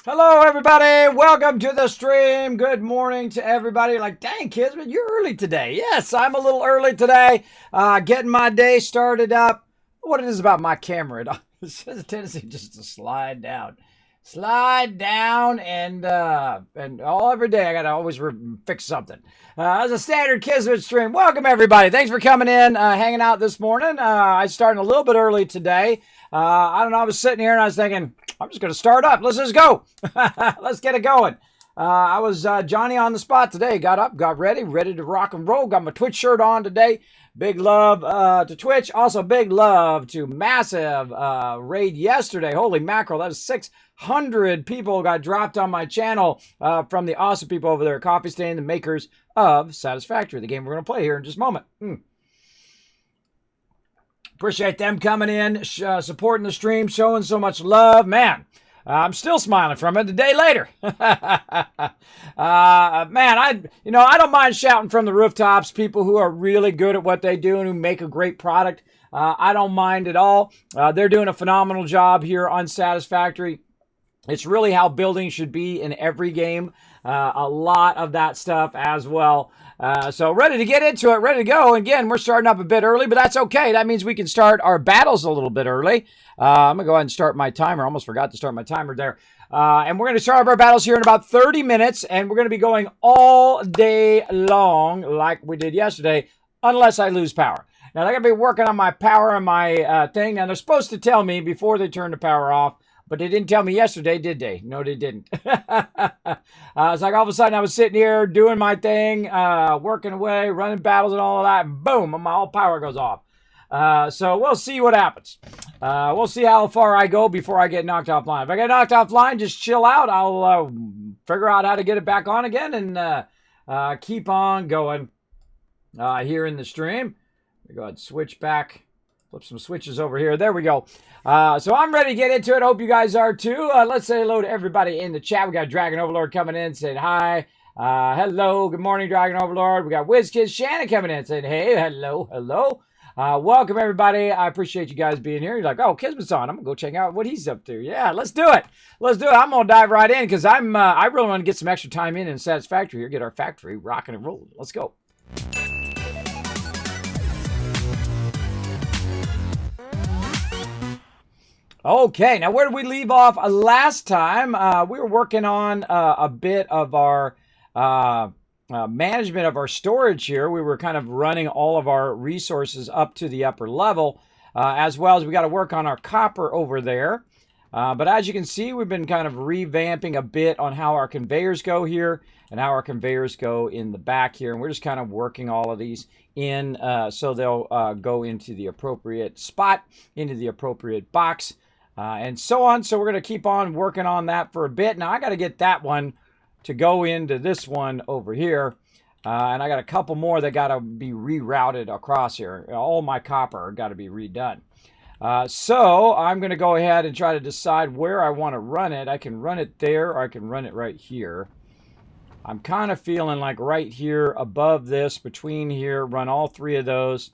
Hello, everybody. Welcome to the stream. Good morning to everybody. Like, dang, Kismet, you're early today. Yes, I'm a little early today. Getting my day started up. What it is about my camera? It has a tendency just to slide down, and all every day I gotta always fix something. As a standard Kismet stream. Welcome everybody. Thanks for coming in, hanging out this morning. I started a little bit early today. I don't know. I was sitting here and I was thinking, I'm just gonna start up. Let's just go. Let's get it going. I was Johnny on the spot today. Got up, got ready to rock and roll. Got my Twitch shirt on today. Big love to Twitch. Also, big love to massive raid yesterday. Holy mackerel, that was 600 people got dropped on my channel from the awesome people over there at Coffee Stain, the makers of Satisfactory, the game we're going to play here in just a moment. Appreciate them coming in, supporting the stream, showing so much love. Man, I'm still smiling from it a day later. Man, I don't mind shouting from the rooftops. People who are really good at what they do and who make a great product. I don't mind at all. They're doing a phenomenal job here on Satisfactory. It's really how building should be in every game. A lot of that stuff as well. So ready to get into it, ready to go. Again, we're starting up a bit early, but that's okay. That means we can start our battles a little bit early. I'm going to go ahead and start my timer. Almost forgot to start my timer there. And we're going to start up our battles here in about 30 minutes, and we're going to be going all day long like we did yesterday, unless I lose power. Now, they're going to be working on my power and my thing. Now, they're supposed to tell me before they turn the power off, but they didn't tell me yesterday, did they? No, they didn't. It's like all of a sudden I was sitting here doing my thing, working away, running battles and all of that, and boom, my whole power goes off. So we'll see what happens. We'll see how far I go before I get knocked offline. If I get knocked offline, just chill out. I'll figure out how to get it back on again and keep on going here in the stream. Go ahead and switch back. Flip some switches over here. There we go. So I'm ready to get into it. Hope you guys are too. Let's say hello to everybody in the chat. We got Dragon Overlord coming in saying hi. Hello. Good morning, Dragon Overlord. We got WizKids Shannon coming in saying hey. Hello. Welcome, everybody. I appreciate you guys being here. You're like, oh, Kismet's on. I'm going to go check out what he's up to. Yeah, let's do it. I'm going to dive right in because I really want to get some extra time in Satisfactory here. Get our factory rocking and rolling. Let's go. Okay, now where did we leave off last time? We were working on a bit of our management of our storage here. We were kind of running all of our resources up to the upper level, as well as we got to work on our copper over there. But as you can see, we've been kind of revamping a bit on how our conveyors go here and how our conveyors go in the back here. And we're just kind of working all of these in so they'll go into the appropriate spot, into the appropriate box. And so on. So we're going to keep on working on that for a bit. Now I got to get that one to go into this one over here. And I got a couple more that got to be rerouted across here. All my copper got to be redone. So I'm going to go ahead and try to decide where I want to run it. I can run it there or I can run it right here. I'm kind of feeling like right here above this, between here, run all three of those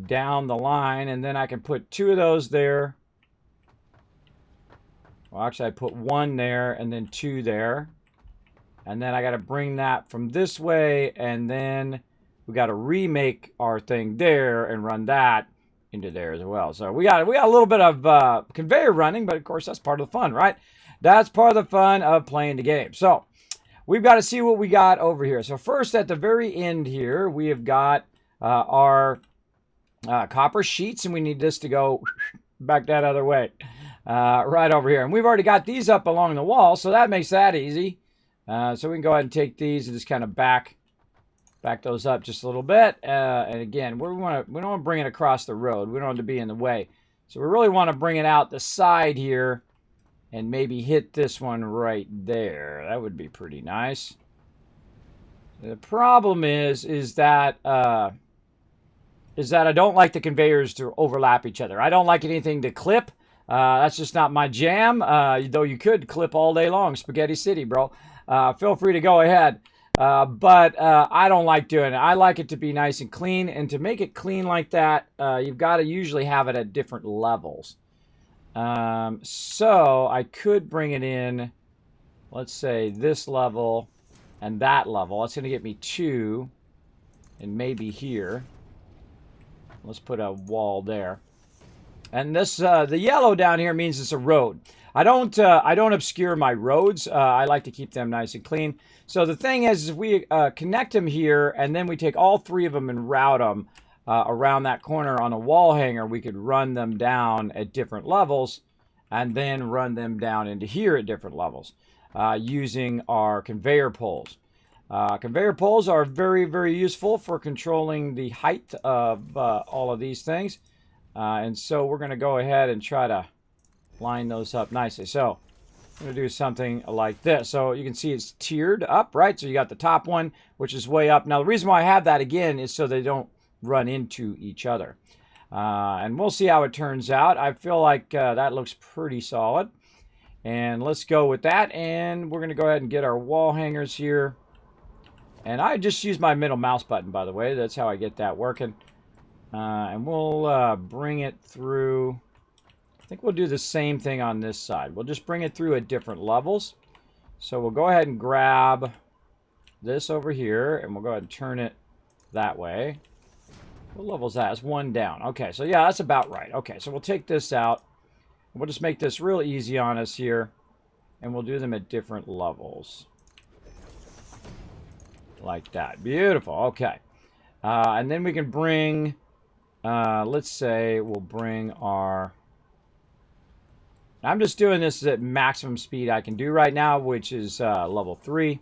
down the line. And then I can put two of those there. Well, actually, I put one there and then two there. And then I got to bring that from this way. And then we got to remake our thing there and run that into there as well. So we got a little bit of conveyor running, but of course, that's part of the fun, right? That's part of the fun of playing the game. So we've got to see what we got over here. So first, at the very end here, we have got our copper sheets, and we need this to go back that other way. Right over here. And we've already got these up along the wall, so that makes that easy. So we can go ahead and take these and just kind of back those up just a little bit. And again, we don't want to bring it across the road. We don't want it to be in the way. So we really want to bring it out the side here and maybe hit this one right there. That would be pretty nice. The problem is that I don't like the conveyors to overlap each other. I don't like anything to clip. That's just not my jam, though you could clip all day long. Spaghetti City, bro. Feel free to go ahead. But I don't like doing it. I like it to be nice and clean. And to make it clean like that, you've got to usually have it at different levels. So I could bring it in let's say this level and that level. That's going to get me 2 and maybe here. Let's put a wall there. And this, the yellow down here means it's a road. I don't obscure my roads. I like to keep them nice and clean. So the thing is if we connect them here and then we take all 3 of them and route them around that corner on a wall hanger, we could run them down at different levels and then run them down into here at different levels using our conveyor poles. Conveyor poles are very, very useful for controlling the height of all of these things. And so we're going to go ahead and try to line those up nicely. So I'm going to do something like this. So you can see it's tiered up, right? So you got the top one, which is way up. Now, the reason why I have that again is so they don't run into each other. And we'll see how it turns out. I feel like that looks pretty solid. And let's go with that. And we're going to go ahead and get our wall hangers here. And I just use my middle mouse button, by the way. That's how I get that working. And we'll bring it through. I think we'll do the same thing on this side. We'll just bring it through at different levels. So we'll go ahead and grab this over here, and we'll go ahead and turn it that way. What level is that? It's 1 down. Okay, so yeah, that's about right. Okay, so we'll take this out. We'll just make this real easy on us here, and we'll do them at different levels. Like that. Beautiful. Okay. And then we can bring, let's say we'll bring our... I'm just doing this at maximum speed I can do right now, which is level 3.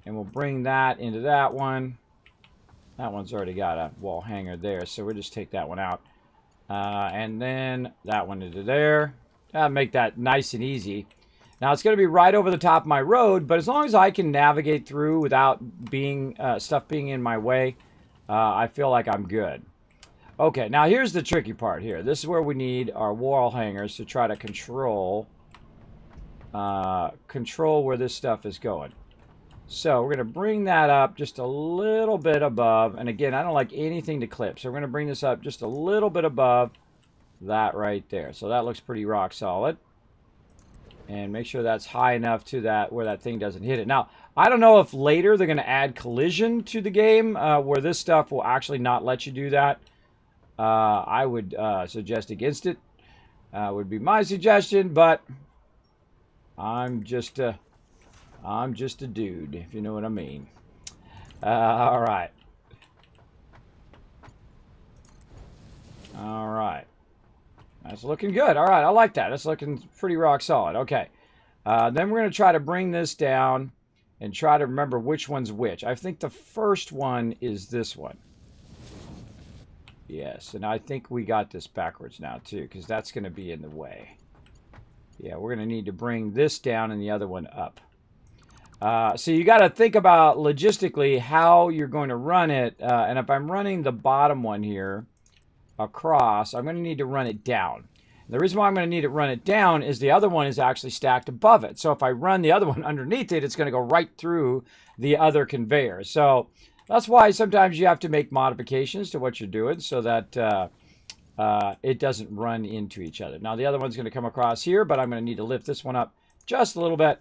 And we'll bring that into that one. That one's already got a wall hanger there, so we'll just take that one out. And then that one into there. Make that nice and easy. Now, it's going to be right over the top of my road, but as long as I can navigate through without being stuff being in my way, I feel like I'm good. Okay, now here's the tricky part here. This is where we need our wall hangers to try to control where this stuff is going. So we're going to bring that up just a little bit above. And again, I don't like anything to clip. So we're going to bring this up just a little bit above that right there. So that looks pretty rock solid. And make sure that's high enough to that where that thing doesn't hit it. Now, I don't know if later they're going to add collision to the game where this stuff will actually not let you do that. I would suggest against it. Would be my suggestion, but I'm just a dude, if you know what I mean. All right. All right. That's looking good. All right, I like that. That's looking pretty rock solid. Okay. Then we're going to try to bring this down and try to remember which one's which. I think the first one is this one. Yes, and I think we got this backwards now, too, because that's going to be in the way. Yeah, we're going to need to bring this down and the other one up. So you got to think about logistically how you're going to run it. And if I'm running the bottom one here across, I'm going to need to run it down. The reason why I'm going to need to run it down is the other one is actually stacked above it. So if I run the other one underneath it, it's going to go right through the other conveyor. So that's why sometimes you have to make modifications to what you're doing so that it doesn't run into each other. Now the other one's going to come across here, but I'm going to need to lift this one up just a little bit.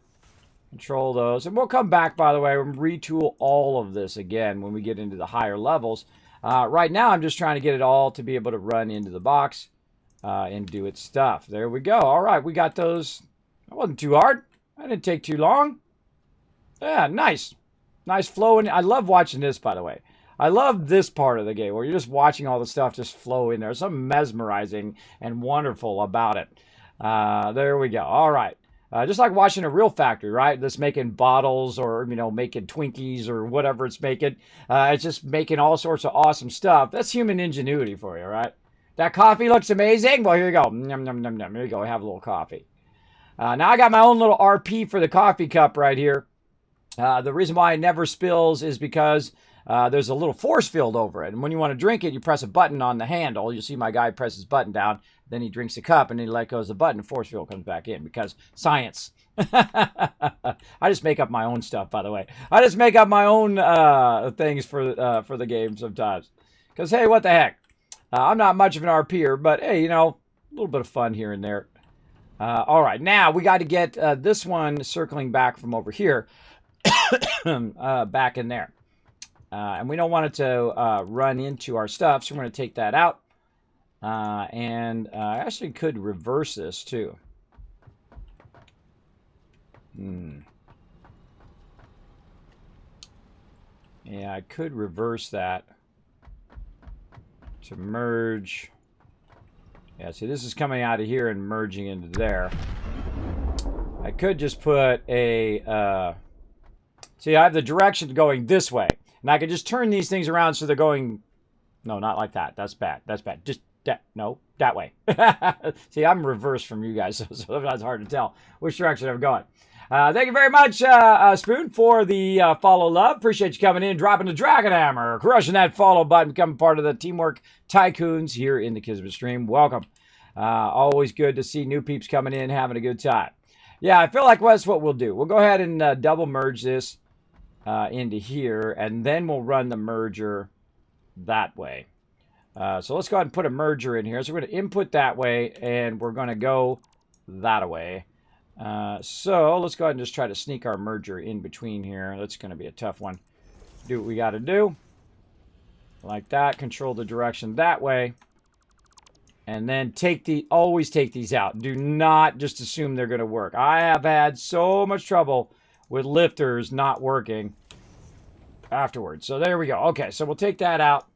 Control those. And we'll come back, by the way, and retool all of this again when we get into the higher levels. Right now, I'm just trying to get it all to be able to run into the box and do its stuff. There we go. All right, we got those. That wasn't too hard. That didn't take too long. Yeah, nice. Nice flowing. I love watching this, by the way. I love this part of the game where you're just watching all the stuff just flow in there. There's something mesmerizing and wonderful about it. There we go. All right. Just like watching a real factory, right? That's making bottles or, you know, making Twinkies or whatever it's making. It's just making all sorts of awesome stuff. That's human ingenuity for you, right? That coffee looks amazing. Well, here you go. Nom, nom, nom, nom. Here you go. Have a little coffee. Now I got my own little RP for the coffee cup right here. The reason why it never spills is because there's a little force field over it. And when you want to drink it, you press a button on the handle. You see my guy press his button down. Then he drinks the cup and then he let go of the button. The force field comes back in because science. I just make up my own stuff, by the way. I just make up my own things for the game sometimes. Because, hey, what the heck? I'm not much of an RPer, but, hey, you know, a little bit of fun here and there. All right, now we got to get this one circling back from over here back in there. And we don't want it to run into our stuff, so we're going to take that out. And I actually could reverse this too. Yeah, I could reverse that to merge. Yeah, see, this is coming out of here and merging into there. I could just put a... see, I have the direction going this way. And I could just turn these things around so they're going... No, not like that. That's bad. That's bad. Just that. No, that way. See, I'm reversed from you guys, so it's hard to tell which direction I'm going. Thank you very much, Spoon, for the follow love. Appreciate you coming in, dropping the Dragon Hammer, crushing that follow button, becoming part of the Teamwork Tycoons here in the Kismet stream. Welcome. Always good to see new peeps coming in, having a good time. Yeah, I feel like that's what we'll do. We'll go ahead and double merge this into here, and then we'll run the merger that way. So let's go ahead and put a merger in here. So we're going to input that way, and we're going to go that way. So let's go ahead and just try to sneak our merger in between here. That's going to be a tough one. Do what we got to do. Like that. Control the direction that way. And then always take these out. Do not just assume they're going to work. I have had so much trouble with lifters not working afterwards. So there we go. Okay, so we'll take that out.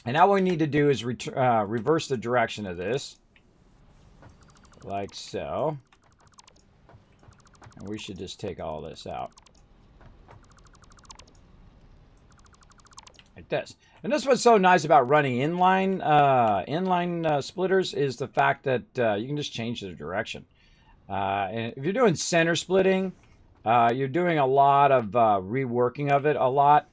And now what we need to do is reverse the direction of this. Like so. And we should just take all this out. Like this. And this is what's so nice about running inline splitters is the fact that you can just change the direction. And if you're doing center splitting, you're doing a lot of reworking of it a lot.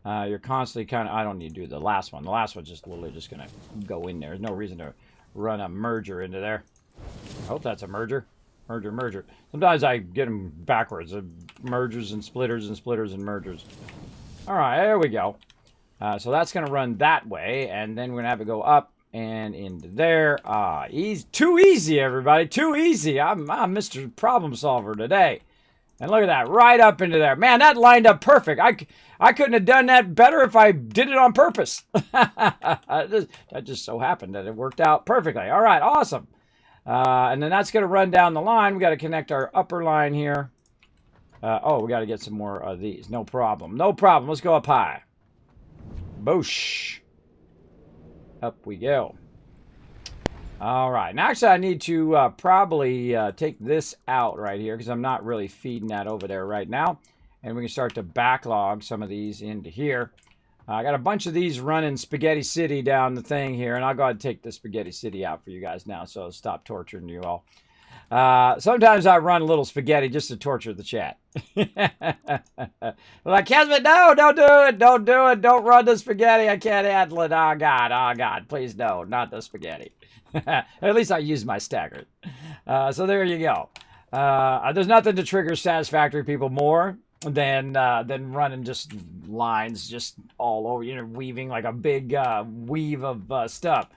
You're constantly kind of... I don't need to do the last one. The last one's just literally just going to go in there. There's no reason to run a merger into there. I hope that's a merger. Merger. Sometimes I get them backwards. Mergers and splitters and splitters and mergers. All right, there we go. So that's going to run that way. And then we're going to have it go up and into there. Too easy, everybody. Too easy. I'm Mr. Problem Solver today. And look at that. Right up into there. Man, that lined up perfect. I couldn't have done that better if I did it on purpose. That just so happened that it worked out perfectly. All right, awesome. And then that's going to run down the line. We got to connect our upper line here. We got to get some more of these. No problem. No problem. Let's go up high. Boosh. Up we go. All right. Now, actually, I need to probably take this out right here because I'm not really feeding that over there right now. And we can start to backlog some of these into here. I got a bunch of these running Spaghetti City down the thing here, and I'll go ahead and take the Spaghetti City out for you guys now, so stop torturing you all. Sometimes I run a little spaghetti just to torture the chat. Like, Kismet, no, don't do it, don't do it, don't run the spaghetti, I can't handle it, oh God, please no, not the spaghetti. At least I use my staggered. So there you go. There's nothing to trigger Satisfactory people more than running just lines just all over, weaving like a big weave of stuff.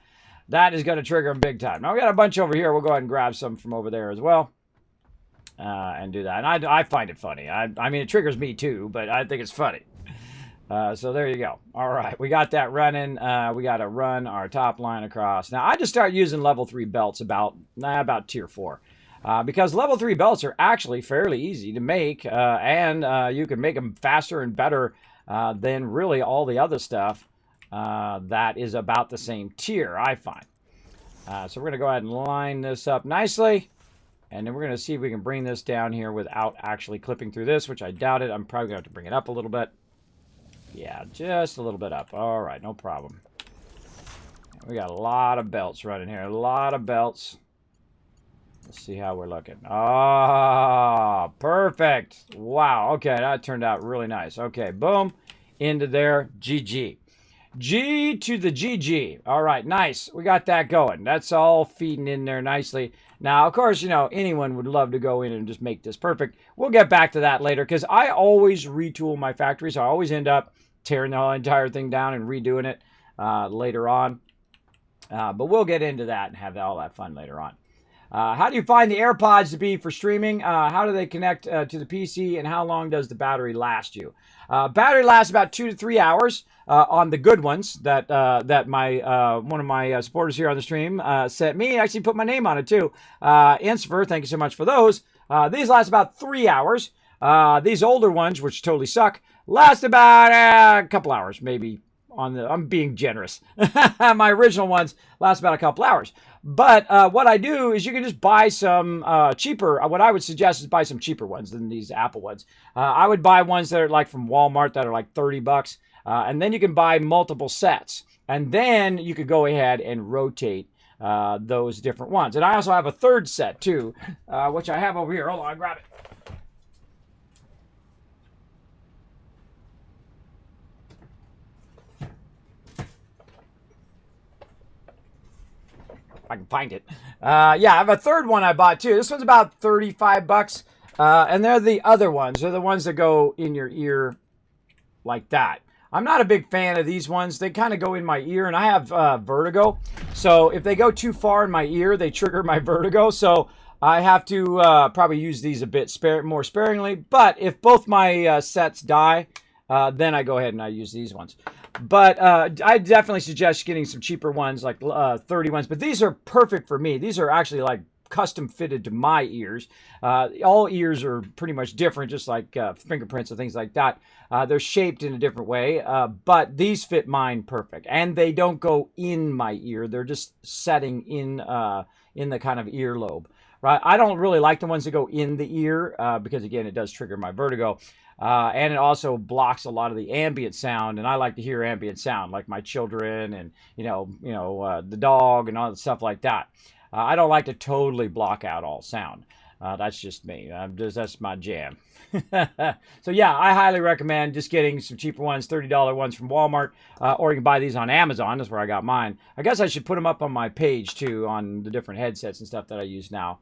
That is going to trigger them big time. Now, we got a bunch over here. We'll go ahead and grab some from over there as well and do that. And I find it funny. I mean, it triggers me too, but I think it's funny. So there you go. All right, we got that running. We got to run our top line across. Now, I just start using level 3 belts about tier 4. Because level 3 belts are actually fairly easy to make, and you can make them faster and better than really all the other stuff that is about the same tier, I find. So we're going to go ahead and line this up nicely, and then we're going to see if we can bring this down here without actually clipping through this, which I doubt it. I'm probably going to have to bring it up a little bit. Yeah, just a little bit up. All right, no problem. We got a lot of belts running here, a lot of belts. Let's see how we're looking. Ah, perfect. Wow. Okay, that turned out really nice. Okay, boom. Into there. GG. G to the GG. All right, nice. We got that going. That's all feeding in there nicely. Now, of course, anyone would love to go in and just make this perfect. We'll get back to that later because I always retool my factory, so I always end up tearing the entire thing down and redoing it later on. But we'll get into that and have all that fun later on. How do you find the AirPods to be for streaming? How do they connect to the PC, and how long does the battery last you? Battery lasts about 2 to 3 hours on the good ones that my one of my supporters here on the stream sent me. I actually put my name on it too. Inspher, thank you so much for those. These last about 3 hours. These older ones, which totally suck, last about a couple hours, maybe. I'm being generous. My original ones last about a couple hours. But what I do is you can just buy some cheaper. What I would suggest is buy some cheaper ones than these Apple ones. I would buy ones that are like from Walmart that are like $30. And then you can buy multiple sets. And then you could go ahead and rotate those different ones. And I also have a third set too, which I have over here. Hold on, I'll grab it. I can find it. Yeah, I have a third one I bought too. This one's about $35. And they're the other ones. They're the ones that go in your ear like that. I'm not a big fan of these ones. They kind of go in my ear, and I have vertigo. So if they go too far in my ear, they trigger my vertigo. So I have to probably use these a bit more sparingly. But if both my sets die, then I go ahead and I use these ones. But I definitely suggest getting some cheaper ones, like 30 ones. But these are perfect for me. These are actually like custom fitted to my ears. All ears are pretty much different, just like fingerprints and things like that. They're shaped in a different way, but these fit mine perfect. And they don't go in my ear. They're just setting in the kind of earlobe. Right? I don't really like the ones that go in the ear because, again, it does trigger my vertigo. And it also blocks a lot of the ambient sound, and I like to hear ambient sound, like my children and the dog and all the stuff like that. I don't like to totally block out all sound. That's just me. That's my jam. So yeah, I highly recommend just getting some cheaper ones, $30 ones from Walmart, or you can buy these on Amazon. That's where I got mine. I guess I should put them up on my page too, on the different headsets and stuff that I use now.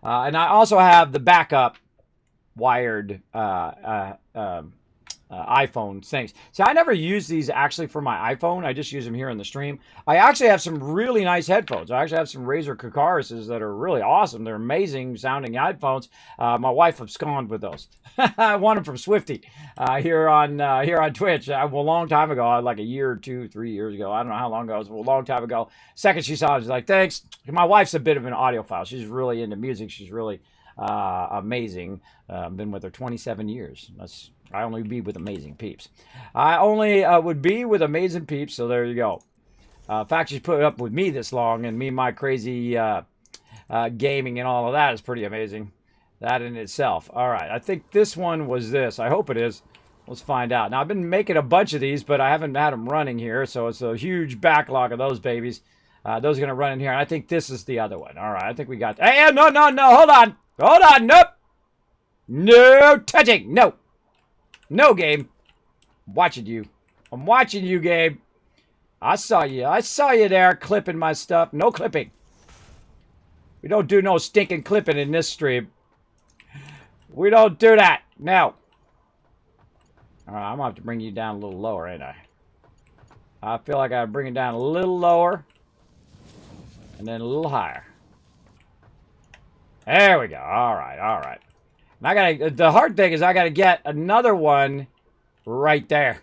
And I also have the backup wired iPhone things. See, I never use these actually for my iPhone. I just use them here in the stream. I actually have some really nice headphones. I actually have some Razer Kakarises that are really awesome. They're amazing sounding headphones. My wife absconded with those. I won them from Swifty here on Twitch. A long time ago, like a year or 2, 3 years ago. I don't know how long ago. It was a long time ago. Second she saw it, she's like, thanks. My wife's a bit of an audiophile. She's really into music. She's really amazing. Been with her 27 years. I only be with amazing peeps. I only would be with amazing peeps, so there you go. In fact, she's put up with me this long, and me and my crazy gaming and all of that is pretty amazing. That in itself. All right, I think this one was this. I hope it is. Let's find out. Now, I've been making a bunch of these, but I haven't had them running here, so it's a huge backlog of those babies. Those are going to run in here, and I think this is the other one. All right, I think we got... Hey, no, hold on. Hold on, nope. No touching, no. No, game. I'm watching you. I'm watching you, Gabe. I saw you. I saw you there clipping my stuff. No clipping. We don't do no stinking clipping in this stream. We don't do that. No. All right, I'm going to have to bring you down a little lower, ain't I? I feel like I gotta bring it down a little lower. And then a little higher. There we go. All right, all right. And the hard thing is I gotta get another one right there.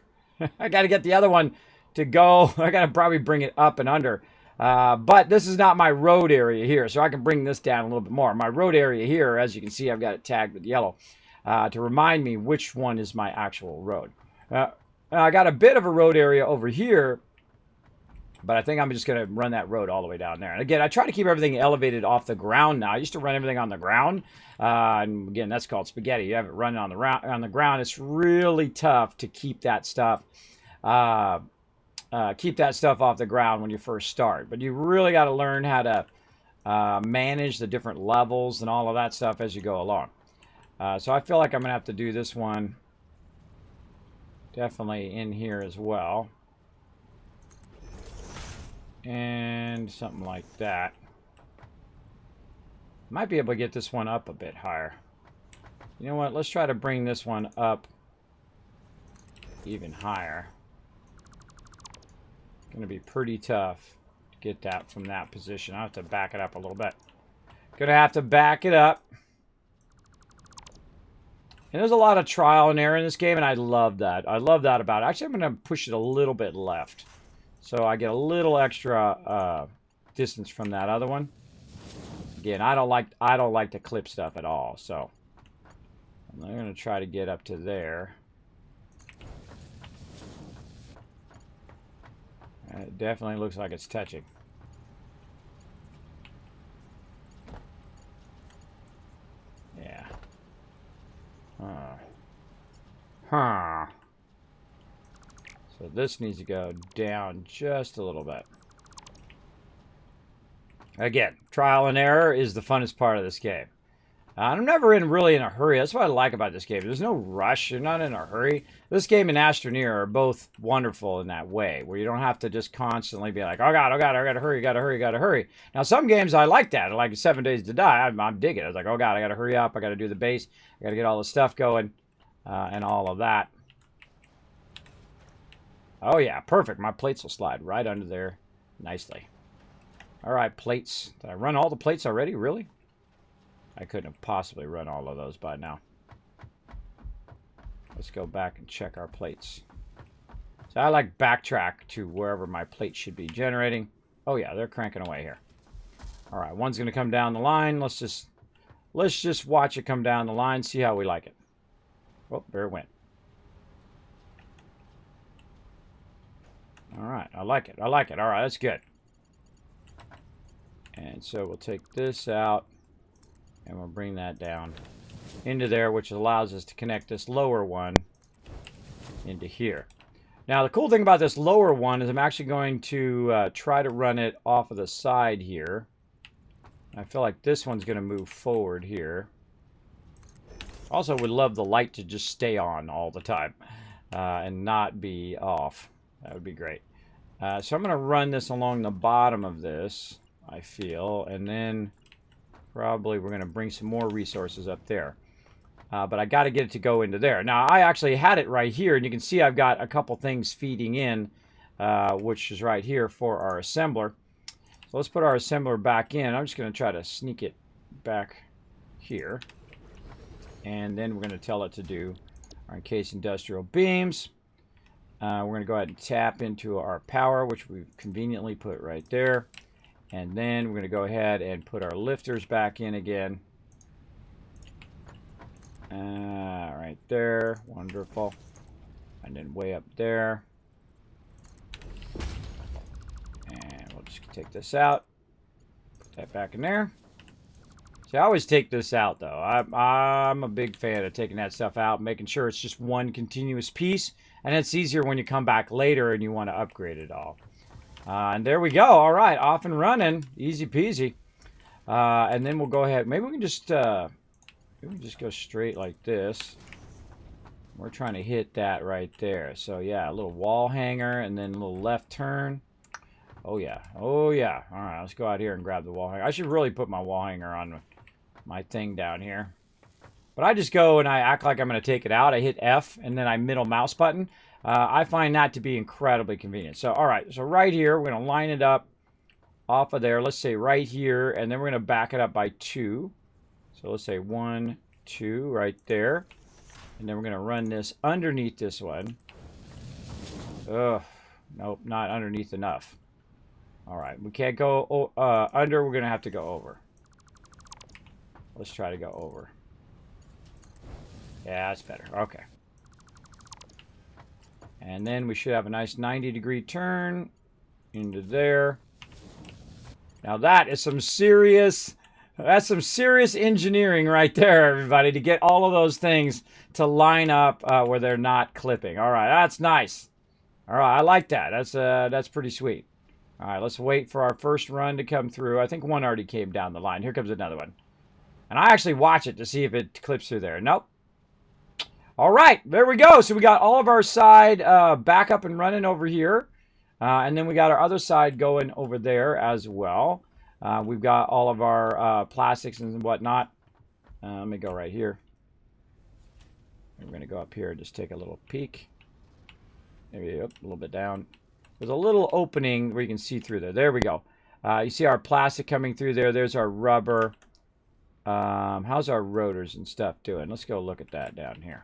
I gotta get the other one to go. I gotta probably bring it up and under. But this is not my road area here, so I can bring this down a little bit more. My road area here, as you can see, I've got it tagged with yellow to remind me which one is my actual road. Now I got a bit of a road area over here, but I think I'm just going to run that road all the way down there. And again, I try to keep everything elevated off the ground now. I used to run everything on the ground. And again, that's called spaghetti. You have it running on the ground. It's really tough to keep that stuff off the ground when you first start. But you really got to learn how to manage the different levels and all of that stuff as you go along. So I feel like I'm going to have to do this one definitely in here as well. And something like that. Might be able to get this one up a bit higher. You know what? Let's try to bring this one up even higher. Going to be pretty tough to get that from that position. I'll have to back it up a little bit. Gonna have to back it up. And there's a lot of trial and error in this game, and I love that. I love that about it. Actually, I'm going to push it a little bit left. So I get a little extra distance from that other one. Again, I don't like to clip stuff at all. So I'm going to try to get up to there. It definitely looks like it's touching. Yeah. Huh. So this needs to go down just a little bit. Again, trial and error is the funnest part of this game. I'm never really in a hurry. That's what I like about this game. There's no rush. You're not in a hurry. This game and Astroneer are both wonderful in that way, where you don't have to just constantly be like, oh God, I gotta hurry, gotta hurry. Now, some games I like that, like 7 Days to Die. I'm digging it. I was like, oh God, I gotta hurry up. I gotta do the base. I gotta get all the stuff going and all of that. Oh yeah, perfect. My plates will slide right under there nicely. All right, plates. Did I run all the plates already? Really? I couldn't have possibly run all of those by now. Let's go back and check our plates. So I like backtrack to wherever my plate should be generating. Oh yeah, they're cranking away here. All right, one's going to come down the line. Let's just watch it come down the line, see how we like it. Oh, there it went. All right, I like it. I like it. All right, that's good. And so we'll take this out. And we'll bring that down into there, which allows us to connect this lower one into here. Now, the cool thing about this lower one is I'm actually going to try to run it off of the side here. I feel like this one's going to move forward here. Also, would love the light to just stay on all the time and not be off. That would be great. So I'm going to run this along the bottom of this, I feel, and then probably we're going to bring some more resources up there. But I got to get it to go into there. Now, I actually had it right here, and you can see I've got a couple things feeding in, which is right here for our assembler. So let's put our assembler back in. I'm just going to try to sneak it back here. And then we're going to tell it to do our encased industrial beams. We're going to go ahead and tap into our power, which we've conveniently put right there. And then we're going to go ahead and put our lifters back in again. Right there. Wonderful. And then way up there. And we'll just take this out. Put that back in there. See, I always take this out, though. I'm a big fan of taking that stuff out, making sure it's just one continuous piece. And it's easier when you come back later and you want to upgrade it all. And there we go. All right, off and running. Easy peasy. And then we'll go ahead. Maybe we can just go straight like this. We're trying to hit that right there. So, yeah, a little wall hanger and then a little left turn. Oh, yeah. Oh, yeah. All right, let's go out here and grab the wall hanger. I should really put my wall hanger on my thing down here. But I just go and I act like I'm going to take it out. I hit F and then I middle mouse button. I find that to be incredibly convenient. So, all right. So, right here, we're going to line it up off of there. Let's say right here. And then we're going to back it up by 2. So, let's say 1, 2 right there. And then we're going to run this underneath this one. Ugh. Nope, not underneath enough. All right. We can't go under. We're going to have to go over. Let's try to go over. Yeah, that's better. Okay. And then we should have a nice 90-degree turn into there. Now that is some serious, that's some serious engineering right there, everybody, to get all of those things to line up where they're not clipping. All right, that's nice. All right, I like that. That's pretty sweet. All right, let's wait for our first run to come through. I think one already came down the line. Here comes another one. And I actually watch it to see if it clips through there. Nope. All right, there we go. So we got all of our side back up and running over here. And then we got our other side going over there as well. We've got all of our plastics and whatnot. Let me go right here. We're going to go up here and just take a little peek. Maybe up a little bit down. There's a little opening where you can see through there. There we go. You see our plastic coming through there. There's our rubber. How's our rotors and stuff doing? Let's go look at that down here.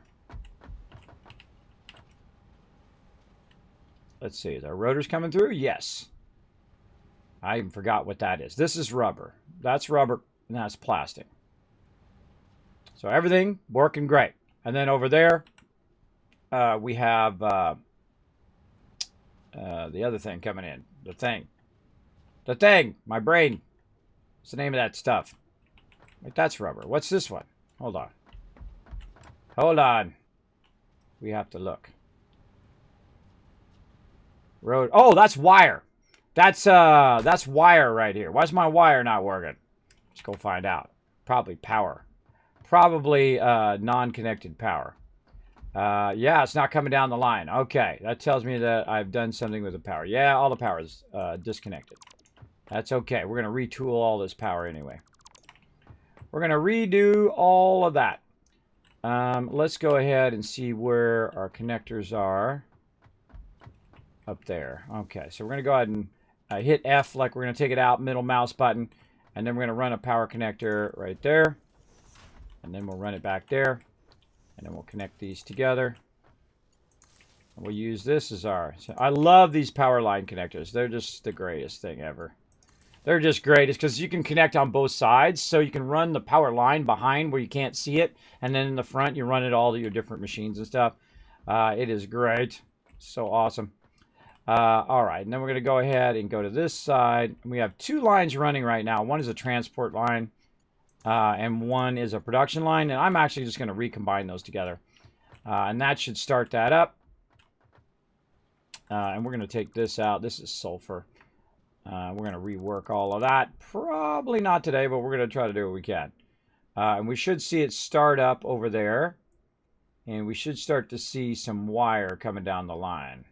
Let's see. Is our rotors coming through? Yes. I even forgot what that is. This is rubber. That's rubber, and that's plastic. So everything working great. And then over there, we have the other thing coming in. The thing. My brain. What's the name of that stuff? Wait, that's rubber. What's this one? Hold on. We have to look. Road. Oh, that's wire. That's wire right here. Why's my wire not working? Let's go find out. Probably power. Probably non-connected power. Yeah, it's not coming down the line. Okay, that tells me that I've done something with the power. Yeah, all the power is disconnected. That's okay. We're going to retool all this power anyway. We're going to redo all of that. Let's go ahead and see where our connectors are. Up there. Okay, so we're going to go ahead and hit F like we're going to take it out, middle mouse button, and then we're going to run a power connector right there. And then we'll run it back there. And then we'll connect these together. And we'll use this as our... So I love these power line connectors. They're just the greatest thing ever. They're just great. It's because you can connect on both sides. So you can run the power line behind where you can't see it. And then in the front, you run it all to your different machines and stuff. It is great. So awesome. All right. And then we're going to go ahead and go to this side. We have two lines running right now. One is a transport line. And one is a production line. And I'm actually just going to recombine those together. And that should start that up. And we're going to take this out. This is sulfur. We're going to rework all of that. Probably not today, but we're going to try to do what we can. And we should see it start up over there. And we should start to see some wire coming down the line.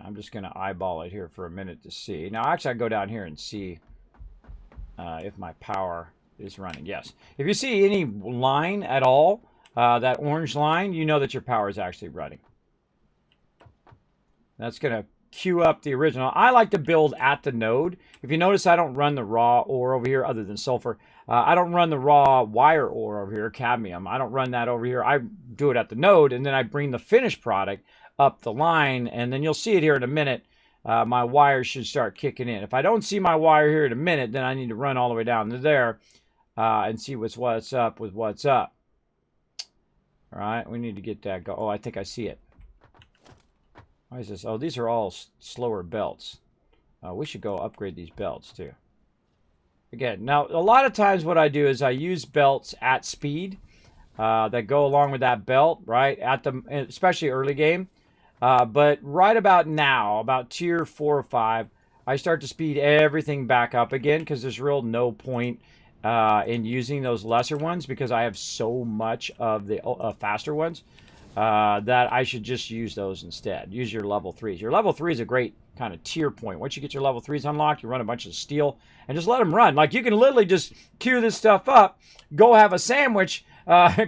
I'm just going to eyeball it here for a minute to see. Now, actually, I go down here and see if my power is running. Yes. If you see any line at all, that orange line, you know that your power is actually running. That's going to queue up the original. I like to build at the node. If you notice, I don't run the raw ore over here other than sulfur. I don't run the raw wire ore over here, cadmium. I don't run that over here. I do it at the node, and then I bring the finished product up the line, and then you'll see it here in a minute. My wire should start kicking in. If I don't see my wire here in a minute, then I need to run all the way down to there and see what's up with what's up. All right, we need to get that go. Oh, I think I see it. Why is this? Oh, these are all slower belts. We should go upgrade these belts too. Again, now a lot of times what I do is I use belts at speed that go along with that belt, right? Especially early game. But right about now, about tier 4 or 5, I start to speed everything back up again because there's real no point in using those lesser ones because I have so much of the faster ones that I should just use those instead. Use your level 3s. Your level 3 is a great kind of tier point. Once you get your level 3s unlocked, you run a bunch of steel and just let them run. Like you can literally just queue this stuff up, go have a sandwich,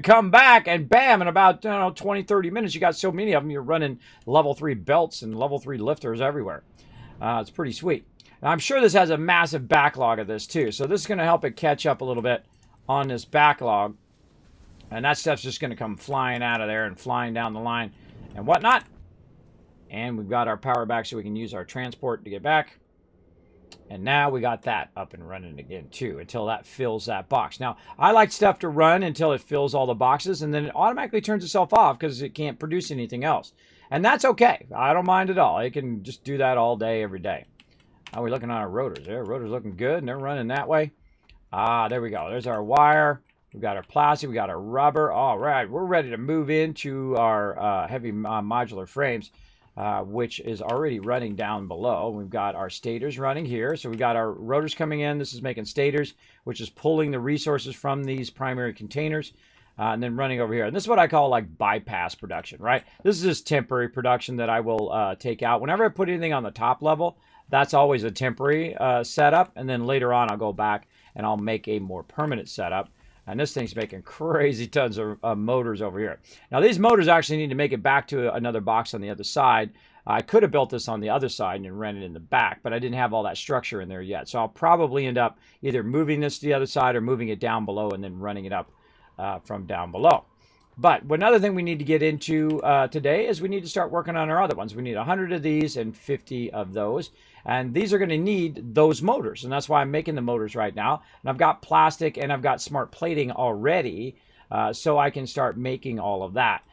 come back, and bam, in about 20, 30 minutes, you got so many of them, you're running level 3 belts and level 3 lifters everywhere. It's pretty sweet. And I'm sure this has a massive backlog of this too. So this is going to help it catch up a little bit on this backlog. And that stuff's just going to come flying out of there and flying down the line and whatnot. And we've got our power back so we can use our transport to get back. And now we got that up and running again too until that fills that box. Now, I like stuff to run until it fills all the boxes and then it automatically turns itself off because it can't produce anything else. And that's okay. I don't mind at all. It can just do that all day, every day. How are we looking on our rotors? There, rotors looking good and they're running that way. There we go. There's our wire. We've got our plastic. We got our rubber. All right. We're ready to move into our heavy modular frames. Which is already running down below. We've got our stators running here. So we've got our rotors coming in. This is making stators, which is pulling the resources from these primary containers and then running over here. And this is what I call like bypass production, right? This is just temporary production that I will take out. Whenever I put anything on the top level, that's always a temporary setup. And then later on, I'll go back and I'll make a more permanent setup. And this thing's making crazy tons of motors over here. Now, these motors actually need to make it back to another box on the other side. I could have built this on the other side and ran it in the back, but I didn't have all that structure in there yet. So I'll probably end up either moving this to the other side or moving it down below and then running it up from down below. But another thing we need to get into today is we need to start working on our other ones. We need 100 of these and 50 of those. And these are going to need those motors. And that's why I'm making the motors right now. And I've got plastic and I've got smart plating already, so I can start making all of that.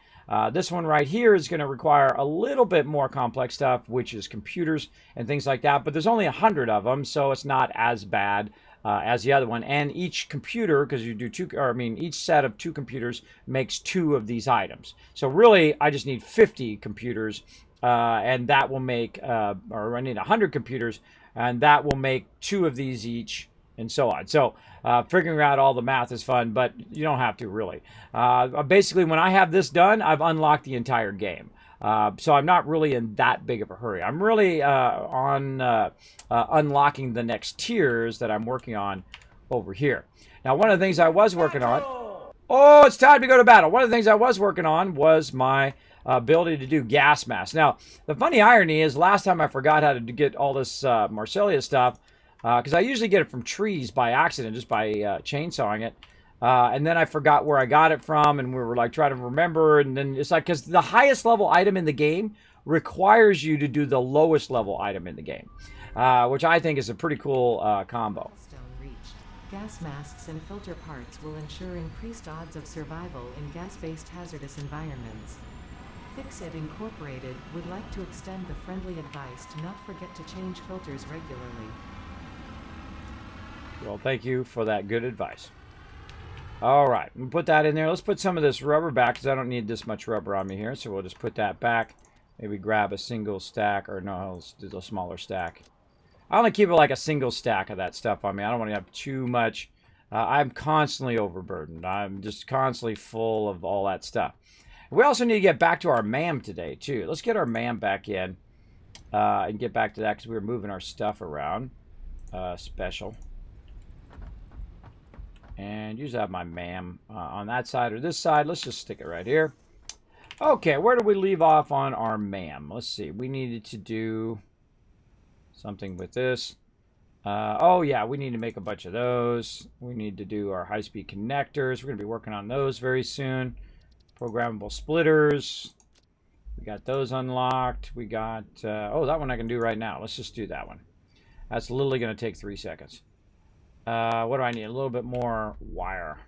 This one right here is going to require a little bit more complex stuff, which is computers and things like that. But there's only 100 of them, so it's not as bad as the other one. And each computer, because you do two, or I mean, each set of 2 computers makes 2 of these items. So really, I just need 50 computers, and that will make, or I need 100 computers, and that will make 2 of these each, and so on. So figuring out all the math is fun, but you don't have to really. Basically, when I have this done, I've unlocked the entire game. So I'm not really in that big of a hurry. I'm really on unlocking the next tiers that I'm working on over here. Now, one of the things I was working on... Oh, it's time to go to battle. One of the things I was working on was my ability to do gas masks. Now, the funny irony is last time I forgot how to get all this Marcellia stuff, because I usually get it from trees by accident, just by chainsawing it. And then I forgot where I got it from, and we were like trying to remember, and then it's like, because the highest level item in the game requires you to do the lowest level item in the game, which I think is a pretty cool combo. Gas masks and filter parts will ensure increased odds of survival in gas-based hazardous environments. Fixit Incorporated would like to extend the friendly advice to not forget to change filters regularly. Well, thank you for that good advice. All right, we'll put that in there. Let's put some of this rubber back because I don't need this much rubber on me here. So we'll just put that back. Maybe grab a single stack, or no, let's do a smaller stack. I only keep it like a single stack of that stuff on me. I don't want to have too much. I'm constantly overburdened. I'm just constantly full of all that stuff. We also need to get back to our MAM today, too. Let's get our MAM back in and get back to that because we were moving our stuff around. Special. And usually I have my MAM on that side or this side. Let's just stick it right here. Okay, where do we leave off on our MAM? Let's see. We needed to do something with this. Oh, yeah, we need to make a bunch of those. We need to do our high-speed connectors. We're going to be working on those very soon. Programmable splitters. We got those unlocked. We got... oh, that one I can do right now. Let's just do that one. That's literally going to take 3 seconds. What do I need? A little bit more wire.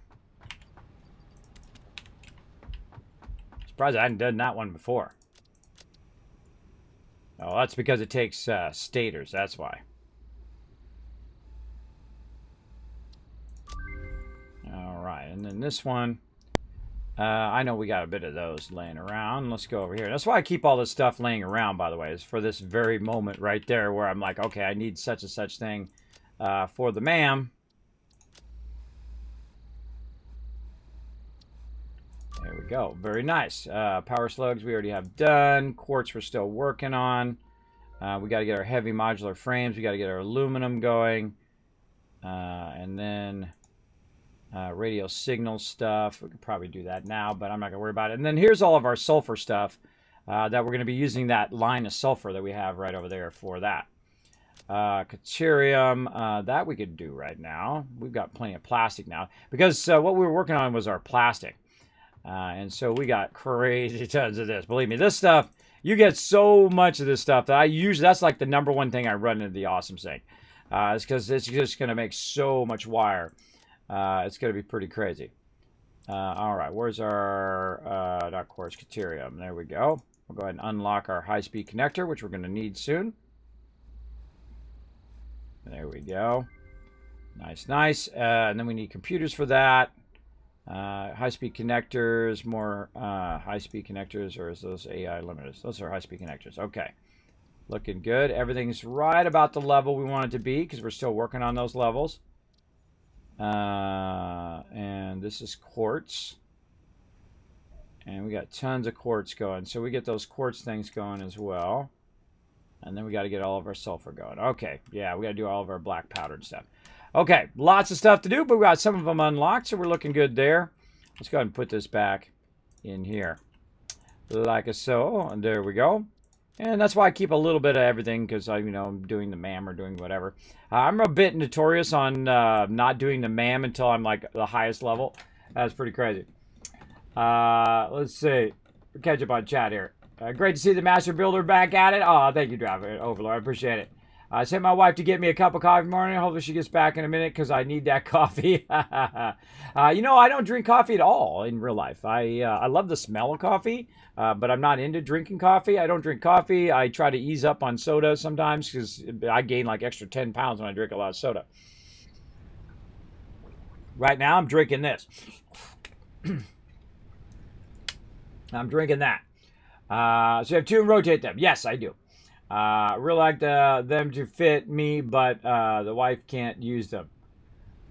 Surprised I hadn't done that one before. Oh, that's because it takes stators. That's why. All right, and then this one. I know we got a bit of those laying around. Let's go over here. That's why I keep all this stuff laying around, by the way, is for this very moment right there where I'm like, okay, I need such and such thing for the MAM. There we go. Very nice. Power slugs we already have done. Quartz we're still working on. We got to get our heavy modular frames. We got to get our aluminum going. And then radio signal stuff. We could probably do that now, but I'm not going to worry about it. And then here's all of our sulfur stuff that we're going to be using that line of sulfur that we have right over there for that. Deuterium, that we could do right now. We've got plenty of plastic now. Because what we were working on was our plastic. And so we got crazy tons of this. Believe me, this stuff, you get so much of this stuff that I usually, that's like the #1 thing I run into the Awesome Sink. It's because it's just going to make so much wire. It's going to be pretty crazy. All right, where's our, not quartz, deuterium. There we go. We'll go ahead and unlock our high-speed connector, which we're going to need soon. There we go. Nice, nice. And then we need computers for that. High-speed connectors, more high-speed connectors, or is those AI limiters? Those are high-speed connectors. Okay. Looking good. Everything's right about the level we want it to be because we're still working on those levels. And this is quartz. And we got tons of quartz going. So we get those quartz things going as well. And then we got to get all of our sulfur going. Okay. Yeah, we got to do all of our black powdered stuff. Okay, lots of stuff to do, but we got some of them unlocked, so we're looking good there. Let's go ahead and put this back in here. Like so, and there we go. And that's why I keep a little bit of everything because I'm doing the MAM or doing whatever. I'm a bit notorious on not doing the MAM until I'm like the highest level. That's pretty crazy. Let's see. Catch up on chat here. Great to see the Master Builder back at it. Oh, thank you, Driver Overlord. I appreciate it. I sent my wife to get me a cup of coffee in the morning. Hopefully she gets back in a minute because I need that coffee. I don't drink coffee at all in real life. I love the smell of coffee, but I'm not into drinking coffee. I don't drink coffee. I try to ease up on soda sometimes because I gain like extra 10 pounds when I drink a lot of soda. Right now I'm drinking this. I'm drinking that. So you have two and rotate them. Yes, I do. I really like them to fit me, but the wife can't use them.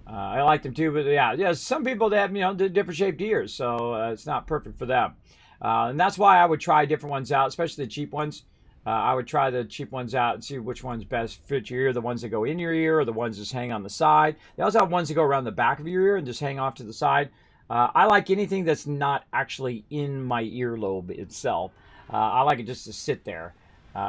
I like them too, but yeah. Some people, they have different shaped ears, so it's not perfect for them. And that's why I would try different ones out, especially the cheap ones. I would try the cheap ones out and see which ones best fit your ear. The ones that go in your ear, or the ones that just hang on the side. They also have ones that go around the back of your ear and just hang off to the side. I like anything that's not actually in my earlobe itself. I like it just to sit there.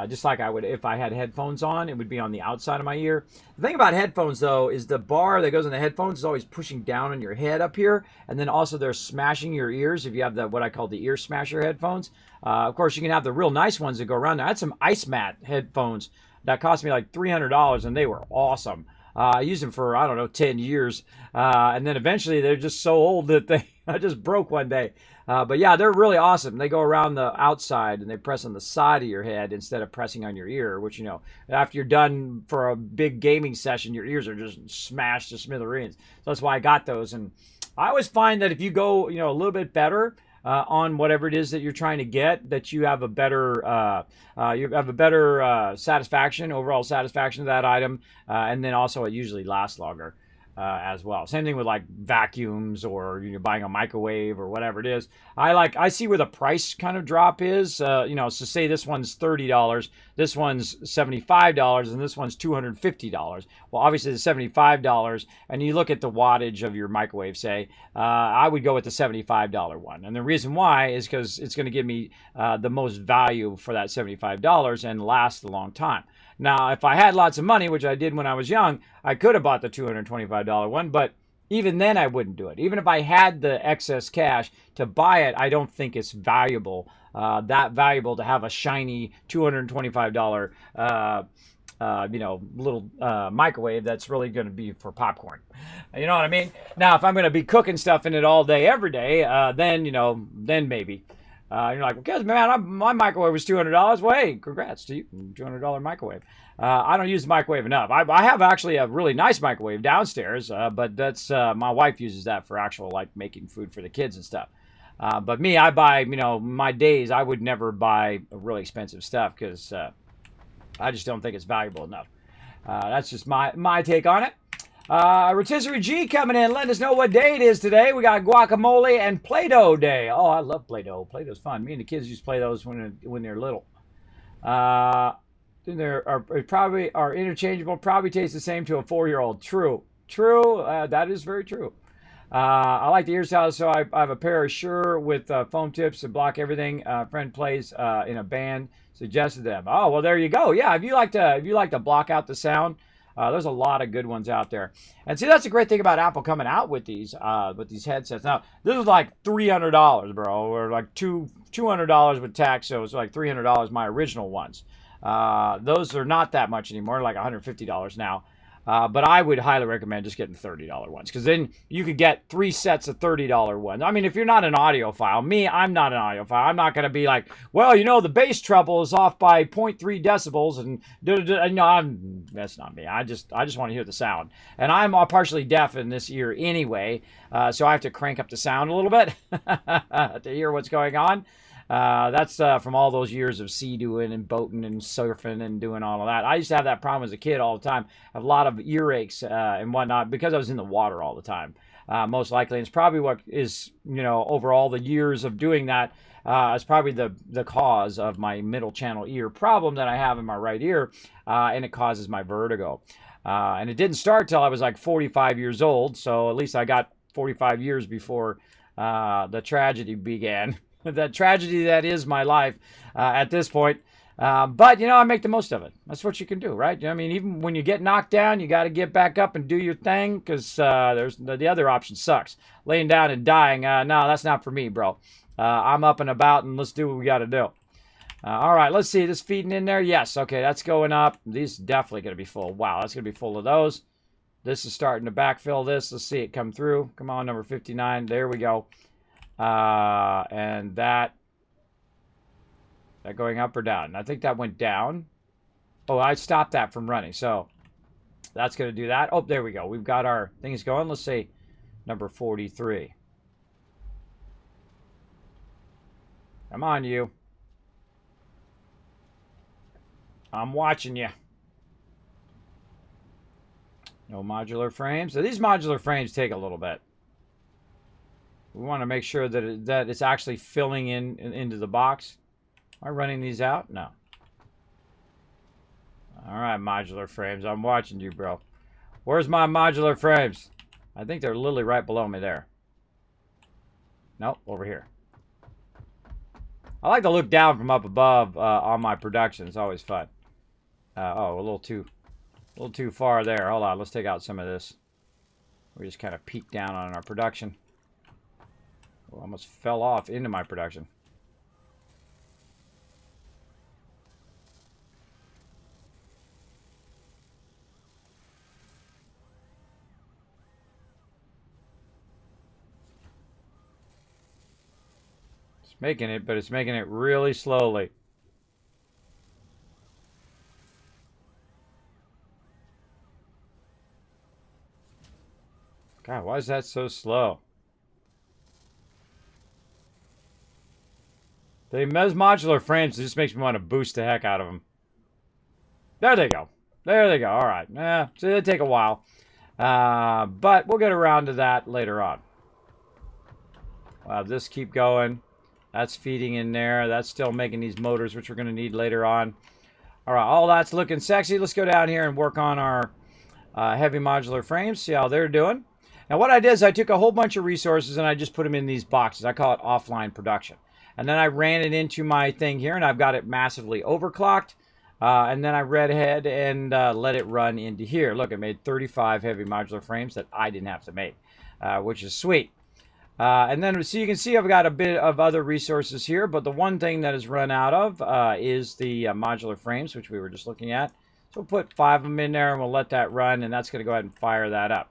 Just like I would if I had headphones on, it would be on the outside of my ear. The thing about headphones, though, is the bar that goes in the headphones is always pushing down on your head up here, and then also they're smashing your ears if you have what I call the ear smasher headphones. Of course, you can have the real nice ones that go around there. I had some ice mat headphones that cost me like $300, and they were awesome. I used them for, 10 years, and then eventually they're just so old that I just broke one day. But yeah, they're really awesome. They go around the outside and they press on the side of your head instead of pressing on your ear, which, after you're done for a big gaming session, your ears are just smashed to smithereens. So that's why I got those. And I always find that if you go, a little bit better on whatever it is that you're trying to get, that you have a better satisfaction, overall satisfaction of that item. And then also it usually lasts longer. As well. Same thing with like vacuums or buying a microwave or whatever it is. I see where the price kind of drop is. So say this one's $30, this one's $75, and this one's $250. Well, obviously the $75, and you look at the wattage of your microwave, say, I would go with the $75 one. And the reason why is because it's going to give me the most value for that $75 and last a long time. Now, if I had lots of money, which I did when I was young, I could have bought the $225 one, but even then I wouldn't do it. Even if I had the excess cash to buy it, I don't think it's valuable, that valuable to have a shiny $225 little microwave that's really going to be for popcorn. You know what I mean? Now, if I'm going to be cooking stuff in it all day, every day, then maybe. You're like, well, man, my microwave was $200. Well, hey, congrats to you, $200 microwave. I don't use the microwave enough. I have actually a really nice microwave downstairs, but that's my wife uses that for actual like making food for the kids and stuff. But me, I buy, my days, I would never buy really expensive stuff because I just don't think it's valuable enough. That's just my take on it. Rotisserie G coming in, letting us know what day it is today. We got guacamole and Play-Doh day. Oh, I love Play-Doh. Play-Doh's fun. Me and the kids used to play those when they're little. They probably are interchangeable. Probably taste the same to a 4-year-old. True. That is very true. I like the ear salad, so I have a pair of Shure with foam tips to block everything. Friend plays in a band. Suggested them. Oh, well, there you go. Yeah, if you like to block out the sound. There's a lot of good ones out there. And see, that's the great thing about Apple coming out with these headsets. Now, this is like $300, bro, or like $200 with tax, so it's like $300, my original ones. Those are not that much anymore, like $150 now. But I would highly recommend just getting $30 ones, because then you could get 3 sets of $30 ones. I mean, if you're not an audiophile, I'm not an audiophile. I'm not going to be like, well, the bass treble is off by 0.3 decibels, and that's not me. I just want to hear the sound, and I'm partially deaf in this ear anyway, so I have to crank up the sound a little bit to hear what's going on. That's from all those years of sea doing and boating and surfing and doing all of that. I used to have that problem as a kid all the time. I have a lot of earaches and whatnot because I was in the water all the time, most likely. And it's probably what is, over all the years of doing that, is probably the cause of my middle channel ear problem that I have in my right ear, and it causes my vertigo. And it didn't start till I was like 45 years old, so at least I got 45 years before the tragedy began. The tragedy that is my life at this point. But, I make the most of it. That's what you can do, right? I mean, even when you get knocked down, you got to get back up and do your thing because there's the other option sucks. Laying down and dying, no, that's not for me, bro. I'm up and about, and let's do what we got to do. All right, let's see. This feeding in there? Yes. Okay, that's going up. These definitely going to be full. Wow, that's going to be full of those. This is starting to backfill this. Let's see it come through. Come on, number 59. There we go. And that going up or down? I think that went down. Oh, I stopped that from running. So that's going to do that. Oh, there we go. We've got our things going. Let's see. Number 43. Come on, you. I'm watching you. No modular frames. So these modular frames take a little bit. We want to make sure that it's actually filling into the box. Am I running these out? No. All right, modular frames. I'm watching you, bro. Where's my modular frames? I think they're literally right below me there. Nope, over here. I like to look down from up above on my production. It's always fun. Oh, a little too far there. Hold on, let's take out some of this. We just kind of peeked down on our production. Oh, almost fell off into my production. It's making it, but it's making it really slowly. God, why is that so slow? Those modular frames, it just makes me want to boost the heck out of them. There they go. There they go. All right. So they take a while. But we'll get around to that later on. We'll have this keep going. That's feeding in there. That's still making these motors, which we're going to need later on. All right. All that's looking sexy. Let's go down here and work on our heavy modular frames. See how they're doing. Now what I did is I took a whole bunch of resources and I just put them in these boxes. I call it offline production. And then I ran it into my thing here and I've got it massively overclocked. And then I read ahead and let it run into here. Look, it made 35 heavy modular frames that I didn't have to make, which is sweet. And then so you can see I've got a bit of other resources here, but the one thing that is run out of is the modular frames, which we were just looking at. So we'll put 5 of them in there and we'll let that run, and that's going to go ahead and fire that up.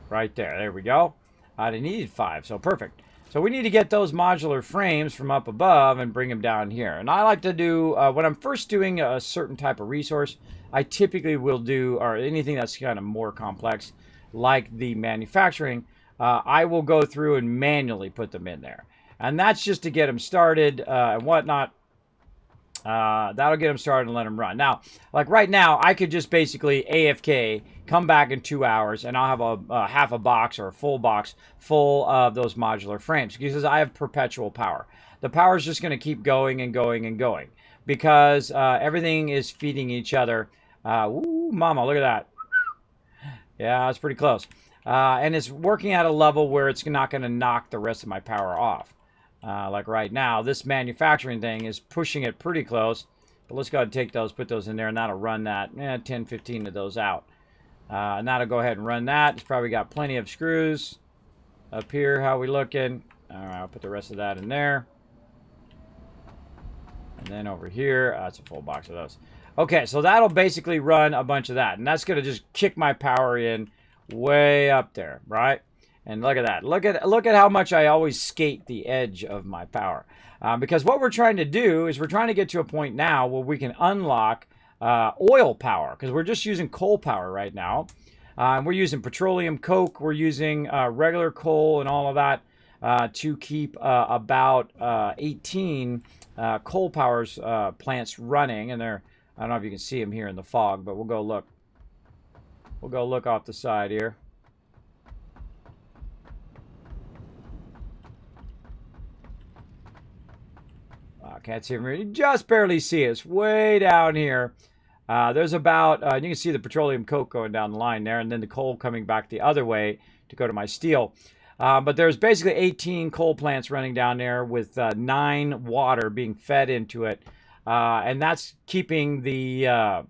Right there. There we go. I needed 5, so perfect. So we need to get those modular frames from up above and bring them down here. And I like to do, when I'm first doing a certain type of resource, I typically will do, or anything that's kind of more complex, like the manufacturing, I will go through and manually put them in there. And that's just to get them started and whatnot. That'll get them started and let them run. Now, like right now, I could just basically AFK, come back in 2 hours, and I'll have a half a box or a full box full of those modular frames because I have perpetual power. The power is just going to keep going and going and going because everything is feeding each other. Ooh, mama, look at that. Yeah, it's pretty close. And it's working at a level where it's not going to knock the rest of my power off. Like right now, this manufacturing thing is pushing it pretty close. But let's go ahead and take those, put those in there, and that'll run that 10, 15 of those out. And that'll go ahead and run that. It's probably got plenty of screws up here. How we looking? All right, I'll put the rest of that in there. And then over here, that's a full box of those. Okay, so that'll basically run a bunch of that. And that's going to just kick my power in way up there, right? And look at that. Look at how much I always skate the edge of my power. Because what we're trying to do is we're trying to get to a point now where we can unlock oil power. Because we're just using coal power right now. We're using petroleum coke. We're using regular coal and all of that to keep about 18 coal powers plants running. And they're, I don't know if you can see them here in the fog, but we'll go look. We'll go look off the side here. Can't see them. You just barely see it. It's way down here. There's about, you can see the petroleum coke going down the line there, and then the coal coming back the other way to go to my steel. But there's basically 18 coal plants running down there with 9 water being fed into it. and that's keeping the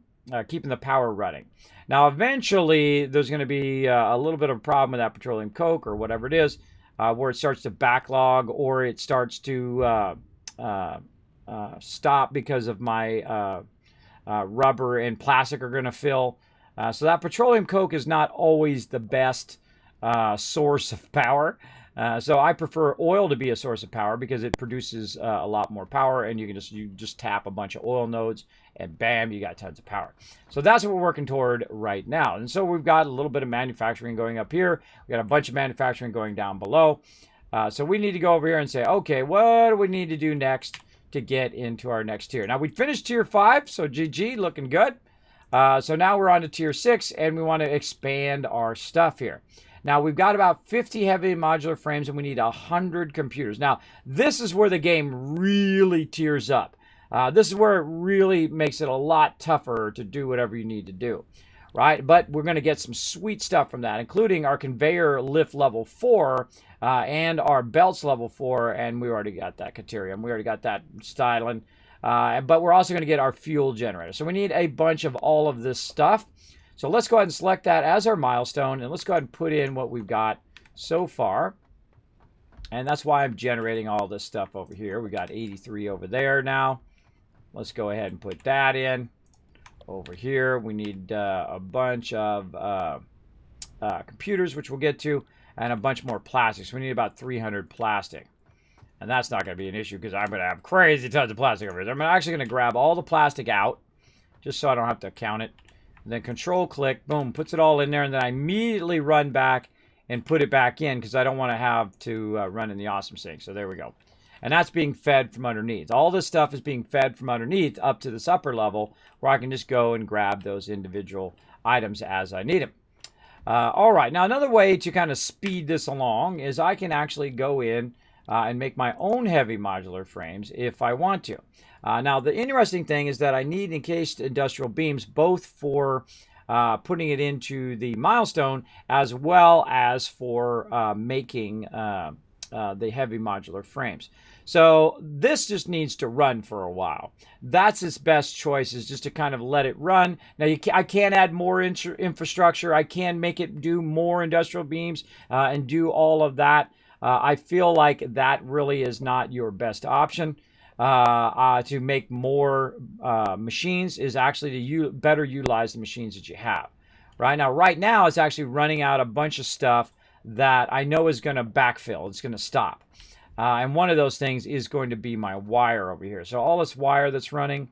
power running. Now, eventually, there's going to be a little bit of a problem with that petroleum coke or whatever it is, where it starts to backlog or it starts to stop because of my rubber and plastic are going to fill. So that petroleum coke is not always the best source of power. So I prefer oil to be a source of power because it produces a lot more power, and you just tap a bunch of oil nodes and bam, you got tons of power. So that's what we're working toward right now. And so we've got a little bit of manufacturing going up here. We got a bunch of manufacturing going down below. So we need to go over here and say, okay, what do we need to do next to get into our next tier? Now we finished tier 5, so GG, looking good. So now we're on to tier 6, and we want to expand our stuff here. Now, we've got about 50 heavy modular frames, and we need 100 computers. Now, this is where the game really tears up. This is where it really makes it a lot tougher to do whatever you need to do, right? But we're going to get some sweet stuff from that, including our conveyor lift level 4 and our belts level 4, and we already got that Caterium. We already got that styling. But we're also going to get our fuel generator. So we need a bunch of all of this stuff. So let's go ahead and select that as our milestone, and let's go ahead and put in what we've got so far. And that's why I'm generating all this stuff over here. We got 83 over there now. Let's go ahead and put that in. Over here, we need a bunch of computers, which we'll get to, and a bunch more plastics. We need about 300 plastic. And that's not going to be an issue because I'm going to have crazy tons of plastic over here. I'm actually going to grab all the plastic out just so I don't have to count it. And then control click, boom, puts it all in there. And then I immediately run back and put it back in because I don't want to have to run in the awesome sink. So there we go. And that's being fed from underneath. All this stuff is being fed from underneath up to this upper level where I can just go and grab those individual items as I need them. All right, now another way to kind of speed this along is I can actually go in and make my own heavy modular frames if I want to. Now, the interesting thing is that I need encased industrial beams both for putting it into the milestone as well as for making the heavy modular frames. So this just needs to run for a while. That's its best choice, is just to kind of let it run. Now, I can add more infrastructure. I can make it do more industrial beams and do all of that. I feel like that really is not your best option. To make more machines is actually to better utilize the machines that you have. Right now, it's actually running out a bunch of stuff that I know is going to backfill. It's going to stop. And one of those things is going to be my wire over here. So all this wire that's running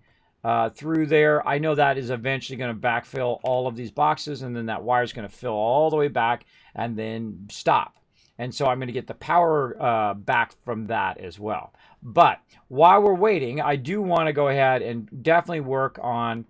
through there, I know that is eventually going to backfill all of these boxes, and then that wire is going to fill all the way back and then stop. And so I'm going to get the power back from that as well. But while we're waiting, I do want to go ahead and definitely work on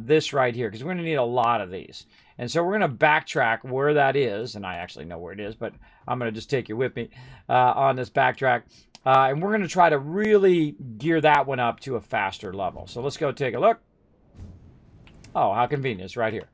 this right here, because we're going to need a lot of these. And so we're going to backtrack where that is, and I actually know where it is, but I'm going to just take you with me on this backtrack. And we're going to try to really gear that one up to a faster level. So let's go take a look. Oh, how convenient. It's right here.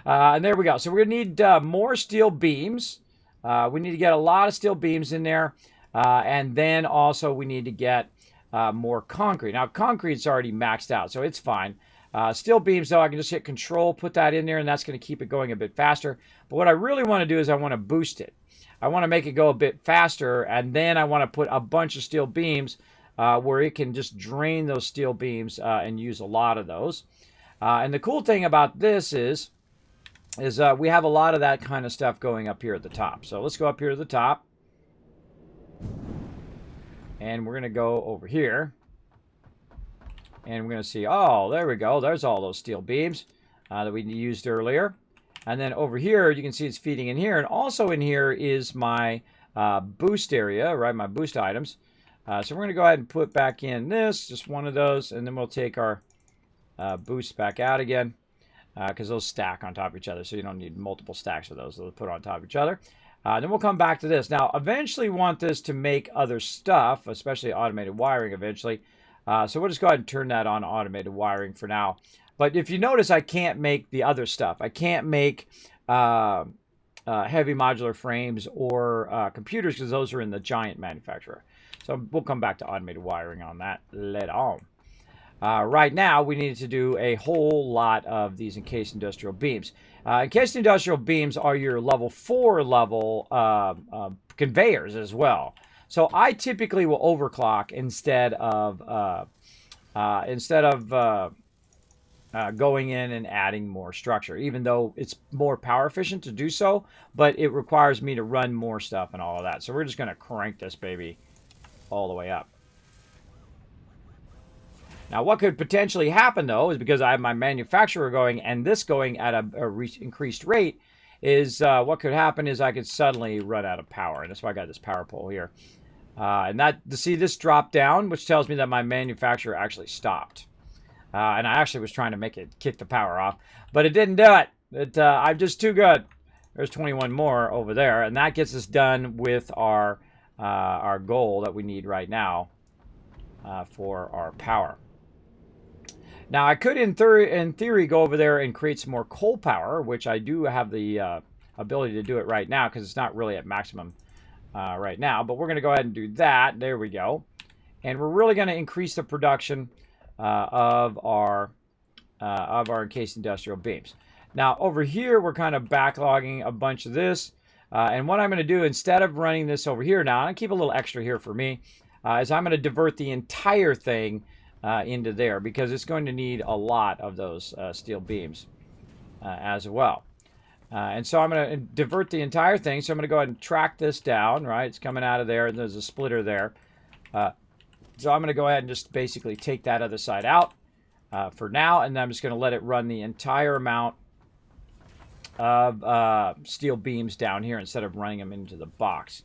And there we go. So we're going to need more steel beams. We need to get a lot of steel beams in there. And then also we need to get more concrete. Now, concrete's already maxed out, so it's fine. Steel beams, though, I can just hit Control, put that in there, and that's going to keep it going a bit faster. But what I really want to do is I want to boost it. I want to make it go a bit faster, and then I want to put a bunch of steel beams where it can just drain those steel beams and use a lot of those. And the cool thing about this is we have a lot of that kind of stuff going up here at the top. So let's go up here to the top. And we're going to go over here. And we're going to see, oh, there we go. There's all those steel beams that we used earlier. And then over here, you can see it's feeding in here. And also in here is my boost area, right? My boost items. So we're going to go ahead and put back in this, just one of those. And then we'll take our boost back out again, because those stack on top of each other. So you don't need multiple stacks of those. They'll put on top of each other. Then we'll come back to this. Now, eventually want this to make other stuff, especially automated wiring eventually. So we'll just go ahead and turn that on automated wiring for now. But if you notice, I can't make the other stuff. I can't make heavy modular frames or computers because those are in the giant manufacturer. So we'll come back to automated wiring on that later on. Right now, we need to do a whole lot of these encased industrial beams. Encased industrial beams are your level 4 level conveyors as well. So I typically will overclock instead of going in and adding more structure, even though it's more power efficient to do so, but it requires me to run more stuff and all of that. So we're just going to crank this baby all the way up. Now, what could potentially happen, though, is because I have my manufacturer going and this going at a increased rate, is what could happen is I could suddenly run out of power. And that's why I got this power pole here. And that, to see this drop down, which tells me that my manufacturer actually stopped. And I actually was trying to make it kick the power off, but it didn't do it. I'm just too good. There's 21 more over there, and that gets us done with our goal that we need right now for our power. Now, I could, in theory, go over there and create some more coal power, which I do have the ability to do it right now because it's not really at maximum right now. But we're going to go ahead and do that. There we go. And we're really going to increase the production of our encased industrial beams. Now, over here, we're kind of backlogging a bunch of this. And what I'm going to do, instead of running this over here now, and I keep a little extra here for me, is I'm going to divert the entire thing into there because it's going to need a lot of those steel beams as well. And so I'm going to divert the entire thing. So I'm going to go ahead and track this down, right? It's coming out of there, and there's a splitter there. So I'm going to go ahead and just basically take that other side out for now, and then I'm just going to let it run the entire amount of steel beams down here instead of running them into the box.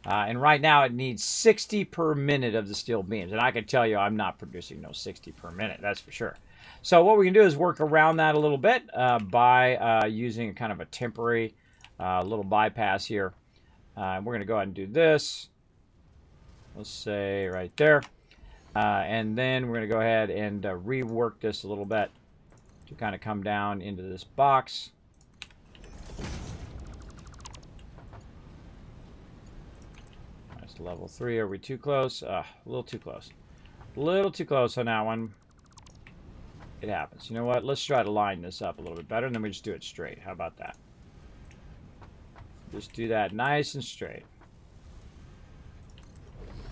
And right now it needs 60 per minute of the steel beams. And I can tell you I'm not producing no 60 per minute, that's for sure. So what we can do is work around that a little bit by using a kind of a temporary little bypass here. We're going to go ahead and do this. Let's say right there. And then we're going to go ahead and rework this a little bit to kind of come down into this box. That's level 3. Are we too close? A little too close. A little too close on that one. It happens. You know what? Let's try to line this up a little bit better, and then we just do it straight. How about that? Just do that nice and straight.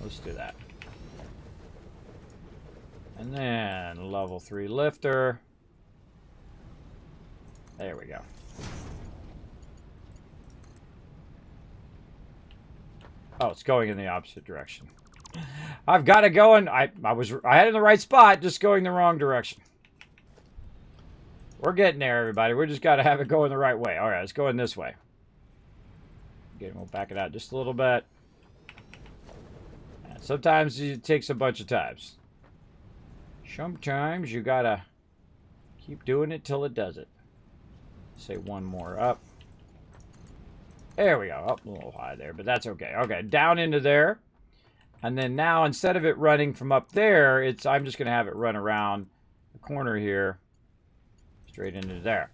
Let's do that. And then level 3 lifter. There we go. Oh, it's going in the opposite direction. I've got to go in. I had it in the right spot, just going the wrong direction. We're getting there, everybody. We just got to have it going the right way. All right, let's go in this way. Again, we'll back it out just a little bit. And sometimes it takes a bunch of times. Sometimes you got to keep doing it till it does it. Say one more up. There we go. Up a little high there, but that's okay. Okay, down into there. And then now, instead of it running from up there, I'm just going to have it run around the corner here, straight into there.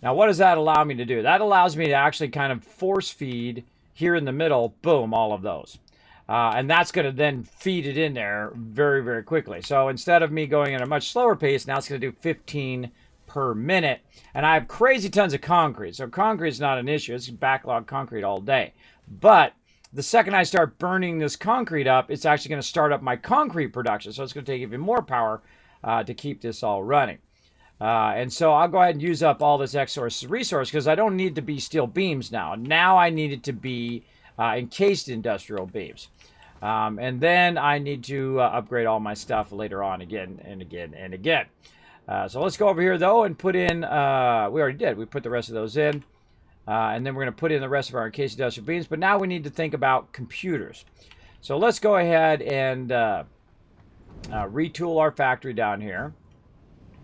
Now, what does that allow me to do? That allows me to actually kind of force feed here in the middle, boom, all of those. And that's going to then feed it in there very, very quickly. So instead of me going at a much slower pace, now it's going to do 15 per minute. And I have crazy tons of concrete. So concrete is not an issue. It's backlog concrete all day. But the second I start burning this concrete up, it's actually going to start up my concrete production. So it's going to take even more power to keep this all running. And so I'll go ahead and use up all this extra resource because I don't need to be steel beams now. Now I need it to be encased industrial beams. And then I need to upgrade all my stuff later on again and again and again. So let's go over here, though, and put in, we already did. We put the rest of those in. And then we're going to put in the rest of our encased industrial beams. But now we need to think about computers. So let's go ahead and retool our factory down here.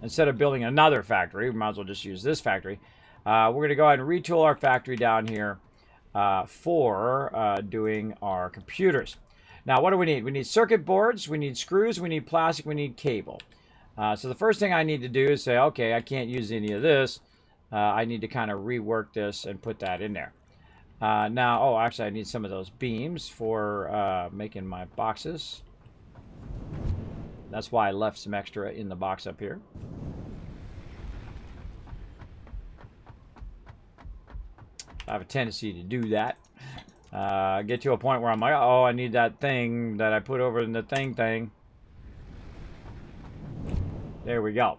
Instead of building another factory, we might as well just use this factory. We're going to go ahead and retool our factory down here for doing our computers. Now, what do we need? We need circuit boards, we need screws, we need plastic, we need cable. So the first thing I need to do is say, okay, I can't use any of this. I need to kind of rework this and put that in there. Now, oh, actually, I need some of those beams for making my boxes. That's why I left some extra in the box up here. I have a tendency to do that. Get to a point where I'm like, oh, I need that thing that I put over in the thing. There we go.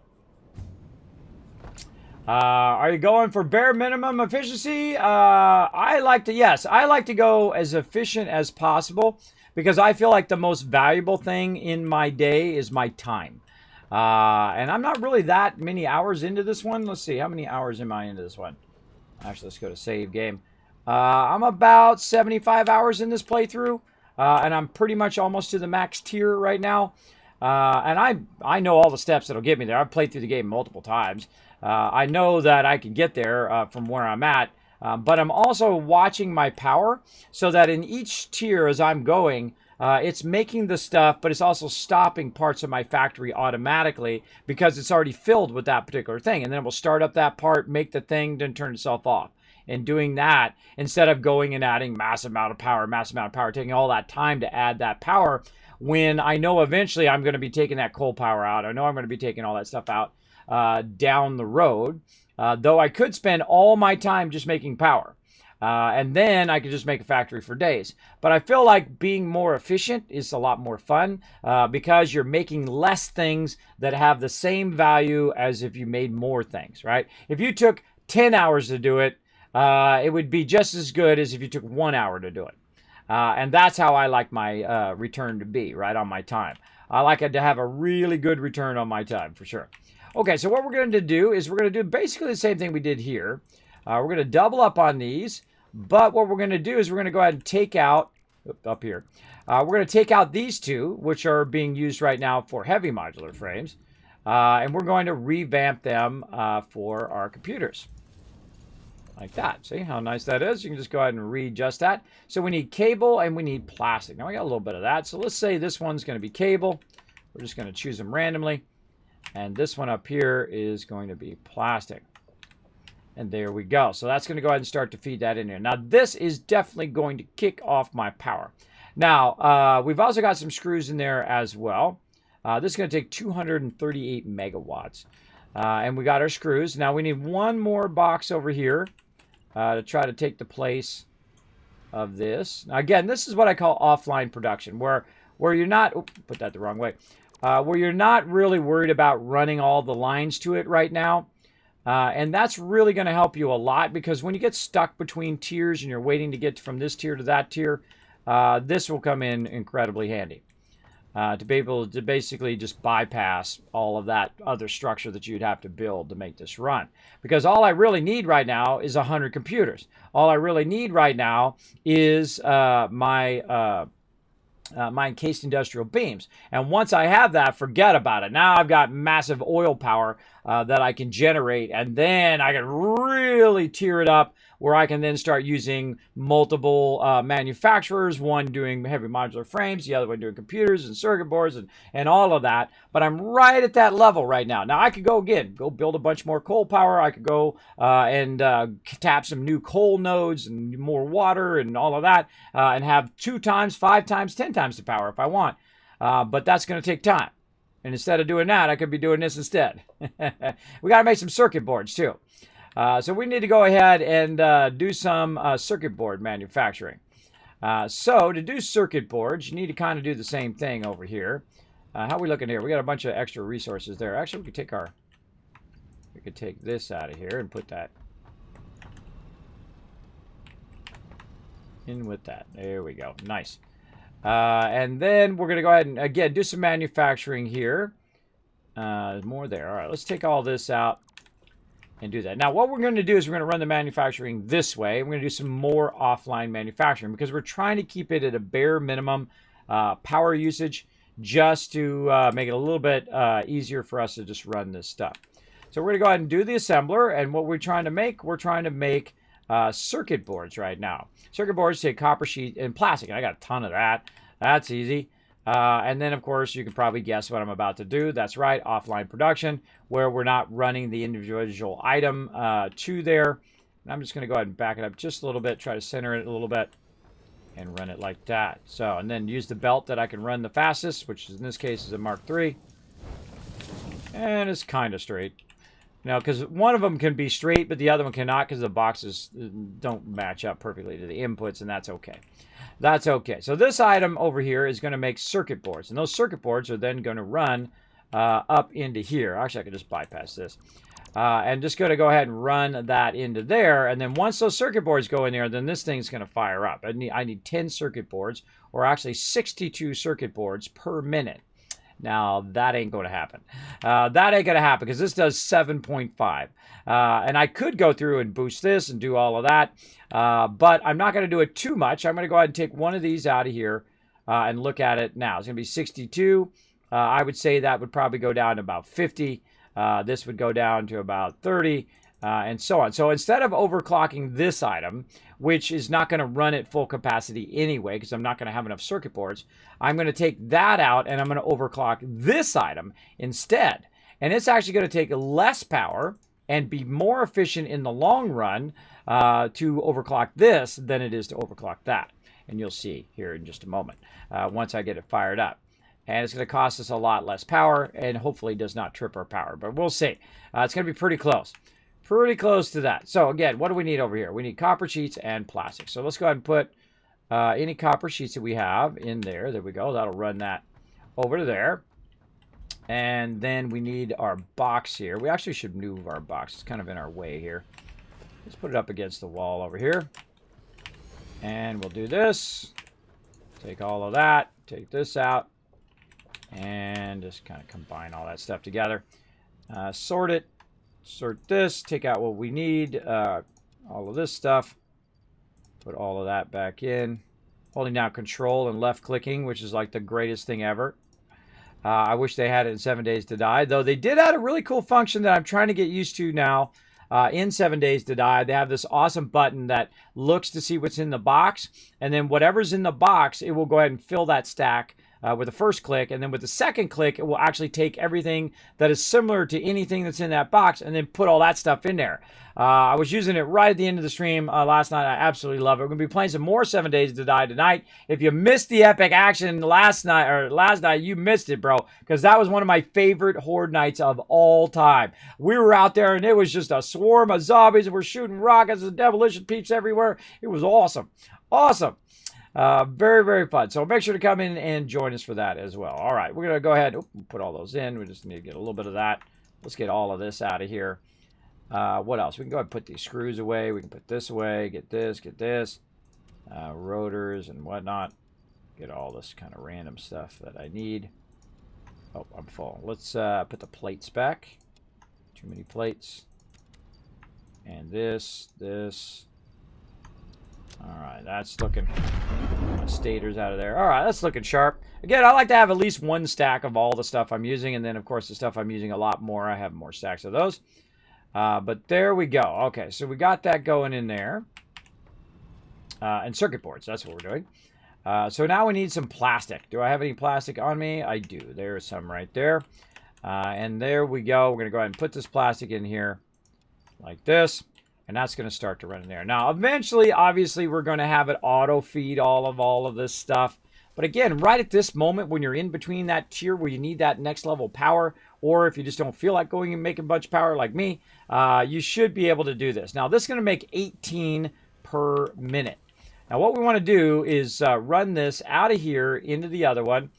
Are you going for bare minimum efficiency? I like to go as efficient as possible because I feel like the most valuable thing in my day is my time. And I'm not really that many hours into this one. Let's see, how many hours am I into this one? Actually, let's go to save game. I'm about 75 hours in this playthrough, and I'm pretty much almost to the max tier right now. And I know all the steps that'll get me there. I've played through the game multiple times. I know that I can get there from where I'm at, but I'm also watching my power so that in each tier as I'm going, it's making the stuff, but it's also stopping parts of my factory automatically because it's already filled with that particular thing. And then it will start up that part, make the thing, then turn itself off. And doing that, instead of going and adding massive amount of power, taking all that time to add that power, when I know eventually I'm going to be taking that coal power out, I know I'm going to be taking all that stuff out down the road, though I could spend all my time just making power. And then I could just make a factory for days. But I feel like being more efficient is a lot more fun because you're making less things that have the same value as if you made more things, right? If you took 10 hours to do it, it would be just as good as if you took 1 hour to do it. And that's how I like my return to be, right, on my time. I like it to have a really good return on my time, for sure. Okay, so what we're going to do is we're going to do basically the same thing we did here. We're going to double up on these, but what we're going to do is we're going to go ahead and take out, up here, we're going to take out these two, which are being used right now for heavy modular frames, and we're going to revamp them for our computers. Like that. See how nice that is? You can just go ahead and readjust that. So we need cable and we need plastic. Now I got a little bit of that. So let's say this one's going to be cable. We're just going to choose them randomly. And this one up here is going to be plastic. And there we go. So that's going to go ahead and start to feed that in here. Now this is definitely going to kick off my power. Now we've also got some screws in there as well. This is going to take 238 megawatts. And we got our screws. Now we need one more box over here to try to take the place of this. Now again, this is what I call offline production, where you're not, put that the wrong way, where you're not really worried about running all the lines to it right now. And that's really going to help you a lot because when you get stuck between tiers and you're waiting to get from this tier to that tier, this will come in incredibly handy. To be able to basically just bypass all of that other structure that you'd have to build to make this run. Because all I really need right now is 100 computers. All I really need right now is my encased industrial beams. And once I have that, forget about it. Now I've got massive oil power that I can generate, and then I can really tier it up where I can then start using multiple manufacturers, one doing heavy modular frames, the other one doing computers and circuit boards and all of that. But I'm right at that level right now. Now I could go build a bunch more coal power. I could go and tap some new coal nodes and more water and all of that and have 2 times, 5 times, 10 times the power if I want. But that's going to take time. And instead of doing that, I could be doing this instead. We got to make some circuit boards too. So we need to go ahead and do some circuit board manufacturing. So to do circuit boards, you need to kind of do the same thing over here. How are we looking here? We got a bunch of extra resources there. Actually, we could take this out of here and put that in with that. There we go. Nice. And then we're going to go ahead and, again, do some manufacturing here. There's more there. All right, let's take all this out and do that. Now, what we're going to do is we're going to run the manufacturing this way. We're going to do some more offline manufacturing because we're trying to keep it at a bare minimum power usage just to make it a little bit easier for us to just run this stuff. So we're going to go ahead and do the assembler. And what we're trying to make, circuit boards right now. Circuit boards take copper sheet and plastic. And I got a ton of that. That's easy. And then, of course, you can probably guess what I'm about to do. That's right, offline production, where we're not running the individual item to there. And I'm just going to go ahead and back it up just a little bit, try to center it a little bit, and run it like that. So, and then use the belt that I can run the fastest, which in this case is a Mark III. And it's kind of straight. Now, because one of them can be straight, but the other one cannot because the boxes don't match up perfectly to the inputs, and that's okay. That's okay. So this item over here is going to make circuit boards, and those circuit boards are then going to run up into here. Actually, I could just bypass this. And just going to go ahead and run that into there, and then once those circuit boards go in there, then this thing's going to fire up. I need 10 circuit boards, or actually 62 circuit boards per minute. Now, that ain't going to happen. That ain't going to happen because this does 7.5. And I could go through and boost this and do all of that, but I'm not going to do it too much. I'm going to go ahead and take one of these out of here and look at it now. It's going to be 62. I would say that would probably go down to about 50. This would go down to about 30, and so on. So instead of overclocking this item, which is not going to run at full capacity anyway, because I'm not going to have enough circuit boards, I'm going to take that out and I'm going to overclock this item instead. And it's actually going to take less power and be more efficient in the long run to overclock this than it is to overclock that. And you'll see here in just a moment once I get it fired up. And it's going to cost us a lot less power and hopefully does not trip our power. But we'll see. It's going to be pretty close. Pretty close to that. So again, what do we need over here? We need copper sheets and plastic. So let's go ahead and put any copper sheets that we have in there. There we go. That'll run that over to there. And then we need our box here. We actually should move our box. It's kind of in our way here. Let's put it up against the wall over here. And we'll do this. Take all of that. Take this out. And just kind of combine all that stuff together. Sort it. Sort this. Take out what we need. All of this stuff. Put all of that back in. Holding down Control and left clicking, which is like the greatest thing ever. I wish they had it in 7 Days to Die. Though they did add a really cool function that I'm trying to get used to now. In 7 Days to Die, they have this awesome button that looks to see what's in the box. And then whatever's in the box, it will go ahead and fill that stack with the first click, and then with the second click, it will actually take everything that is similar to anything that's in that box and then put all that stuff in there. I was using it right at the end of the stream last night. I absolutely love it. We're going to be playing some more 7 Days to Die tonight. If you missed the epic action last night, you missed it, bro, because that was one of my favorite horde nights of all time. We were out there, and it was just a swarm of zombies, and we're shooting rockets and demolition peeps everywhere. It was awesome. Awesome. Very, very fun. So make sure to come in and join us for that as well. All right, we're going to go ahead and put all those in. We just need to get a little bit of that. Let's get all of this out of here. What else? We can go ahead and put these screws away. We can put this away. Get this. Rotors and whatnot. Get all this kind of random stuff that I need. Oh, I'm full. Let's put the plates back. Too many plates. And this. All right, that's looking, stators out of there. All right, that's looking sharp. Again, I like to have at least one stack of all the stuff I'm using, and then, of course, the stuff I'm using a lot more. I have more stacks of those. But there we go. Okay, so we got that going in there. And circuit boards, that's what we're doing. So now we need some plastic. Do I have any plastic on me? I do. There's some right there. And there we go. We're going to go ahead and put this plastic in here like this. And that's going to start to run in there. Now, eventually, obviously, we're going to have it auto-feed all of this stuff. But again, right at this moment, when you're in between that tier where you need that next level power, or if you just don't feel like going and making a bunch of power like me, you should be able to do this. Now, this is going to make 18 per minute. Now, what we want to do is run this out of here into the other one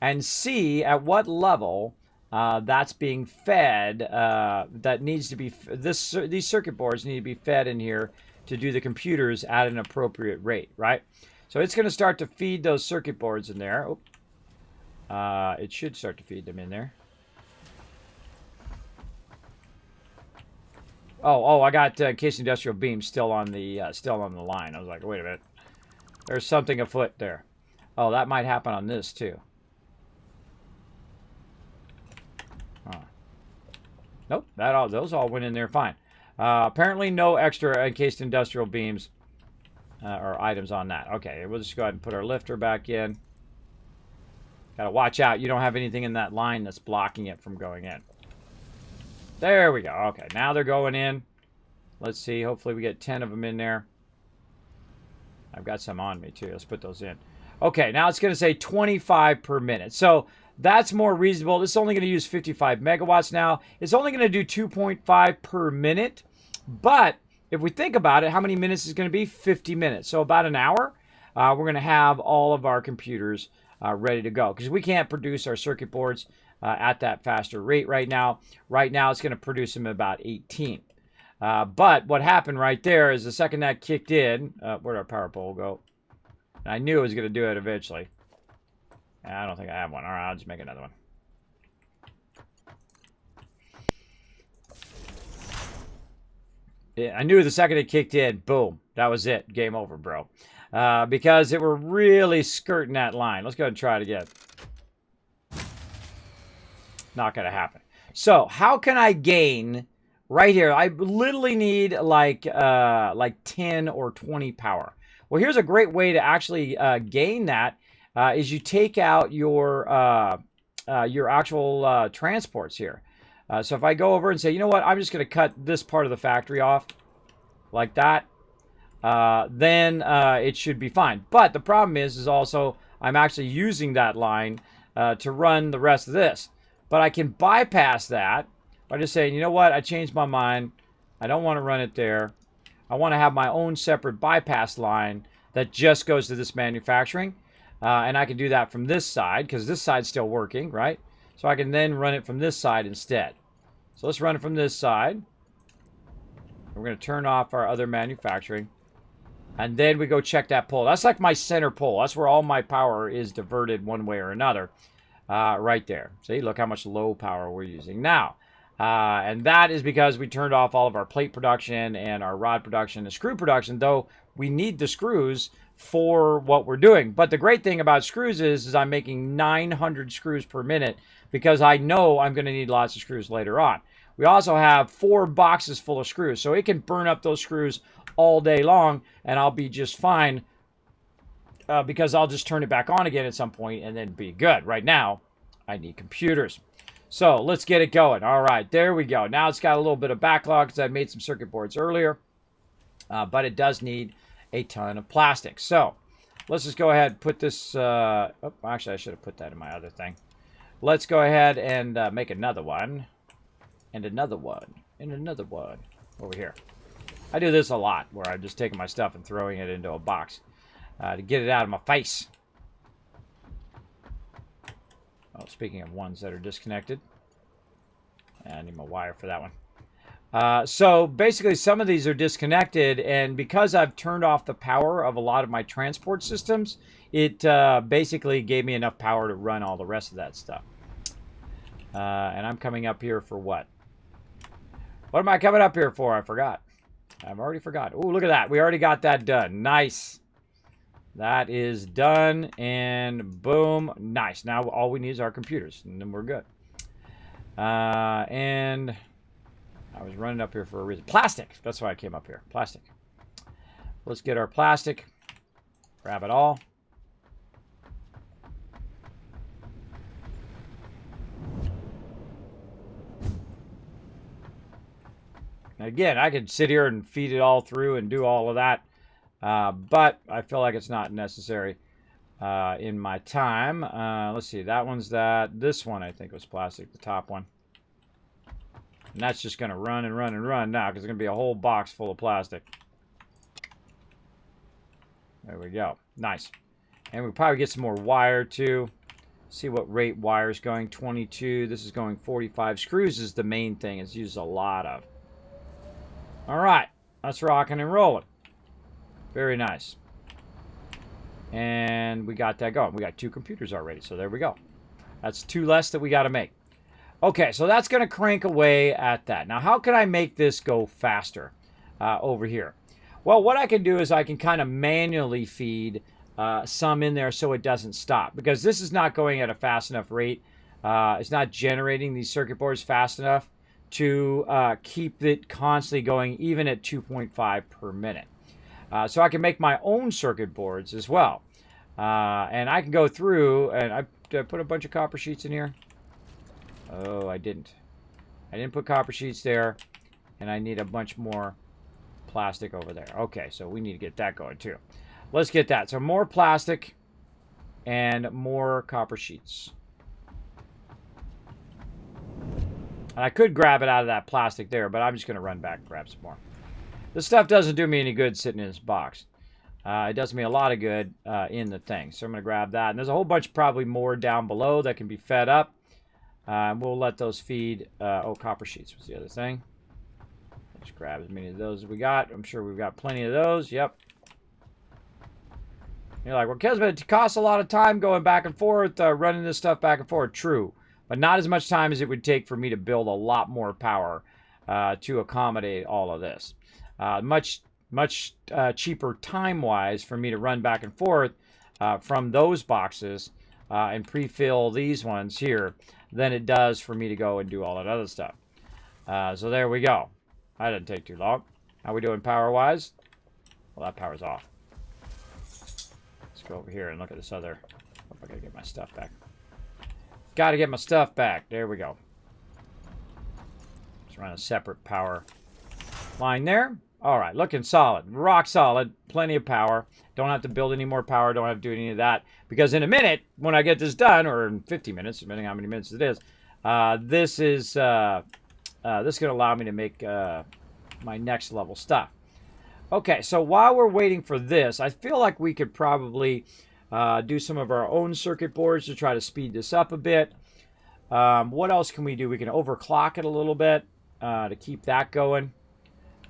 and see at what level that's being fed. That needs to be these circuit boards need to be fed in here to do the computers at an appropriate rate, right? So it's going to start to feed those circuit boards in there. It should start to feed them in there. Oh, I got Case Industrial Beam still on the line. I was like, wait a minute, there's something afoot there. Oh, that might happen on this too. Nope, those all went in there fine. Apparently no extra encased industrial beams or items on that. Okay, we'll just go ahead and put our lifter back in. Gotta watch out, you don't have anything in that line that's blocking it from going in. There we go. Okay, now they're going in. Let's see. Hopefully we get 10 of them in there. I've got some on me too. Let's put those in. Okay, now it's going to say 25 per minute. So that's more reasonable. This is only going to use 55 megawatts now. It's only going to do 2.5 per minute. But if we think about it, how many minutes is going to be? 50 minutes. So about an hour, we're going to have all of our computers ready to go. Because we can't produce our circuit boards at that faster rate right now. Right now, it's going to produce them at about 18. But what happened right there is the second that kicked in, where'd our power pole go? And I knew it was going to do it eventually. I don't think I have one. All right, I'll just make another one. Yeah, I knew the second it kicked in, boom, that was it. Game over, bro. Because it were really skirting that line. Let's go ahead and try it again. Not going to happen. So how can I gain... Right here, I literally need like 10 or 20 power. Well, here's a great way to actually gain that is you take out your actual transports here. So if I go over and say, you know what, I'm just going to cut this part of the factory off like that, then it should be fine. But the problem is also I'm actually using that line to run the rest of this. But I can bypass that by just saying, you know what, I changed my mind. I don't want to run it there. I want to have my own separate bypass line that just goes to this manufacturing. And I can do that from this side because this side's still working, right? So I can then run it from this side instead. So let's run it from this side. We're going to turn off our other manufacturing. And then we go check that pole. That's like my center pole. That's where all my power is diverted one way or another. Right there. See, look how much low power we're using now. And that is because we turned off all of our plate production and our rod production and screw production, though we need the screws for what we're doing. But the great thing about screws is I'm making 900 screws per minute because I know I'm going to need lots of screws later on. We also have 4 boxes full of screws, so it can burn up those screws all day long, and I'll be just fine because I'll just turn it back on again at some point and then be good. Right now, I need computers. So let's get it going. All right, there we go. Now it's got a little bit of backlog because I made some circuit boards earlier, but it does need a ton of plastic. So let's just go ahead and put this. Oh, actually, I should have put that in my other thing. Let's go ahead and make another one, and another one, and another one over here. I do this a lot where I'm just taking my stuff and throwing it into a box to get it out of my face. Oh, speaking of ones that are disconnected, I need my wire for that one. So basically some of these are disconnected, and because I've turned off the power of a lot of my transport systems, it basically gave me enough power to run all the rest of that stuff. And I'm coming up here for what? What am I coming up here for? I forgot. I've already forgot. Oh, look at that. We already got that done. Nice. That is done, and boom, nice. Now all we need is our computers, and then we're good. And I was running up here for a reason. Plastic. That's why I came up here. Plastic. Let's get our plastic. Grab it all. Again, I could sit here and feed it all through and do all of that. But I feel like it's not necessary in my time. Let's see. That one's that. This one, I think, was plastic, the top one. And that's just going to run and run and run now because it's going to be a whole box full of plastic. There we go. Nice. And we'll probably get some more wire, too. See what rate wire's going. 22. This is going 45. Screws is the main thing. It's used a lot of. All right. Let's rocking and rolling. Very nice. And we got that going. We got 2 computers already, so there we go. That's 2 less that we got to make. Okay, so that's going to crank away at that. Now, how can I make this go faster over here? Well, what I can do is I can kind of manually feed some in there so it doesn't stop. Because this is not going at a fast enough rate. It's not generating these circuit boards fast enough to keep it constantly going, even at 2.5 per minute. So I can make my own circuit boards as well. And I can go through, and did I put a bunch of copper sheets in here? Oh, I didn't. I didn't put copper sheets there, and I need a bunch more plastic over there. Okay, so we need to get that going too. Let's get that. So more plastic and more copper sheets. And I could grab it out of that plastic there, but I'm just going to run back and grab some more. This stuff doesn't do me any good sitting in this box. It does me a lot of good in the thing. So I'm going to grab that. And there's a whole bunch probably more down below that can be fed up. We'll let those feed. Copper sheets was the other thing. Just grab as many of those as we got. I'm sure we've got plenty of those. Yep. You're like, well, Kismet, it costs a lot of time going back and forth, running this stuff back and forth. True. But not as much time as it would take for me to build a lot more power to accommodate all of this. Much cheaper time-wise for me to run back and forth from those boxes and pre-fill these ones here than it does for me to go and do all that other stuff. So there we go. That didn't take too long. How we doing power-wise? Well, that power's off. Let's go over here and look at this other. Hope I gotta get my stuff back. Gotta get my stuff back. There we go. Let's run a separate power line there. All right, looking solid. Rock solid. Plenty of power. Don't have to build any more power. Don't have to do any of that. Because in a minute, when I get this done, or in 50 minutes, depending on how many minutes it is, this is going to allow me to make my next level stuff. Okay, so while we're waiting for this, I feel like we could probably do some of our own circuit boards to try to speed this up a bit. What else can we do? We can overclock it a little bit to keep that going.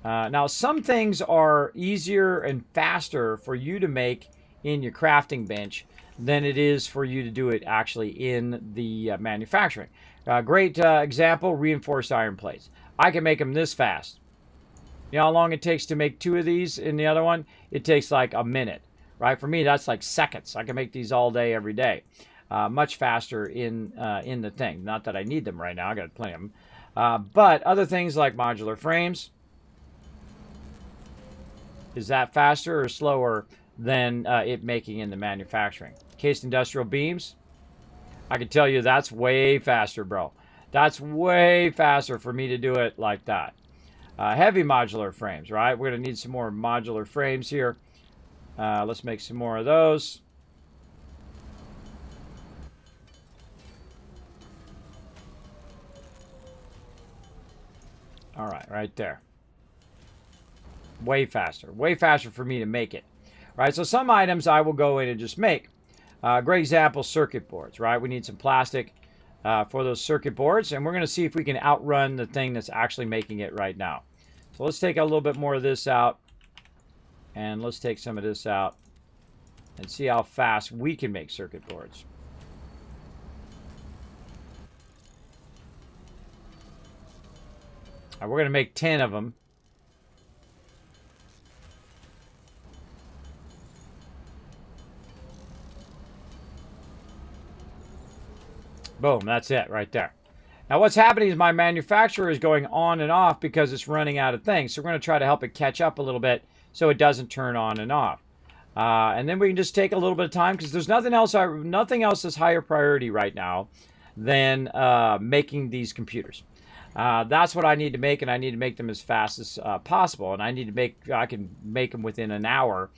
Now, some things are easier and faster for you to make in your crafting bench than it is for you to do it actually in the manufacturing. Great example, reinforced iron plates. I can make them this fast. You know how long it takes to make 2 of these in the other one? It takes like a minute, right? For me, that's like seconds. I can make these all day, every day. Much faster in the thing. Not that I need them right now. I got plenty of them. But other things like modular frames, is that faster or slower than it making in the manufacturing? Cased industrial beams, I can tell you that's way faster, bro. That's way faster for me to do it like that. Heavy modular frames, right? We're going to need some more modular frames here. Let's make some more of those. All right, right there. Way faster for me to make it. Right, so some items I will go in and just make. Great example, circuit boards, right? We need some plastic for those circuit boards, and we're going to see if we can outrun the thing that's actually making it right now. So let's take a little bit more of this out, and let's take some of this out and see how fast we can make circuit boards. We're going to make 10 of them. Boom, that's it right there. Now what's happening is my manufacturer is going on and off because it's running out of things. So we're going to try to help it catch up a little bit so it doesn't turn on and off. And then we can just take a little bit of time because there's nothing else is higher priority right now than making these computers. That's what I need to make, and I need to make them as fast as possible. And I can make them within an hour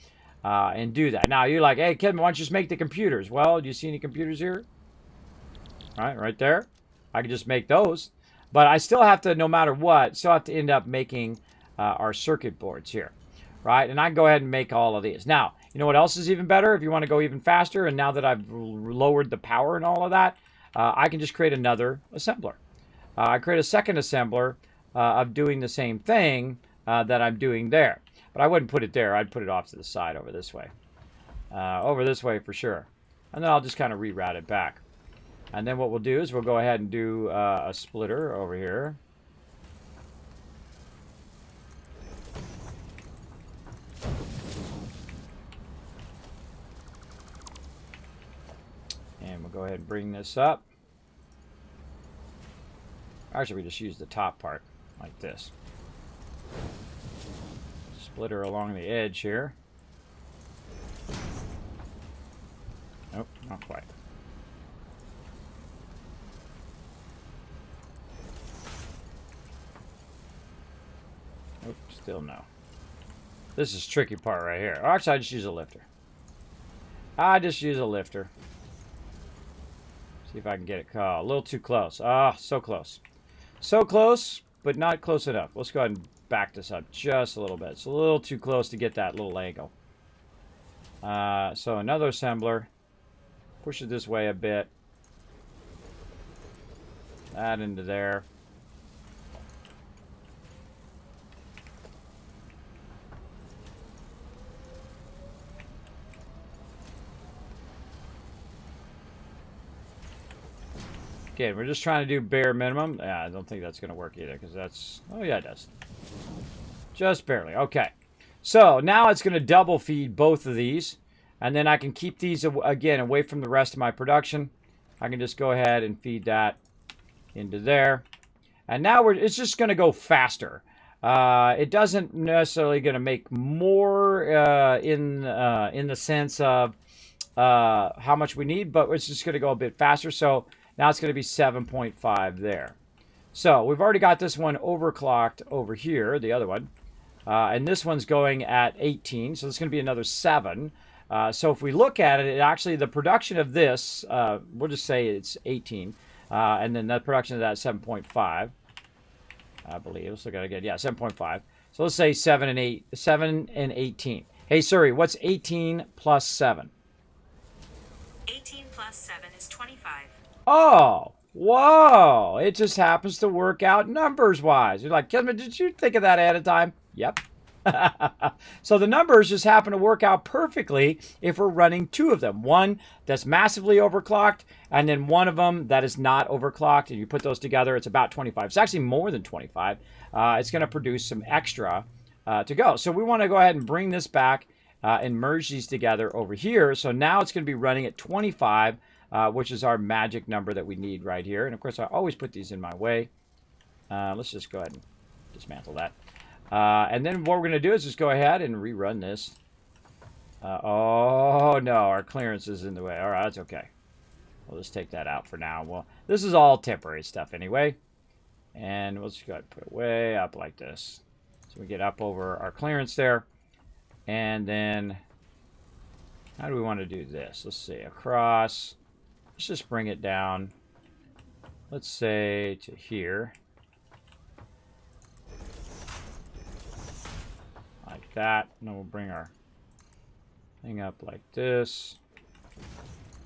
and do that. Now you're like, hey, Kevin, why don't you just make the computers? Well, do you see any computers here? Right there. I can just make those. But I still have to, no matter what, still have to end up making our circuit boards here. Right? And I can go ahead and make all of these. Now, you know what else is even better? If you want to go even faster, and now that I've lowered the power and all of that, I can just create another assembler. I create a second assembler of doing the same thing that I'm doing there. But I wouldn't put it there. I'd put it off to the side over this way. Over this way for sure. And then I'll just kind of reroute it back. And then what we'll do is we'll go ahead and do a splitter over here. And we'll go ahead and bring this up. Actually, we just use the top part like this. Splitter along the edge here. Nope, not quite. Nope, still no. This is tricky part right here. Or actually, I just use a lifter. I just use a lifter. See if I can get it caught. A little too close. Ah, so close. So close, but not close enough. Let's go ahead and back this up just a little bit. It's a little too close to get that little angle. So another assembler. Push it this way a bit. That into there. Okay, we're just trying to do bare minimum. Yeah, I don't think that's going to work either because that's... Oh, yeah, it does. Just barely. Okay. So now it's going to double feed both of these. And then I can keep these, again, away from the rest of my production. I can just go ahead and feed that into there. And now it's just going to go faster. It doesn't necessarily going to make more in the sense of how much we need, but it's just going to go a bit faster. So now it's going to be 7.5 there. So we've already got this one overclocked over here, the other one. And this one's going at 18, so it's going to be another 7. So if we look at it, actually the production of this, we'll just say it's 18. And then the production of that is 7.5. I believe. Let's look at it again. Yeah, 7.5. So let's say 7 and 18. Hey, Siri, what's 18 plus 7? 18 plus 7 is 25. Oh, whoa. It just happens to work out numbers-wise. You're like, Kismet, did you think of that ahead of time? Yep. So the numbers just happen to work out perfectly if we're running 2 of them. One that's massively overclocked, and then one of them that is not overclocked. And you put those together, it's about 25. It's actually more than 25. It's going to produce some extra to go. So we want to go ahead and bring this back and merge these together over here. So now it's going to be running at 25, which is our magic number that we need right here. And of course, I always put these in my way. Let's just go ahead and dismantle that. And then what we're going to do is just go ahead and rerun this. Oh, no, our clearance is in the way. All right, that's okay. We'll just take that out for now. Well, this is all temporary stuff anyway. And we'll just go ahead and put it way up like this. So we get up over our clearance there. And then, how do we want to do this? Let's see, across. Let's just bring it down. Let's say to here. Like that. And then we'll bring our thing up like this.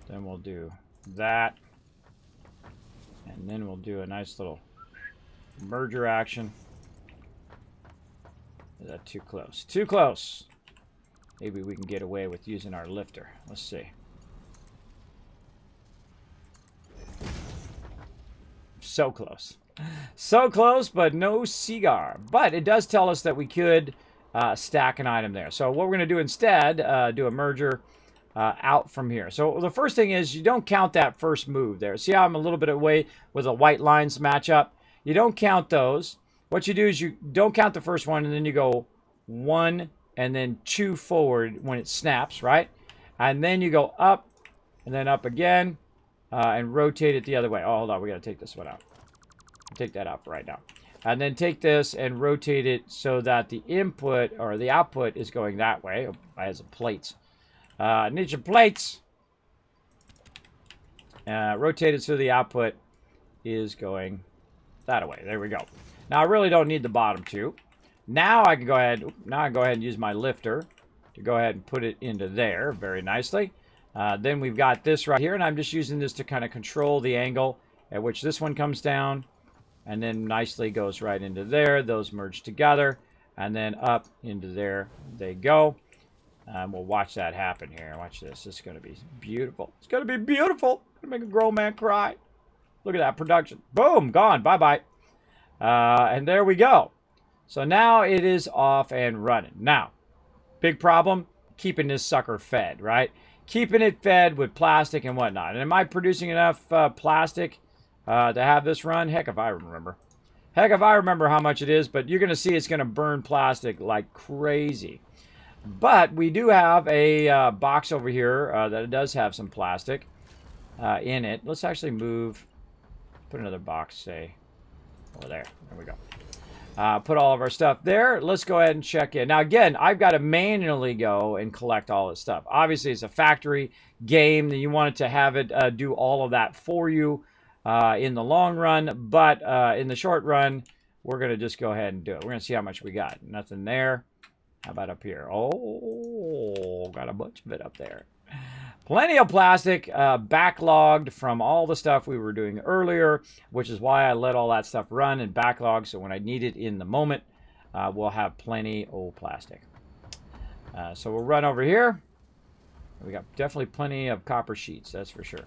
Then we'll do that. And then we'll do a nice little merger action. Is that too close? Too close. Maybe we can get away with using our lifter. Let's see. So close. So close, but no cigar. But it does tell us that we could stack an item there. So what we're going to do instead, do a merger out from here. So the first thing is you don't count that first move there. See how I'm a little bit away with the white lines match up? You don't count those. What you do is you don't count the first one, and then you go 1 and then 2 forward when it snaps, right? And then you go up and then up again and rotate it the other way. Oh, hold on. We got to take this one out. Take that out right now. And then take this and rotate it so that the input or the output is going that way. As a plates. Need your plates. Rotate it so the output is going that way. There we go. Now I really don't need the bottom two. Now I can go ahead. Now I can go ahead and use my lifter to go ahead and put it into there very nicely. Then we've got this right here, and I'm just using this to kind of control the angle at which this one comes down, and then nicely goes right into there. Those merge together, and then up into there they go. We'll watch that happen here. Watch this. It's going to be beautiful. It's going to be beautiful. It's going to make a grown man cry. Look at that production. Boom, gone. Bye-bye. And there we go. So now it is off and running. Now, big problem, keeping this sucker fed, right? Keeping it fed with plastic and whatnot. And am I producing enough plastic to have this run? Heck if I remember. Heck if I remember how much it is, but you're going to see it's going to burn plastic like crazy. But we do have a box over here that does have some plastic in it. Let's actually move, put another box, say, over there. There we go. Put all of our stuff there. Let's go ahead and check in. Now, again, I've got to manually go and collect all this stuff. Obviously, it's a factory game. You want it to have it do all of that for you in the long run. But in the short run, we're going to just go ahead and do it. We're going to see how much we got. Nothing there. How about up here? Oh, got a bunch of it up there. Plenty of plastic backlogged from all the stuff we were doing earlier, which is why I let all that stuff run and backlog, so when I need it in the moment, we'll have plenty of plastic. So we'll run over here. We got definitely plenty of copper sheets, that's for sure.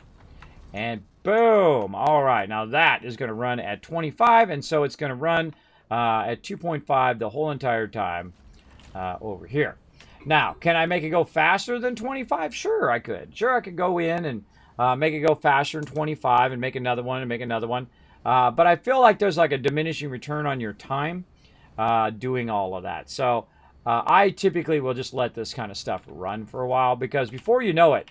And boom! All right, now that is going to run at 25, and so it's going to run at 2.5 the whole entire time over here. Now, can I make it go faster than 25? Sure, I could. Sure, I could go in and make it go faster than 25 and make another one and make another one. But I feel like there's like a diminishing return on your time doing all of that. So I typically will just let this kind of stuff run for a while, because before you know it,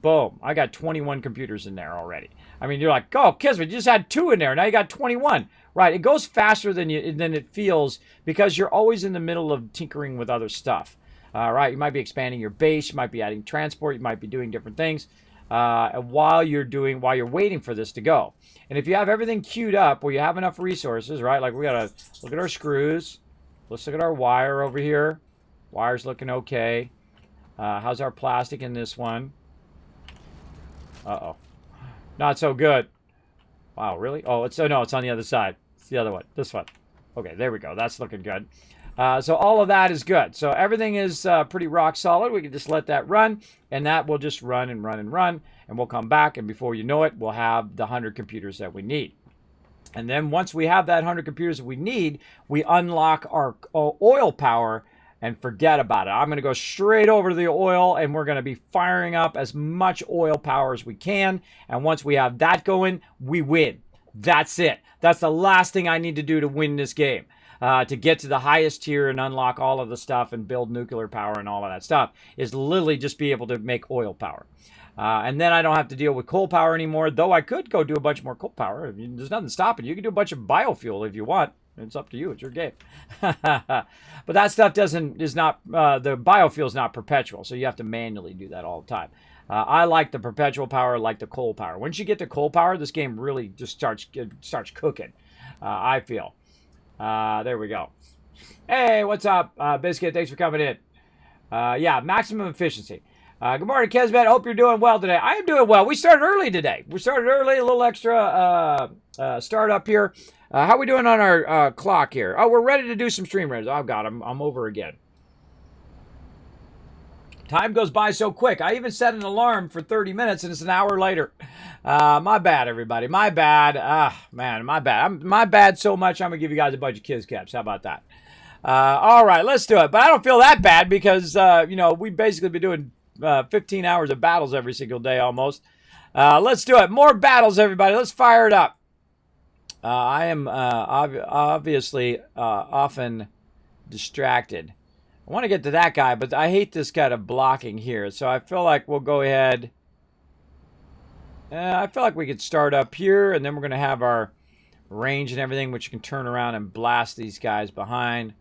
boom, I got 21 computers in there already. I mean, you're like, oh, Kismet, you just had 2 in there. Now you got 21. Right, it goes faster than it feels, because you're always in the middle of tinkering with other stuff. Right, you might be expanding your base, you might be adding transport, you might be doing different things while you're waiting for this to go. And if you have everything queued up, where you have enough resources, right? Like, we gotta look at our screws. Let's look at our wire over here. Wire's looking okay. How's our plastic in this one? Uh-oh. Not so good. Wow, really? Oh, no, it's on the other side. It's the other one. This one. Okay, there we go. That's looking good. So all of that is good. So everything is pretty rock solid. We can just let that run, and that will just run and run and run, and we'll come back, and before you know it, we'll have the 100 computers that we need. And then once we have that 100 computers that we need, we unlock our oil power and forget about it. I'm going to go straight over to the oil, and we're going to be firing up as much oil power as we can. And once we have that going, we win. That's it. That's the last thing I need to do to win this game. To get to the highest tier and unlock all of the stuff and build nuclear power and all of that stuff, is literally just be able to make oil power. And then I don't have to deal with coal power anymore, though I could go do a bunch more coal power. There's nothing stopping you. You can do a bunch of biofuel if you want. It's up to you. It's your game. But that stuff the biofuel is not perpetual, so you have to manually do that all the time. I like the perpetual power, like the coal power. Once you get to coal power, this game really just starts cooking, I feel. There we go. Hey, what's up, Biscuit? Thanks for coming in. Yeah, maximum efficiency. Good morning, Kismet. Hope you're doing well today. I am doing well. We started early today. We started early, a little extra start up here. How are we doing on our clock here? Oh, we're ready to do some stream runs. Oh, God, I'm over again. Time goes by so quick. I even set an alarm for 30 minutes, and it's an hour later. My bad, everybody. My bad. Man, my bad. My bad so much, I'm going to give you guys a bunch of kids caps. How about that? All right, let's do it. But I don't feel that bad because, we've basically been doing 15 hours of battles every single day almost. Let's do it. More battles, everybody. Let's fire it up. I am obviously often distracted. I want to get to that guy, but I hate this kind of blocking here. So I feel like we'll go ahead. I feel like we could start up here, and then we're going to have our range and everything, which you can turn around and blast these guys behind.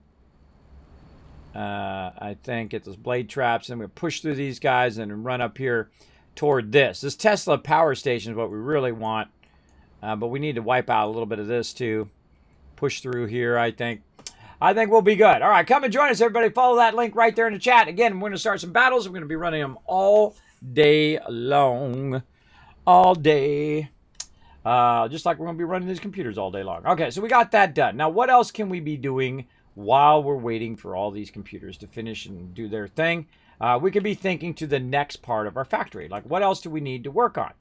I think get those blade traps, and we're going to push through these guys and run up here toward this. This Tesla power station is what we really want, but we need to wipe out a little bit of this too. Push through here, I think. I think we'll be good. All right, come and join us, everybody. Follow that link right there in the chat. Again, we're going to start some battles. We're going to be running them all day long. All day. Just like we're going to be running these computers all day long. Okay, so we got that done. Now, what else can we be doing while we're waiting for all these computers to finish and do their thing? We could be thinking to the next part of our factory. Like, what else do we need to work on?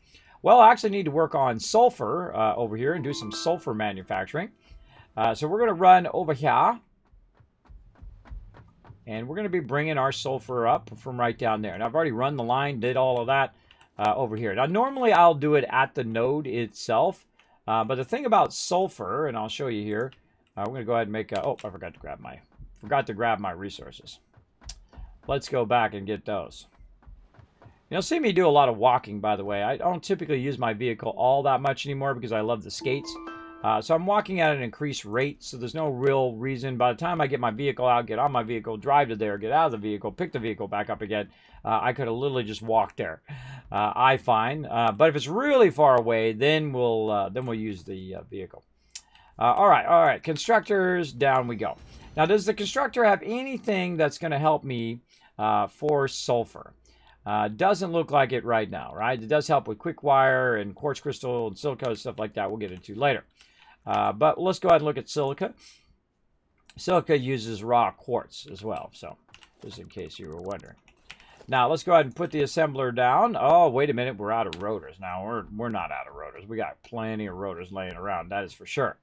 Well, I actually need to work on sulfur over here and do some sulfur manufacturing. So we're going to run over here. And we're going to be bringing our sulfur up from right down there. And I've already run the line, did all of that over here. Now, normally I'll do it at the node itself. But the thing about sulfur, and I'll show you here, we're going to go ahead and make a... Oh, I forgot to grab my resources. Let's go back and get those. You'll see me do a lot of walking, by the way. I don't typically use my vehicle all that much anymore because I love the skates. So I'm walking at an increased rate, so there's no real reason. By the time I get my vehicle out, get on my vehicle, drive to there, get out of the vehicle, pick the vehicle back up again, I could have literally just walked there. I find, but if it's really far away, then we'll use the vehicle. All right, constructors, down we go. Now, does the constructor have anything that's going to help me for sulfur? Doesn't look like it right now, right? It does help with quick wire and quartz crystal and silica and stuff like that. We'll get into later. But let's go ahead and look at silica. Silica uses raw quartz as well, so just in case you were wondering. Now, let's go ahead and put the assembler down. Oh, wait a minute. We're out of rotors. Now, we're not out of rotors. We got plenty of rotors laying around. That is for sure.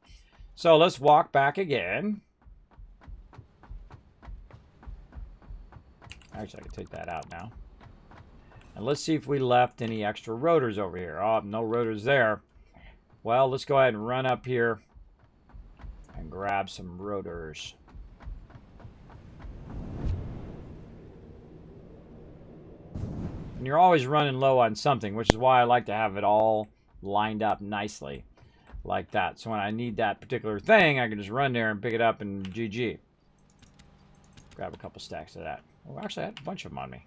So, let's walk back again. Actually, I can take that out now. And let's see if we left any extra rotors over here. Oh, no rotors there. Well, let's go ahead and run up here and grab some rotors. And you're always running low on something, which is why I like to have it all lined up nicely like that. So when I need that particular thing, I can just run there and pick it up and GG. Grab a couple stacks of that. Oh, actually, I had a bunch of them on me.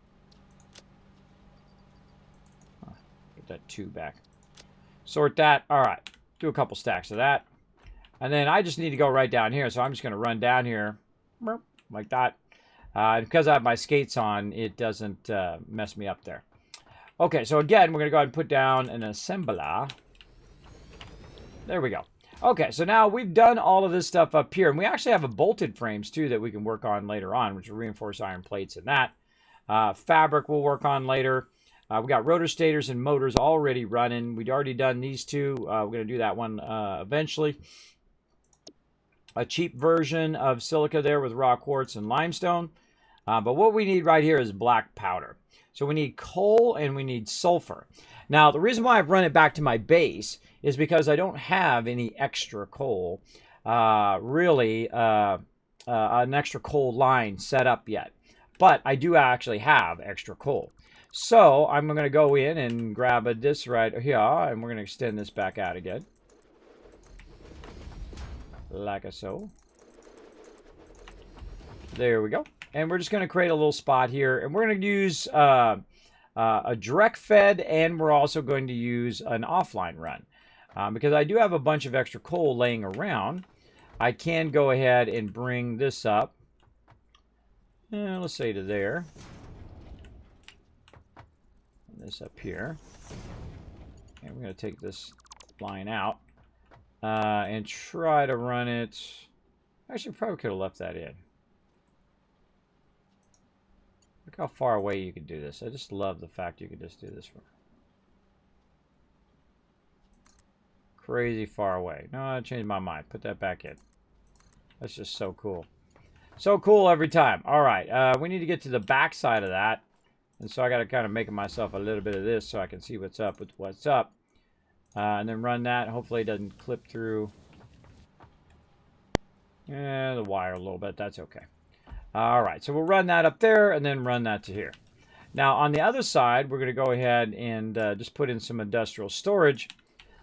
Get that 2 back. Sort that. All right. Do a couple stacks of that. And then I just need to go right down here. So I'm just going to run down here like that. And because I have my skates on, it doesn't mess me up there. Okay, so again, we're going to go ahead and put down an assembler. There we go. Okay, so now we've done all of this stuff up here. And we actually have a bolted frames, too, that we can work on later on, which will reinforce iron plates and that. Fabric we'll work on later. We got rotor stators and motors already running. We'd already done these two. We're going to do that one eventually. A cheap version of silica there with raw quartz and limestone. But what we need right here is black powder. So we need coal and we need sulfur. Now, the reason why I've run it back to my base is because I don't have any extra coal, an extra coal line set up yet. But I do actually have extra coal. So I'm going to go in and grab this right here, and we're going to extend this back out again. Like so. There we go. And we're just going to create a little spot here. And we're going to use a direct fed, and we're also going to use an offline run. Because I do have a bunch of extra coal laying around. I can go ahead and bring this up. Let's say to there. This up here. And we're going to take this line out. And try to run it. Actually, probably could have left that in. Look how far away you can do this. I just love the fact you can just do this from crazy far away. No, I changed my mind. Put that back in. That's just so cool. So cool every time. All right, we need to get to the back side of that. And so I got to kind of make myself a little bit of this so I can see what's up with what's up. And then run that. Hopefully it doesn't clip through the wire a little bit. That's okay. All right, so we'll run that up there and then run that to here. Now, on the other side, we're going to go ahead and just put in some industrial storage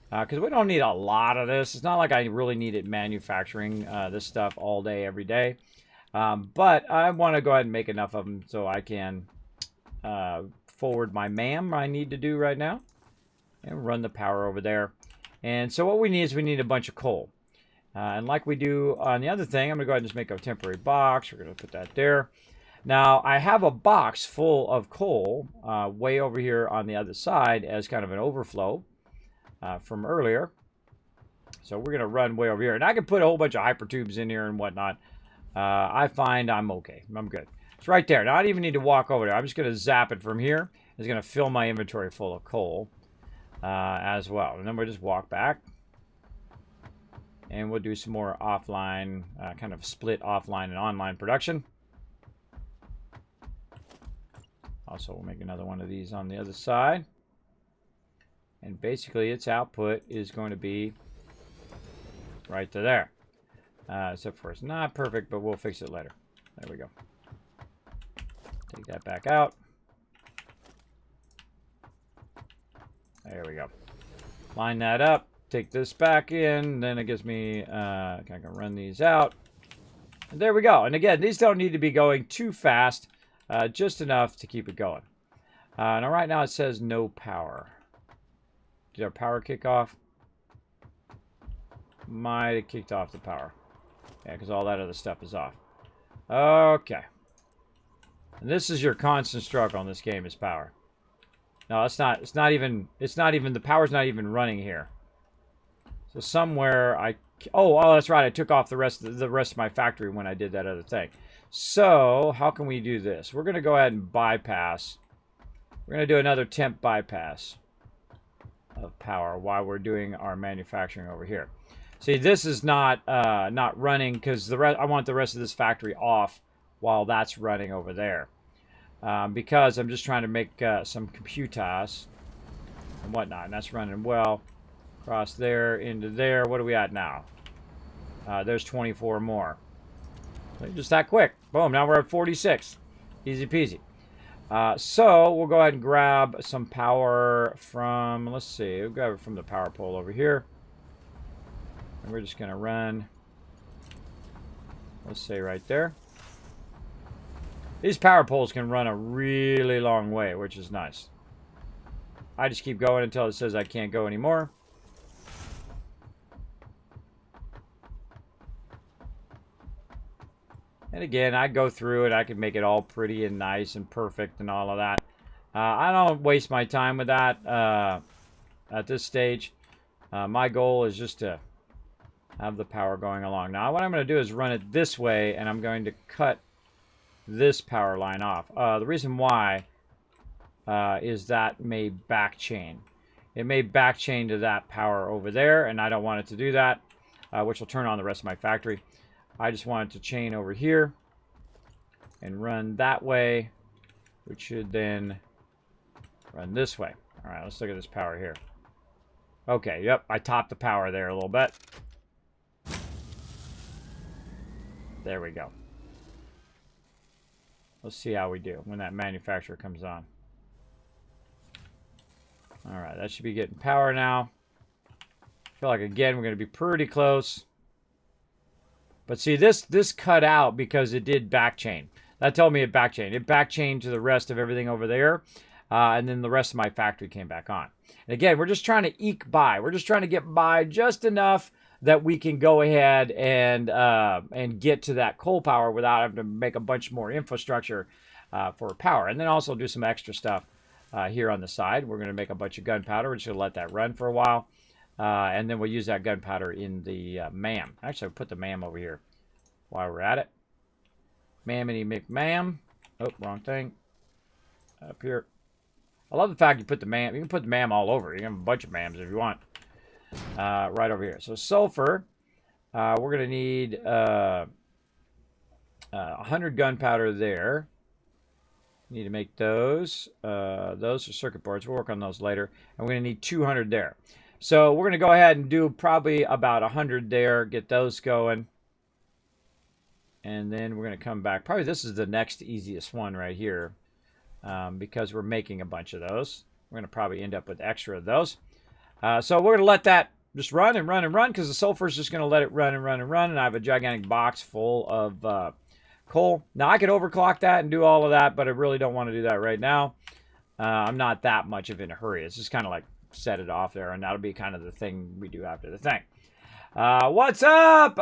because we don't need a lot of this. It's not like I really need it manufacturing this stuff all day, every day. But I want to go ahead and make enough of them so I can forward my MAM I need to do right now and run the power over there. And so what we need is we need a bunch of coal. And like we do on the other thing, I'm going to go ahead and just make a temporary box. We're going to put that there. Now, I have a box full of coal way over here on the other side as kind of an overflow from earlier. So we're going to run way over here. And I can put a whole bunch of hyper tubes in here and whatnot. I find I'm okay. I'm good. It's right there. Now, I don't even need to walk over there. I'm just going to zap it from here. It's going to fill my inventory full of coal as well. And then we'll just walk back. And we'll do some more offline, kind of split offline and online production. Also, we'll make another one of these on the other side. And basically, its output is going to be right to there. Except for it's not perfect, but we'll fix it later. There we go. Take that back out. There we go. Line that up. take this back in. Then it gives me, I can run these out. And there we go. And again, these don't need to be going too fast, just enough to keep it going. Now right now it says no power. Did our power kick off? Might have kicked off the power. Yeah, because all that other stuff is off. Okay. And this is your constant struggle in this game is power. No, it's not even, the power's not even running here. So somewhere oh, that's right. I took off the rest of my factory when I did that other thing. So how can we do this? We're going to go ahead and bypass. We're going to do another temp bypass of power while we're doing our manufacturing over here. See, this is not running because I want the rest of this factory off while that's running over there. Because I'm just trying to make some computers and whatnot, and that's running well. Cross there into there. What are we at now? There's 24 more. Just that quick. Boom. Now we're at 46. Easy peasy. So we'll go ahead and grab some power from. Let's see. We'll grab it from the power pole over here, and we're just gonna run. Let's say right there. These power poles can run a really long way, which is nice. I just keep going until it says I can't go anymore. And again, I go through it. I can make it all pretty and nice and perfect and all of that. I don't waste my time with that at this stage. My goal is just to have the power going along. Now, what I'm going to do is run it this way, and I'm going to cut this power line off. The reason why is that may back chain. It may back chain to that power over there, and I don't want it to do that, which will turn on the rest of my factory. I just want it to chain over here and run that way, which should then run this way. All right, let's look at this power here. Okay, yep, I topped the power there a little bit. There we go. Let's see how we do when that manufacturer comes on. All right, that should be getting power now. I feel like, again, we're going to be pretty close. But see, this cut out because it did backchain. That told me it backchained. It backchained to the rest of everything over there. And then the rest of my factory came back on. And again, we're just trying to eke by. We're just trying to get by just enough that we can go ahead and get to that coal power without having to make a bunch more infrastructure for power. And then also do some extra stuff here on the side. We're going to make a bunch of gunpowder. We're just going to let that run for a while. And then we'll use that gunpowder in the MAM. Actually, I'll put the MAM over here while we're at it. Mammity McMam. Oh, wrong thing. Up here. I love the fact you put the MAM. You can put the MAM all over. You can have a bunch of MAMs if you want. Right over here. So sulfur. We're going to need 100 gunpowder there. Need to make those. Those are circuit boards. We'll work on those later. And we're going to need 200 there. So we're going to go ahead and do probably about 100 there. Get those going. And then we're going to come back. Probably this is the next easiest one right here. Because we're making a bunch of those. We're going to probably end up with extra of those. So we're going to let that just run and run and run. Because the sulfur is just going to let it run and run and run. And I have a gigantic box full of coal. Now I could overclock that and do all of that. But I really don't want to do that right now. I'm not that much of in a hurry. It's just kind of like set it off there, and that'll be kind of the thing we do after the thing. What's up? Bornix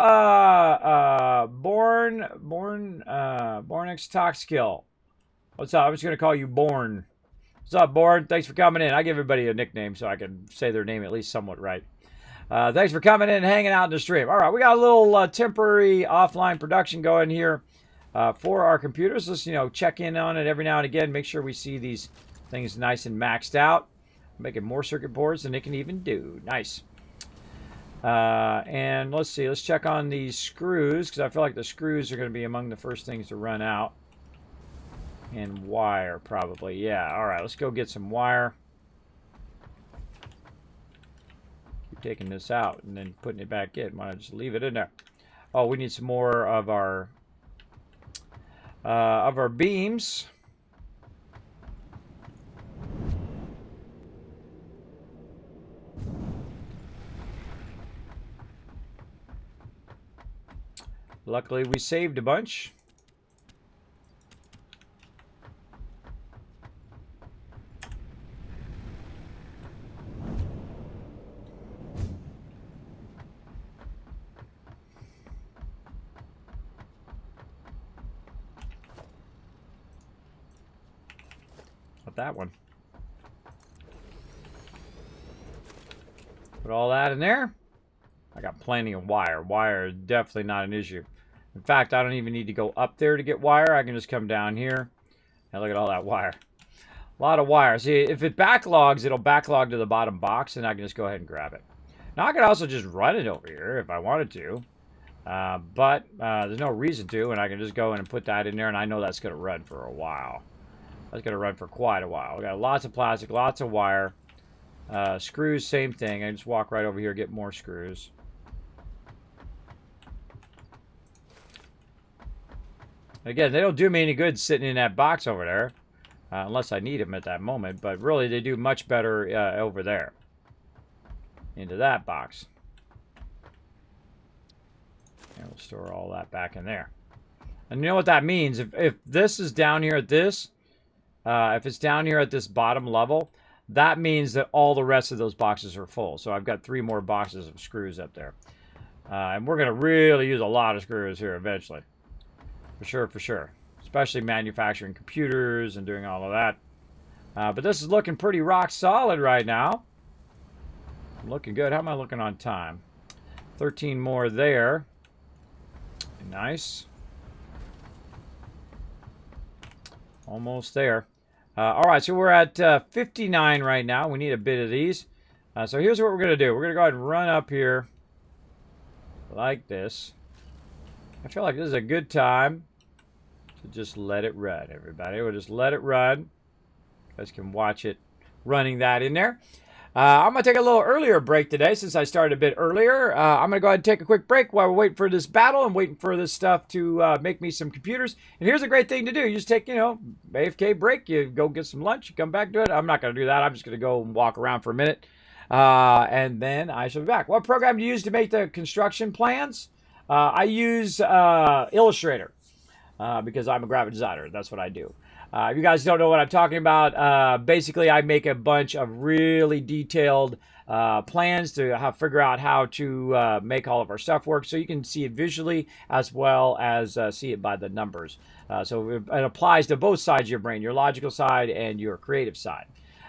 Toxkill. What's up? I'm just gonna call you Born. What's up, Born? Thanks for coming in. I give everybody a nickname so I can say their name at least somewhat right. Thanks for coming in and hanging out in the stream. All right, we got a little temporary offline production going here for our computers. Let's check in on it every now and again. Make sure we see these things nice and maxed out. Making more circuit boards than it can even do. Nice. And let's see. Let's check on these screws, because I feel like the screws are going to be among the first things to run out. And wire, probably. Yeah. All right. Let's go get some wire. Keep taking this out and then putting it back in. Why not just leave it in there? Oh, we need some more of our beams. Luckily, we saved a bunch. Not that one. Put all that in there. I got plenty of wire. Wire is definitely not an issue. In fact, I don't even need to go up there to get wire. I can just come down here. And look at all that wire. A lot of wire. See, if it backlogs, it'll backlog to the bottom box, and I can just go ahead and grab it. Now, I could also just run it over here if I wanted to. But there's no reason to, and I can just go in and put that in there, and I know that's going to run for a while. That's going to run for quite a while. We got lots of plastic, lots of wire. Screws, same thing. I just walk right over here, get more screws. Again, they don't do me any good sitting in that box over there. Unless I need them at that moment. But really, they do much better over there. Into that box. And we'll store all that back in there. And you know what that means? If this is down here at this, if it's down here at this bottom level, that means that all the rest of those boxes are full. So I've got 3 more boxes of screws up there. And we're going to really use a lot of screws here eventually. For sure, for sure. Especially manufacturing computers and doing all of that. But this is looking pretty rock solid right now. I'm looking good. How am I looking on time? 13 more there. Nice. Almost there. All right, so we're at 59 right now. We need a bit of these. So here's what we're going to do. We're going to go ahead and run up here like this. I feel like this is a good time to just let it run, everybody. We'll just let it run. You guys can watch it running that in there. I'm going to take a little earlier break today since I started a bit earlier. I'm going to go ahead and take a quick break while we're waiting for this battle and waiting for this stuff to make me some computers. And here's a great thing to do. You just take, AFK break. You go get some lunch. You come back to it. I'm not going to do that. I'm just going to go and walk around for a minute. And then I shall be back. What program do you use to make the construction plans? I use Illustrator because I'm a graphic designer. That's what I do. If you guys don't know what I'm talking about, basically I make a bunch of really detailed plans to figure out how to make all of our stuff work so you can see it visually as well as see it by the numbers. So it applies to both sides of your brain, your logical side and your creative side.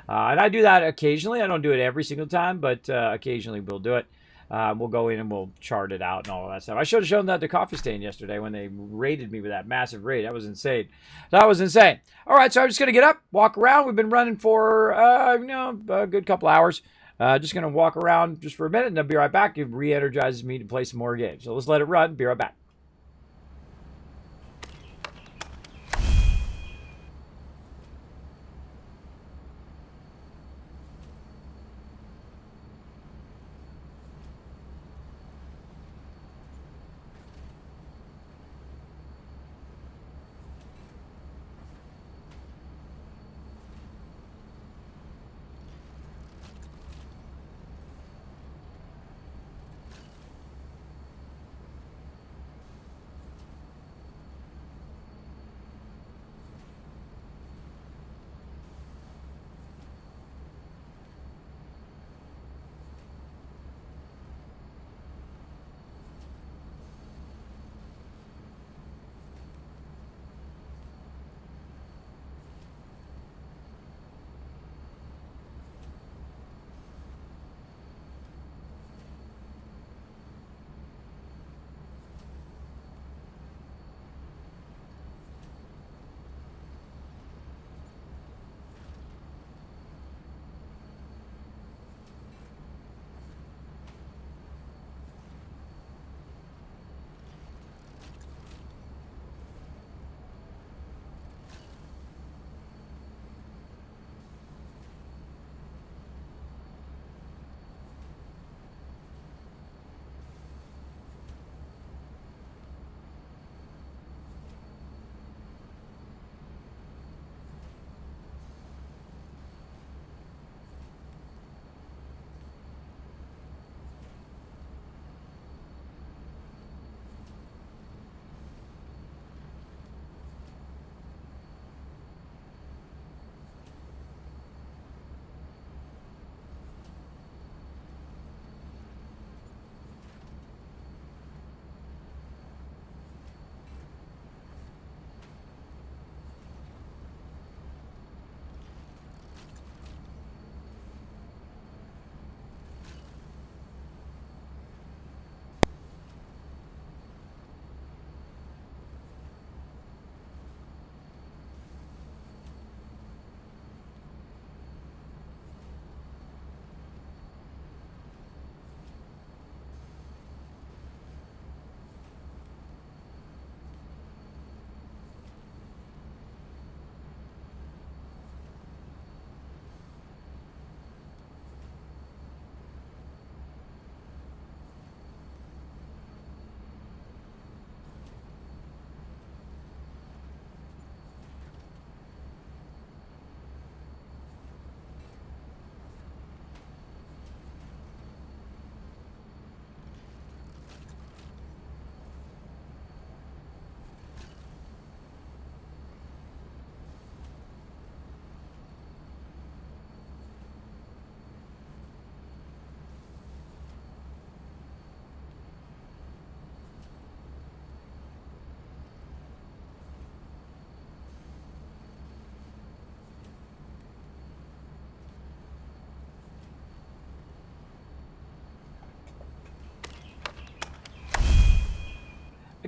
And I do that occasionally. I don't do it every single time, but occasionally we'll do it. We'll go in and we'll chart it out and all of that stuff. I should have shown that to Coffee Stain yesterday when they raided me with that massive raid. That was insane. That was insane. All right, so I'm just going to get up, walk around. We've been running for, a good couple hours. Just going to walk around just for a minute and I'll be right back. It re-energizes me to play some more games. So let's let it run. Be right back.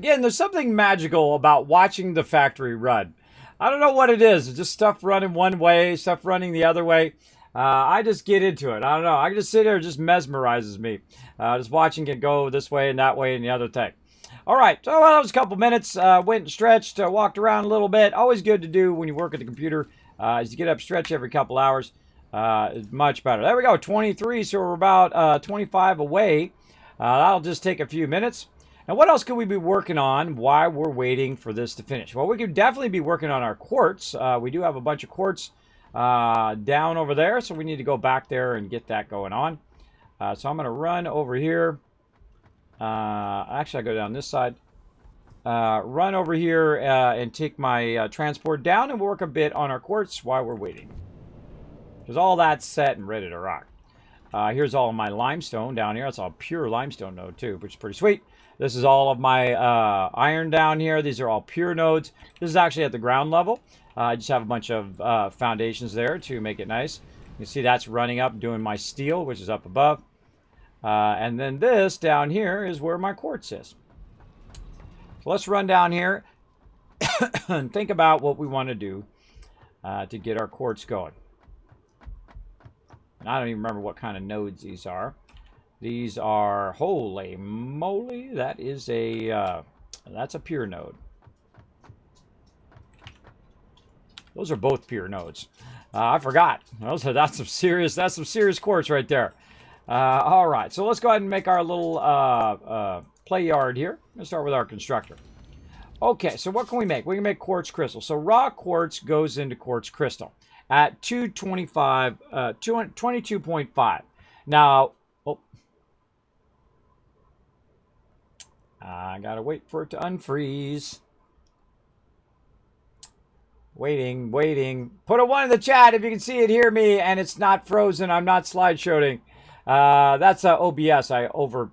Again, there's something magical about watching the factory run. I don't know what it is. It's just stuff running one way, stuff running the other way. I just get into it. I don't know. I can just sit there. It just mesmerizes me. Just watching it go this way and that way and the other thing. All right. So well, that was a couple minutes. Went and stretched, walked around a little bit. Always good to do when you work at the computer. Is to get up, stretch every couple hours. Is much better. There we go. 23. So we're about 25 away. That'll just take a few minutes. And what else could we be working on while we're waiting for this to finish? Well, we could definitely be working on our quartz. We do have a bunch of quartz down over there, so we need to go back there and get that going on. So I'm going to run over here. Actually, I go down this side. Run over here and take my transport down and work a bit on our quartz while we're waiting. Because all that's set and ready to rock. Here's all of my limestone down here. It's all pure limestone node too, which is pretty sweet. This is all of my iron down here. These are all pure nodes. This is actually at the ground level. I just have a bunch of foundations there to make it nice. You can see that's running up, doing my steel, which is up above. And then this down here is where my quartz is. So let's run down here and think about what we want to do to get our quartz going. And I don't even remember what kind of nodes these are. These are, holy moly, that is that's a pure node. Those are both pure nodes. I forgot. That's some serious quartz right there. All right, so let's go ahead and make our little play yard here. Let's start with our constructor. Okay, so what can we make? We can make quartz crystal. So raw quartz goes into quartz crystal at 22.5. Now, I gotta wait for it to unfreeze. Waiting. Put a 1 in the chat if you can see it, hear me, and it's not frozen. I'm not slideshowing. That's OBS.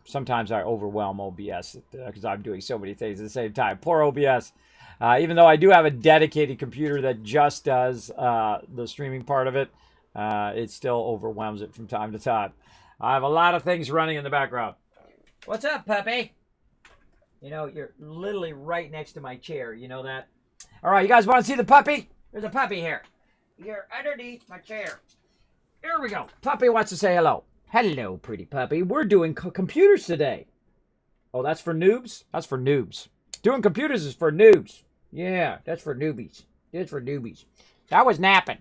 Sometimes I overwhelm OBS because I'm doing so many things at the same time. Poor OBS. Even though I do have a dedicated computer that just does the streaming part of it, it still overwhelms it from time to time. I have a lot of things running in the background. What's up, puppy? You know, you're literally right next to my chair. You know that? All right, you guys want to see the puppy? There's a puppy here. You're underneath my chair. Here we go. Puppy wants to say hello. Hello, pretty puppy. We're doing computers today. Oh, that's for noobs? That's for noobs. Doing computers is for noobs. Yeah, that's for newbies. It's for newbies. I was napping.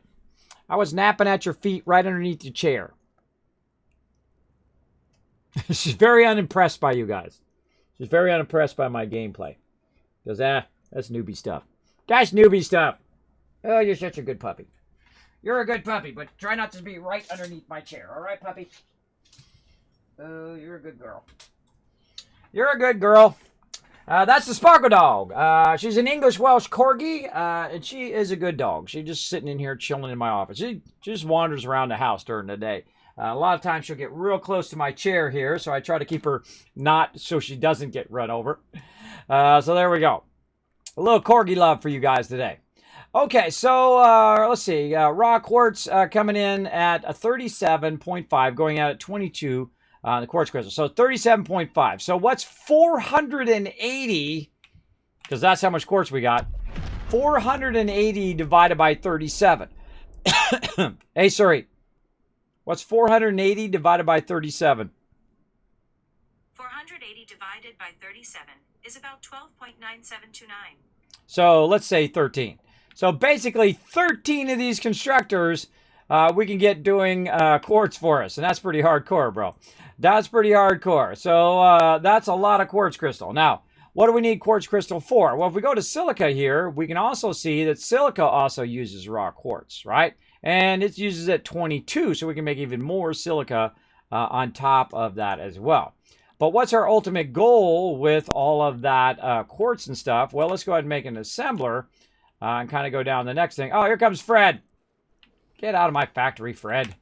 I was napping at your feet right underneath your chair. She's very unimpressed by you guys. She's very unimpressed by my gameplay. Because, that's newbie stuff. That's newbie stuff. Oh, you're such a good puppy. You're a good puppy, but try not to be right underneath my chair. All right, puppy? Oh, you're a good girl. You're a good girl. That's the Sparkle Dog. She's an English Welsh Corgi, and she is a good dog. She's just sitting in here chilling in my office. She just wanders around the house during the day. A lot of times she'll get real close to my chair here, so I try to keep her not so she doesn't get run over. So there we go. A little Corgi love for you guys today. Okay, so let's see. Raw quartz coming in at a 37.5, going out at 22 the quartz crystal. So 37.5. So what's 480? Because that's how much quartz we got. 480 divided by 37. Hey, sorry. What's 480 divided by 37? 480 divided by 37 is about 12.9729. So let's say 13. So basically 13 of these constructors we can get doing quartz for us. And that's pretty hardcore, bro. That's pretty hardcore. So that's a lot of quartz crystal. Now, what do we need quartz crystal for? Well, if we go to silica here, we can also see that silica also uses raw quartz, right? And it uses at 22, so we can make even more silica on top of that as well. But what's our ultimate goal with all of that quartz and stuff? Well, let's go ahead and make an assembler and kind of go down the next thing. Oh, here comes Fred. Get out of my factory, Fred.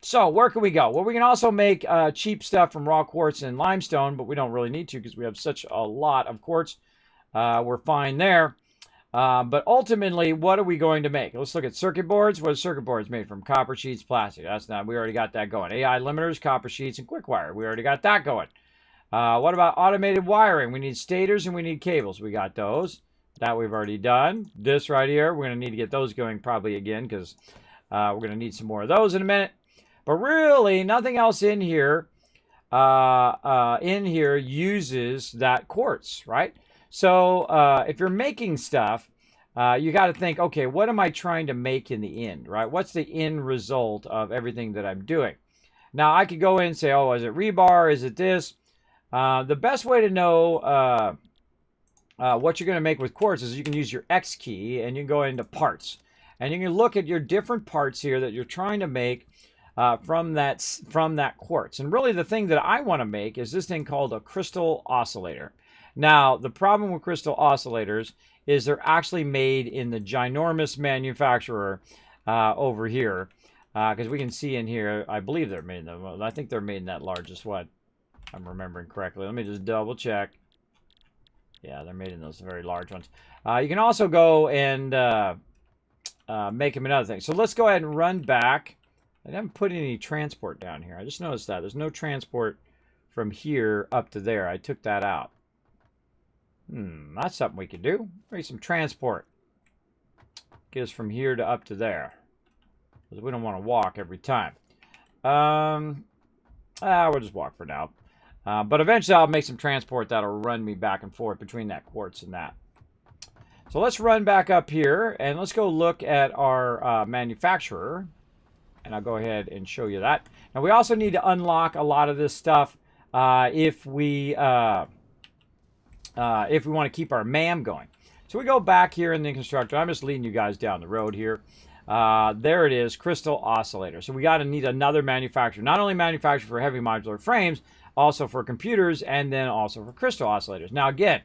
So where can we go? Well, we can also make cheap stuff from raw quartz and limestone, but we don't really need to because we have such a lot of quartz. We're fine there. But ultimately, what are we going to make? Let's look at circuit boards. What are circuit boards made from? Copper sheets, plastic. That's not. We already got that going. AI limiters, copper sheets, and quick wire. We already got that going. What about automated wiring? We need stators and we need cables. We got those. That we've already done. This right here, we're going to need to get those going probably again because we're going to need some more of those in a minute. But really, nothing else in here uses that quartz, right? So if you're making stuff, you got to think, okay, what am I trying to make in the end, right? What's the end result of everything that I'm doing? Now, I could go in and say, oh, is it rebar? Is it this? The best way to know what you're going to make with quartz is you can use your X key and you can go into parts. And you can look at your different parts here that you're trying to make from that quartz. And really the thing that I want to make is this thing called a crystal oscillator. Now, the problem with crystal oscillators is they're actually made in the ginormous manufacturer over here. Because we can see in here, I believe they're made in them. I think they're made in that largest one. I'm remembering correctly. Let me just double check. Yeah, they're made in those very large ones. You can also go and make them in other things. So let's go ahead and run back. I haven't put any transport down here. I just noticed that. There's no transport from here up to there. I took that out. That's something we could do. Make some transport. Get us from here to up to there. Because we don't want to walk every time. We'll just walk for now. But eventually I'll make some transport that'll run me back and forth between that quartz and that. So let's run back up here and let's go look at our manufacturer. And I'll go ahead and show you that. Now we also need to unlock a lot of this stuff if we want to keep our MAM going. So we go back here in the constructor. I'm just leading you guys down the road here. There it is, crystal oscillator. So we got to need another manufacturer. Not only manufacturer for heavy modular frames, also for computers, and then also for crystal oscillators. Now again,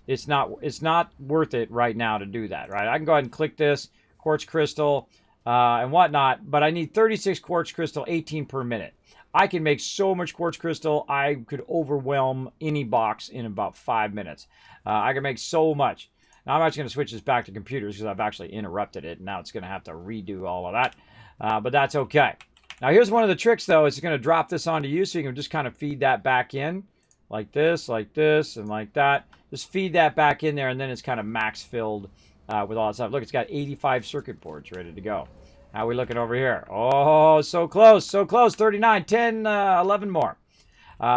it's not worth it right now to do that, right? I can go ahead and click this, quartz crystal, and whatnot, but I need 36 quartz crystal, 18 per minute. I can make so much quartz crystal, I could overwhelm any box in about 5 minutes. I can make so much. Now I'm actually going to switch this back to computers because I've actually interrupted it, and now it's going to have to redo all of that, but that's okay. Now here's one of the tricks though. It's going to drop this onto you, so you can just kind of feed that back in like this, and like that. Just feed that back in there, and then it's kind of max filled with all that stuff. Look, it's got 85 circuit boards ready to go. How are we looking over here? Oh, so close, 39, 10, 11 more.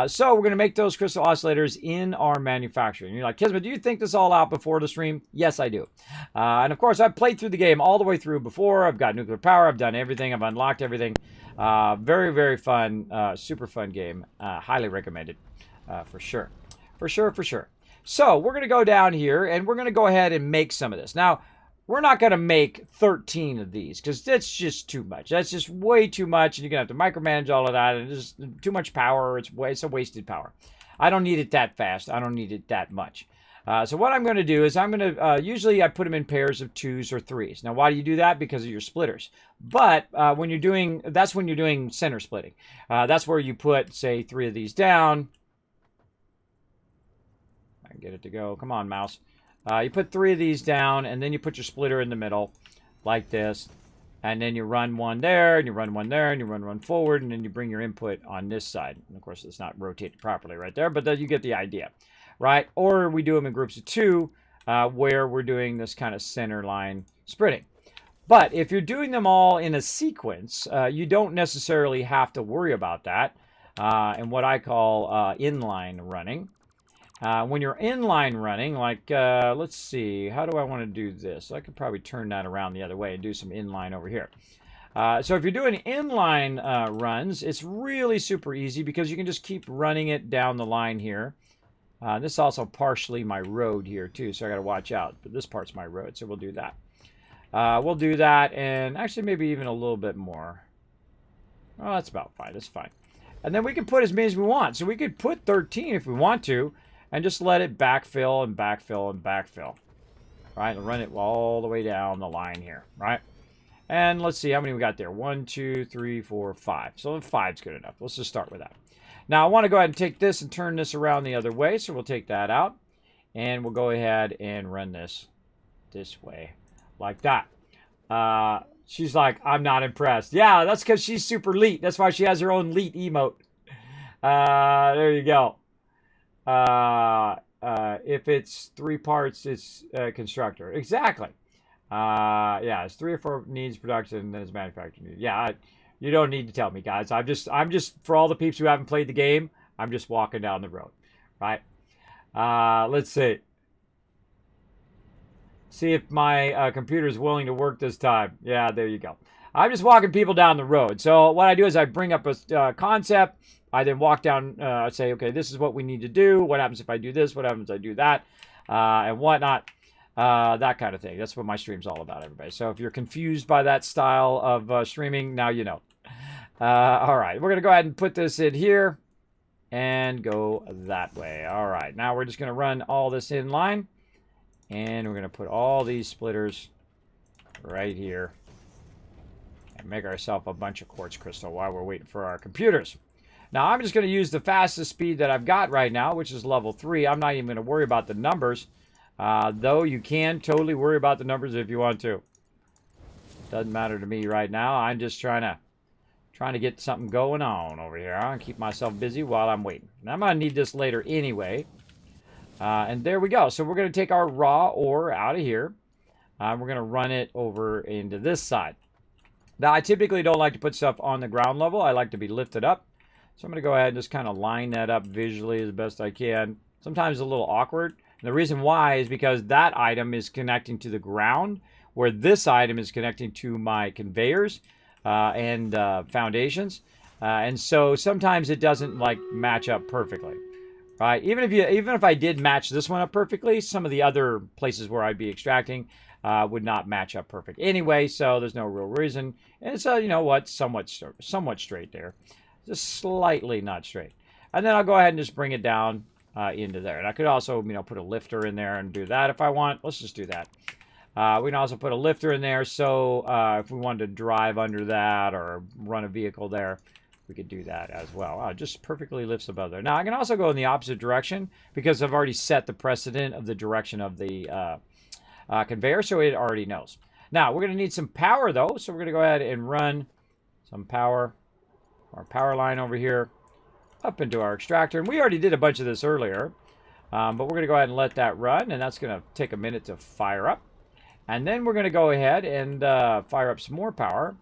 So we're going to make those crystal oscillators in our manufacturing. You're like, Kismet, do you think this all out before the stream? Yes, I do. And of course, I've played through the game all the way through before. I've got nuclear power. I've done everything. I've unlocked everything. Very, very fun, super fun game. Highly recommended for sure. For sure. So we're going to go down here and we're going to go ahead and make some of this. Now, we're not going to make 13 of these because that's just too much. That's just way too much, and you're going to have to micromanage all of that, and it's just too much power. It's a wasted power. I don't need it that fast. I don't need it that much. So what I'm going to do is I'm going to, usually I put them in pairs of 2s or 3s. Now, why do you do that? Because of your splitters. But when you're doing center splitting. That's where you put, say, 3 of these down. I can get it to go. Come on, mouse. You put 3 of these down, and then you put your splitter in the middle, like this. And then you run one there, and you run one there, and you run one forward, and then you bring your input on this side. And of course, it's not rotated properly right there, but then you get the idea, right? Or we do them in groups of 2, where we're doing this kind of center line splitting. But if you're doing them all in a sequence, you don't necessarily have to worry about that, and what I call inline running. When you're inline running, like, let's see, how do I want to do this? I could probably turn that around the other way and do some inline over here. So if you're doing inline runs, it's really super easy because you can just keep running it down the line here. This is also partially my road here too, so I got to watch out. But this part's my road, so we'll do that. We'll do that, and actually maybe even a little bit more. Oh, that's about fine. That's fine. And then we can put as many as we want. So we could put 13 if we want to, and just let it backfill and backfill and backfill. Right, and run it all the way down the line here, right? And let's see how many we got there. 1, 2, 3, 4, 5. So 5's good enough. Let's just start with that. Now I want to go ahead and take this and turn this around the other way. So we'll take that out, and we'll go ahead and run this way, like that. She's like, I'm not impressed. Yeah, that's because she's super leet. That's why she has her own leet emote. There you go. if it's 3 parts, it's constructor. Exactly. Yeah, it's 3 or 4 needs production, then it's manufacturing need. Yeah, you don't need to tell me, guys. I'm just for all the peeps who haven't played the game, I'm just walking down the road, right? Let's see. See if my computer is willing to work this time. Yeah, there you go. I'm just walking people down the road. So what I do is I bring up a concept. I then walk down, say, okay, this is what we need to do. What happens if I do this? What happens if I do that? And whatnot. That kind of thing. That's what my stream's all about, everybody. So if you're confused by that style of streaming, now you know. All right, we're going to go ahead and put this in here and go that way. All right, now we're just going to run all this in line. And we're going to put all these splitters right here and make ourselves a bunch of quartz crystal while we're waiting for our computers. Now, I'm just going to use the fastest speed that I've got right now, which is level 3. I'm not even going to worry about the numbers. Though you can totally worry about the numbers if you want to. Doesn't matter to me right now. I'm just trying to get something going on over here. I'll keep myself busy while I'm waiting. And I'm going to need this later anyway. And there we go. So we're going to take our raw ore out of here. We're going to run it over into this side. Now, I typically don't like to put stuff on the ground level. I like to be lifted up. So I'm going to go ahead and just kind of line that up visually as best I can. Sometimes a little awkward. And the reason why is because that item is connecting to the ground, where this item is connecting to my conveyors and foundations. And so sometimes it doesn't like match up perfectly. Right? Even if I did match this one up perfectly, some of the other places where I'd be extracting would not match up perfect anyway, so there's no real reason. And so, you know what, somewhat straight there. Just slightly not straight. And then I'll go ahead and just bring it down into there. And I could also, put a lifter in there and do that if I want. Let's just do that. We can also put a lifter in there, so if we wanted to drive under that or run a vehicle there, we could do that as well. It just perfectly lifts above there. Now, I can also go in the opposite direction because I've already set the precedent of the direction of the conveyor, so it already knows. Now, we're going to need some power, though, so we're going to go ahead and run some power, our power line over here, up into our extractor. And we already did a bunch of this earlier, but we're going to go ahead and let that run, and that's going to take a minute to fire up. And then we're going to go ahead and fire up some more power.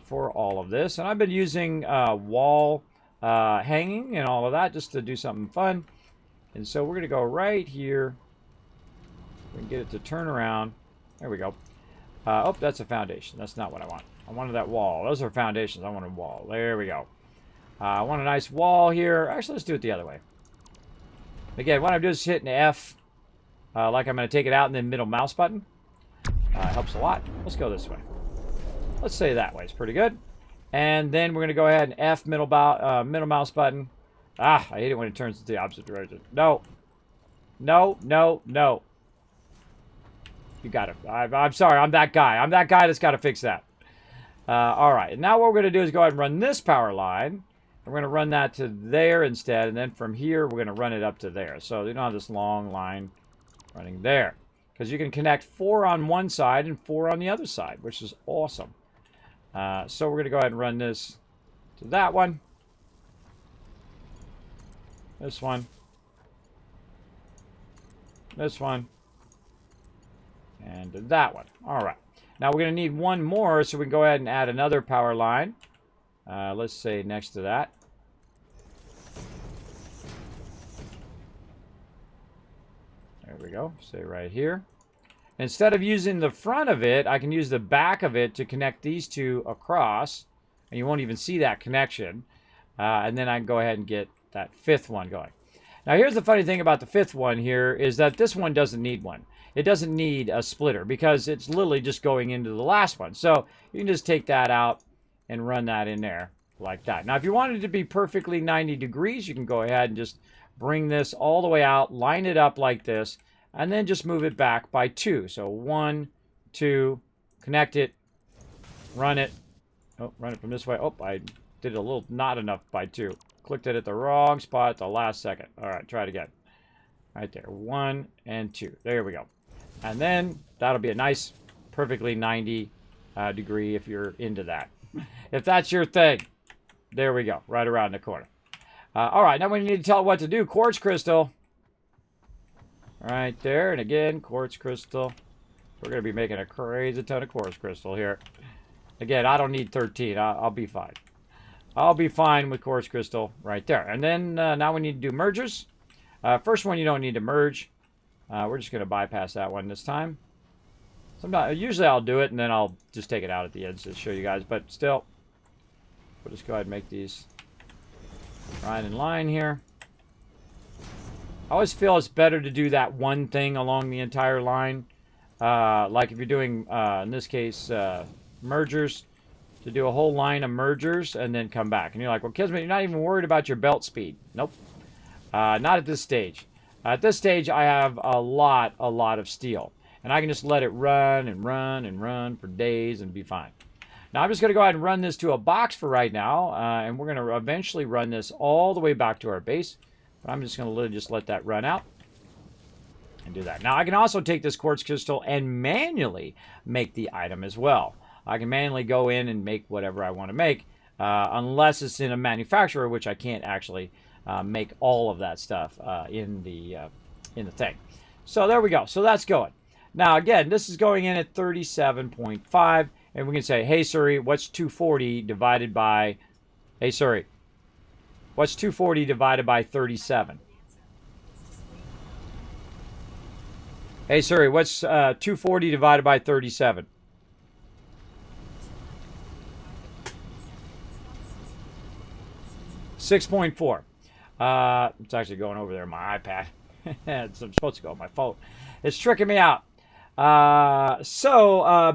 For all of this, and I've been using wall hanging and all of that just to do something fun. And so we're going to go right here. We can get it to turn around. There we go. Oh, that's a foundation. That's not what I want. I wanted that wall. Those are foundations. I want a wall. There we go. I want a nice wall here. Actually, let's do it the other way. Again, what I'm doing is hitting F, like I'm going to take it out, and then middle mouse button. Helps a lot. Let's go this way. Let's say that way. It's pretty good. And then we're going to go ahead and F middle mouse button. I hate it when it turns to the opposite direction. No. No, no, no. You got it. I'm sorry. I'm that guy. I'm that guy that's got to fix that. All right. And now what we're going to do is go ahead and run this power line. We're going to run that to there instead. And then from here, we're going to run it up to there. So you don't have this long line running there. Because you can connect 4 on one side and 4 on the other side, which is awesome. So we're going to go ahead and run this to that one. This one. This one. And to that one. All right. Now we're going to need one more, so we can go ahead and add another power line. Let's say next to that. There we go. Say right here. Instead of using the front of it, I can use the back of it to connect these two across. And you won't even see that connection. And then I can go ahead and get that 5th one going. Now here's the funny thing about the 5th one here is that this one doesn't need one. It doesn't need a splitter because it's literally just going into the last one. So you can just take that out and run that in there like that. Now if you wanted it to be perfectly 90 degrees, you can go ahead and just bring this all the way out, line it up like this, and then just move it back by 2. So 1, 2, connect it, run it. Oh, run it from this way. Oh, I did it a little not enough by 2. Clicked it at the wrong spot at the last second. All right, try it again. Right there. 1 and 2. There we go. And then that'll be a nice, perfectly 90 degree if you're into that. If that's your thing, there we go. Right around the corner. All right, now we need to tell it what to do. Quartz crystal. Right there, and again, quartz crystal. We're going to be making a crazy ton of quartz crystal here. Again, I don't need 13. I'll be fine. I'll be fine with quartz crystal right there. And then now we need to do mergers. First one, you don't need to merge. We're just going to bypass that one this time. Usually I'll do it, and then I'll just take it out at the end to show you guys. But still, we'll just go ahead and make these right in line here. I always feel it's better to do that one thing along the entire line. Like if you're doing, in this case, mergers, to do a whole line of mergers and then come back. And you're like, well, Kismet, you're not even worried about your belt speed. Nope. Not at this stage. At this stage, I have a lot of steel. And I can just let it run and run and run for days and be fine. Now, I'm just going to go ahead and run this to a box for right now. And we're going to eventually run this all the way back to our base. But I'm just going to just let that run out and do that. Now, I can also take this quartz crystal and manually make the item as well. I can manually go in and make whatever I want to make, unless it's in a manufacturer, which I can't actually make all of that stuff in the thing. So there we go. So that's going. Now, again, this is going in at 37.5, and we can say, hey, Siri, what's 240 divided by, hey, Siri, what's 240 divided by 37? Hey, Siri, what's 240 divided by 37? 6.4. It's actually going over there on my iPad. I'm supposed to go on my phone. It's tricking me out.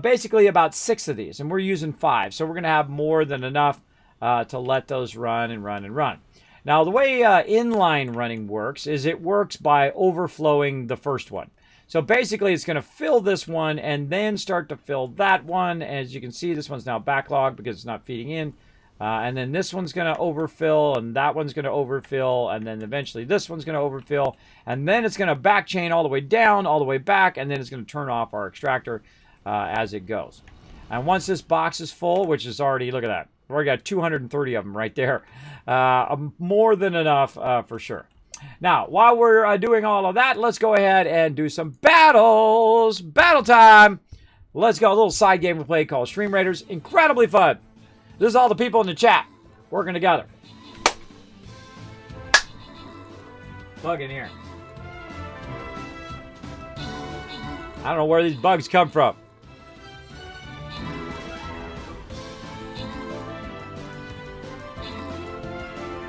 Basically about 6 of these, and we're using 5. So we're going to have more than enough to let those run and run and run. Now, the way inline running works is it works by overflowing the first one. So basically, it's going to fill this one and then start to fill that one. As you can see, this one's now backlogged because it's not feeding in. And then this one's going to overfill, and that one's going to overfill, and then eventually this one's going to overfill, and then it's going to back chain all the way down, all the way back, and then it's going to turn off our extractor as it goes. And once this box is full, which is already, look at that, we've already got 230 of them right there. More than enough for sure. Now, while we're doing all of that, let's go ahead and do some battles. Battle time! Let's go. A little side game we play called Stream Raiders. Incredibly fun. This is all the people in the chat working together. Bug in here. I don't know where these bugs come from.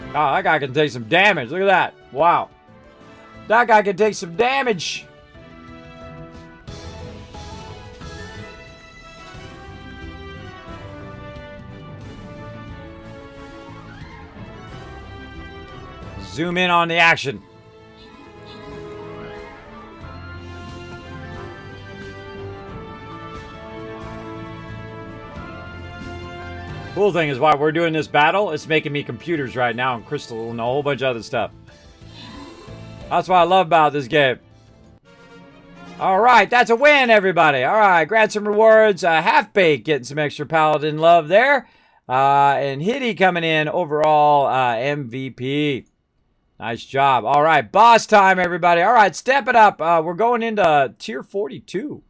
Oh, that guy can take some damage. Look at that. Wow. That guy can take some damage. Zoom in on the action. Cool thing is while we're doing this battle, it's making me computers right now and crystal and a whole bunch of other stuff. That's what I love about this game. All right, that's a win, everybody. All right, grab some rewards. Half-Baked getting some extra Paladin love there. And Hitty coming in overall MVP. Nice job. All right, boss time, everybody. All right, step it up. We're going into tier 42.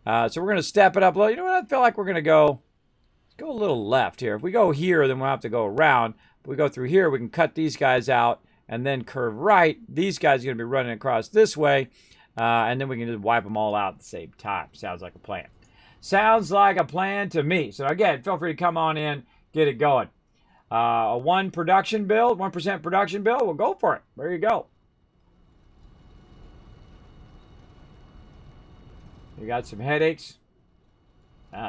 So we're going to step it up a little. You know what? I feel like we're going to go a little left here. If we go here, then we'll have to go around. If we go through here, we can cut these guys out and then curve right. These guys are going to be running across this way. And then we can just wipe them all out at the same time. Sounds like a plan. Sounds like a plan to me. So again, feel free to come on in, get it going. A 1% production build, we'll go for it. There you go. You got some headaches?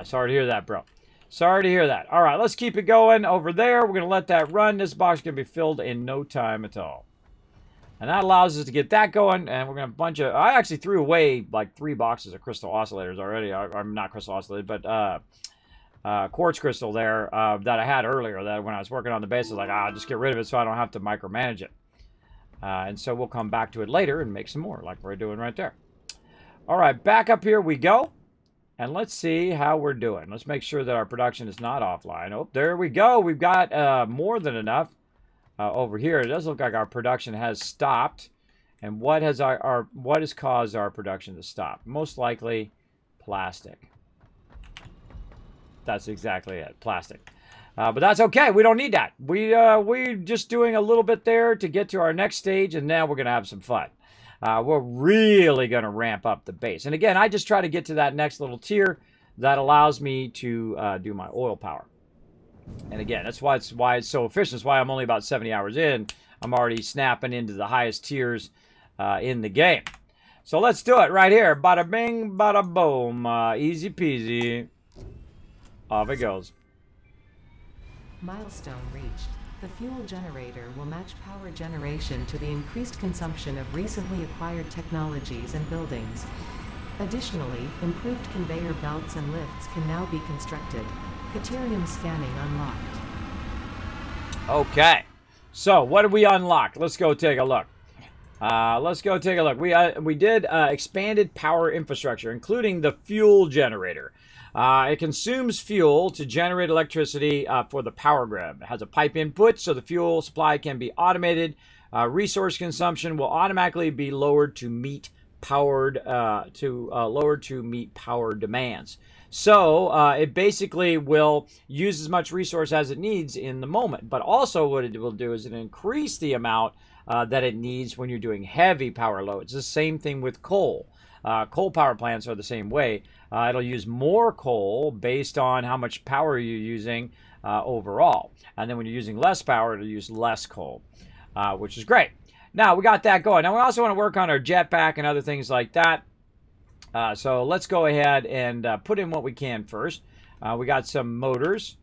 Sorry to hear that, bro. Sorry to hear that. All right, let's keep it going over there. We're going to let that run. This box is going to be filled in no time at all. And that allows us to get that going. And we're going to bunch of... I actually threw away like 3 boxes of crystal oscillators already. I'm not crystal oscillator, but... quartz crystal there that I had earlier that when I was working on the base, I was like, I'll just get rid of it so I don't have to micromanage it. And so we'll come back to it later and make some more like we're doing right there. All right, back up here we go. And let's see how we're doing. Let's make sure that our production is not offline. Oh, there we go. We've got more than enough. over here, it does look like our production has stopped. And what has what has caused our production to stop? Most likely plastic. That's exactly it, plastic. But that's okay. We don't need that. We're just doing a little bit there to get to our next stage, and now we're going to have some fun. We're really going to ramp up the base. And again, I just try to get to that next little tier that allows me to do my oil power. And again, that's why it's so efficient. That's why I'm only about 70 hours in. I'm already snapping into the highest tiers in the game. So let's do it right here. Bada bing, bada boom. Easy peasy. Off it goes. Milestone reached. The fuel generator will match power generation to the increased consumption of recently acquired technologies and buildings. Additionally, improved conveyor belts and lifts can now be constructed. Caterium scanning unlocked. Okay. So, what did we unlock? Let's go take a look. We did expanded power infrastructure, including the fuel generator. It consumes fuel to generate electricity for the power grid. It has a pipe input, so the fuel supply can be automated. Resource consumption will automatically be lowered to meet power demands. So it basically will use as much resource as it needs in the moment. But also what it will do is it increase the amount that it needs when you're doing heavy power loads. The same thing with coal. Coal power plants are the same way. It'll use more coal based on how much power you're using overall. And then when you're using less power, it'll use less coal, which is great. Now, we got that going. Now, we also want to work on our jetpack and other things like that. So let's go ahead and put in what we can first. We got some motors.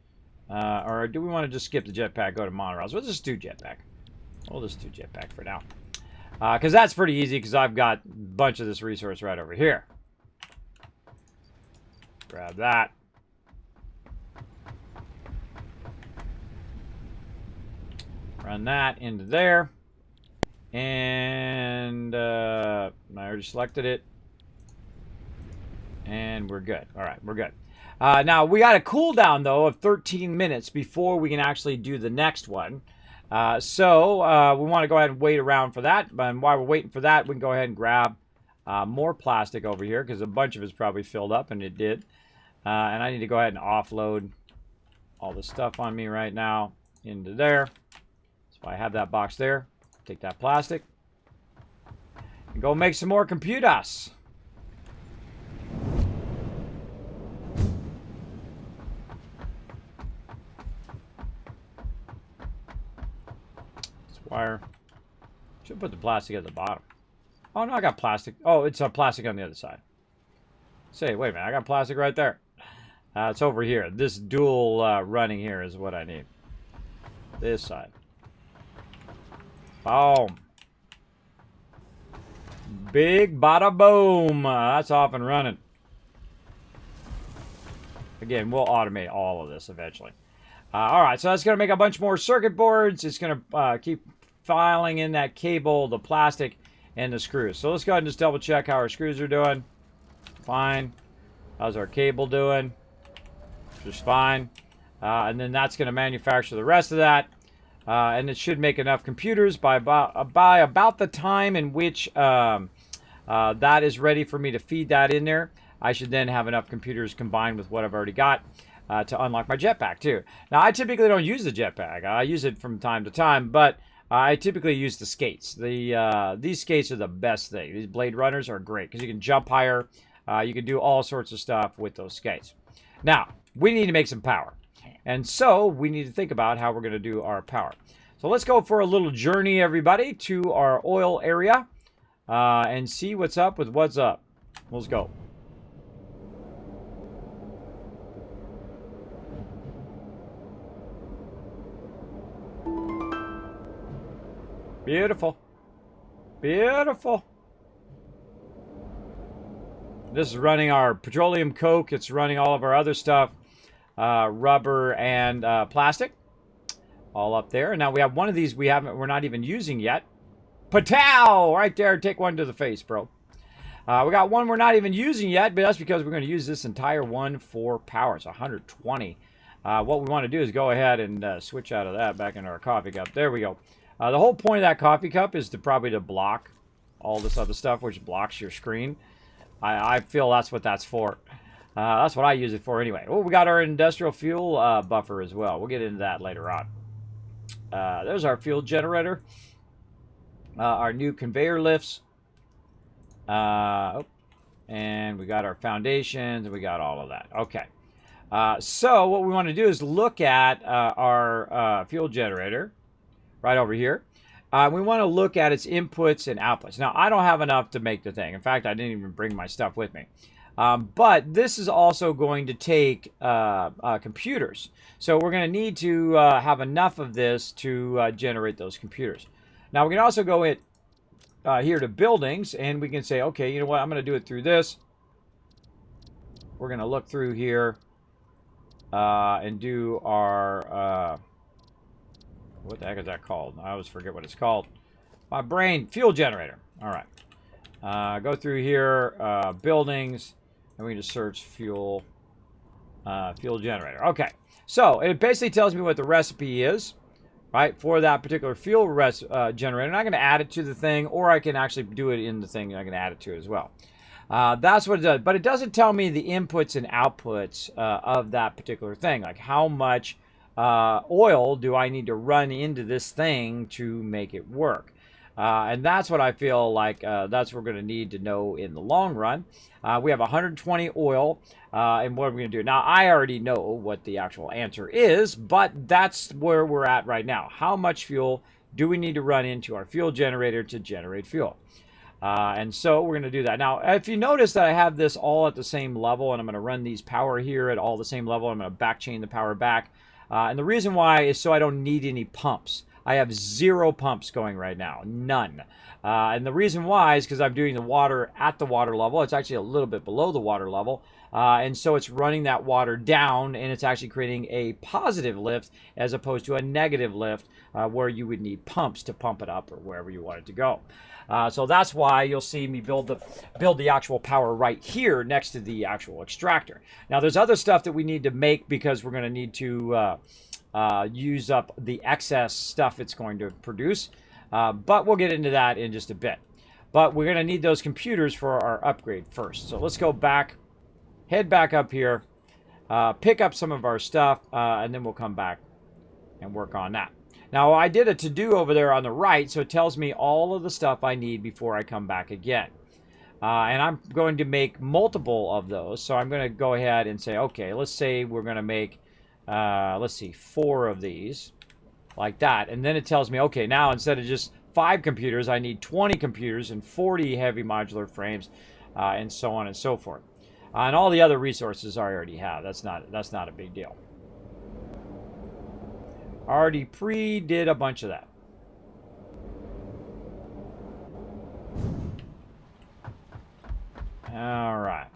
Or do we want to just skip the jetpack, go to monorails? We'll just do jetpack. We'll just do jetpack for now. Because that's pretty easy because I've got a bunch of this resource right over here. Grab that. Run that into there. And I already selected it. And we're good. All right, we're good. Now, we got a cooldown, though, of 13 minutes before we can actually do the next one. So we want to go ahead and wait around for that. And while we're waiting for that, we can go ahead and grab more plastic over here because a bunch of it's probably filled up, and it did. And I need to go ahead and offload all the stuff on me right now into there. So I have that box there. Take that plastic and go make some more computers. Wire. Should put the plastic at the bottom. Oh, no, I got plastic. Oh, it's a plastic on the other side. Say, wait a minute. I got plastic right there. It's over here. This dual running here is what I need. This side. Boom. Big bada boom. That's off and running. Again, we'll automate all of this eventually. All right, so that's going to make a bunch more circuit boards. It's going to keep filing in that cable, the plastic, and the screws. So let's go ahead and just double check how our screws are doing. Fine. How's our cable doing? Just fine. And then that's going to manufacture the rest of that. And it should make enough computers by about the time in which that is ready for me to feed that in there. I should then have enough computers combined with what I've already got to unlock my jetpack too. Now, I typically don't use the jetpack. I use it from time to time, but I typically use the skates. These skates are the best thing. These Blade Runners are great because you can jump higher. You can do all sorts of stuff with those skates. Now, we need to make some power. And so we need to think about how we're going to do our power. So let's go for a little journey, everybody, to our oil area and see what's up with what's up. Let's go. Beautiful. Beautiful. This is running our petroleum coke. It's running all of our other stuff. Rubber and plastic. All up there. Now we have one of these we're not even using yet. Patow! Right there. Take one to the face, bro. We got one we're not even using yet, but that's because we're going to use this entire one for power. It's 120 what we want to do is go ahead and switch out of that back into our coffee cup. There we go. The whole point of that coffee cup is to probably to block all this other stuff, which blocks your screen. I feel that's what that's for. That's what I use it for anyway. Oh, we got our industrial fuel buffer as well. We'll get into that later on. There's our fuel generator. Our new conveyor lifts. And we got our foundations, and we got all of that. Okay. So what we want to do is look at our fuel generator right over here. We want to look at its inputs and outputs. Now, I don't have enough to make the thing. In fact, I didn't even bring my stuff with me. But this is also going to take computers. So we're going to need to have enough of this to generate those computers. Now, we can also go in here to buildings, and we can say, okay, you know what? I'm going to do it through this. We're going to look through here and do our... what the heck is that called? I always forget what it's called. My brain, fuel generator. All right. Go through here, buildings, and we can just search fuel generator. Okay. So it basically tells me what the recipe is, right, for that particular fuel generator. And I'm going to add it to the thing, or I can actually do it in the thing, and I can add it to it as well. That's what it does. But it doesn't tell me the inputs and outputs of that particular thing, like how much oil do I need to run into this thing to make it work? And that's what I feel like that's what we're going to need to know in the long run. We have 120 oil, and what are we going to do? Now, I already know what the actual answer is, but that's where we're at right now. How much fuel do we need to run into our fuel generator to generate fuel? And so we're going to do that. Now, if you notice that I have this all at the same level, and I'm going to run these power here at all the same level, I'm going to back chain the power back. And the reason why is so I don't need any pumps. I have 0 pumps going right now, none. And the reason why is because I'm doing the water at the water level. It's actually a little bit below the water level. And so it's running that water down, and it's actually creating a positive lift as opposed to a negative lift where you would need pumps to pump it up or wherever you want it to go. So that's why you'll see me build the actual power right here next to the actual extractor. Now, there's other stuff that we need to make because we're going to need to use up the excess stuff it's going to produce. But we'll get into that in just a bit. But we're going to need those computers for our upgrade first. So let's go back, head back up here, pick up some of our stuff, and then we'll come back and work on that. Now, I did a to-do over there on the right, so it tells me all of the stuff I need before I come back again. And I'm going to make multiple of those. So I'm going to go ahead and say, okay, let's say we're going to make, let's see, 4 of these, like that. And then it tells me, okay, now instead of just 5 computers, I need 20 computers and 40 heavy modular frames, and so on and so forth. And all the other resources I already have. That's not a big deal. Already pre-did a bunch of that. All right.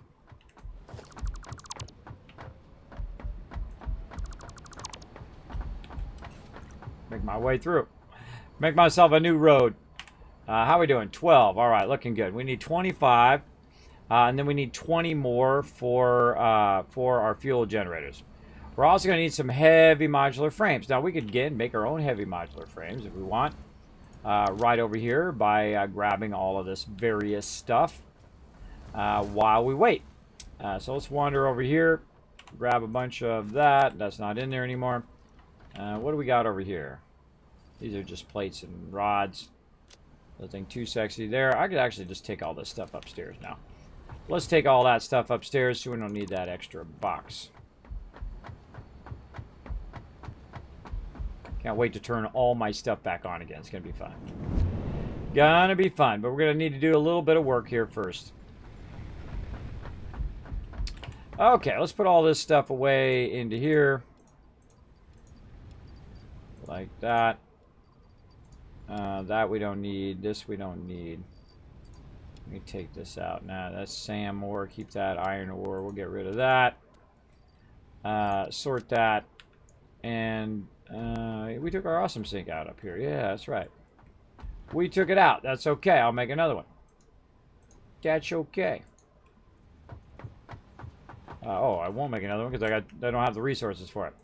Make my way through. Make myself a new road. How are we doing? 12. All right, looking good. We need 25. And then we need 20 more for our fuel generators. We're also going to need some heavy modular frames. Now, we could, again, make our own heavy modular frames if we want. Right over here by grabbing all of this various stuff while we wait. So let's wander over here. Grab a bunch of that. That's not in there anymore. What do we got over here? These are just plates and rods. Nothing too sexy there. I could actually just take all this stuff upstairs now. Let's take all that stuff upstairs so we don't need that extra box. Can't wait to turn all my stuff back on again. It's going to be fun. Gonna be fun, but we're going to need to do a little bit of work here first. Okay, let's put all this stuff away into here. Like that. That we don't need. This we don't need. Let me take this out. Now that's SAM ore. Keep that iron ore. We'll get rid of that. Sort that. And we took our awesome sink out up here. Yeah, that's right. We took it out. That's okay. I'll make another one. That's okay. Oh, I won't make another one because I don't have the resources for it.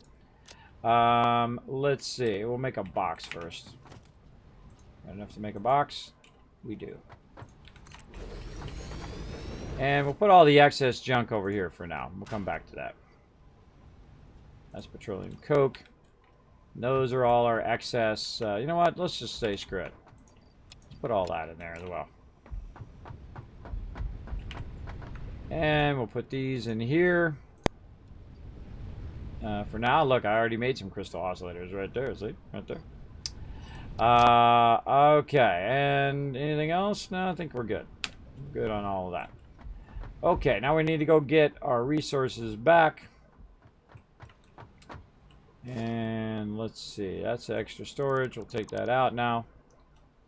Let's see. We'll make a box first. Got enough to make a box? We do. And we'll put all the excess junk over here for now. We'll come back to that. That's petroleum coke. Those are all our excess. You know what? Let's just say screw it. Let's put all that in there as well. And we'll put these in here. For now, look, I already made some crystal oscillators right there. See? Right there. Okay. And anything else? No, I think we're good. Good on all of that. Okay, now we need to go get our resources back. And let's see. That's extra storage. We'll take that out now.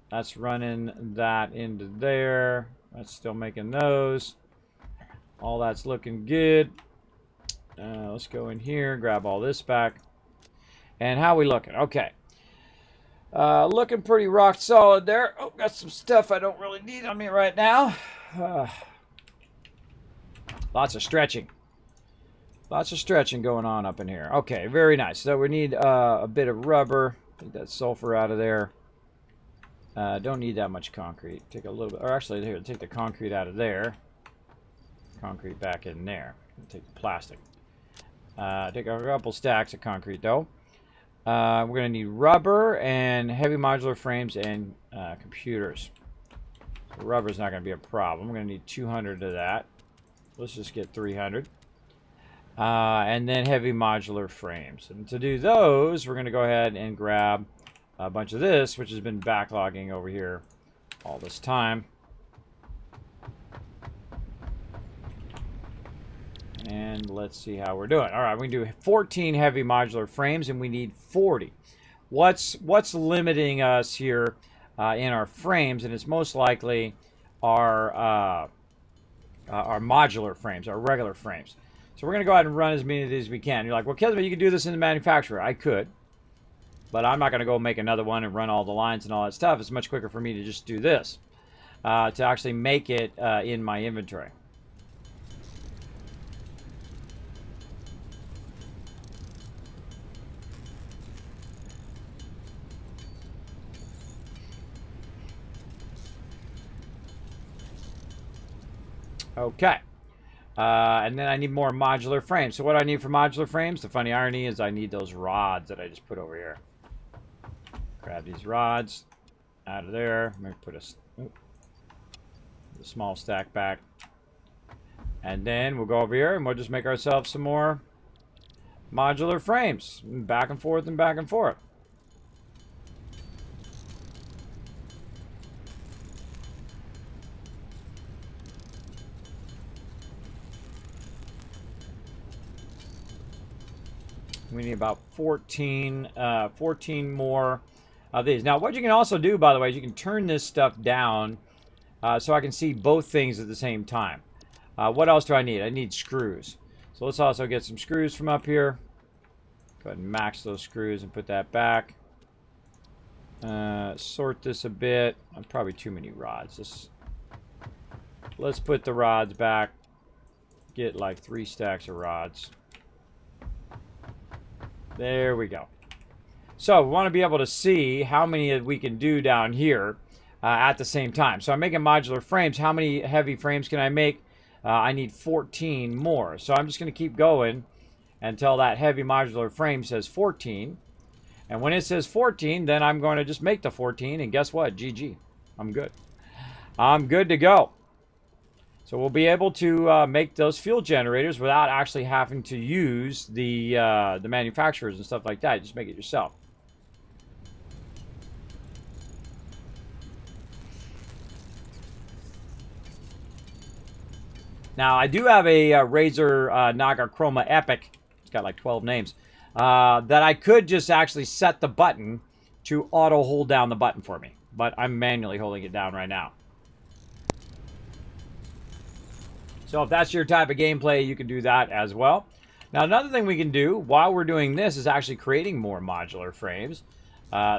That's running that into there. That's still making those. All that's looking good. Let's go in here, grab all this back. And how we looking? Okay. Looking pretty rock solid there. Oh, got some stuff I don't really need on me right now. Lots of stretching. Lots of stretching going on up in here. Okay, very nice. So we need a bit of rubber. Take that sulfur out of there. Don't need that much concrete. Take a little bit, or actually here, take the concrete out of there. Concrete back in there. Take the plastic. Take a couple stacks of concrete though. We're going to need rubber and heavy modular frames and computers. So rubber's not going to be a problem. We're going to need 200 of that. Let's just get 300. And then heavy modular frames. And to do those, we're going to go ahead and grab a bunch of this, which has been backlogging over here all this time. And let's see how we're doing. All right, we can do 14 heavy modular frames, and we need 40. What's limiting us here in our frames? And it's most likely our modular frames, our regular frames. So we're going to go ahead and run as many of these as we can. You're like, well, Kismet, you can do this in the manufacturer. I could, but I'm not going to go make another one and run all the lines and all that stuff. It's much quicker for me to just do this, to actually make it in my inventory. Okay. And then I need more modular frames. So what I need for modular frames, the funny irony is I need those rods that I just put over here. Grab these rods out of there. Maybe put a small stack back. And then we'll go over here and we'll just make ourselves some more modular frames. Back and forth and back and forth. We need about 14 more of these. Now, what you can also do, by the way, is you can turn this stuff down so I can see both things at the same time. What else do I need? I need screws. So let's also get some screws from up here. Go ahead and max those screws and put that back. Sort this a bit. Probably too many rods. Let's put the rods back. Get like 3 stacks of rods. There we go. So we want to be able to see how many we can do down here at the same time. So I'm making modular frames. How many heavy frames can I make? I need 14 more. So I'm just going to keep going until that heavy modular frame says 14. And when it says 14, then I'm going to just make the 14. And guess what? GG. I'm good. I'm good to go. So we'll be able to make those fuel generators without actually having to use the manufacturers and stuff like that. You just make it yourself. Now, I do have a Razer Naga Chroma Epic. It's got like 12 names. That I could just actually set the button to auto hold down the button for me. But I'm manually holding it down right now. So if that's your type of gameplay, you can do that as well. Now, another thing we can do while we're doing this is actually creating more modular frames.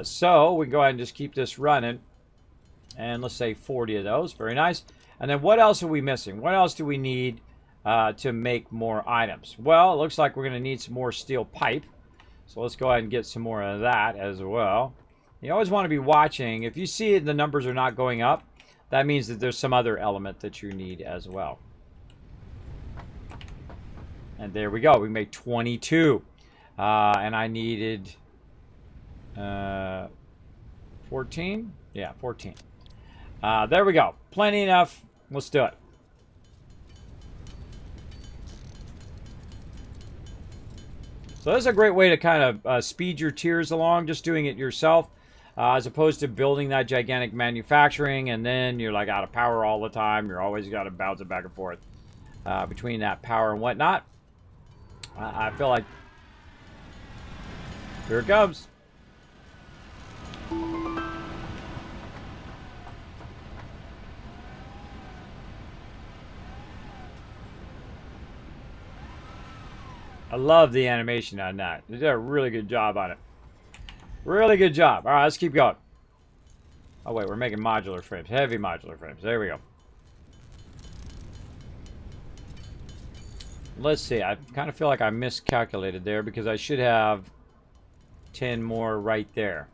So we can go ahead and just keep this running. And let's say 40 of those. Very nice. And then what else are we missing? What else do we need to make more items? Well, it looks like we're going to need some more steel pipe. So let's go ahead and get some more of that as well. You always want to be watching. If you see the numbers are not going up, that means that there's some other element that you need as well. And there we go. We made 22. And I needed 14. Yeah, 14. There we go. Plenty enough. Let's do it. So this is a great way to kind of speed your tiers along, just doing it yourself, as opposed to building that gigantic manufacturing, and then you're like out of power all the time. You're always got to bounce it back and forth between that power and whatnot. I feel like here it comes. I love the animation on that. They did a really good job on it. Really good job. All right, let's keep going. Oh, wait, we're making modular frames. Heavy modular frames. There we go. Let's see. I kind of feel like I miscalculated there because I should have 10 more right there.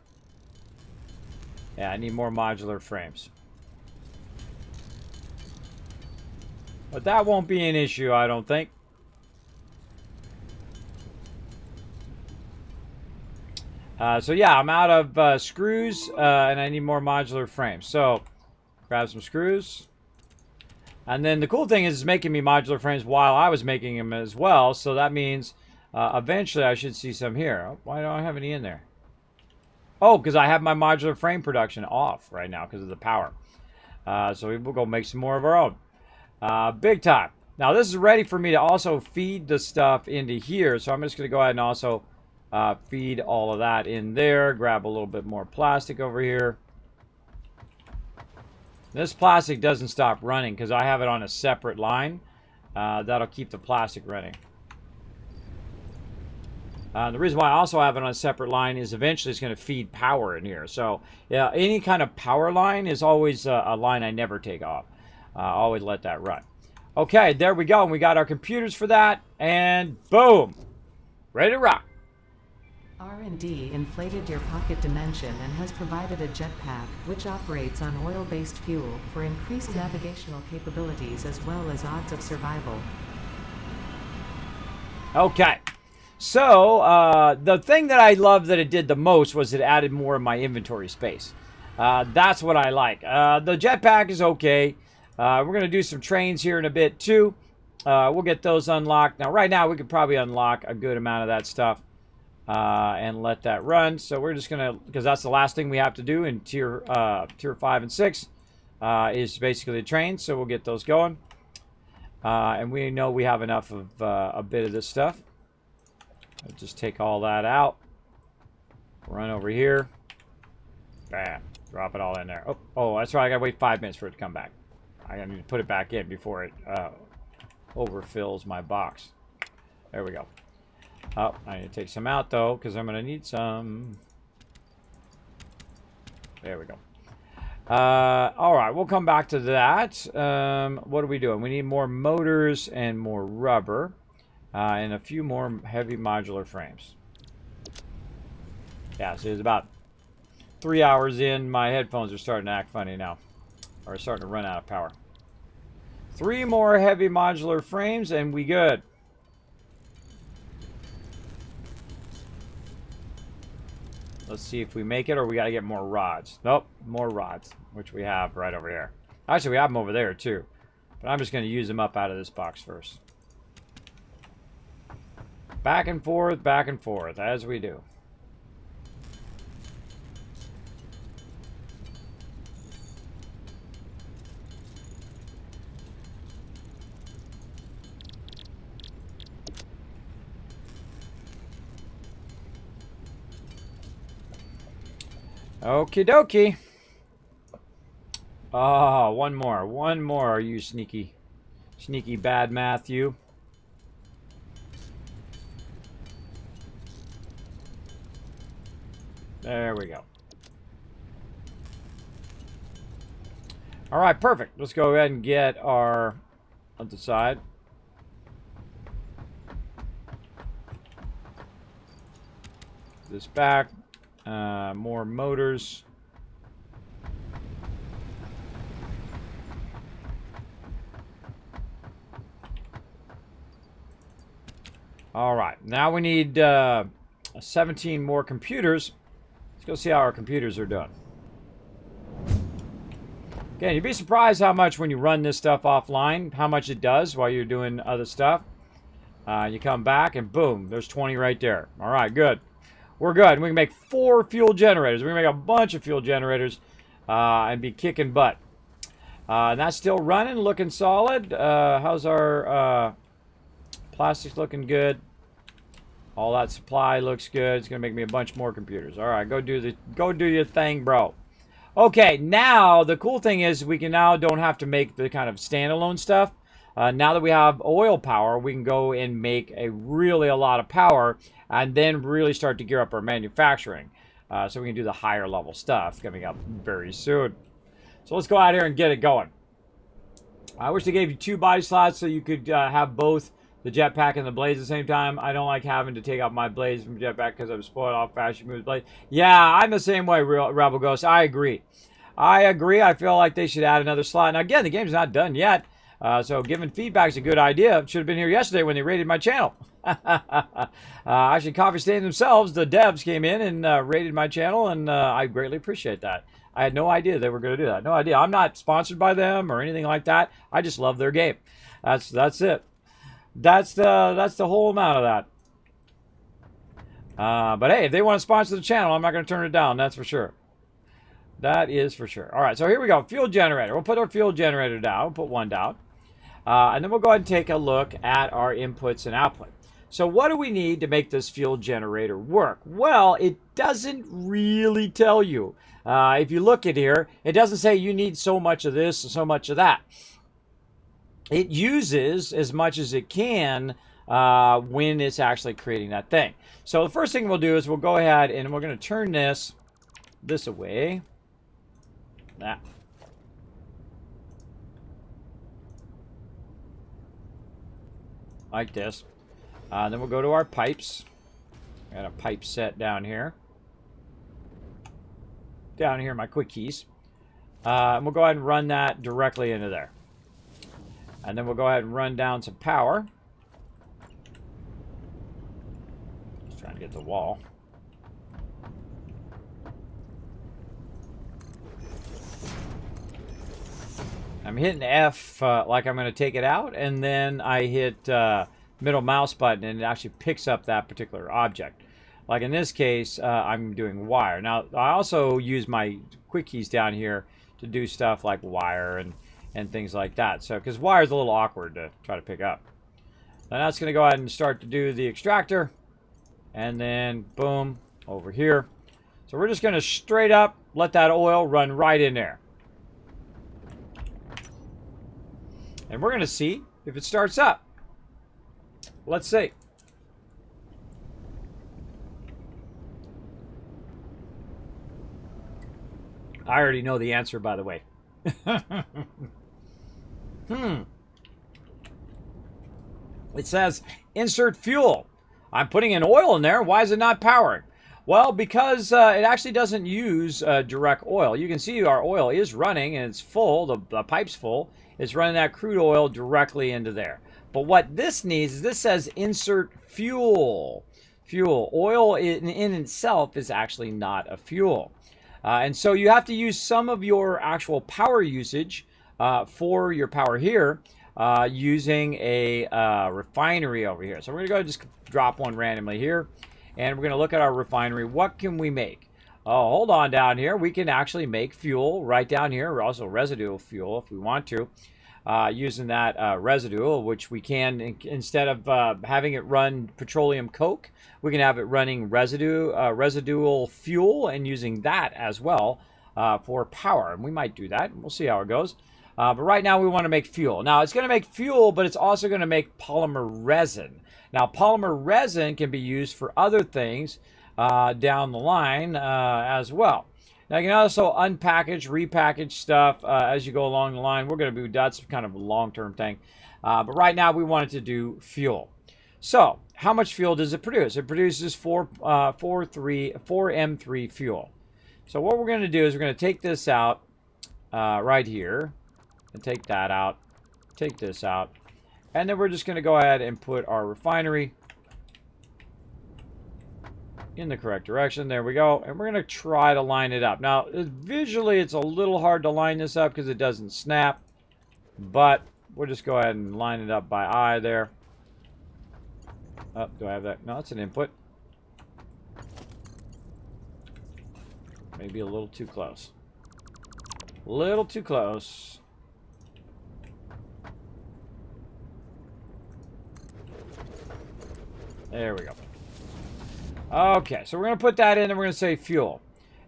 Yeah, I need more modular frames. But that won't be an issue, I don't think. So yeah, I'm out of screws, and I need more modular frames. So, grab some screws. And then the cool thing is it's making me modular frames while I was making them as well. So that means eventually I should see some here. Oh, why don't I have any in there? Oh, because I have my modular frame production off right now because of the power. So we will go make some more of our own. Big time. Now this is ready for me to also feed the stuff into here. So I'm just going to go ahead and also feed all of that in there. Grab a little bit more plastic over here. This plastic doesn't stop running because I have it on a separate line. That'll keep the plastic running. The reason why I also have it on a separate line is eventually it's going to feed power in here. So yeah, any kind of power line is always a line I never take off. I always let that run. Okay, there we go. And we got our computers for that. And boom. Ready to rock. R&D inflated your pocket dimension and has provided a jetpack, which operates on oil-based fuel, for increased navigational capabilities as well as odds of survival. Okay. So, the thing that I love that it did the most was it added more of my inventory space. That's what I like. The jetpack is okay. We're going to do some trains here in a bit, too. We'll get those unlocked. Now, right now, we could probably unlock a good amount of that stuff. And let that run. So we're just gonna, because that's the last thing we have to do in tier 5 and 6, is basically the trains. So we'll get those going, and we know we have enough of a bit of this stuff. I'll just take all that out. Run over here. Bam. Drop it all in there. Oh, that's right. I gotta wait 5 minutes for it to come back. I need to put it back in before it overfills my box. There we go. Oh, I need to take some out, though, because I'm going to need some. There we go. All right, we'll come back to that. What are we doing? We need more motors and more rubber and a few more heavy modular frames. Yeah, so it's about 3 hours in. My headphones are starting to act funny now, or starting to run out of power. 3 more heavy modular frames, and we good. Let's see if we make it, or we got to get more rods. Nope, more rods, which we have right over here. Actually, we have them over there, too. But I'm just going to use them up out of this box first. Back and forth, as we do. Okie dokie. Oh, one more, you sneaky bad Matthew. There we go. All right, perfect. Let's go ahead and get our other side. this back. More motors. All right, now we need 17 more computers. Let's go see how our computers are doing. Again, you'd be surprised how much when you run this stuff offline, how much it does while you're doing other stuff. You come back and boom, there's 20 right there. All right, good. We're good. We can make 4 fuel generators. We can make a bunch of fuel generators and be kicking butt. And that's still running, looking solid. How's our plastics looking? Good. All that supply looks good. It's gonna make me a bunch more computers. All right, go do your thing, bro. Okay, now the cool thing is we can now don't have to make the kind of standalone stuff. Now that we have oil power, we can go and make a lot of power and then really start to gear up our manufacturing. So we can do the higher level stuff coming up very soon. So let's go out here and get it going. I wish they gave you 2 body slots so you could have both the jetpack and the blades at the same time. I don't like having to take out my blades from jetpack because I'm spoiled off fast you move the blade. Yeah, I'm the same way, Rebel Ghost. I agree. I feel like they should add another slot. Now, again, the game's not done yet. So giving feedback is a good idea. Should have been here yesterday when they raided my channel. Actually, Coffee Stain themselves, the devs came in and raided my channel, and I greatly appreciate that. I had no idea they were going to do that. No idea. I'm not sponsored by them or anything like that. I just love their game. That's it. That's the whole amount of that. But hey, if they want to sponsor the channel, I'm not going to turn it down. That's for sure. That is for sure. All right, so here we go. Fuel generator. We'll put our fuel generator down. We'll put one down. And then we'll go ahead and take a look at our inputs and output. So what do we need to make this fuel generator work? Well, it doesn't really tell you. If you look at here, it doesn't say you need so much of this and so much of that. It uses as much as it can when it's actually creating that thing. So the first thing we'll do is we'll go ahead and we're going to turn this away. That. Like this. Then we'll go to our pipes. Got a pipe set down here. Down here, my quick keys. And we'll go ahead and run that directly into there. And then we'll go ahead and run down some power. Just trying to get the wall. I'm hitting F like I'm going to take it out, and then I hit middle mouse button, and it actually picks up that particular object. Like in this case, I'm doing wire. Now, I also use my quick keys down here to do stuff like wire and things like that. So, because wire is a little awkward to try to pick up. Then that's going to go ahead and start to do the extractor, and then boom, over here. So we're just going to straight up let that oil run right in there. And we're going to see if it starts up. Let's see. I already know the answer, by the way. It says, insert fuel. I'm putting in oil in there. Why is it not powering? Well, because it actually doesn't use direct oil. You can see our oil is running and it's full. The pipe's full. It's running that crude oil directly into there. But what this needs is this says insert fuel. Fuel. Oil in itself is actually not a fuel. And so you have to use some of your actual power usage for your power here using a refinery over here. So we're going to go just drop one randomly here. And we're going to look at our refinery. What can we make? Oh, hold on down here. We can actually make fuel right down here. We're also residual fuel if we want to. Using that residual, which we can, instead of having it run petroleum coke, we can have it running residual fuel and using that as well for power. And we might do that. We'll see how it goes. But right now we want to make fuel. Now it's going to make fuel, but it's also going to make polymer resin. Now polymer resin can be used for other things down the line as well. Now you can also unpackage, repackage stuff as you go along the line. We're going to do that's kind of a long-term thing. But right now we wanted to do fuel. So how much fuel does it produce? It produces 4M3 fuel. So what we're going to do is we're going to take this out right here, and take that out, take this out, and then we're just going to go ahead and put our refinery in the correct direction. There we go. And we're going to try to line it up. Now, visually, it's a little hard to line this up because it doesn't snap, but we'll just go ahead and line it up by eye there. Oh, do I have that? No, it's an input. Maybe a little too close. A little too close. There we go. Okay, so we're going to put that in and we're going to say fuel.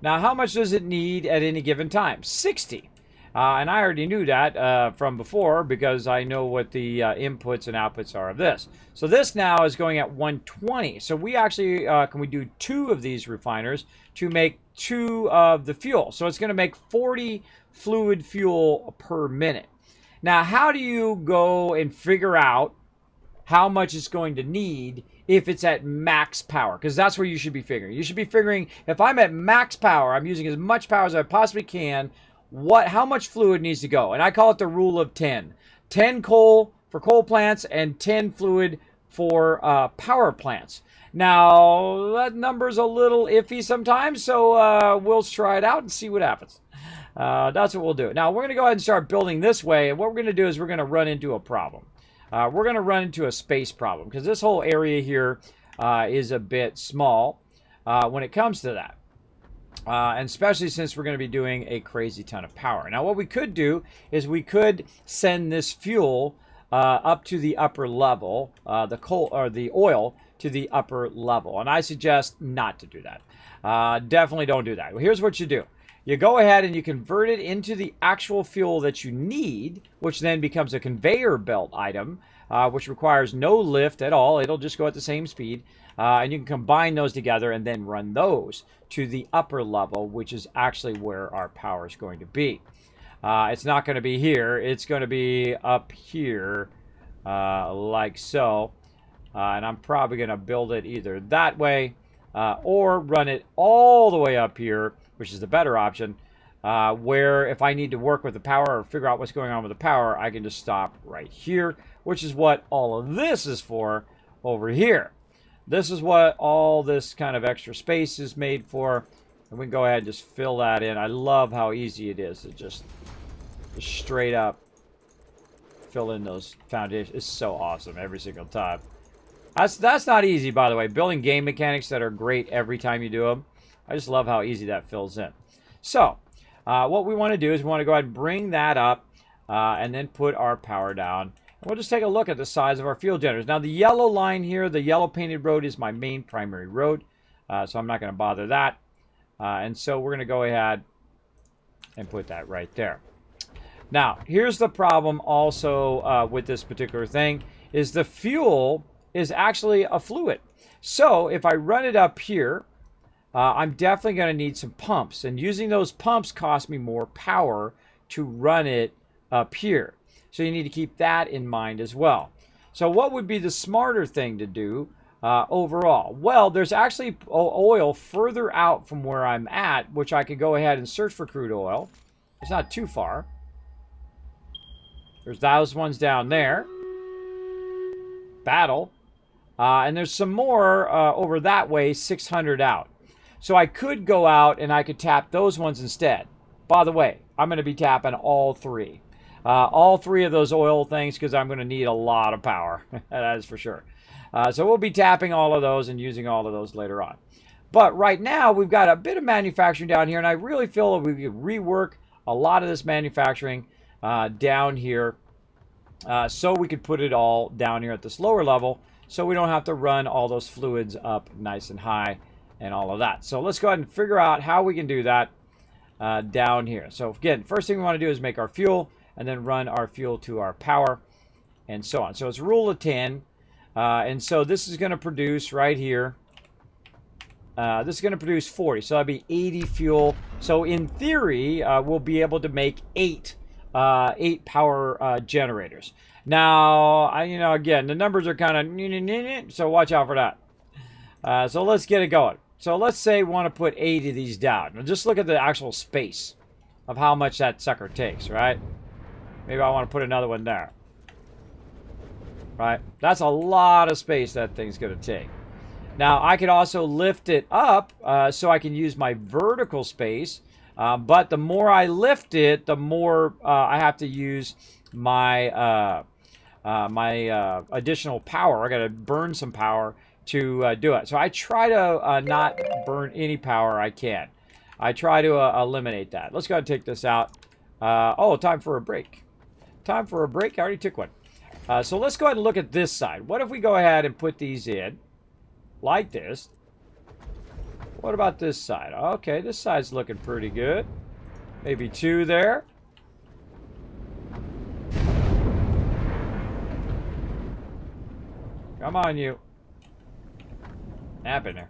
Now, how much does it need at any given time? 60. And I already knew that from before because I know what the inputs and outputs are of this. So this now is going at 120. So we actually, can we do 2 of these refiners to make 2 of the fuel. So it's going to make 40 fluid fuel per minute. Now, how do you go and figure out how much it's going to need if it's at max power? Because that's where you should be figuring. You should be figuring, if I'm at max power, I'm using as much power as I possibly can, how much fluid needs to go? And I call it the rule of 10. 10 coal for coal plants and 10 fluid for power plants. Now, that number's a little iffy sometimes, so we'll try it out and see what happens. That's what we'll do. Now, we're going to go ahead and start building this way, and what we're going to do is we're going to run into a problem. We're going to run into a space problem, because this whole area here is a bit small when it comes to that. And especially since we're going to be doing a crazy ton of power. Now, what we could do is we could send this fuel up to the upper level, the coal or the oil to the upper level. And I suggest not to do that. Definitely don't do that. Well, here's what you do. You go ahead and you convert it into the actual fuel that you need, which then becomes a conveyor belt item, which requires no lift at all. It'll just go at the same speed. And you can combine those together and then run those to the upper level, which is actually where our power is going to be. It's not going to be here. It's going to be up here, like so. And I'm probably going to build it either that way or run it all the way up here, which is the better option, where if I need to work with the power or figure out what's going on with the power, I can just stop right here, which is what all of this is for over here. This is what all this kind of extra space is made for. And we can go ahead and just fill that in. I love how easy it is to just straight up fill in those foundations. It's so awesome every single time. That's not easy, by the way. Building game mechanics that are great every time you do them. I just love how easy that fills in. So, what we want to do is we want to go ahead and bring that up and then put our power down. We'll just take a look at the size of our fuel generators. Now, the yellow line here, the yellow painted road is my main primary road. So I'm not going to bother that. And so we're going to go ahead and put that right there. Now, here's the problem also with this particular thing, is the fuel is actually a fluid. So if I run it up here, I'm definitely going to need some pumps. And using those pumps costs me more power to run it up here. So you need to keep that in mind as well. So what would be the smarter thing to do overall? Well, there's actually oil further out from where I'm at, which I could go ahead and search for crude oil. It's not too far. There's those ones down there. Battle. And there's some more over that way, 600 out. So I could go out and I could tap those ones instead. By the way, I'm going to be tapping all three. All three of those oil things because I'm going to need a lot of power. That is for sure. So we'll be tapping all of those and using all of those later on. But right now, we've got a bit of manufacturing down here, and I really feel that we could rework a lot of this manufacturing down here so we could put it all down here at this lower level so we don't have to run all those fluids up nice and high and all of that. So let's go ahead and figure out how we can do that down here. So again, first thing we want to do is make our fuel and then run our fuel to our power and so on. So it's rule of 10. And so this is going to produce right here. This is going to produce 40. So that'd be 80 fuel. So in theory, we'll be able to make 8 power generators. Now, again, the numbers are kind of, so watch out for that. So let's get it going. So let's say we want to put 8 of these down. Now just look at the actual space of how much that sucker takes, right? Maybe I want to put another one there. Right? That's a lot of space that thing's going to take. Now, I could also lift it up so I can use my vertical space. But the more I lift it, the more I have to use my additional power. I got to burn some power to do it. So I try to not burn any power I can. I try to eliminate that. Let's go ahead and take this out. Oh, time for a break. Time for a break. I already took one. So let's go ahead and look at this side. What if we go ahead and put these in like this? What about this side? Okay, this side's looking pretty good. Maybe 2 there. Come on, you. Nap in there.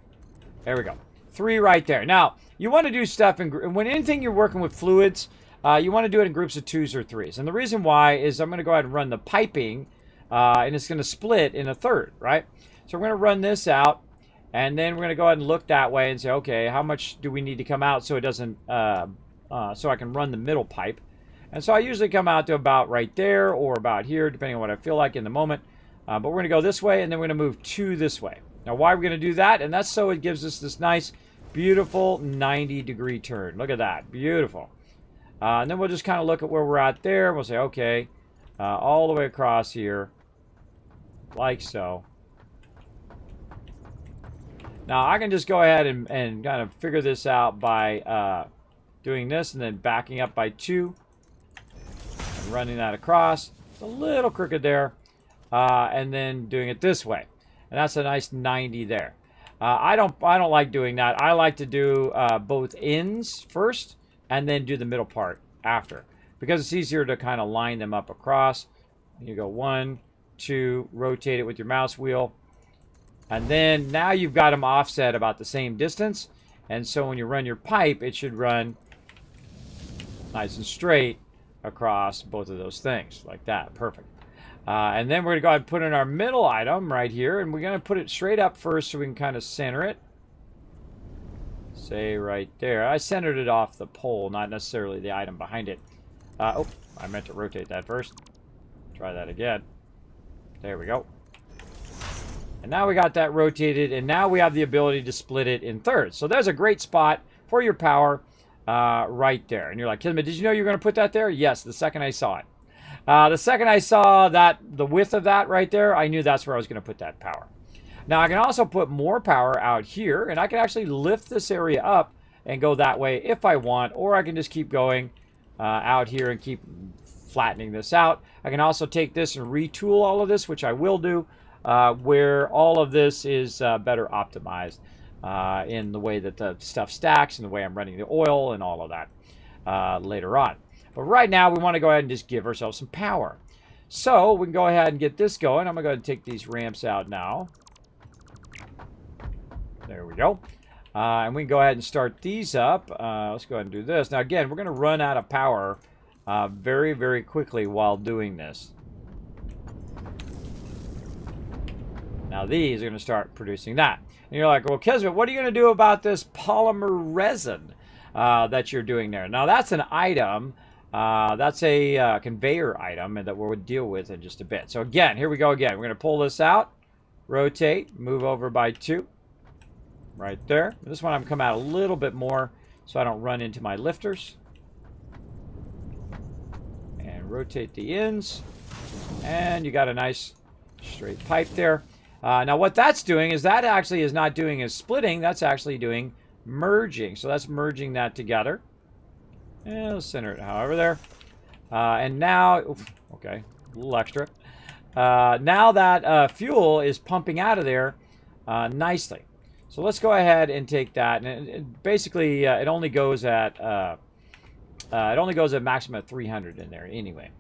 There we go. 3 right there. Now, you want to do stuff when anything you're working with fluids, you want to do it in groups of 2s or 3s. And the reason why is I'm going to go ahead and run the piping, and it's going to split in a third, right? So we're going to run this out, and then we're going to go ahead and look that way and say, okay, how much do we need to come out so it doesn't, so I can run the middle pipe. And so I usually come out to about right there or about here, depending on what I feel like in the moment. But we're going to go this way, and then we're going to move 2 this way. Now, why are we going to do that? And that's so it gives us this nice, beautiful 90-degree turn. Look at that. Beautiful. And then we'll just kind of look at where we're at there. And we'll say, okay, all the way across here, like so. Now, I can just go ahead and kind of figure this out by doing this and then backing up by 2 and running that across. It's a little crooked there. And then doing it this way. And that's a nice 90 there. I don't like doing that. I like to do both ends first and then do the middle part after, because it's easier to kind of line them up across. You go 1, 2, rotate it with your mouse wheel, and then now you've got them offset about the same distance, and so when you run your pipe, it should run nice and straight across both of those things like that. Perfect. And then we're going to go ahead and put in our middle item right here, and we're going to put it straight up first so we can kind of center it. Say right there. I centered it off the pole, not necessarily the item behind it. Oh, I meant to rotate that first. Try that again. There we go. And now we got that rotated, and now we have the ability to split it in thirds. So there's a great spot for your power right there. And you're like, Kismet, did you know you were going to put that there? Yes, the second I saw it. The second I saw the width of that right there, I knew that's where I was going to put that power. Now, I can also put more power out here, and I can actually lift this area up and go that way if I want, or I can just keep going out here and keep flattening this out. I can also take this and retool all of this, which I will do, where all of this is better optimized in the way that the stuff stacks and the way I'm running the oil and all of that later on. But right now, we want to go ahead and just give ourselves some power. So we can go ahead and get this going. I'm going to go ahead and take these ramps out now. There we go. And we can go ahead and start these up. Let's go ahead and do this. Now, again, we're going to run out of power very, very quickly while doing this. Now, these are going to start producing that. And you're like, well, Kismet, what are you going to do about this polymer resin that you're doing there? Now, that's an item. That's a conveyor item that we'll deal with in just a bit. So again, here we go again. We're going to pull this out, rotate, move over by 2, right there. This one I'm come out a little bit more so I don't run into my lifters. And rotate the ends, and you got a nice straight pipe there. Now what that's doing is that actually is not doing is splitting, that's actually doing merging. So that's merging that together. And let's center it however there. And now, oof, okay, a little extra. Now that fuel is pumping out of there nicely. So let's go ahead and take that. And basically, it only goes at maximum at 300 in there anyway.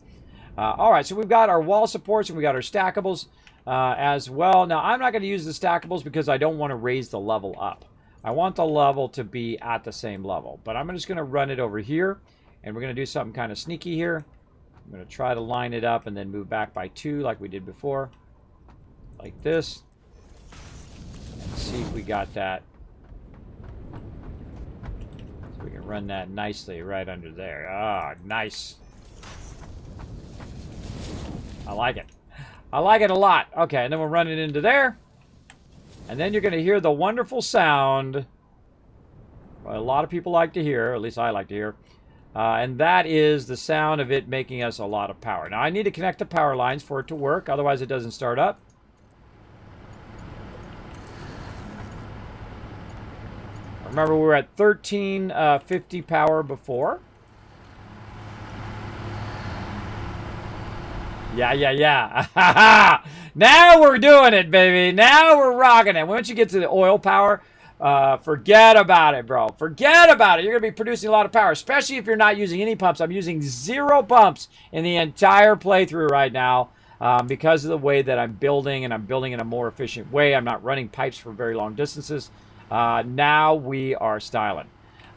All right, so we've got our wall supports and we got our stackables as well. Now, I'm not going to use the stackables because I don't want to raise the level up. I want the level to be at the same level, but I'm just going to run it over here, and we're going to do something kind of sneaky here. I'm going to try to line it up and then move back by 2 like we did before. Like this. And see if we got that. So we can run that nicely right under there. Ah, nice. I like it. I like it a lot. Okay, and then we'll run it into there. And then you're going to hear the wonderful sound a lot of people like to hear, at least I like to hear. And that is the sound of it making us a lot of power. Now, I need to connect the power lines for it to work. Otherwise, it doesn't start up. Remember, we were at 1350 power before. Yeah. Now we're doing it, baby. Now we're rocking it. Once you get to the oil power, forget about it, bro. Forget about it. You're going to be producing a lot of power, especially if you're not using any pumps. I'm using 0 pumps in the entire playthrough right now because of the way that I'm building, and I'm building in a more efficient way. I'm not running pipes for very long distances. Now we are styling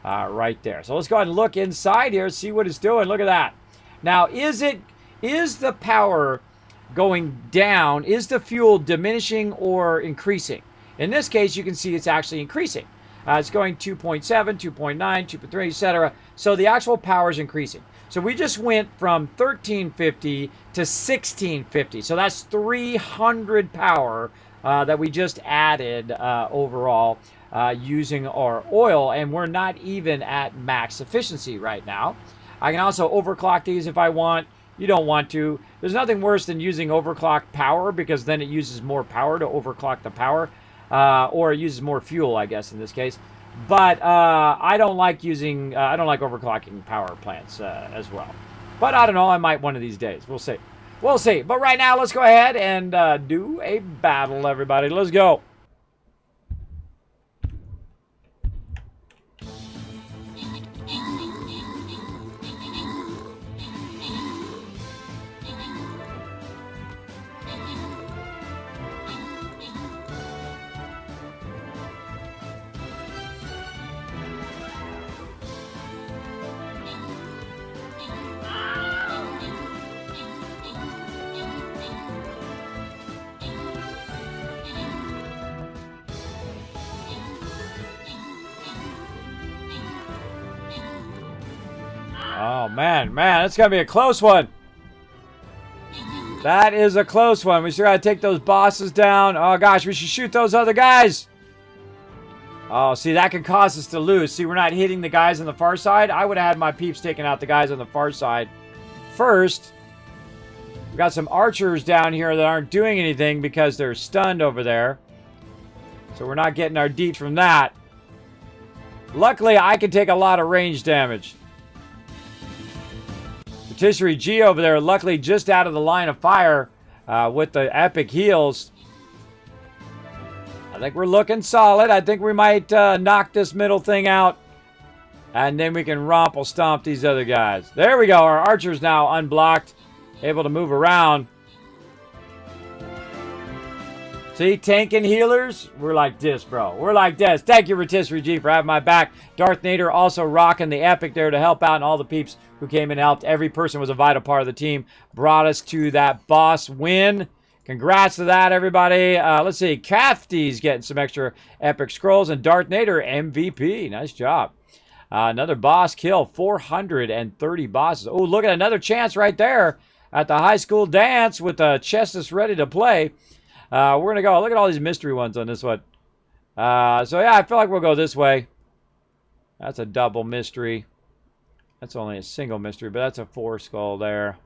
right there. So let's go ahead and look inside here, see what it's doing. Look at that. Now, is the power going down? Is the fuel diminishing or increasing? In this case, you can see it's actually increasing. It's going 2.7, 2.9, 2.3, etc. So the actual power is increasing. So we just went from 1350 to 1650. So that's 300 power that we just added overall using our oil. And we're not even at max efficiency right now. I can also overclock these if I want. You don't want to. There's nothing worse than using overclocked power, because then it uses more power to overclock the power. Or it uses more fuel, I guess, in this case. But I don't like overclocking power plants as well. But I don't know. I might one of these days. We'll see. We'll see. But right now, let's go ahead and do a battle, everybody. Let's go. Oh, man, it's going to be a close one. That is a close one. We still got to take those bosses down. Oh, gosh, we should shoot those other guys. Oh, see, that could cause us to lose. See, we're not hitting the guys on the far side. I would have had my peeps taking out the guys on the far side first. We got some archers down here that aren't doing anything because they're stunned over there. So we're not getting our deet from that. Luckily, I can take a lot of range damage. Patisserie G over there, luckily just out of the line of fire with the epic heals. I think we're looking solid. I think we might knock this middle thing out. And then we can romple stomp these other guys. There we go. Our archer's now unblocked. Able to move around. See, tank and healers, we're like this, bro. We're like this. Thank you, Rotisserie G, for having my back. Darth Nader also rocking the epic there to help out, and all the peeps who came and helped. Every person was a vital part of the team. Brought us to that boss win. Congrats to that, everybody. Let's see. Kafty's getting some extra epic scrolls, and Darth Nader, MVP. Nice job. Another boss kill. 430 bosses. Oh, look at another chance right there at the high school dance with the chest that's ready to play. We're going to go. Look at all these mystery ones on this one. So, yeah, I feel like we'll go this way. That's a double mystery. That's only a single mystery, but that's a 4 skull there.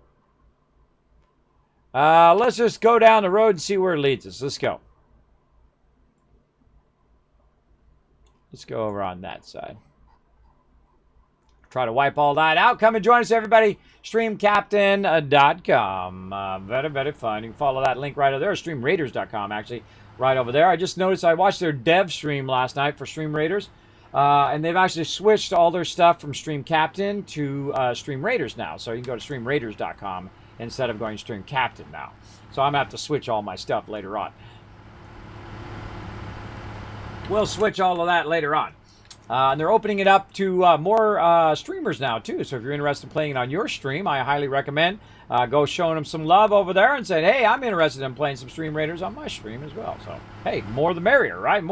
Let's just go down the road and see where it leads us. Let's go. Let's go over on that side. Try to wipe all that out. Come and join us, everybody. StreamCaptain.com. Very, very fun. You can follow that link right over there. StreamRaiders.com, actually, right over there. I just noticed I watched their dev stream last night for Stream Raiders. And they've actually switched all their stuff from Stream Captain to Stream Raiders now. So you can go to StreamRaiders.com instead of going Stream Captain now. So I'm going to have to switch all my stuff later on. We'll switch all of that later on. And they're opening it up to more streamers now, too. So if you're interested in playing it on your stream, I highly recommend go showing them some love over there and saying, hey, I'm interested in playing some Stream Raiders on my stream as well. So, hey, more the merrier, right?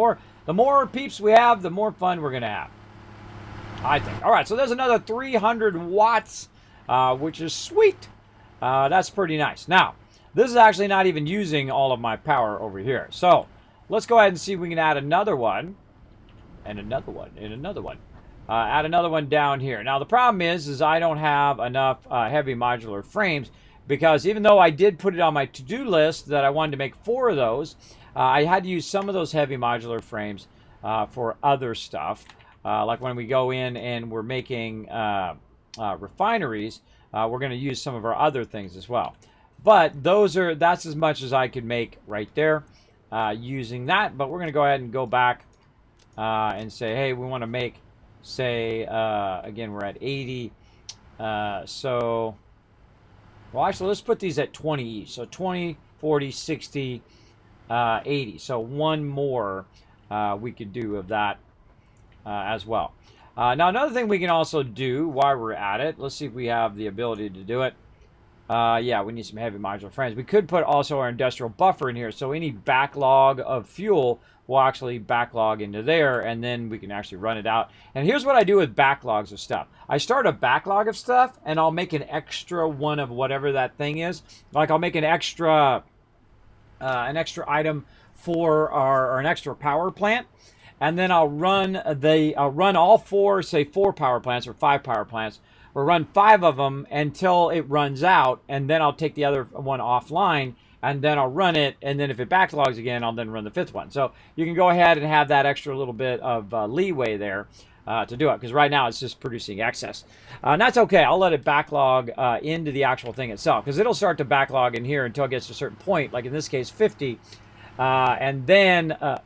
The more peeps we have, the more fun we're going to have, I think. All right, so there's another 300 watts, which is sweet. That's pretty nice. Now, this is actually not even using all of my power over here. So, let's go ahead and see if we can add another one. And another one, and another one. Add another one down here. Now, the problem is I don't have enough heavy modular frames, because even though I did put it on my to-do list that I wanted to make 4 of those, I had to use some of those heavy modular frames for other stuff. Like when we go in and we're making refineries, we're going to use some of our other things as well. But that's as much as I could make right there using that. But we're going to go ahead and go back and say, hey, we want to make, say, again, we're at 80. Well, actually, let's put these at 20 each. So 20, 40, 60, 80. So one more we could do of that as well. Now, another thing we can also do while we're at it, let's see if we have the ability to do it. Yeah, we need some heavy modular frames. We could put also our industrial buffer in here, so any backlog of fuel will actually backlog into there, and then we can actually run it out. And here's what I do with backlogs of stuff. I start a backlog of stuff, and I'll make an extra one of whatever that thing is. Like I'll make an extra item for or an extra power plant, and then I'll run all 4, say 4 power plants or 5 power plants, or run 5 of them until it runs out, and then I'll take the other one offline, and then I'll run it, and then if it backlogs again, I'll then run the 5th one. So you can go ahead and have that extra little bit of leeway there to do it, because right now it's just producing excess. And that's okay. I'll let it backlog into the actual thing itself, because it'll start to backlog in here until it gets to a certain point, like in this case 50, and then oh,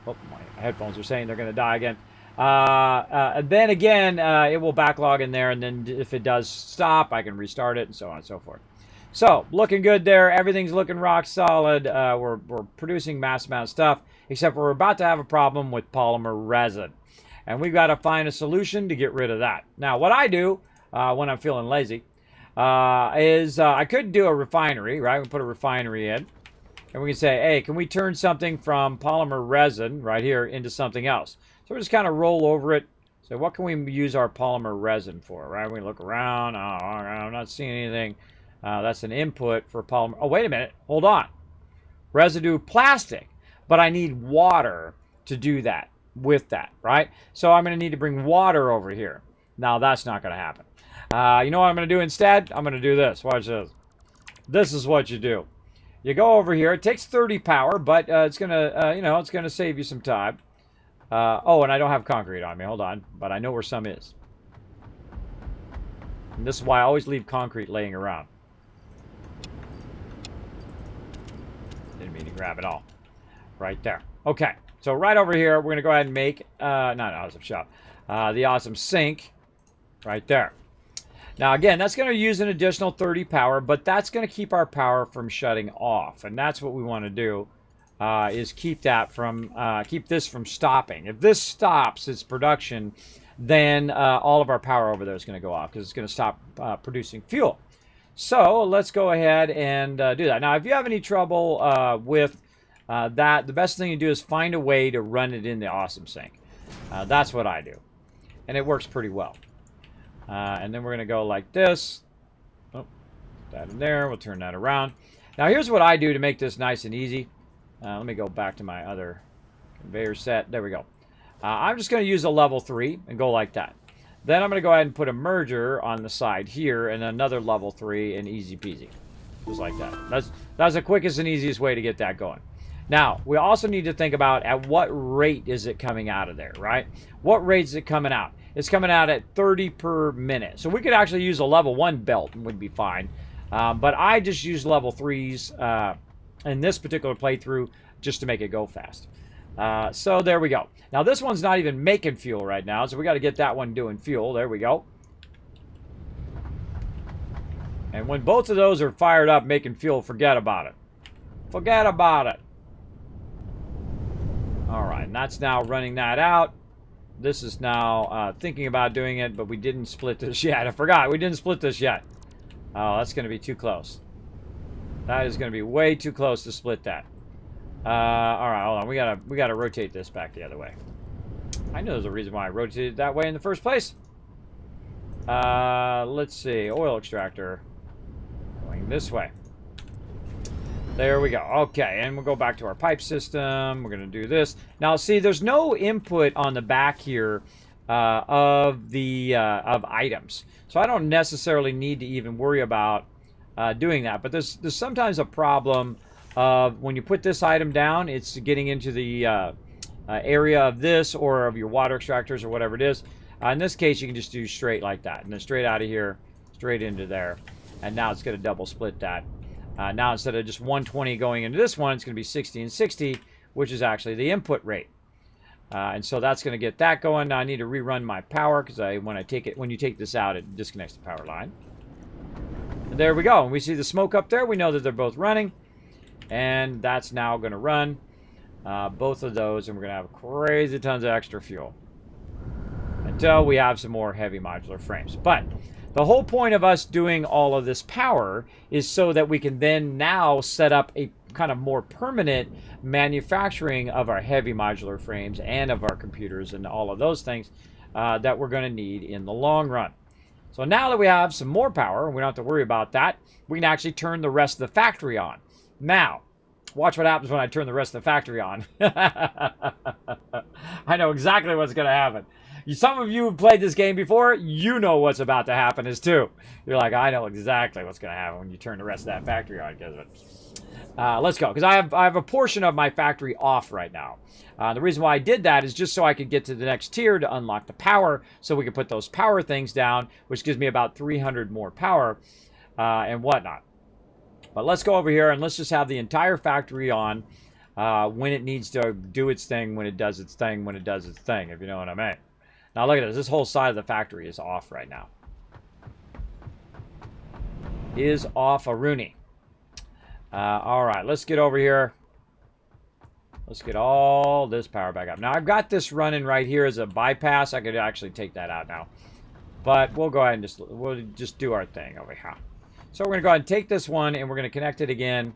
my headphones are saying they're going to die again. Then again, it will backlog in there, and then if it does stop, I can restart it, and so on and so forth. So, looking good there. Everything's looking rock solid. We're producing mass amount of stuff, except we're about to have a problem with polymer resin. And we've got to find a solution to get rid of that. Now, what I do when I'm feeling lazy is I could do a refinery, right? We put a refinery in, and we can say, hey, can we turn something from polymer resin right here into something else? So we just kind of roll over it. So what can we use our polymer resin for, right? We look around. Oh, I'm not seeing anything. That's an input for polymer. Oh, wait a minute. Hold on. Residue plastic. But I need water to do that with that, right? So I'm going to need to bring water over here. Now, that's not going to happen. You know what I'm going to do instead? I'm going to do this. Watch this. This is what you do. You go over here. It takes 30 power, but it's going to, it's going to save you some time. Oh, and I don't have concrete on me. Hold on. But I know where some is. And this is why I always leave concrete laying around. Didn't mean to grab it all. Right there. Okay. So right over here, we're going to go ahead and make, not an awesome shop, the awesome sink right there. Now, again, that's going to use an additional 30 power, but that's going to keep our power from shutting off. And that's what we want to do, is keep that from, keep this from stopping. If this stops its production, then all of our power over there is going to go off, because it's going to stop producing fuel. So let's go ahead and do that. Now, if you have any trouble with that, the best thing to do is find a way to run it in the awesome sink. That's what I do. And it works pretty well. And then we're going to go like this. Oh, put that in there. We'll turn that around. Now, here's what I do to make this nice and easy. Let me go back to my other conveyor set. There we go. I'm just going to use a level 3 and go like that. Then I'm going to go ahead and put a merger on the side here and another level 3 and easy peasy. Just like that. That's the quickest and easiest way to get that going. Now, we also need to think about at what rate is it coming out of there, right? What rate is it coming out? It's coming out at 30 per minute. So we could actually use a level 1 belt and would be fine. But I just use level 3s in this particular playthrough just to make it go fast. So there we go. Now this one's not even making fuel right now, so we got to get that one doing fuel. There we go. And when both of those are fired up making fuel, forget about it. Forget about it. All right, and that's now running that out. This is now thinking about doing it, but we didn't split this yet. I forgot. We didn't split this yet. Oh, that's going to be too close. That is going to be way too close to split that. All right, hold on. We gotta rotate this back the other way. I know there's a reason why I rotated it that way in the first place. Let's see. Oil extractor. Going this way. There we go. Okay, and we'll go back to our pipe system. We're going to do this. Now, see, there's no input on the back here of items. So I don't necessarily need to even worry about doing that. But there's sometimes a problem of when you put this item down, it's getting into the area of this or of your water extractors or whatever it is. In this case, you can just do straight like that. And then straight out of here, straight into there. And now it's going to double split that. Now instead of just 120 going into this one, it's going to be 60 and 60, which is actually the input rate. And so that's going to get that going. Now I need to rerun my power because when you take this out, it disconnects the power line. And there we go. And we see the smoke up there. We know that they're both running. And that's now going to run both of those. And we're going to have crazy tons of extra fuel until we have some more heavy modular frames. But the whole point of us doing all of this power is so that we can then now set up a kind of more permanent manufacturing of our heavy modular frames and of our computers and all of those things that we're going to need in the long run. So now that we have some more power, and we don't have to worry about that, we can actually turn the rest of the factory on. Now, watch what happens when I turn the rest of the factory on. I know exactly what's going to happen. Some of you have played this game before. You know what's about to happen is too. You're like, I know exactly what's going to happen when you turn the rest of that factory on. Let's go, because I have a portion of my factory off right now. The reason why I did that is just so I could get to the next tier to unlock the power, so we can put those power things down, which gives me about 300 more power and whatnot. But let's go over here and let's just have the entire factory on when it needs to do its thing, when it does its thing, when it does its thing, if you know what I mean. Now look at this. This whole side of the factory is off right now. Is off a Rooney. All right, let's get over here. Let's get all this power back up. Now I've got this running right here as a bypass. I could actually take that out now. But we'll go ahead and we'll just do our thing over here. So we're going to go ahead and take this one and we're going to connect it again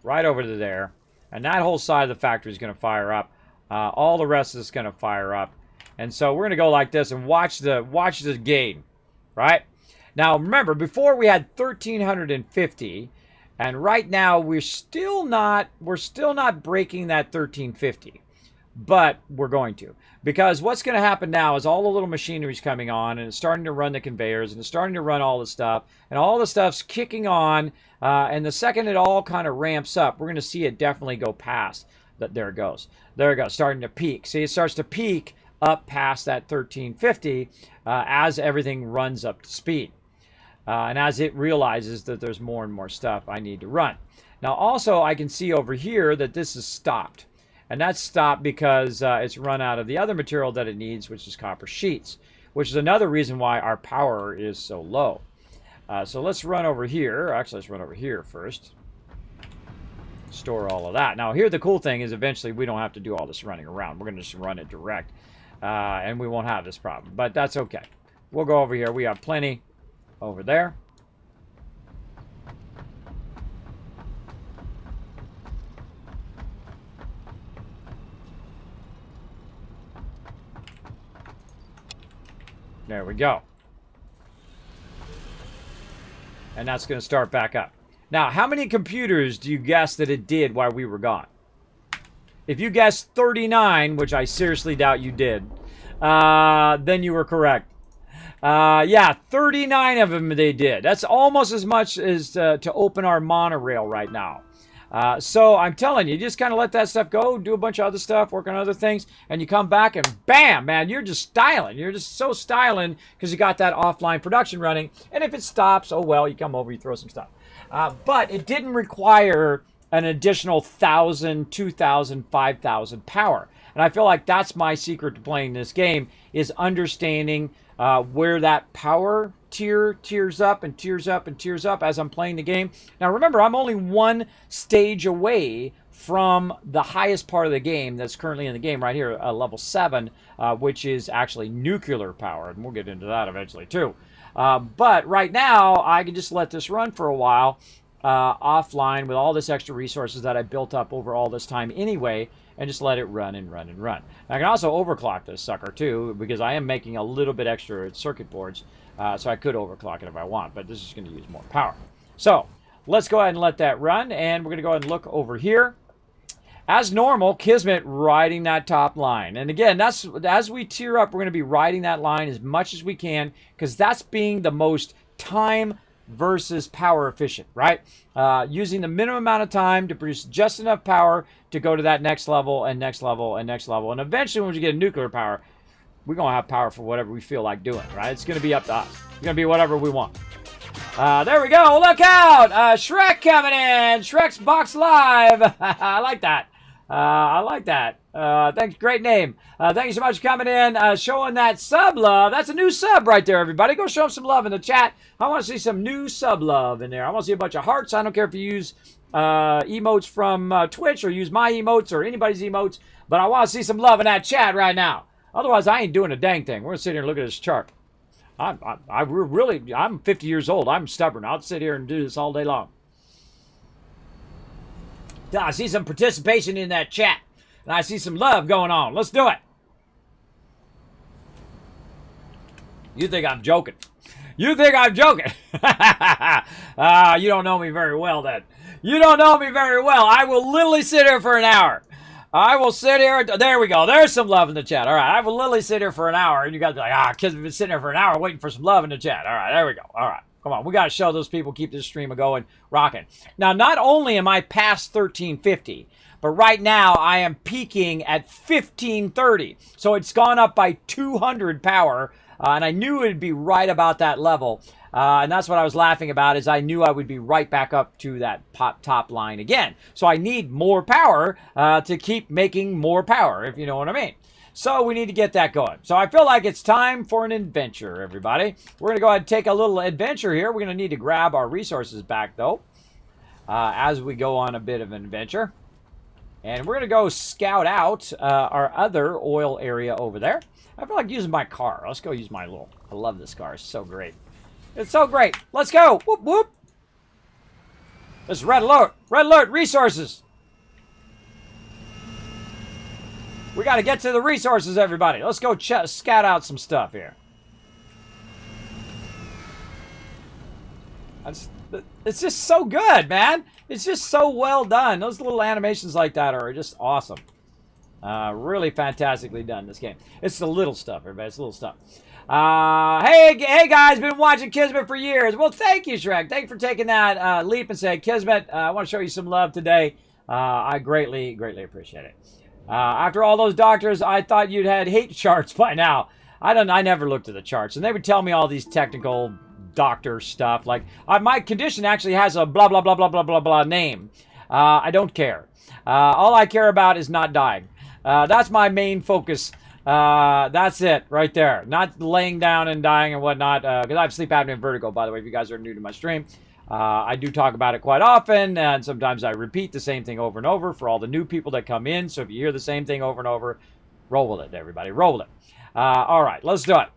right over to there. And that whole side of the factory is going to fire up. All the rest is going to fire up. And so we're going to go like this and watch the gain, right? Now remember, before we had 1,350, and right now we're still not breaking that 1,350, but we're going to, because what's going to happen now is all the little machinery is coming on and it's starting to run the conveyors and it's starting to run all the stuff, and all the stuff's kicking on, and the second it all kind of ramps up, we're going to see it definitely go past that. There it goes, starting to peak. See, it starts to peak up past that 1,350 as everything runs up to speed. And as it realizes that there's more and more stuff I need to run. Now also I can see over here that this is stopped. And that's stopped because it's run out of the other material that it needs, which is copper sheets. Which is another reason why our power is so low. So let's run over here. Actually, let's run over here first. Store all of that. Now here the cool thing is eventually we don't have to do all this running around. We're going to just run it direct. And we won't have this problem. But that's okay. We'll go over here. We have plenty over there. There we go. And that's going to start back up. Now, how many computers do you guess that it did while we were gone? If you guessed 39, which I seriously doubt you did, then you were correct. Yeah, 39 of them they did. That's almost as much as to open our monorail right now. So I'm telling you, just kind of let that stuff go, do a bunch of other stuff, work on other things, and you come back and bam, man, you're just styling. You're just so styling because you got that offline production running. And if it stops, oh well, you come over, you throw some stuff. But it didn't require an additional 1,000, 2,000, 5,000 power. And I feel like that's my secret to playing this game, is understanding where that power tiers up and tiers up and tiers up as I'm playing the game. Now remember, I'm only one stage away from the highest part of the game that's currently in the game right here, level 7, which is actually nuclear power. And we'll get into that eventually too. But right now, I can just let this run for a while offline with all this extra resources that I built up over all this time anyway, and just let it run and run and run. I can also overclock this sucker too, because I am making a little bit extra circuit boards, so I could overclock it if I want, but this is going to use more power. So let's go ahead and let that run, and we're going to go ahead and look over here. As normal, Kismet riding that top line. And again, that's as we tier up, we're going to be riding that line as much as we can, because that's being the most time versus power efficient, right? Using the minimum amount of time to produce just enough power to go to that next level and next level and next level. And eventually, when we get nuclear power, we're going to have power for whatever we feel like doing, right? It's going to be up to us. It's going to be whatever we want. There we go. Look out. Shrek coming in. Shrek's Box Live. I like that. I like that. Thanks. Great name. Thank you so much for coming in, showing that sub love. That's a new sub right there, everybody. Go show him some love in the chat. I want to see some new sub love in there. I want to see a bunch of hearts. I don't care if you use emotes from Twitch or use my emotes or anybody's emotes, but I want to see some love in that chat right now. Otherwise, I ain't doing a dang thing. We're going to sit here and look at this chart. I'm 50 years old. I'm stubborn. I'll sit here and do this all day long. I see some participation in that chat. And I see some love going on. Let's do it. You think I'm joking. You think I'm joking. You don't know me very well then. You don't know me very well. I will literally sit here for an hour. I will sit here. There we go. There's some love in the chat. All right. I will literally sit here for an hour. And you guys are like, kids have been sitting here for an hour waiting for some love in the chat. All right. There we go. All right. Come on. We got to show those people, keep this stream going, rocking. Now, not only am I past 1350, but right now I am peaking at 1530. So it's gone up by 200 power. And I knew it would be right about that level. And that's what I was laughing about, is I knew I would be right back up to that top line again. So I need more power to keep making more power, if you know what I mean. So we need to get that going. So I feel like it's time for an adventure, everybody. We're going to go ahead and take a little adventure here. We're going to need to grab our resources back, though, as we go on a bit of an adventure. And we're going to go scout out our other oil area over there. I feel like using my car. Let's go use my little... I love this car. It's so great. It's so great. Let's go. Whoop, whoop. This is red alert. Red alert. Resources. We got to get to the resources, everybody. Let's go scout out some stuff here. It's just so good, man. It's just so well done. Those little animations like that are just awesome. Really fantastically done, this game. It's the little stuff, everybody. It's the little stuff. Hey guys, been watching Kismet for years. Well, thank you, Shrek. Thank you for taking that leap and saying, Kismet, I want to show you some love today. I greatly appreciate it. After all those doctors, I thought you'd had hate charts by now. I never looked at the charts, and they would tell me all these technical doctor stuff. Like, my condition actually has a blah, blah, blah, blah, blah, blah, blah name. I don't care. All I care about is not dying. That's my main focus. That's it right there. Not laying down and dying and whatnot. Because I have sleep apnea and vertigo, by the way, if you guys are new to my stream. I do talk about it quite often, and sometimes I repeat the same thing over and over for all the new people that come in. So if you hear the same thing over and over, roll with it, everybody. Roll with it. All right, let's do it.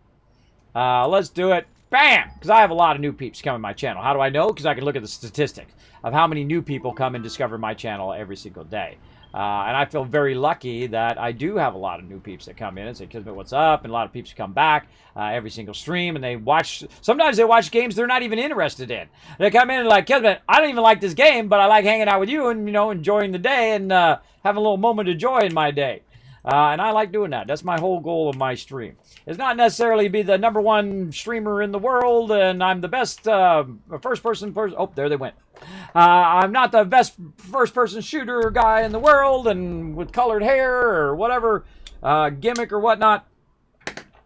Let's do it. Bam! Because I have a lot of new peeps coming to my channel. How do I know? Because I can look at the statistics of how many new people come and discover my channel every single day. And I feel very lucky that I do have a lot of new peeps that come in and say, Kismet, what's up? And a lot of peeps come back every single stream, and they watch. Sometimes they watch games they're not even interested in. They come in and like, Kismet, I don't even like this game, but I like hanging out with you and, you know, enjoying the day and having a little moment of joy in my day. And I like doing that. That's my whole goal of my stream. It's not necessarily be the #1 streamer in the world, and I'm the best first-person person. Oh, there they went. I'm not the best first-person shooter guy in the world, and with colored hair or whatever gimmick or whatnot.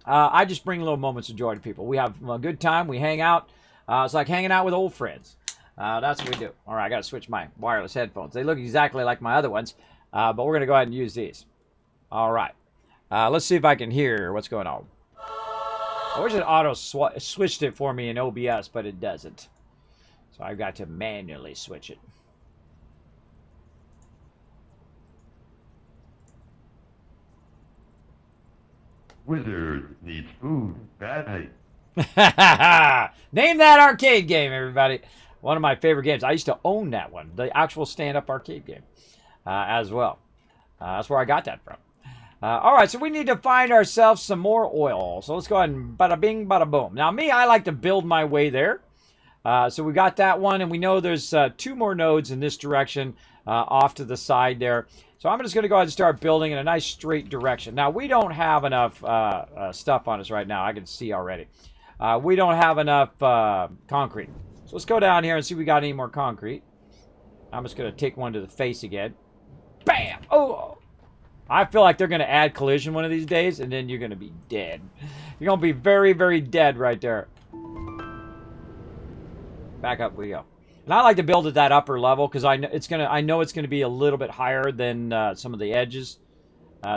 I just bring little moments of joy to people. We have a good time. We hang out. It's like hanging out with old friends. That's what we do. All right, I got to switch my wireless headphones. They look exactly like my other ones, but we're going to go ahead and use these. All right. Let's see if I can hear what's going on. I wish it auto switched it for me in OBS, but it doesn't. So I've got to manually switch it. Wizard needs food badly. Name that arcade game, everybody. One of my favorite games. I used to own that one, the actual stand-up arcade game as well. That's where I got that from. All right, so we need to find ourselves some more oil. So let's go ahead and bada bing, bada boom. Now, me, I like to build my way there. So we got that one, and we know there's 2 more nodes in this direction off to the side there. So I'm just going to go ahead and start building in a nice straight direction. Now, we don't have enough stuff on us right now. I can see already. We don't have enough concrete. So let's go down here and see if we got any more concrete. I'm just going to take one to the face again. Bam! Oh! I feel like they're going to add collision one of these days, and then you're going to be dead. You're going to be very, very dead right there. Back up we go. And I like to build at that upper level because I know it's going to be a little bit higher than some of the edges.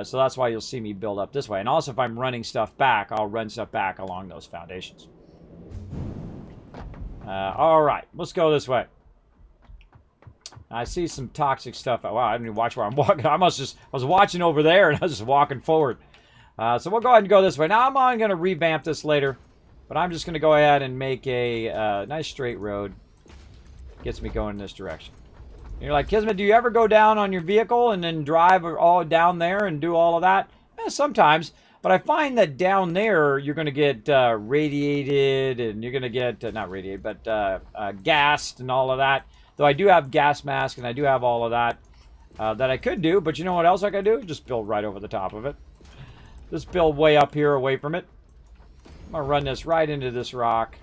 So that's why you'll see me build up this way. And also, if I'm running stuff back, I'll run stuff back along those foundations. All right, let's go this way. I see some toxic stuff. Wow, I didn't even watch where I'm walking. I was watching over there, and I was just walking forward. So we'll go ahead and go this way. Now, I'm going to revamp this later, but I'm just going to go ahead and make a nice straight road. Gets me going in this direction. You're like, Kismet, do you ever go down on your vehicle and then drive all down there and do all of that? Sometimes. But I find that down there, you're going to get radiated, and you're going to get, not radiated, but gassed and all of that. Though I do have gas mask, and I do have all of that that I could do. But you know what else I could do? Just build right over the top of it. Just build way up here away from it. I'm going to run this right into this rock.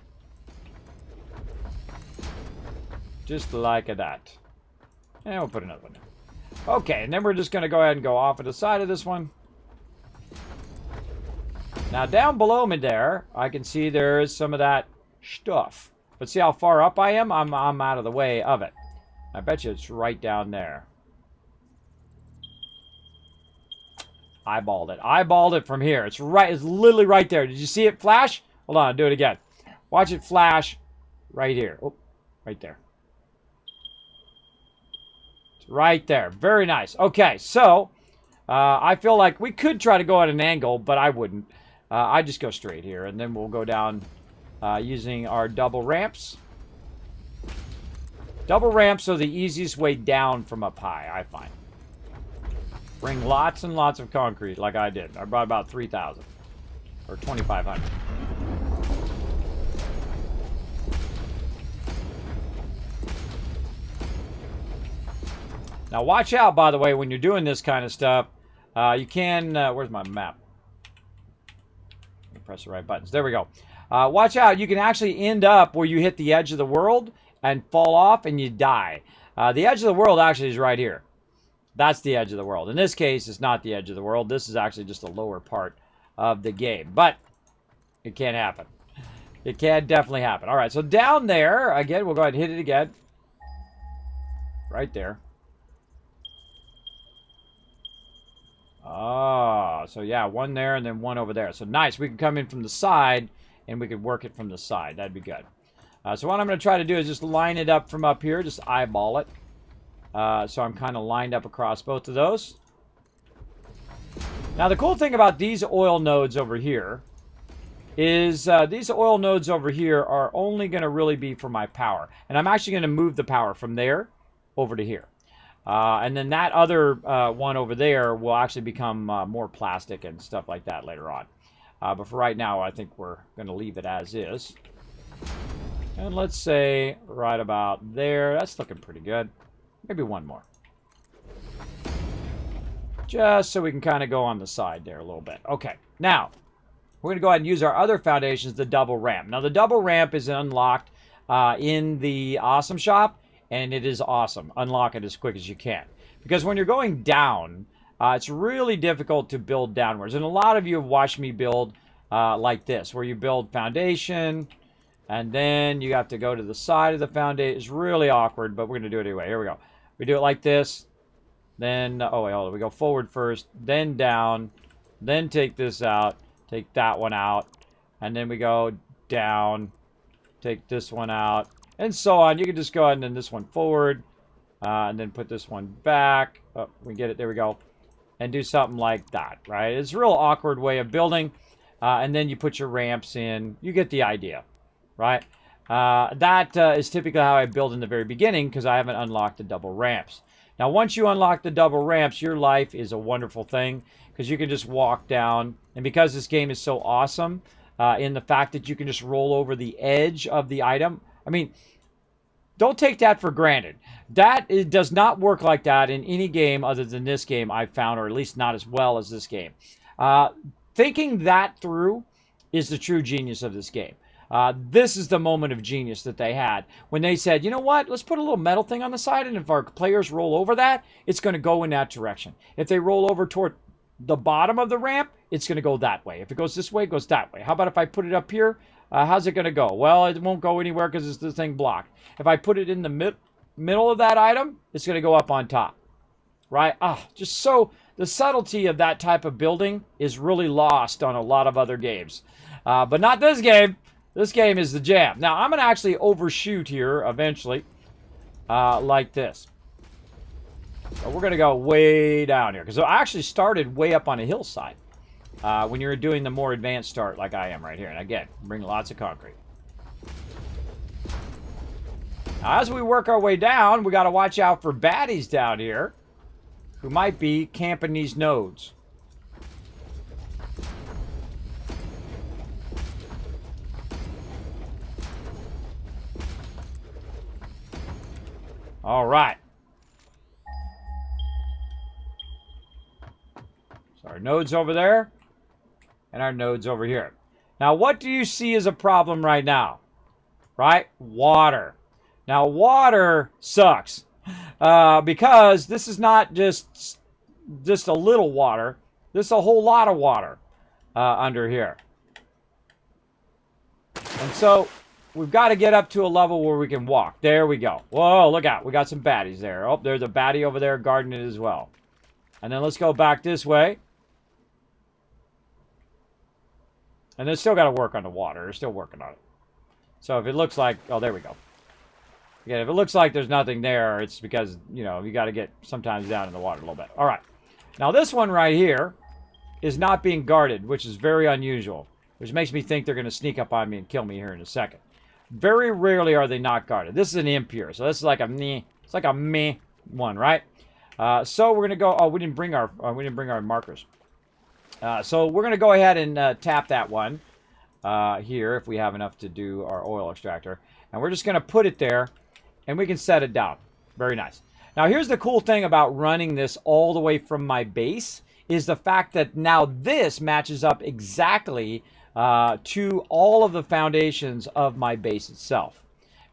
Just like that. And we'll put another one there. Okay, and then we're just going to go ahead and go off of the side of this one. Now, down below me there, I can see there's some of that stuff. But see how far up I am? I'm out of the way of it. I bet you it's right down there. Eyeballed it. Eyeballed it from here. It's literally right there. Did you see it flash? Hold on, I'll do it again. Watch it flash right here. Oh, right there. It's right there. Very nice. Okay, so I feel like we could try to go at an angle, but I wouldn't. I just go straight here, and then we'll go down using our double ramps. Double ramps are the easiest way down from up high, I find. Bring lots and lots of concrete, like I did. I brought about 3,000 or 2,500. Now, watch out, by the way, when you're doing this kind of stuff. You can... where's my map? Press the right buttons. There we go. Watch out. You can actually end up where you hit the edge of the world and fall off and you die. The edge of the world actually is right here. That's the edge of the world. In this case, it's not the edge of the world. This is actually just the lower part of the game. But it can happen. It can definitely happen. All right, so down there, again, we'll go ahead and hit it again. Right there. Oh, so yeah, one there and then one over there. So nice. We can come in from the side and we could work it from the side. That'd be good. So what I'm going to try to do is just line it up from up here. Just eyeball it. So I'm kind of lined up across both of those. Now, the cool thing about these oil nodes over here is these oil nodes over here are only going to really be for my power. And I'm actually going to move the power from there over to here. And then that other one over there will actually become more plastic and stuff like that later on. But for right now, I think we're going to leave it as is. And let's say right about there. That's looking pretty good. Maybe one more. Just so we can kind of go on the side there a little bit. Okay, now we're going to go ahead and use our other foundations, the double ramp. Now, the double ramp is unlocked in the Awesome Shop. And it is awesome. Unlock it as quick as you can. Because when you're going down, it's really difficult to build downwards. And a lot of you have watched me build like this, where you build foundation, and then you have to go to the side of the foundation. It's really awkward, but we're going to do it anyway. Here we go. We do it like this. Then, oh, wait, hold on. We go forward first, then down, then take this out, take that one out, and then we go down, take this one out, and so on. You can just go ahead and then this one forward, and then put this one back. Oh, we get it. There we go. and do something like that, right? It's a real awkward way of building. And then you put your ramps in. You get the idea, right? That is typically how I build in the very beginning because I haven't unlocked the double ramps. Now, once you unlock the double ramps, your life is a wonderful thing because you can just walk down. And because this game is so awesome in the fact that you can just roll over the edge of the item. I mean, don't take that for granted. It does not work like that in any game other than this game I've found, or at least not as well as this game. Thinking that through is the true genius of this game. This is the moment of genius that they had when they said, you know what, let's put a little metal thing on the side, and if our players roll over that, it's going to go in that direction. If they roll over toward the bottom of the ramp, it's going to go that way. If it goes this way, it goes that way. How about if I put it up here? How's it going to go? Well, it won't go anywhere because it's the thing blocked. If I put it in the middle of that item, it's going to go up on top. Right? Just so the subtlety of that type of building is really lost on a lot of other games. But not this game. This game is the jam. Now, I'm going to actually overshoot here eventually like this. So we're going to go way down here because I actually started way up on a hillside when you're doing the more advanced start like I am right here. And again, bring lots of concrete. Now, as we work our way down, we got to watch out for baddies down here who might be camping these nodes. All right. So our node's over there, and our node's over here. Now, what do you see as a problem right now? Right? Water. Now, water sucks because this is not just a little water. This is a whole lot of water under here. And so we've got to get up to a level where we can walk. There we go. Whoa, look out. We got some baddies there. Oh, there's a baddie over there guarding it as well. And then let's go back this way. And they still got to work on the water. They're still working on it. So if it looks like... Oh, there we go. Again, if it looks like there's nothing there, it's because, you know, you got to get sometimes down in the water a little bit. All right. Now, this one right here is not being guarded, which is very unusual, which makes me think they're going to sneak up on me and kill me here in a second. Very rarely are they not guarded. This is an impure, so this is like a meh. It's like a meh one, right? So we're going to go... Oh, we didn't bring our markers. So we're going to go ahead and tap that one here if we have enough to do our oil extractor. And we're just going to put it there, and we can set it down. Very nice. Now, here's the cool thing about running this all the way from my base is the fact that now this matches up exactly to all of the foundations of my base itself.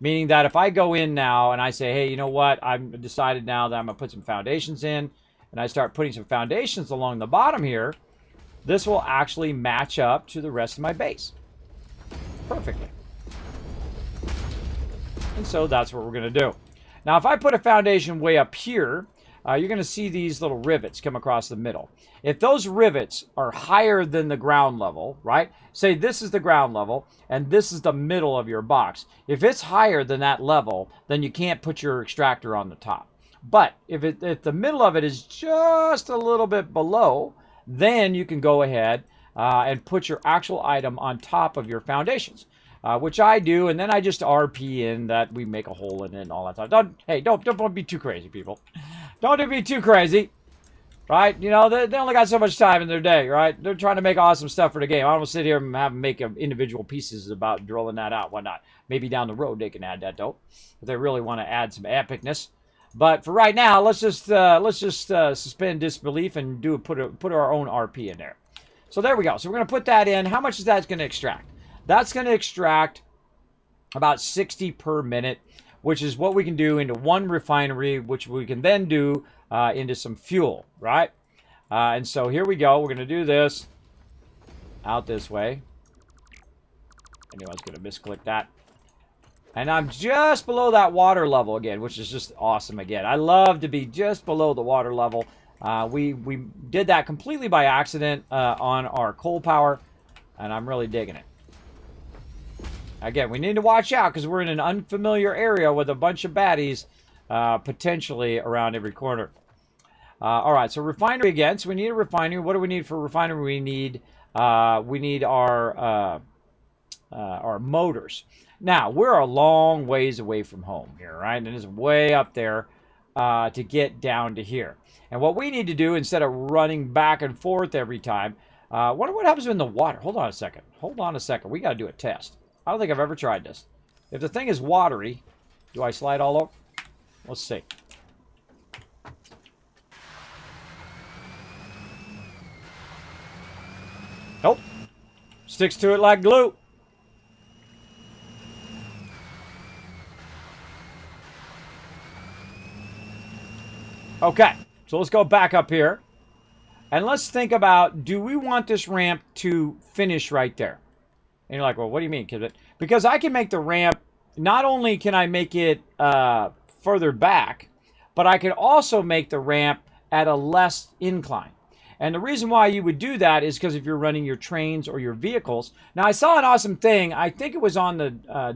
Meaning that if I go in now and I say, hey, you know what? I've decided now that I'm going to put some foundations in, and I start putting some foundations along the bottom here, this will actually match up to the rest of my base perfectly. And so that's what we're going to do. Now, if I put a foundation way up here, you're going to see these little rivets come across the middle. If those rivets are higher than the ground level, right? Say this is the ground level, and this is the middle of your box. If it's higher than that level, then you can't put your extractor on the top. But if the middle of it is just a little bit below, then you can go ahead and put your actual item on top of your foundations. Which I do, and then I just RP in that we make a hole in it and all that stuff. Don't be too crazy, people. Don't be too crazy, right? You know, they only got so much time in their day, right? They're trying to make awesome stuff for the game. I don't sit here and have them make individual pieces about drilling that out, whatnot. Maybe down the road they can add that, though, if they really want to add some epicness. But for right now, let's just suspend disbelief and put our own RP in there. So there we go. So we're going to put that in. How much is that going to extract? That's going to extract about 60 per minute, which is what we can do into one refinery, which we can then do into some fuel, right? And so here we go. We're going to do this out this way. Anyone's going to misclick that. And I'm just below that water level again, which is just awesome again. I love to be just below the water level. We did that completely by accident on our coal power, and I'm really digging it. Again, we need to watch out because we're in an unfamiliar area with a bunch of baddies potentially around every corner. All right, so refinery again. So we need a refinery. What do we need for refinery? We need our motors. Now, we're a long ways away from home here, right? And it's way up there to get down to here. And what we need to do, instead of running back and forth every time, wonder what happens in the water. Hold on a second. Hold on a second. We got to do a test. I don't think I've ever tried this. If the thing is watery, do I slide all over? Let's see. Nope. Sticks to it like glue. Okay, so let's go back up here. And let's think about, do we want this ramp to finish right there? And you're like, well, what do you mean, Kismet? Because I can make the ramp, not only can I make it further back, but I can also make the ramp at a less incline. And the reason why you would do that is because if you're running your trains or your vehicles. Now, I saw an awesome thing. I think it was on the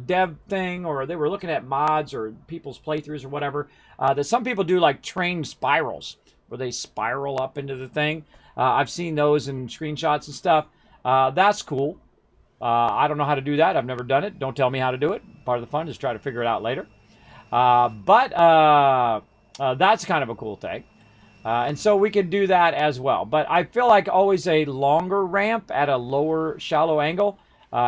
dev thing, or they were looking at mods or people's playthroughs or whatever, that some people do like train spirals, where they spiral up into the thing. I've seen those in screenshots and stuff. That's cool. I don't know how to do that. I've never done it. Don't tell me how to do it. Part of the fun is try to figure it out later. But that's kind of a cool thing. And so we could do that as well. But I feel like always a longer ramp at a lower shallow angle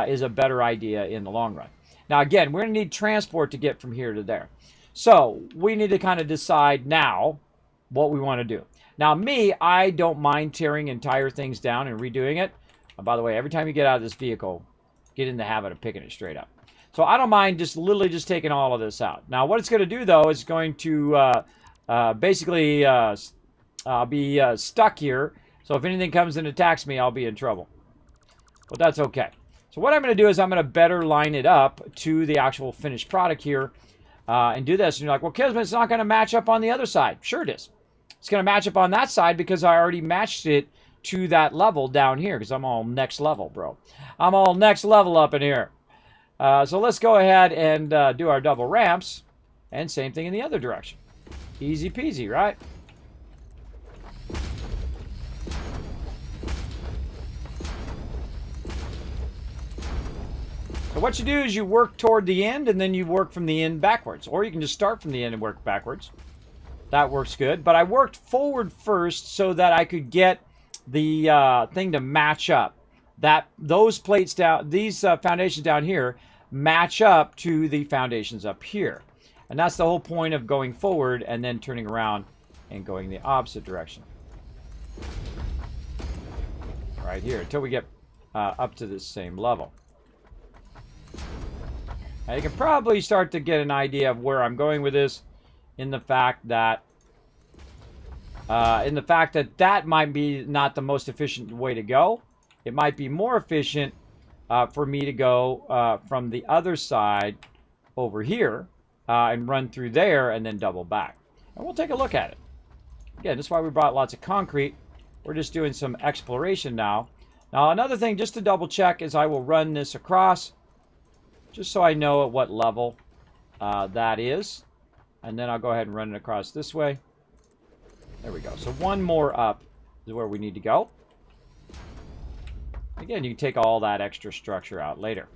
is a better idea in the long run. Now, again, we're going to need transport to get from here to there. So we need to kind of decide now what we want to do. Now, me, I don't mind tearing entire things down and redoing it. By the way, every time you get out of this vehicle, get in the habit of picking it straight up. So I don't mind just literally just taking all of this out. Now, what it's going to do, though, is going to basically be stuck here. So if anything comes and attacks me, I'll be in trouble. But that's okay. So what I'm going to do is I'm going to better line it up to the actual finished product here and do this. And you're like, well, Kismet, it's not going to match up on the other side. Sure it is. It's going to match up on that side because I already matched it to that level down here because I'm all next level, bro. I'm all next level up in here. So let's go ahead and do our double ramps. And same thing in the other direction. Easy peasy, right? So what you do is you work toward the end and then you work from the end backwards. Or you can just start from the end and work backwards. That works good. But I worked forward first so that I could get the thing to match up. Those plates down, these foundations down here match up to the foundations up here. And that's the whole point of going forward and then turning around and going the opposite direction. Right here until we get up to this same level. Now you can probably start to get an idea of where I'm going with this in the fact that that might be not the most efficient way to go. It might be more efficient for me to go from the other side over here and run through there and then double back. And we'll take a look at it. Again, that's why we brought lots of concrete. We're just doing some exploration now. Now another thing just to double check is I will run this across just so I know at what level that is. And then I'll go ahead and run it across this way. There we go. So one more up is where we need to go. Again, you can take all that extra structure out later.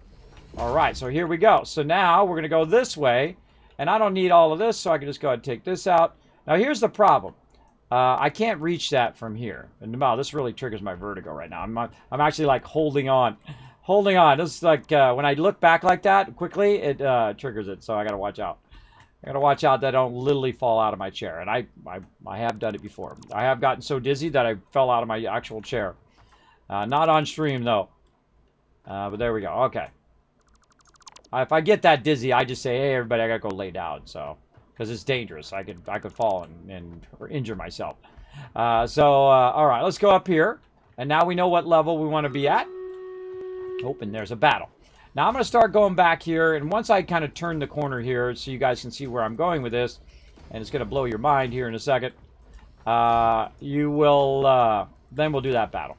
All right, so here we go. So now we're going to go this way. And I don't need all of this, so I can just go ahead and take this out. Now here's the problem. I can't reach that from here. And wow, this really triggers my vertigo right now. I'm actually like holding on. Holding on. This is like when I look back like that quickly, it triggers it. So I got to watch out. I got to watch out that I don't literally fall out of my chair. And I have done it before. I have gotten so dizzy that I fell out of my actual chair. Not on stream, though. But there we go. Okay. If I get that dizzy, I just say, hey, everybody, I got to go lay down. So, because it's dangerous. I could fall or injure myself. All right. Let's go up here. And now we know what level we want to be at. Oh, and there's a battle. Now I'm going to start going back here, and once I kind of turn the corner here so you guys can see where I'm going with this, and it's going to blow your mind here in a second, you will, then we'll do that battle.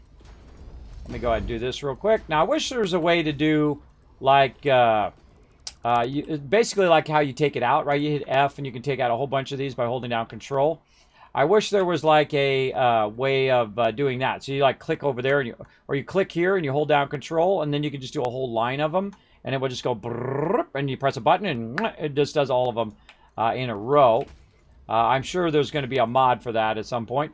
Let me go ahead and do this real quick. Now I wish there was a way to do like, basically like how you take it out, right? You hit F and you can take out a whole bunch of these by holding down Control. I wish there was like a way of doing that. So you like click over there, and you click here and you hold down Control, and then you can just do a whole line of them, and it will just go brrrr, and you press a button, and it just does all of them in a row. I'm sure there's going to be a mod for that at some point,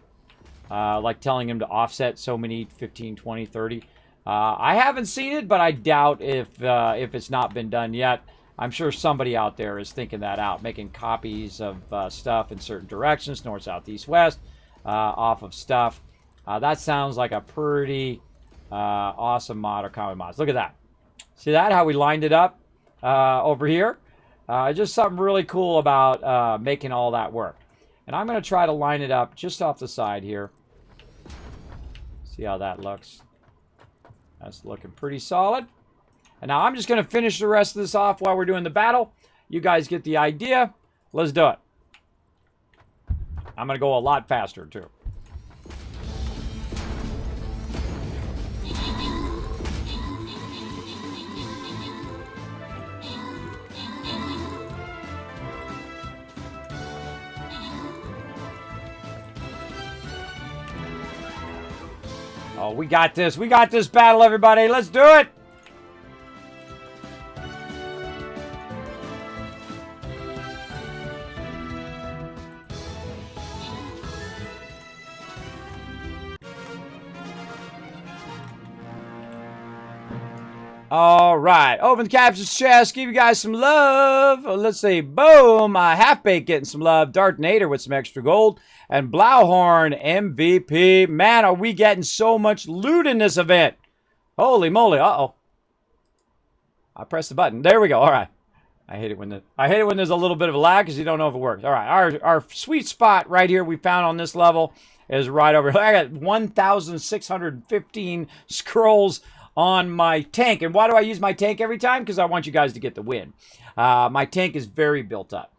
like telling him to offset so many 15, 20, 30. I haven't seen it, but I doubt if it's not been done yet. I'm sure somebody out there is thinking that out, making copies of stuff in certain directions, north, south, east, west, off of stuff. That sounds like a pretty awesome mod or common mods. Look at that. See that, how we lined it up over here? Just something really cool about making all that work. And I'm going to try to line it up just off the side here. See how that looks. That's looking pretty solid. And now I'm just going to finish the rest of this off while we're doing the battle. You guys get the idea. Let's do it. I'm going to go a lot faster, too. Oh, we got this. We got this battle, everybody. Let's do it. All right, open the captain's chest, give you guys some love. Let's see, boom, Half-Baked getting some love, Dartinator with some extra gold, and Blauhorn MVP. Man, are we getting so much loot in this event. Holy moly, uh-oh. I pressed the button, there we go, all right. I hate it when there's a little bit of a lag because you don't know if it works. All right, our sweet spot right here we found on this level is right over here. I got 1,615 scrolls on my tank. And why do I use my tank every time? Because I want you guys to get the win. My tank is very built up.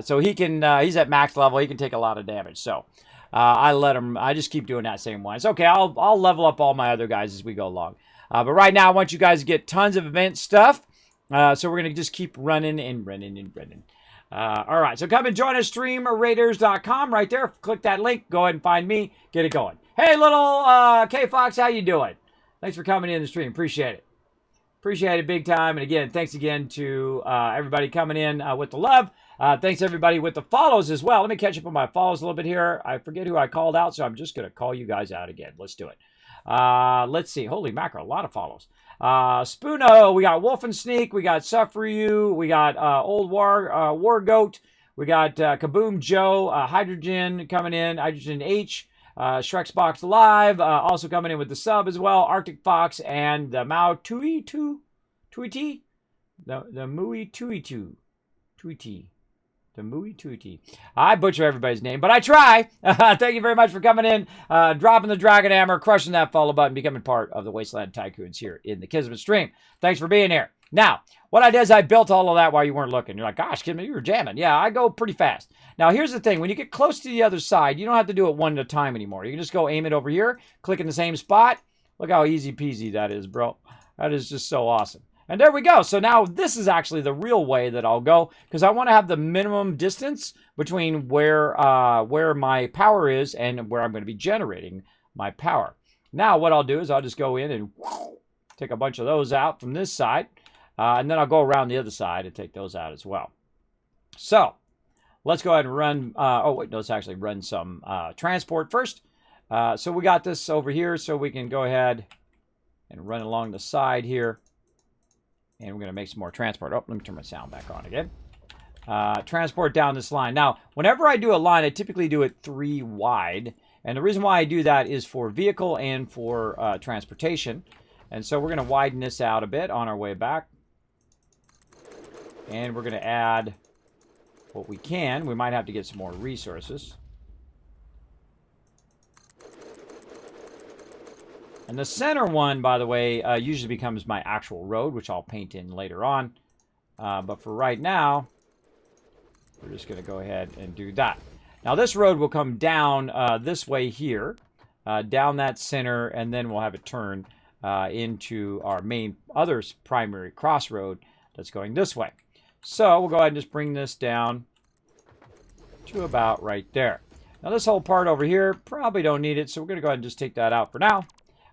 So he can, he's at max level. He can take a lot of damage. So I just keep doing that same one. It's okay. I'll level up all my other guys as we go along. But right now I want you guys to get tons of event stuff. So we're going to just keep running and running and running. All right. So come and join us, streamraiders.com right there. Click that link. Go ahead and find me. Get it going. Hey, little K-Fox, how you doing? Thanks for coming in the stream. Appreciate it. Appreciate it big time. And again, thanks again to everybody coming in with the love. Thanks everybody with the follows as well. Let me catch up on my follows a little bit here. I forget who I called out, so I'm just going to call you guys out again. Let's do it. Let's see. Holy mackerel, a lot of follows. Spoono, we got Wolf and Sneak, we got Suffer You, we got Old War Goat, we got Kaboom Joe, Hydrogen coming in, Hydrogen H, Shrek's Box Live, also coming in with the sub as well, Arctic Fox, and the Mao Tuiti, the Mui Tuitu, the Mui Tuiti. I butcher everybody's name, but I try. Thank you very much for coming in, dropping the Dragon Hammer, crushing that follow button, becoming part of the Wasteland Tycoons here in the Kismet stream. Thanks for being here. Now, what I did is I built all of that while you weren't looking. You're like, gosh, Kismet, you were jamming. Yeah, I go pretty fast. Now, here's the thing. When you get close to the other side, you don't have to do it one at a time anymore. You can just go aim it over here, click in the same spot. Look how easy peasy that is, bro. That is just so awesome. And there we go. So now this is actually the real way that I'll go because I want to have the minimum distance between where my power is and where I'm going to be generating my power. Now, what I'll do is I'll just go in and take a bunch of those out from this side. And then I'll go around the other side and take those out as well. So let's go ahead and run. Let's actually run some transport first. So we got this over here, so we can go ahead and run along the side here. And we're going to make some more transport. Oh, let me turn my sound back on again. Transport down this line. Now, whenever I do a line, I typically do it 3 wide. And the reason why I do that is for vehicle and for transportation. And so we're going to widen this out a bit on our way back. And we're going to add what we can. We might have to get some more resources. And the center one, by the way, usually becomes my actual road, which I'll paint in later on. But for right now, we're just going to go ahead and do that. Now, this road will come down this way here, down that center, and then we'll have it turn into our main primary crossroad that's going this way. So we'll go ahead and just bring this down to about right there. Now this whole part over here, probably don't need it, so we're going to go ahead and just take that out for now.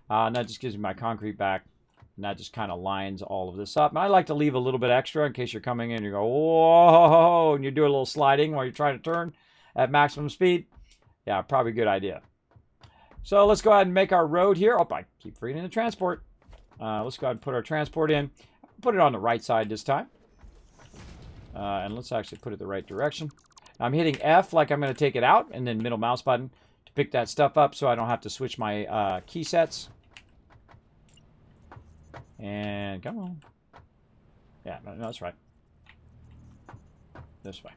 And that just gives me my concrete back. And that just kind of lines all of this up. And I like to leave a little bit extra in case you're coming in and you go, whoa, and you do a little sliding while you're trying to turn at maximum speed. Yeah, probably a good idea. So let's go ahead and make our road here. Oh, I keep forgetting the transport. Let's go ahead and put our transport in. Put it on the right side this time. And let's actually put it the right direction. I'm hitting F like I'm going to take it out, and then middle mouse button to pick that stuff up so I don't have to switch my key sets. And come on. Yeah, no, that's right. This way.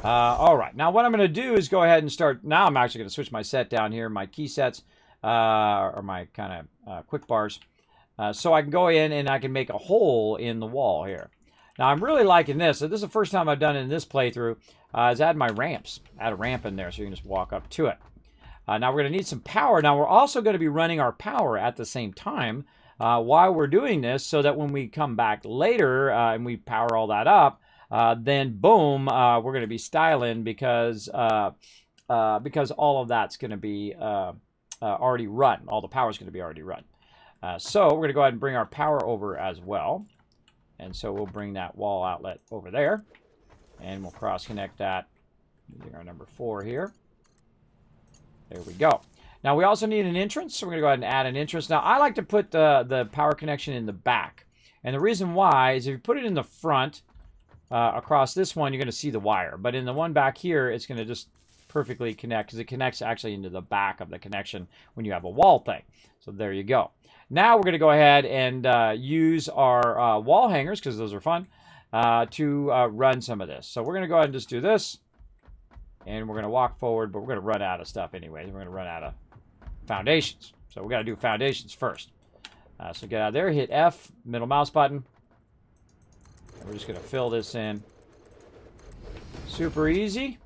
All right. Now what I'm going to do is go ahead and start. Now I'm actually going to switch my set down here, my key sets, or my kind of quick bars. So I can go in and I can make a hole in the wall here. Now I'm really liking this. So this is the first time I've done it in this playthrough. Is add my ramps. Add a ramp in there so you can just walk up to it. Now we're going to need some power. Now we're also going to be running our power at the same time while we're doing this, so that when we come back later and we power all that up, then boom, we're going to be styling because all of that's going to be already run. All the power is going to be already run. So we're going to go ahead and bring our power over as well. And so we'll bring that wall outlet over there. And we'll cross-connect that using our number 4 here. There we go. Now we also need an entrance, so we're going to go ahead and add an entrance. Now I like to put the power connection in the back. And the reason why is if you put it in the front, across this one, you're going to see the wire. But in the one back here, it's going to just perfectly connect, because it connects actually into the back of the connection when you have a wall thing. So there you go. Now we're going to go ahead and use our wall hangers, because those are fun, to run some of this. So we're going to go ahead and just do this. And we're going to walk forward, but we're going to run out of stuff anyways. We're going to run out of foundations. So we got to do foundations first. So get out of there, hit F, middle mouse button. And we're just going to fill this in. Super easy.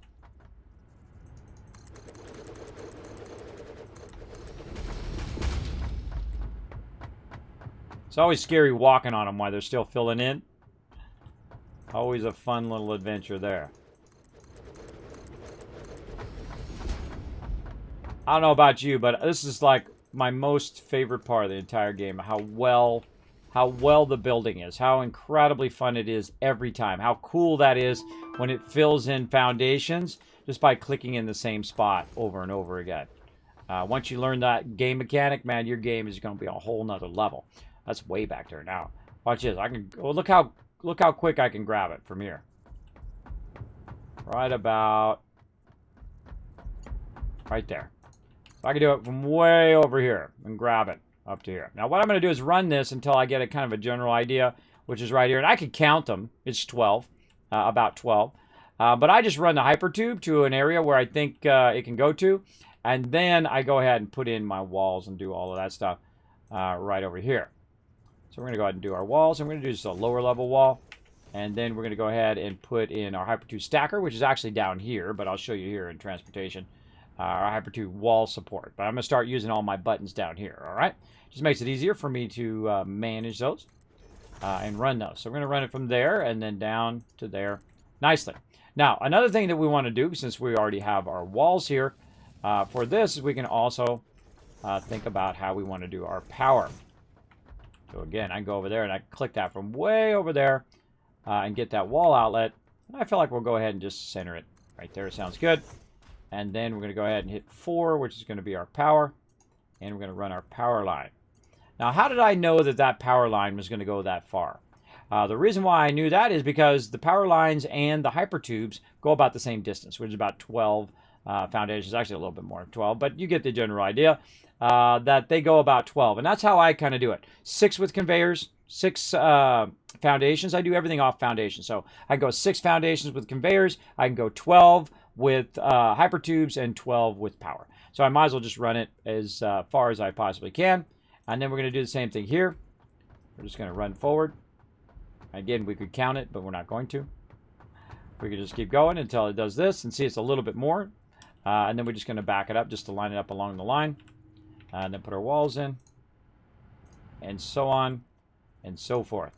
It's always scary walking on them while they're still filling in. Always a fun little adventure there. I don't know about you, but this is like my most favorite part of the entire game. How well the building is. How incredibly fun it is every time. How cool that is when it fills in foundations just by clicking in the same spot over and over again. Once you learn that game mechanic, man, your game is going to be a whole nother level. That's way back there now. Watch this. I can. Oh, look how quick I can grab it from here. Right about right there. So I can do it from way over here and grab it up to here. Now what I'm going to do is run this until I get a kind of a general idea, which is right here. And I can count them. It's 12, about 12. But I just run the hypertube to an area where I think it can go to. And then I go ahead and put in my walls and do all of that stuff right over here. So we're going to go ahead and do our walls. And we're going to do just a lower level wall. And then we're going to go ahead and put in our hypertube stacker, which is actually down here. But I'll show you here in transportation. Our hypertube wall support. But I'm going to start using all my buttons down here, all right? Just makes it easier for me to manage those and run those. So we're going to run it from there and then down to there nicely. Now, another thing that we want to do, since we already have our walls here, for this is we can also think about how we want to do our power. So again, I can go over there and I can click that from way over there and get that wall outlet. I feel like we'll go ahead and just center it right there. Sounds good. And then we're going to go ahead and hit 4, which is going to be our power. And we're going to run our power line. Now, how did I know that that power line was going to go that far? The reason why I knew that is because the power lines and the hypertubes go about the same distance, which is about 12 foundations. Actually, a little bit more than 12, but you get the general idea that they go about 12. And that's how I kind of do it. 6 with conveyors, 6 foundations. I do everything off foundation. So I go 6 foundations with conveyors. I can go 12 with hypertubes and 12 with power. So I might as well just run it as far as I possibly can. And then we're going to do the same thing here. We're just going to run forward. Again, we could count it, but we're not going to. We could just keep going until it does this and see it's a little bit more. And then we're just going to back it up just to line it up along the line. And then put our walls in. And so on and so forth.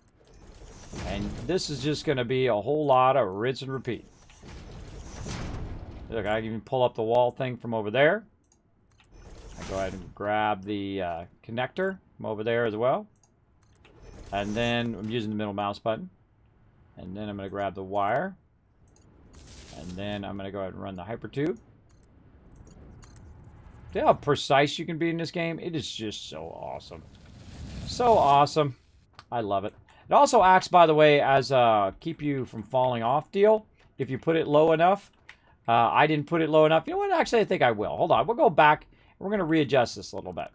And this is just going to be a whole lot of rinse and repeat. Look, I can even pull up the wall thing from over there. I go ahead and grab the connector from over there as well. And then I'm using the middle mouse button. And then I'm going to grab the wire. And then I'm going to go ahead and run the hypertube. See how precise you can be in this game? It is just so awesome. So awesome. I love it. It also acts, by the way, as a keep you from falling off deal. If you put it low enough. I didn't put it low enough. You know what? Actually, I think I will. Hold on. We'll go back. We're going to readjust this a little bit.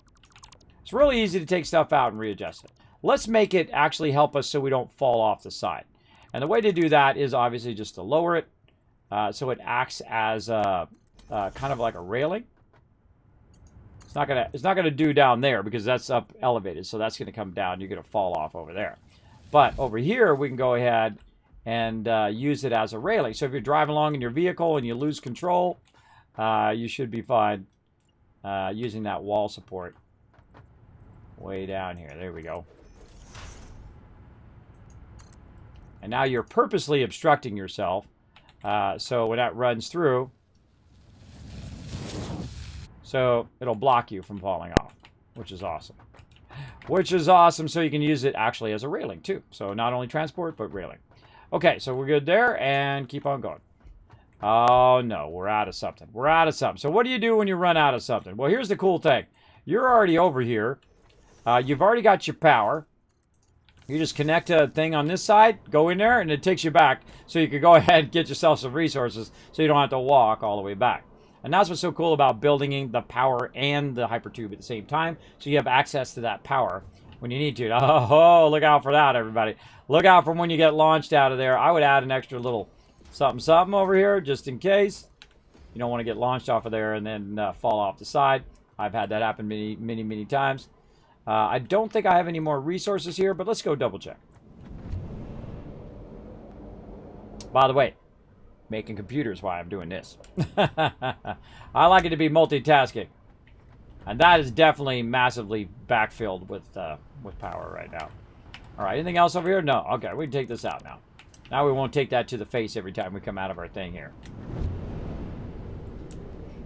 It's really easy to take stuff out and readjust it. Let's make it actually help us so we don't fall off the side. And the way to do that is obviously just to lower it. So it acts as kind of like a railing. It's not gonna do down there because that's up elevated, so that's gonna come down. You're gonna fall off over there. But over here, we can go ahead and use it as a railing. So if you're driving along in your vehicle and you lose control, you should be fine using that wall support way down here. There we go. And now you're purposely obstructing yourself, so when that runs through. So it'll block you from falling off, which is awesome. Which is awesome, so you can use it actually as a railing too. So not only transport, but railing. Okay, so we're good there, and keep on going. Oh no, we're out of something. We're out of something. So what do you do when you run out of something? Well, here's the cool thing. You're already over here. You've already got your power. You just connect a thing on this side, go in there, and it takes you back. So you can go ahead and get yourself some resources so you don't have to walk all the way back. And that's what's so cool about building in the power and the hypertube at the same time. So you have access to that power when you need to. Oh, look out for that, everybody. Look out for when you get launched out of there. I would add an extra little something over here just in case. You don't want to get launched off of there and then fall off the side. I've had that happen many times. I don't think I have any more resources here, but let's go double check. By the way, making computers while I'm doing this. I like it to be multitasking. And that is definitely massively backfilled with power right now. All right, anything else over here? No. Okay, we can take this out now. Now we won't take that to the face every time we come out of our thing here.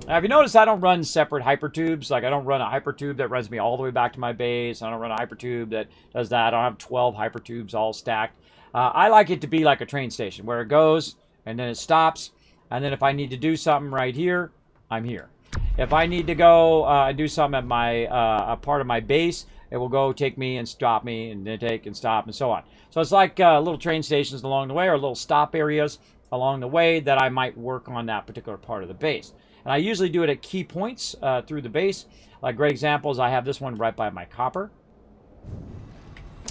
Now, if you notice, I don't run separate hypertubes. Like, I don't run a hypertube that runs me all the way back to my base. I don't run a hypertube that does that. I don't have 12 hypertubes all stacked. I like it to be like a train station where it goes and then it stops. And then if I need to do something right here, I'm here. If I need to go and do something at my a part of my base, it will go take me and stop me and then take and stop and so on. So it's like little train stations along the way or little stop areas along the way that I might work on that particular part of the base. And I usually do it at key points through the base. Like great examples, I have this one right by my copper.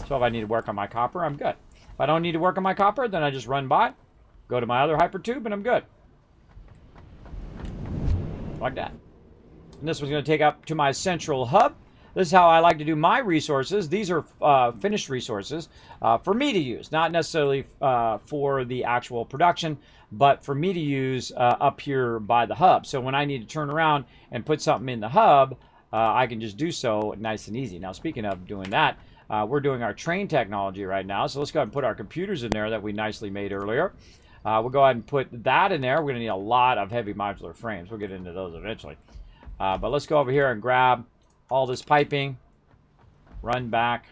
So if I need to work on my copper, I'm good. If I don't need to work on my copper, then I just run by, go to my other hypertube, and I'm good. Like that. And this one's going to take up to my central hub. This is how I like to do my resources. These are finished resources for me to use, not necessarily for the actual production, but for me to use up here by the hub. So when I need to turn around and put something in the hub, I can just do so nice and easy. Now, speaking of doing that, we're doing our train technology right now. So let's go ahead and put our computers in there that we nicely made earlier. We'll go ahead and put that in there. We're going to need a lot of heavy modular frames. We'll get into those eventually. But let's go over here and grab all this piping, run back,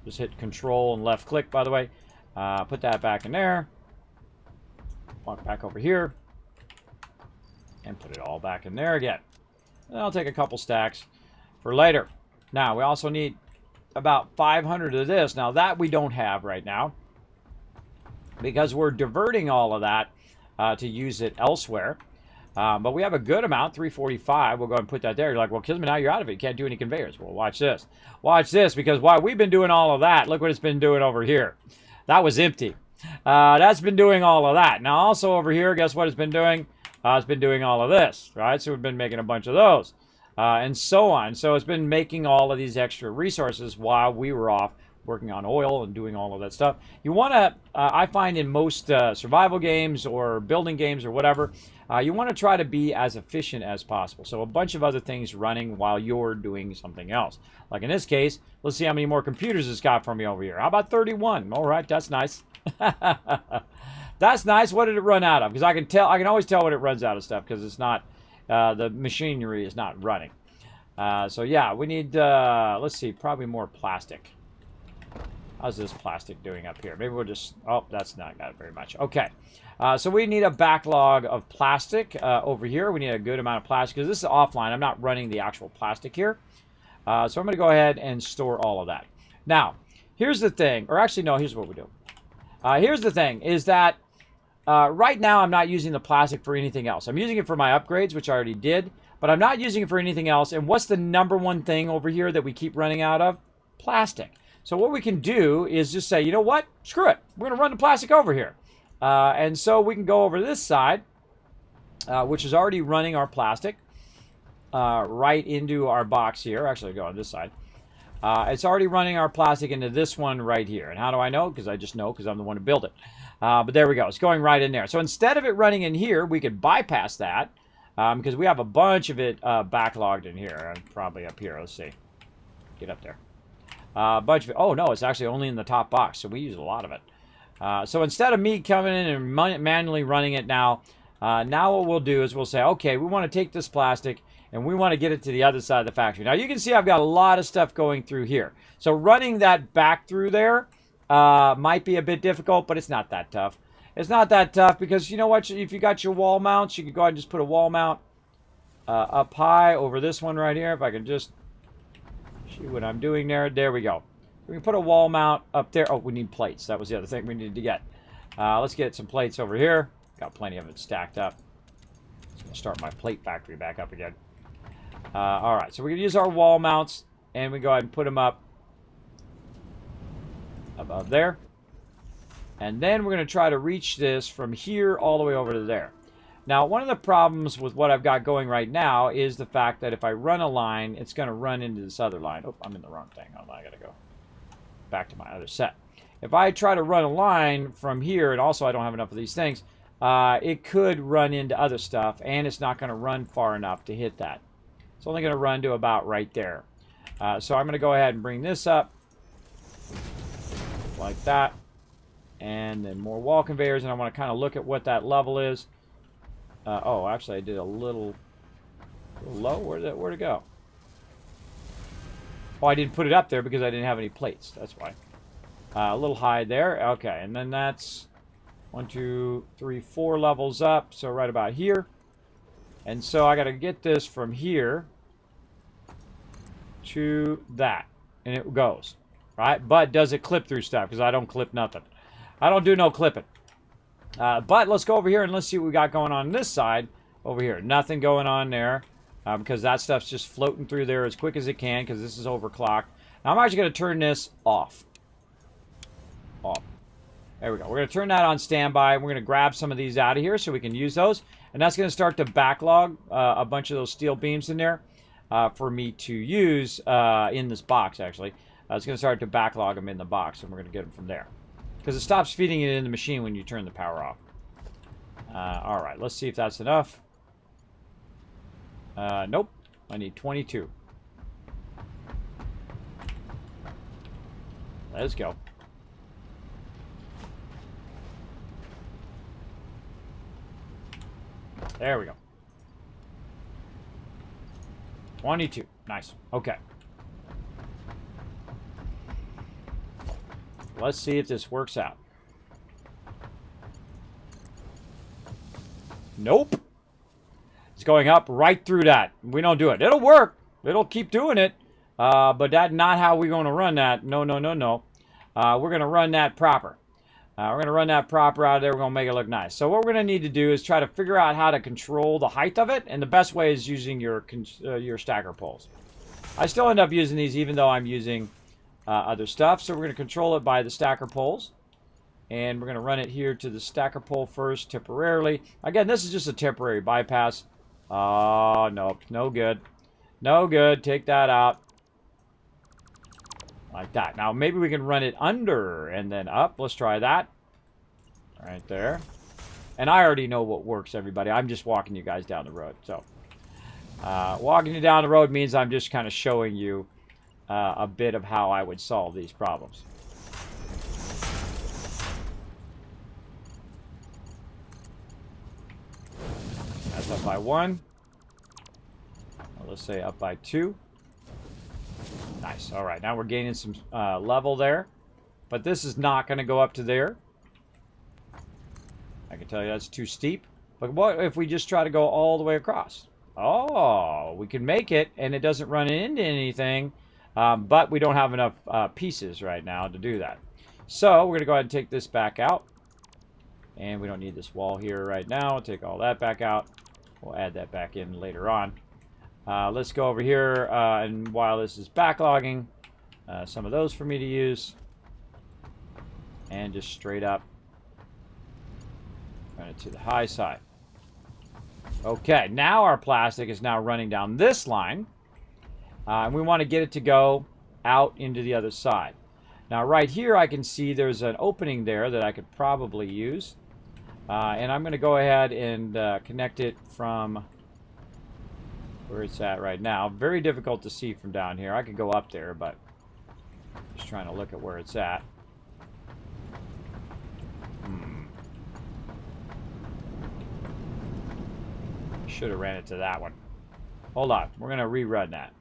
just hit control and left click, by the way, put that back in there, walk back over here, and put it all back in there again. And I'll take a couple stacks for later. Now, we also need about 500 of this. Now, that we don't have right now because we're diverting all of that to use it elsewhere. But we have a good amount, 345. We'll go ahead and put that there. You're like, well, Kismet, now you're out of it. You can't do any conveyors. Well, watch this. Watch this, because while we've been doing all of that, look what it's been doing over here. That was empty. That's been doing all of that. Now, also over here, guess what it's been doing? It's been doing all of this, right? So we've been making a bunch of those, and so on. So it's been making all of these extra resources while we were off working on oil and doing all of that stuff. You want to, I find in most survival games or building games or whatever, you want to try to be as efficient as possible. So a bunch of other things running while you're doing something else. Like in this case, let's see how many more computers it's got for me over here. How about 31? All right, that's nice. That's nice. What did it run out of? Because I can always tell when it runs out of stuff because it's not, the machinery is not running. So yeah, we need, let's see, probably more plastic. How's this plastic doing up here? Maybe we'll just, oh, that's not got very much. Okay. So we need a backlog of plastic over here. We need a good amount of plastic because this is offline. I'm not running the actual plastic here. So I'm going to go ahead and store all of that. Now, here's the thing, or actually, no, here's what we do. Here's the thing, is that right now I'm not using the plastic for anything else. I'm using it for my upgrades, which I already did, but I'm not using it for anything else. And what's the number one thing over here that we keep running out of? Plastic. So what we can do is just say, you know what? Screw it. We're going to run the plastic over here. And so we can go over to this side, which is already running our plastic right into our box here. Actually, go on this side. It's already running our plastic into this one right here. And how do I know? Because I just know because I'm the one who built it. But there we go. It's going right in there. So instead of it running in here, we could bypass that because we have a bunch of it backlogged in here. Probably up here. Let's see. Get up there. Bunch of it. Oh, no, it's actually only in the top box. So we use a lot of it. So instead of me coming in and manually running it now, now what we'll do is we'll say, okay, we want to take this plastic and we want to get it to the other side of the factory. Now you can see I've got a lot of stuff going through here. So running that back through there might be a bit difficult, but it's not that tough. It's not that tough because you know what? If you got your wall mounts, you can go ahead and just put a wall mount up high over this one right here. If I can just see what I'm doing there. There we go. We can put a wall mount up there. Oh, we need plates. That was the other thing we needed to get. Let's get some plates over here. Got plenty of it stacked up. Just going to start my plate factory back up again. All right, so we're going to use our wall mounts, and we go ahead and put them up above there. And then we're going to try to reach this from here all the way over to there. Now, one of the problems with what I've got going right now is the fact that if I run a line, it's going to run into this other line. Oh, I'm in the wrong thing. Hold on, I got to go back to my other set. If I try to run a line from here, and also I don't have enough of these things, it could run into other stuff, and it's not going to run far enough to hit that. It's only going to run to about right there. So I'm going to go ahead and bring this up like that. And then more wall conveyors, and I want to kind of look at what that level is. Oh, actually, I did a little low. Where'd it go? Oh, I didn't put it up there because I didn't have any plates. That's why. A little high there. Okay, and then that's 1, 2, 3, 4 levels up. So right about here. And so I got to get this from here to that. And it goes. Right? But does it clip through stuff? Because I don't clip nothing. I don't do no clipping. But let's go over here and let's see what we got going on this side over here. Nothing going on there because that stuff's just floating through there as quick as it can because this is overclocked. Now I'm actually going to turn this off. Off. There we go. We're going to turn that on standby. We're going to grab some of these out of here so we can use those. And that's going to start to backlog a bunch of those steel beams in there for me to use in this box, actually. It's going to start to backlog them in the box, and we're going to get them from there. Because it stops feeding it in the machine when you turn the power off. All right, let's see if that's enough. Nope. I need 22. Let's go. There we go. 22. Nice. Okay. Let's see if this works out. Nope. It's going up right through that. We don't do it. It'll work. It'll keep doing it. But that's not how we're going to run that. No, no, no, no. We're going to run that proper. We're going to run that proper out of there. We're going to make it look nice. So what we're going to need to do is try to figure out how to control the height of it. And the best way is using your stacker poles. I still end up using these even though I'm using other stuff. So we're going to control it by the stacker poles. And we're going to run it here to the stacker pole first temporarily. Again, this is just a temporary bypass. Oh, nope. No good. No good. Take that out. Like that. Now, maybe we can run it under and then up. Let's try that. Right there. And I already know what works, everybody. I'm just walking you guys down the road. So, walking you down the road means I'm just kind of showing you a bit of how I would solve these problems. up by 1. Or let's say up by 2. Nice. All right, now we're gaining some level there. But this is not going to go up to there. I can tell you that's too steep. But what if we just try to go all the way across? Oh, we can make it, and it doesn't run into anything. But we don't have enough pieces right now to do that. So we're going to go ahead and take this back out. And we don't need this wall here right now. Take all that back out. We'll add that back in later on. Let's go over here, and while this is backlogging, some of those for me to use. And just straight up run it to the high side. Okay, now our plastic is now running down this line. And we want to get it to go out into the other side. Now right here I can see there's an opening there that I could probably use. And I'm going to go ahead and connect it from where it's at right now. Very difficult to see from down here. I could go up there, but just trying to look at where it's at. Should have ran it to that one. Hold on. We're going to rerun that.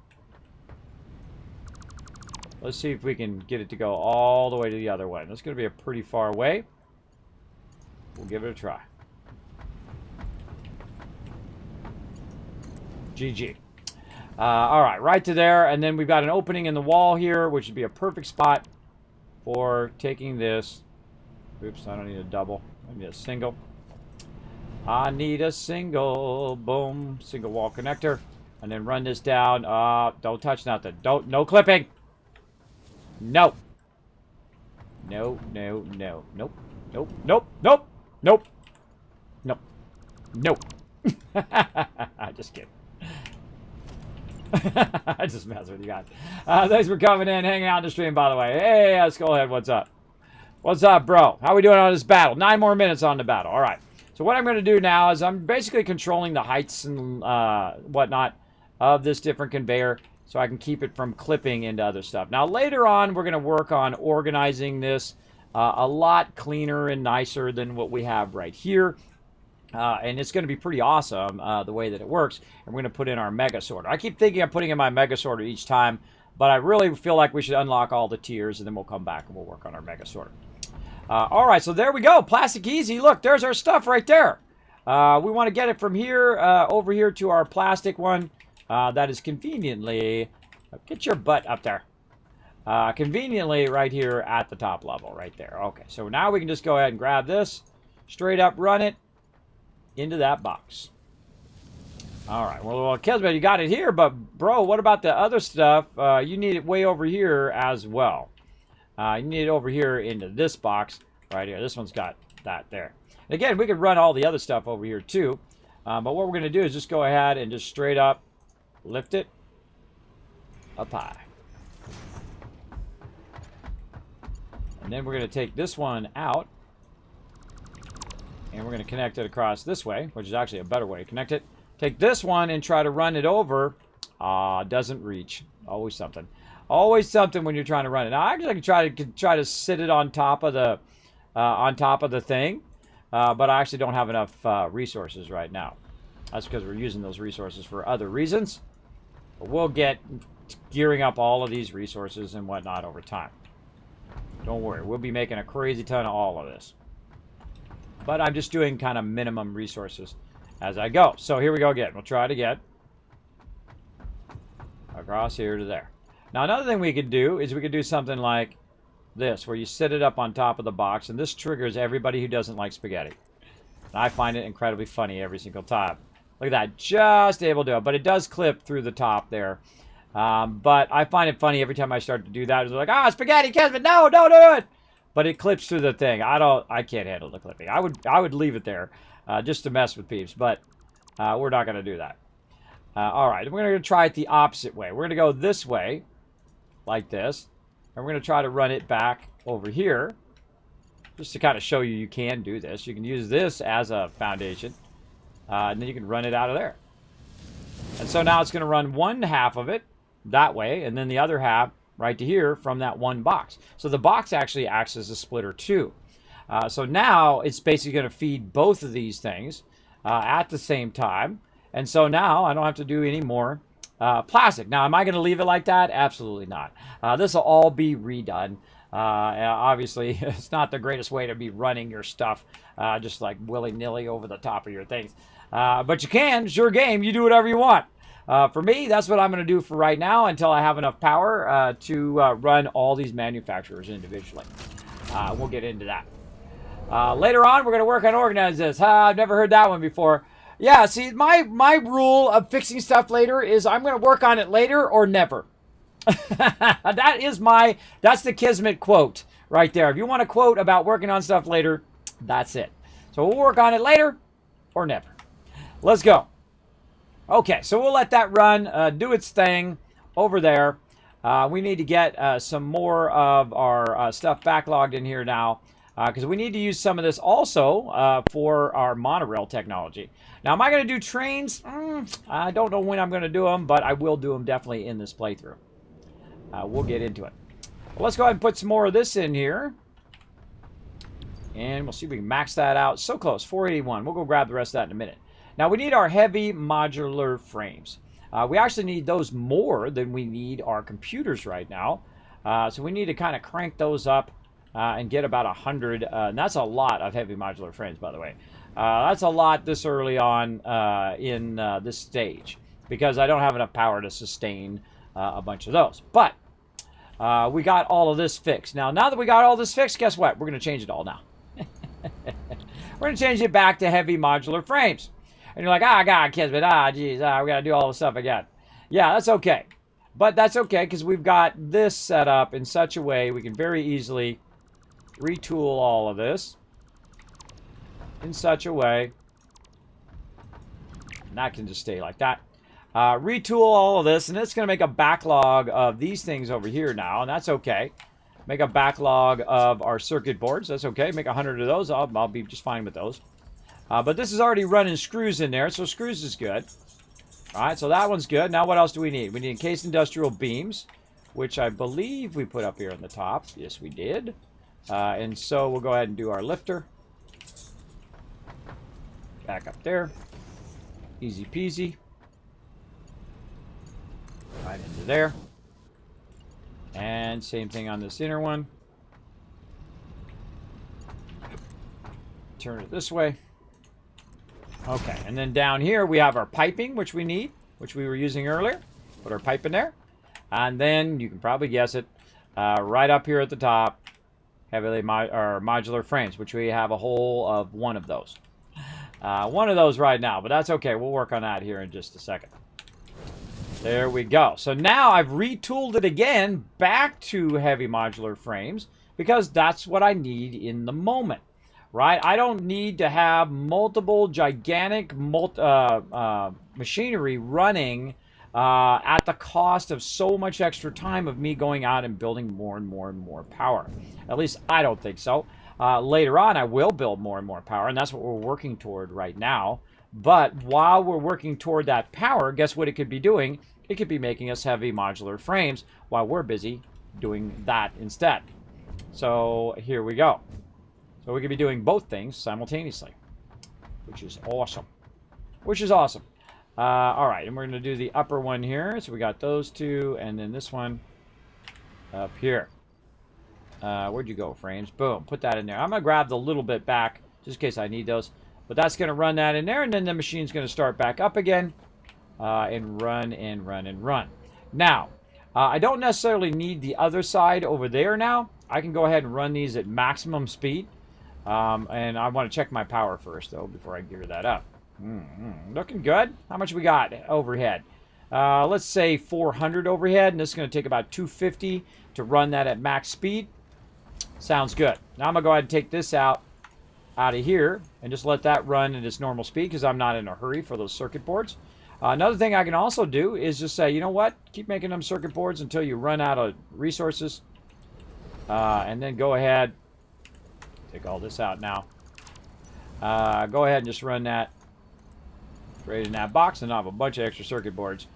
Let's see if we can get it to go all the way to the other one. That's going to be a pretty far way. We'll give it a try. GG. All right, right to there. And then we've got an opening in the wall here, which would be a perfect spot for taking this. Oops, I don't need a double. I need a single. I need a single. Boom. Single wall connector. And then run this down. Don't touch nothing. No clipping. No. No, no, no. Nope. Nope. Nope. Nope. Nope. Nope. Nope. Just kidding. I just mess with you guys. Thanks for coming in, hanging out in the stream, by the way. Hey, Skullhead, what's up? What's up, bro? How we doing on this battle? 9 more minutes on the battle. All right. So what I'm going to do now is I'm basically controlling the heights and whatnot of this different conveyor so I can keep it from clipping into other stuff. Now, later on, we're going to work on organizing this a lot cleaner and nicer than what we have right here. And it's going to be pretty awesome the way that it works. And we're going to put in our mega sorter. I keep thinking of putting in my mega sorter each time, but I really feel like we should unlock all the tiers, and then we'll come back and we'll work on our mega sorter. All right, so there we go. Plastic easy. Look, there's our stuff right there. We want to get it from here over here to our plastic one. That is conveniently, get your butt up there. Conveniently right here at the top level, right there. Okay, so now we can just go ahead and grab this, straight up run it into that box. All right, well, Kismet, you got it here, but bro, what about the other stuff? You need it way over here as well. You need it over here into this box right here. This one's got that there. And again, we could run all the other stuff over here too. But what we're going to do is just go ahead and just straight up lift it up high. And then we're going to take this one out. And we're going to connect it across this way, which is actually a better way to connect it. Take this one and try to run it over. Doesn't reach. Always something. Always something when you're trying to run it. Now, actually, I can try to sit it on top of the thing, but I actually don't have enough resources right now. That's because we're using those resources for other reasons. But we'll get gearing up all of these resources and whatnot over time. Don't worry, we'll be making a crazy ton of all of this. But I'm just doing kind of minimum resources as I go. So here we go again. We'll try it again. Across here to there. Now another thing we could do is we could do something like this, where you sit it up on top of the box, and this triggers everybody who doesn't like spaghetti. And I find it incredibly funny every single time. Look at that, just able to do it. But it does clip through the top there. But I find it funny every time I start to do that. It's like, spaghetti, Kismet, no, don't do it. But it clips through the thing. I can't handle the clipping. I would leave it there just to mess with peeps. But we're not going to do that. All right, we're going to try it the opposite way. We're going to go this way, like this. And we're going to try to run it back over here. Just to kind of show you can do this. You can use this as a foundation. And then you can run it out of there. And so now it's going to run one half of it that way. And then the other half right to here from that one box. So the box actually acts as a splitter too. So now it's basically going to feed both of these things at the same time. And so now I don't have to do any more plastic. Now, am I going to leave it like that? Absolutely not. This will all be redone. Obviously, it's not the greatest way to be running your stuff just like willy-nilly over the top of your things. But you can. It's your game. You do whatever you want. For me, that's what I'm going to do for right now until I have enough power to run all these manufacturers individually. We'll get into that. Later on, we're going to work on organize this. I've never heard that one before. Yeah, see, my rule of fixing stuff later is I'm going to work on it later or never. That's the Kismet quote right there. If you want a quote about working on stuff later, that's it. So we'll work on it later or never. Let's go. Okay, so we'll let that run, do its thing over there. We need to get some more of our stuff backlogged in here now because we need to use some of this also for our monorail technology. Now, am I going to do trains? I don't know when I'm going to do them, but I will do them definitely in this playthrough. We'll get into it. Well, let's go ahead and put some more of this in here. And we'll see if we can max that out. So close, 481. We'll go grab the rest of that in a minute. Now, we need our heavy modular frames. We actually need those more than we need our computers right now. So we need to kind of crank those up and get about 100. And that's a lot of heavy modular frames, by the way. That's a lot this early on in this stage because I don't have enough power to sustain a bunch of those. But we got all of this fixed. Now that we got all this fixed, guess what? We're going to change it all now. We're going to change it back to heavy modular frames. And you're like, God, Kismet, geez, we got to do all this stuff again. Yeah, that's okay. But that's okay because we've got this set up in such a way we can very easily retool all of this in such a way. And that can just stay like that. Retool all of this, and it's going to make a backlog of these things over here now, and that's okay. Make a backlog of our circuit boards. That's okay. Make 100 of those. I'll be just fine with those. But this is already running screws in there, so screws is good. All right, so that one's good. Now what else do we need? We need encased industrial beams, which I believe we put up here on the top. Yes, we did. And so we'll go ahead and do our lifter. Back up there. Easy peasy. Right into there. And same thing on this inner one. Turn it this way. Okay, and then down here we have our piping, which we need, which we were using earlier. Put our pipe in there. And then, you can probably guess it, right up here at the top, heavily modular frames, which we have a whole of one of those. One of those right now, but that's okay. We'll work on that here in just a second. There we go. So now I've retooled it again back to heavy modular frames because that's what I need in the moment, right? I don't need to have multiple gigantic machinery running at the cost of so much extra time of me going out and building more and more and more power. At least I don't think so. Later on, I will build more and more power, and that's what we're working toward right now. But while we're working toward that power, guess what it could be doing? It could be making us heavy modular frames while we're busy doing that instead. So here we go. So we could be doing both things simultaneously, which is awesome. Which is awesome. All right, and we're going to do the upper one here. So we got those two, and then this one up here. Where'd you go, frames? Boom, put that in there. I'm going to grab the little bit back just in case I need those. But that's going to run that in there, and then the machine's going to start back up again and run and run and run. Now, I don't necessarily need the other side over there now. I can go ahead and run these at maximum speed. And I want to check my power first, though, before I gear that up. Looking good. How much we got overhead? Let's say 400 overhead, and this is going to take about 250 to run that at max speed. Sounds good. Now I'm going to go ahead and take this out of here and just let that run at its normal speed because I'm not in a hurry for those circuit boards. Another thing I can also do is just say, you know what? Keep making them circuit boards until you run out of resources. And then go ahead. Take all this out now. Go ahead and just run that right in that box, and I'll have a bunch of extra circuit boards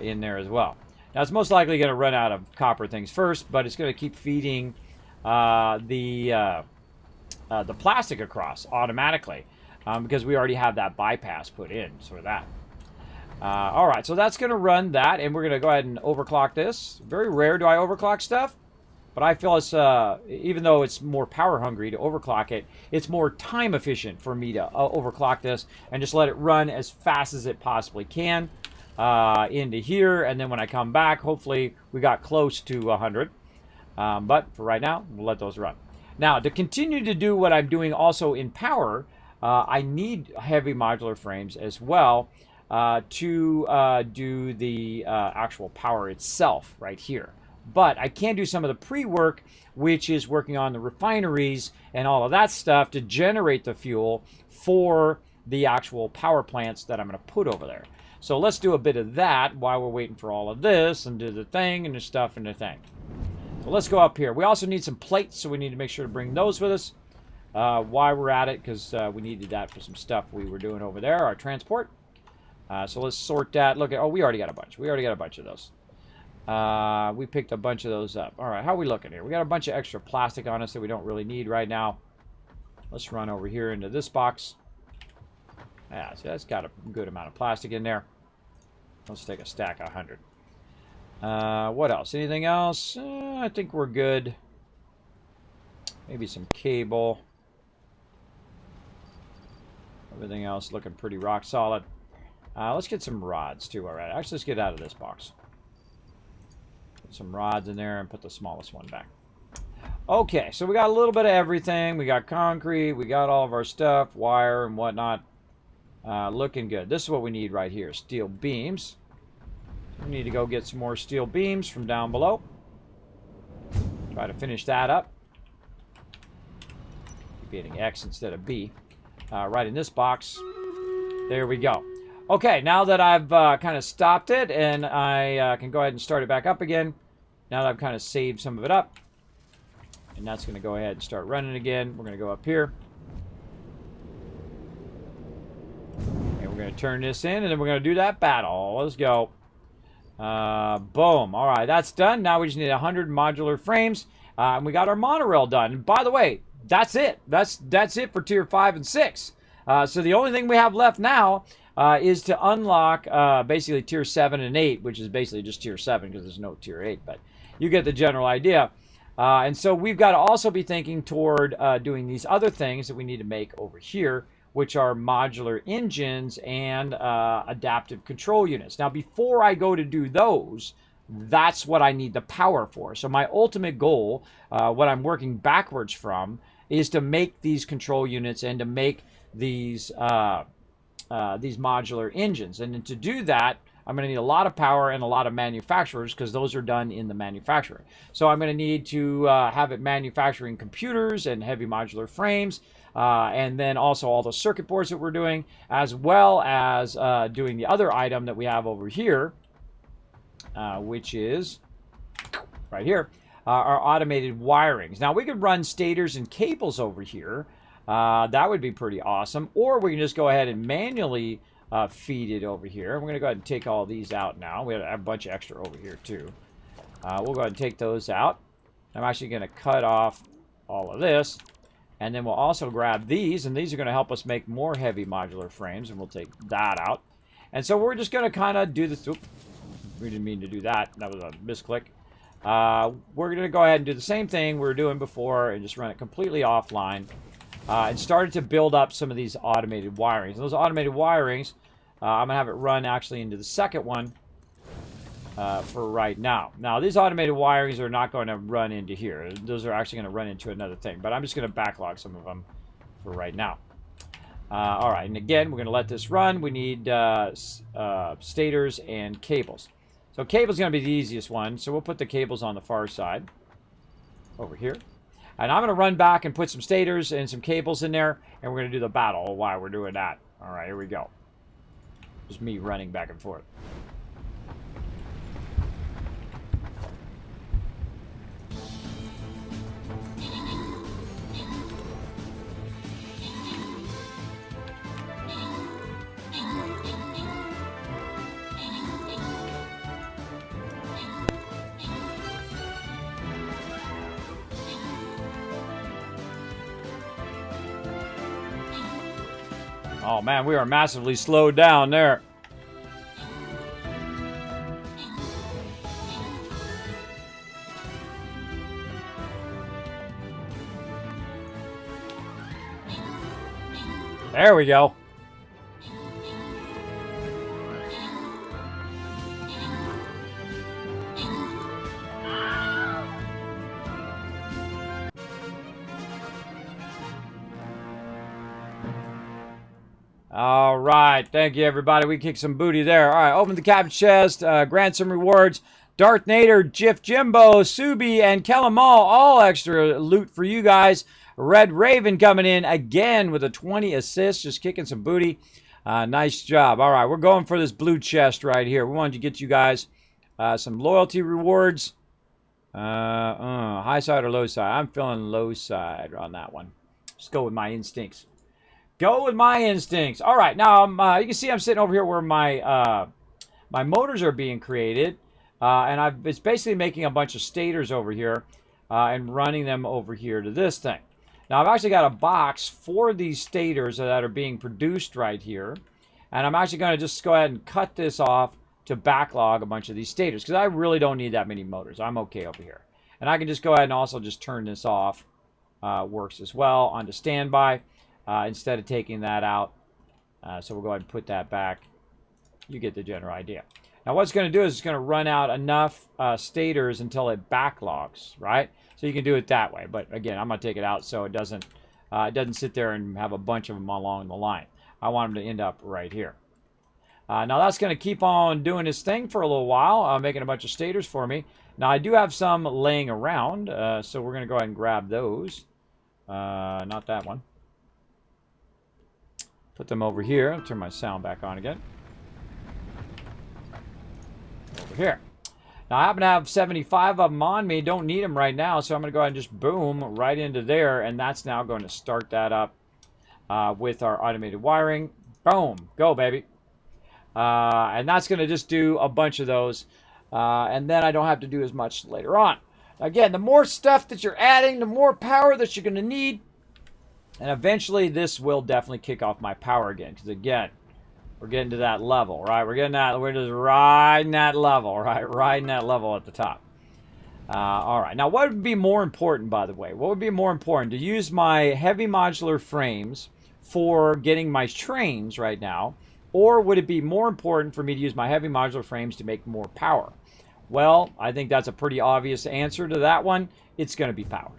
in there as well. Now, it's most likely going to run out of copper things first, but it's going to keep feeding the plastic across automatically because we already have that bypass put in, sort of that. All right, so that's going to run that, and we're going to go ahead and overclock this. Very rare do I overclock stuff, but I feel it's, even though it's more power hungry to overclock it, it's more time efficient for me to overclock this and just let it run as fast as it possibly can into here. And then when I come back, hopefully we got close to 100. But for right now, we'll let those run. Now, to continue to do what I'm doing also in power, I need heavy modular frames as well to do the actual power itself right here. But I can do some of the pre-work, which is working on the refineries and all of that stuff to generate the fuel for the actual power plants that I'm going to put over there. So let's do a bit of that while we're waiting for all of this and do the thing and the stuff and the thing. So let's go up here. We also need some plates, so we need to make sure to bring those with us while we're at it, because we needed that for some stuff we were doing over there, our transport. So let's sort that. Look at, oh, we already got a bunch. We already got a bunch of those. We picked a bunch of those up. All right, how are we looking here? We got a bunch of extra plastic on us that we don't really need right now. Let's run over here into this box. Yeah, so that's got a good amount of plastic in there. Let's take a stack of 100. What else? Anything else? I think we're good. Maybe some cable. Everything else looking pretty rock solid. Let's get some rods too. All right, actually, let's get out of this box. Put some rods in there and put the smallest one back. Okay, so we got a little bit of everything. We got concrete. We got all of our stuff, wire and whatnot. Looking good. This is what we need right here, steel beams. We need to go get some more steel beams from down below. Try to finish that up. Keep hitting X instead of B. Right in this box. There we go. Okay, now that I've kind of stopped it and I can go ahead and start it back up again. Now that I've kind of saved some of it up. And that's going to go ahead and start running again. We're going to go up here. And we're going to turn this in and then we're going to do that battle. Let's go. Boom. All right, that's done. Now we just need 100 modular frames. And we got our monorail done. And by the way, that's it. That's it for tier 5 and 6. So the only thing we have left now is to unlock basically tier 7 and 8, which is basically just tier 7 because there's no tier 8, but you get the general idea. And so we've got to also be thinking toward doing these other things that we need to make over here, which are modular engines and adaptive control units. Now, before I go to do those, that's what I need the power for. So my ultimate goal, what I'm working backwards from, is to make these control units and to make these modular engines. And then to do that, I'm going to need a lot of power and a lot of manufacturers because those are done in the manufacturer. So I'm going to need to have it manufacturing computers and heavy modular frames, and then also all the circuit boards that we're doing, as well as doing the other item that we have over here, which is right here, our automated wirings. Now we could run stators and cables over here. That would be pretty awesome. Or we can just go ahead and manually feed it over here. We're going to go ahead and take all these out now. We have a bunch of extra over here too. We'll go ahead and take those out. I'm actually going to cut off all of this. And then we'll also grab these. And these are going to help us make more heavy modular frames. And we'll take that out. And so we're just going to kind of do this. Oops, we didn't mean to do that. That was a misclick. We're going to go ahead and do the same thing we were doing before and just run it completely offline. And started to build up some of these automated wirings. And those automated wirings, I'm going to have it run actually into the second one for right now. Now, these automated wirings are not going to run into here. Those are actually going to run into another thing. But I'm just going to backlog some of them for right now. All right, and again, we're going to let this run. We need stators and cables. So cable's going to be the easiest one. So we'll put the cables on the far side over here. And I'm going to run back and put some stators and some cables in there, and we're going to do the battle while we're doing that. All right, here we go. Just me running back and forth. Oh man, we are massively slowed down there. There we go. All right. Thank you, everybody. We kicked some booty there. All right. Open the cap chest. Grant some rewards. Darth Nader, Jif Jimbo, Subi, and Kellam all extra loot for you guys. Red Raven coming in again with a 20 assists. Just kicking some booty. Nice job. All right. We're going for this blue chest right here. We wanted to get you guys some loyalty rewards. High side or low side? I'm feeling low side on that one. Just go with my instincts. Go with my instincts. All right, now you can see I'm sitting over here where my my motors are being created, and it's basically making a bunch of stators over here and running them over here to this thing. Now I've actually got a box for these stators that are being produced right here, and I'm actually going to just go ahead and cut this off to backlog a bunch of these stators because I really don't need that many motors. I'm okay over here, and I can just go ahead and also just turn this off. Works as well onto standby. Instead of taking that out. So we'll go ahead and put that back. You get the general idea. Now what it's going to do is it's going to run out enough stators until it backlogs, right? So you can do it that way. But again, I'm going to take it out so it doesn't sit there and have a bunch of them along the line. I want them to end up right here. Now that's going to keep on doing its thing for a little while, making a bunch of stators for me. Now I do have some laying around, so we're going to go ahead and grab those. Not that one. Put them over here. I'll turn my sound back on again. Over here. Now, I happen to have 75 of them on me. Don't need them right now, so I'm going to go ahead and just boom right into there, and that's now going to start that up with our automated wiring. Boom. Go, baby. And that's going to just do a bunch of those, and then I don't have to do as much later on. Again, the more stuff that you're adding, the more power that you're going to need. And eventually, this will definitely kick off my power again. Because again, we're getting to that level, right? We're just riding that level, right? Riding that level at the top. All right. Now, what would be more important, by the way? What would be more important? To use my heavy modular frames for getting my trains right now? Or would it be more important for me to use my heavy modular frames to make more power? Well, I think that's a pretty obvious answer to that one. It's going to be power.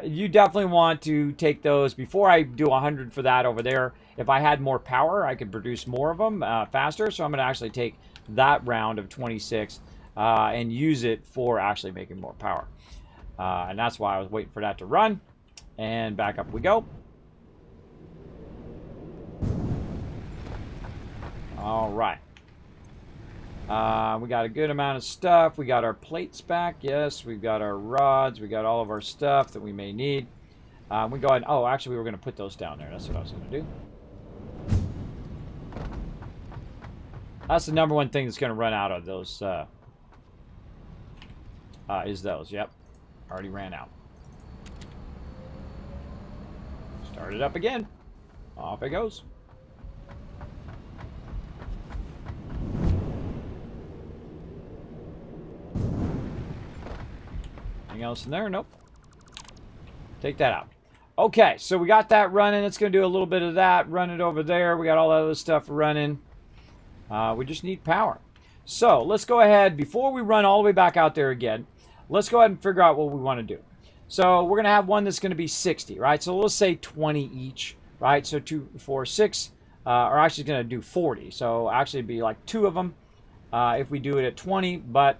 You definitely want to take those before I do 100 for that over there. If I had more power, I could produce more of them faster. So I'm going to actually take that round of 26 and use it for actually making more power. And that's why I was waiting for that to run. And back up we go. All right. We got a good amount of stuff. We got our plates back. Yes, we've got our rods. We got all of our stuff that we may need. We go ahead and, oh, actually, we were going to put those down there. That's what I was going to do. That's the number one thing that's going to run out of those. Is those. Yep. Already ran out. Start it up again. Off it goes. Anything else in there? Nope. Take that out. Okay, so we got that running. It's going to do a little bit of that. Run it over there. We got all that other stuff running. We just need power. So let's go ahead, before we run all the way back out there again, let's go ahead and figure out what we want to do. So we're going to have one that's going to be 60, right? So let's say 20 each, right? So 2, 4, 6, are actually going to do 40. So actually it'd be like 2 of them if we do it at 20, but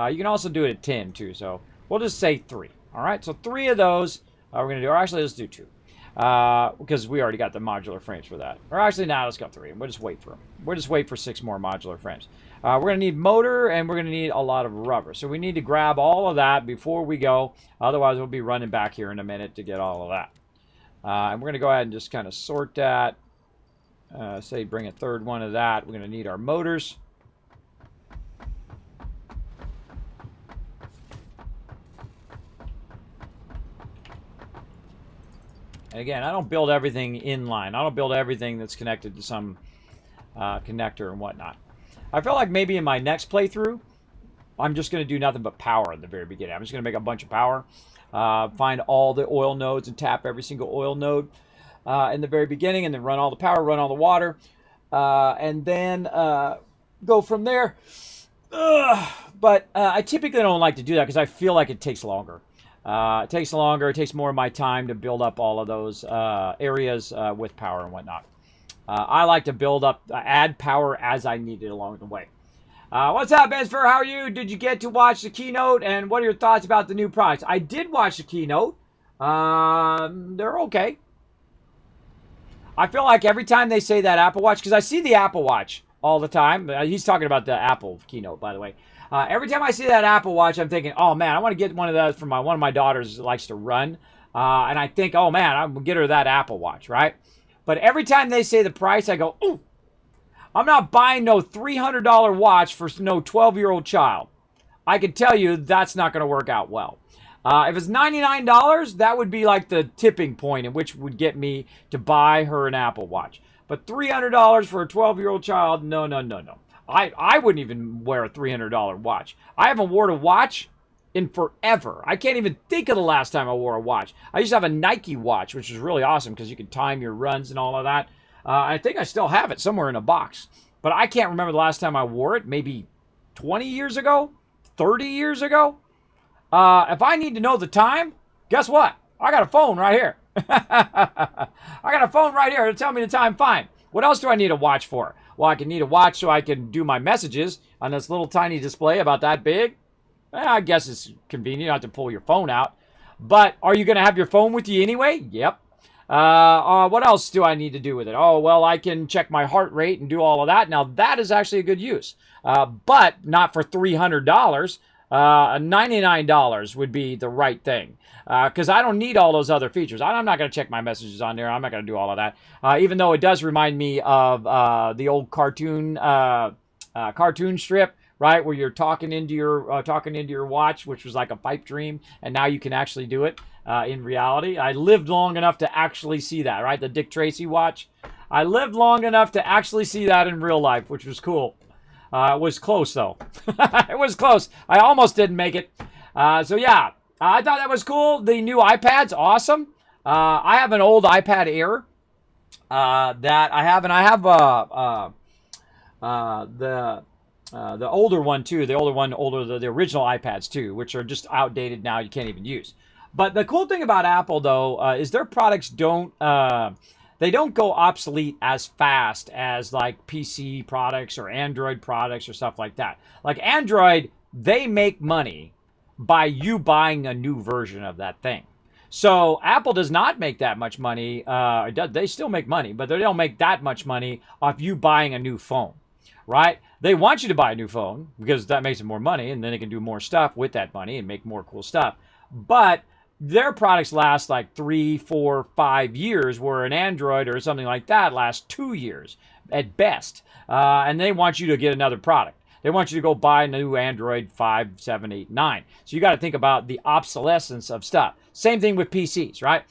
you can also do it at 10 too. So we'll just say 3. All right, so 3 of those we're going to do, or actually let's do 2. Because we already got the modular frames for that. Or actually, now let's go 3. We'll just wait for them. We'll just wait for 6 more modular frames. We're going to need motor, and we're going to need a lot of rubber. So we need to grab all of that before we go. Otherwise, we'll be running back here in a minute to get all of that. And we're going to go ahead and just kind of sort that. Say bring a third one of that. We're going to need our motors. And again, I don't build everything in line. I don't build everything that's connected to some connector and whatnot. I feel like maybe in my next playthrough, I'm just going to do nothing but power at the very beginning. I'm just going to make a bunch of power, find all the oil nodes and tap every single oil node. in the very beginning, and then run all the power, run all the water, and then go from there. But I typically don't like to do that because I feel like it takes longer. It takes longer. It takes more of my time to build up all of those areas with power and whatnot. I like to build up, add power as I need it along the way. What's up, Besfer? How are you? Did you get to watch the keynote? And what are your thoughts about the new products? I did watch the keynote. They're okay. I feel like every time they say that Apple Watch, because I see the Apple Watch all the time. He's talking about the Apple keynote, by the way. Every time I see that Apple Watch, I'm thinking, oh man, I want to get one of those for one of my daughters that likes to run. And I think, oh man, I'm going to get her that Apple Watch, right? But every time they say the price, I go, ooh, I'm not buying no $300 watch for no 12-year-old child. I can tell you that's not going to work out well. If it's $99, that would be like the tipping point in which would get me to buy her an Apple Watch. But $300 for a 12-year-old child, no, no, no, no. I wouldn't even wear a $300 watch. I haven't worn a watch in forever. I can't even think of the last time I wore a watch. I used to have a Nike watch, which was really awesome because you could time your runs and all of that. I think I still have it somewhere in a box. But I can't remember the last time I wore it. Maybe 20 years ago? 30 years ago? If I need to know the time, guess what? I got a phone right here. I got a phone right here to tell me the time fine. What else do I need a watch for? Well, I can need a watch so I can do my messages on this little tiny display about that big. I guess it's convenient. You don't have to pull your phone out. But are you going to have your phone with you anyway? Yep. What else do I need to do with it? Oh, well, I can check my heart rate and do all of that. Now, that is actually a good use. But not for $300. $99 would be the right thing. Because I don't need all those other features. I'm not going to check my messages on there. I'm not going to do all of that. Even though it does remind me of the old cartoon strip, right, where you're talking into your watch, which was like a pipe dream, and now you can actually do it in reality. I lived long enough to actually see that, right? The Dick Tracy watch. I lived long enough to actually see that in real life, which was cool. It was close, though. It was close. I almost didn't make it. So, yeah, I thought that was cool. The new iPad's awesome. I have an old iPad Air that I have, and I have the older one, too. The original iPads, too, which are just outdated now. You can't even use. But the cool thing about Apple, though, is their products don't go obsolete as fast as like PC products or Android products or stuff like that. Like Android, they make money by you buying a new version of that thing. So Apple does not make that much money. They still make money, but they don't make that much money off you buying a new phone, right? They want you to buy a new phone because that makes them more money, and then they can do more stuff with that money and make more cool stuff. But their products last like 3, 4, 5 years, where an Android or something like that lasts 2 years at best. And they want you to get another product. They want you to go buy a new Android 5, 7, 8, 9. So you got to think about the obsolescence of stuff. Same thing with PCs, right?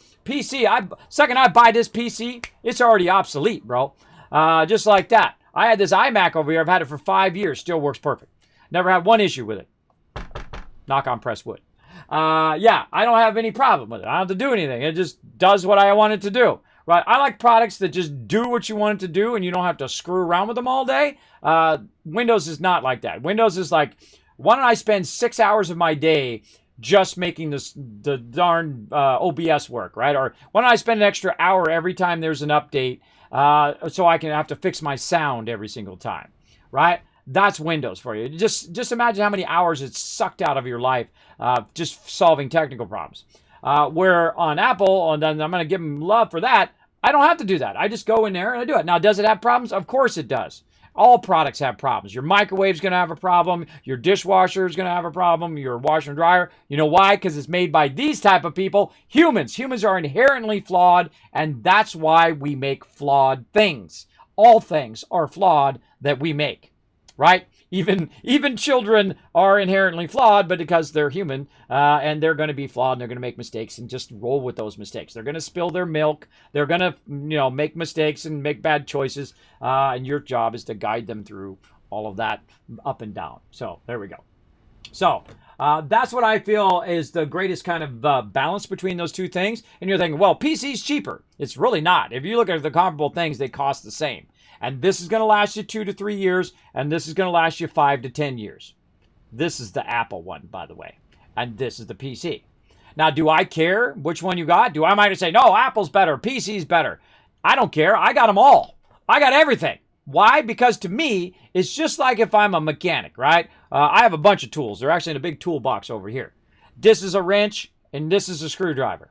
Second I buy this PC, it's already obsolete, bro. Just like that. I had this iMac over here. I've had it for 5 years. Still works perfect. Never had one issue with it. Knock on press wood. Yeah, I don't have any problem with it. I don't have to do anything. It just does what I want it to do. Right? I like products that just do what you want it to do and you don't have to screw around with them all day. Windows is not like that. Windows is like, why don't I spend 6 hours of my day just making the darn OBS work, right? Or why don't I spend an extra hour every time there's an update so I can have to fix my sound every single time, right? That's Windows for you. Just imagine how many hours it's sucked out of your life just solving technical problems. Where on Apple, and then I'm going to give them love for that, I don't have to do that. I just go in there and I do it. Now, does it have problems? Of course it does. All products have problems. Your microwave's going to have a problem. Your dishwasher is going to have a problem. Your washer and dryer. You know why? Because it's made by these type of people, humans. Humans are inherently flawed, and that's why we make flawed things. All things are flawed that we make, right? Even children are inherently flawed, but because they're human, and they're going to be flawed, and they're going to make mistakes, and just roll with those mistakes. They're going to spill their milk. They're going to, make mistakes and make bad choices, and your job is to guide them through all of that up and down. So there we go. So That's what I feel is the greatest kind of balance between those two things. And you're thinking, well, PC's cheaper. It's really not. If you look at the comparable things, they cost the same. And this is going to last you 2 to 3 years, and this is going to last you 5 to 10 years. This is the Apple one, by the way. And this is the PC. Now, do I care which one you got? Do I might say, no, Apple's better, PC's better? I don't care. I got them all. I got everything. Why? Because to me, it's just like if I'm a mechanic, right? I have a bunch of tools. They're actually in a big toolbox over here. This is a wrench, and this is a screwdriver.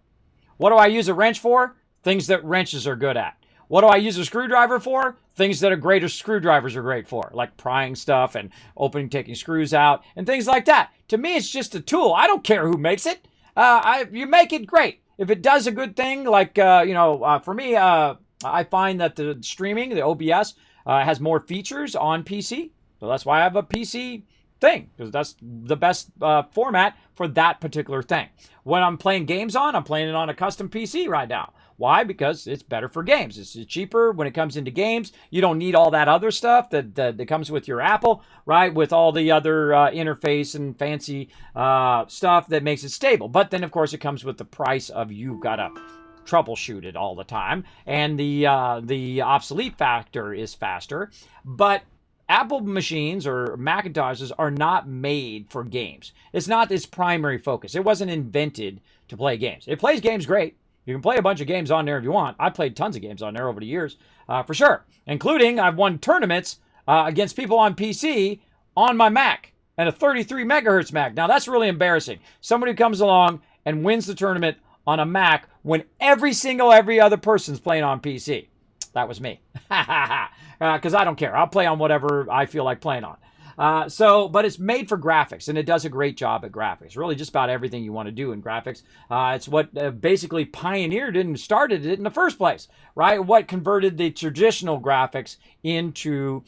What do I use a wrench for? Things that wrenches are good at. What do I use a screwdriver for? Things that greater screwdrivers are great for, like prying stuff and opening, taking screws out, and things like that. To me, it's just a tool. I don't care who makes it. You make it, great. If it does a good thing, like, for me, I find that the streaming, the OBS, has more features on PC. So that's why I have a PC thing, because that's the best format for that particular thing. When I'm playing games I'm playing it on a custom PC right now. Why? Because it's better for games. It's cheaper when it comes into games. You don't need all that other stuff that comes with your Apple, right? With all the other interface and fancy stuff that makes it stable. But then, of course, it comes with the price of you've got to troubleshoot it all the time. And the obsolete factor is faster. But Apple machines or Macintoshes are not made for games. It's not its primary focus. It wasn't invented to play games. It plays games great. You can play a bunch of games on there if you want. I played tons of games on there over the years, for sure. Including, I've won tournaments against people on PC on my Mac, and a 33 megahertz Mac. Now, that's really embarrassing. Somebody who comes along and wins the tournament on a Mac when every other person's playing on PC. That was me. Because I don't care. I'll play on whatever I feel like playing on. But it's made for graphics, and it does a great job at graphics. Really, just about everything you want to do in graphics. It's what basically pioneered it and started it in the first place, right? What converted the traditional graphics into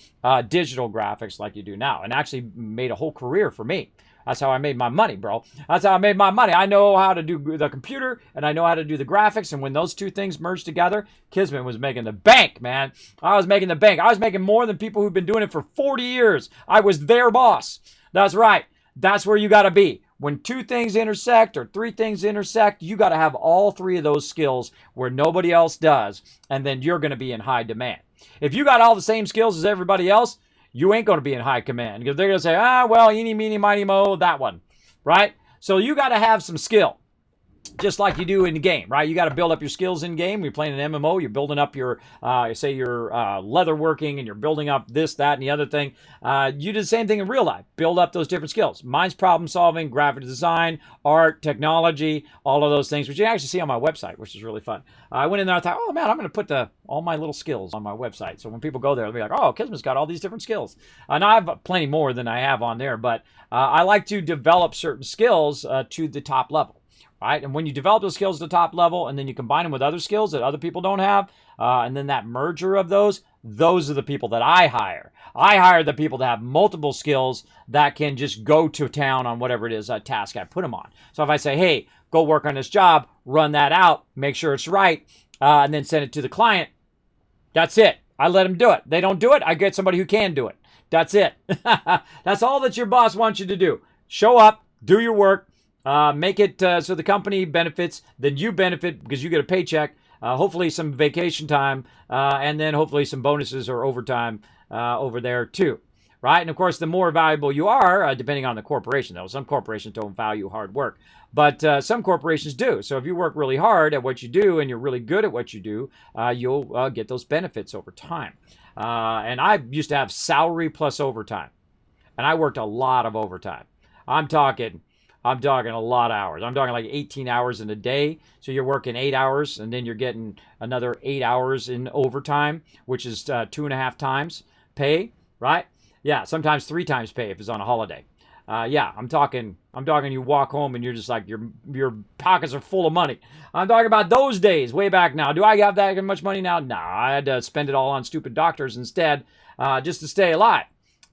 digital graphics like you do now, and actually made a whole career for me. That's how I made my money, bro. That's how I made my money. I know how to do the computer, and I know how to do the graphics, and when those two things merged together, Kismet was making the bank, man. I was making the bank. I was making more than people who've been doing it for 40 years. I was their boss. That's right. That's where you got to be. When two things intersect or three things intersect, you got to have all three of those skills where nobody else does, and then you're going to be in high demand. If you got all the same skills as everybody else, you ain't going to be in high command, because they're going to say, well, eeny, meeny, miny, mo, that one, right? So you got to have some skill, just like you do in the game, right? You got to build up your skills in game. You're playing an MMO. You're building up your, leather working, and you're building up this, that, and the other thing. You do the same thing in real life. Build up those different skills. Mine's problem solving, graphic design, art, technology, all of those things, which you actually see on my website, which is really fun. I went in there and I thought, oh man, I'm going to put all my little skills on my website. So when people go there, they'll be like, oh, Kismet's got all these different skills. Now I have plenty more than I have on there, but I like to develop certain skills to the top level. Right? And when you develop those skills at the top level, and then you combine them with other skills that other people don't have, and then that merger of those are the people that I hire. I hire the people that have multiple skills that can just go to town on whatever it is, a task I put them on. So if I say, hey, go work on this job, run that out, make sure it's right, and then send it to the client, that's it. I let them do it. They don't do it, I get somebody who can do it. That's it. That's all that your boss wants you to do. Show up, do your work, make it so the company benefits, then you benefit because you get a paycheck, hopefully some vacation time, and then hopefully some bonuses or overtime over there too, right? And of course, the more valuable you are, depending on the corporation though. Some corporations don't value hard work, but some corporations do. So if you work really hard at what you do and you're really good at what you do, you'll get those benefits over time. And I used to have salary plus overtime, and I worked a lot of overtime. I'm talking a lot of hours. I'm talking like 18 hours in a day. So you're working 8 hours, and then you're getting another 8 hours in overtime, which is 2.5 times pay, right? Yeah, sometimes 3 times pay if it's on a holiday. I'm talking you walk home and you're just like, your pockets are full of money. I'm talking about those days way back now. Do I have that much money now? No, I had to spend it all on stupid doctors instead, just to stay alive.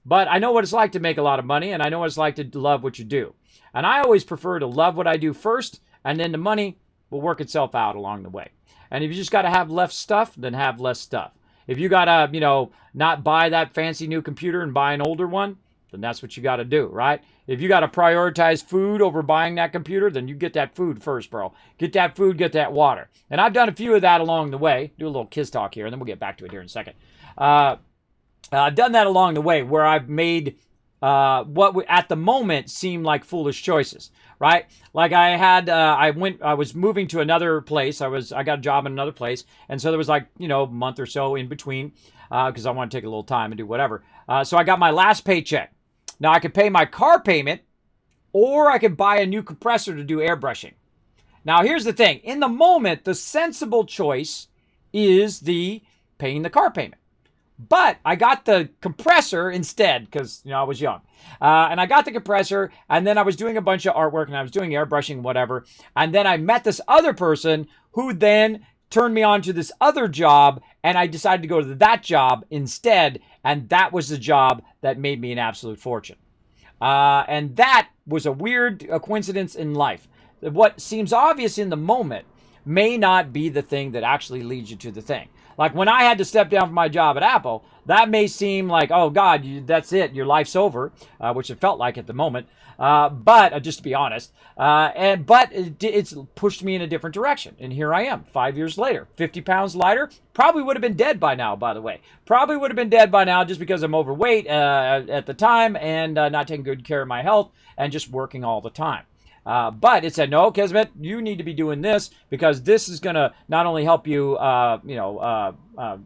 But I know what it's like to make a lot of money, and I know what it's like to love what you do. And I always prefer to love what I do first, and then the money will work itself out along the way. And if you just got to have less stuff, then have less stuff. If you got to, not buy that fancy new computer and buy an older one, then that's what you got to do, right? If you got to prioritize food over buying that computer, then you get that food first, bro. Get that food, get that water. And I've done a few of that along the way. Do a little kiss talk here, and then we'll get back to it here in a second. I've done that along the way where I've made at the moment seemed like foolish choices, right? Like I was moving to another place. I got a job in another place. And so there was like, a month or so in between, because I want to take a little time and do whatever. So I got my last paycheck. Now I could pay my car payment, or I could buy a new compressor to do airbrushing. Now here's the thing. In the moment, the sensible choice is the paying the car payment. But I got the compressor instead because, I was young. And I got the compressor, and then I was doing a bunch of artwork, and I was doing airbrushing, whatever. And then I met this other person who then turned me on to this other job, and I decided to go to that job instead. And that was the job that made me an absolute fortune. And that was a weird coincidence in life. What seems obvious in the moment may not be the thing that actually leads you to the thing. Like when I had to step down from my job at Apple, that may seem like, oh God, that's it, your life's over, which it felt like at the moment. But just to be honest, but it's pushed me in a different direction. And here I am 5 years later, 50 pounds lighter. Probably would have been dead by now, by the way. Probably would have been dead by now just because I'm overweight at the time and not taking good care of my health and just working all the time. But it said, no, Kismet, you need to be doing this because this is going to not only help you,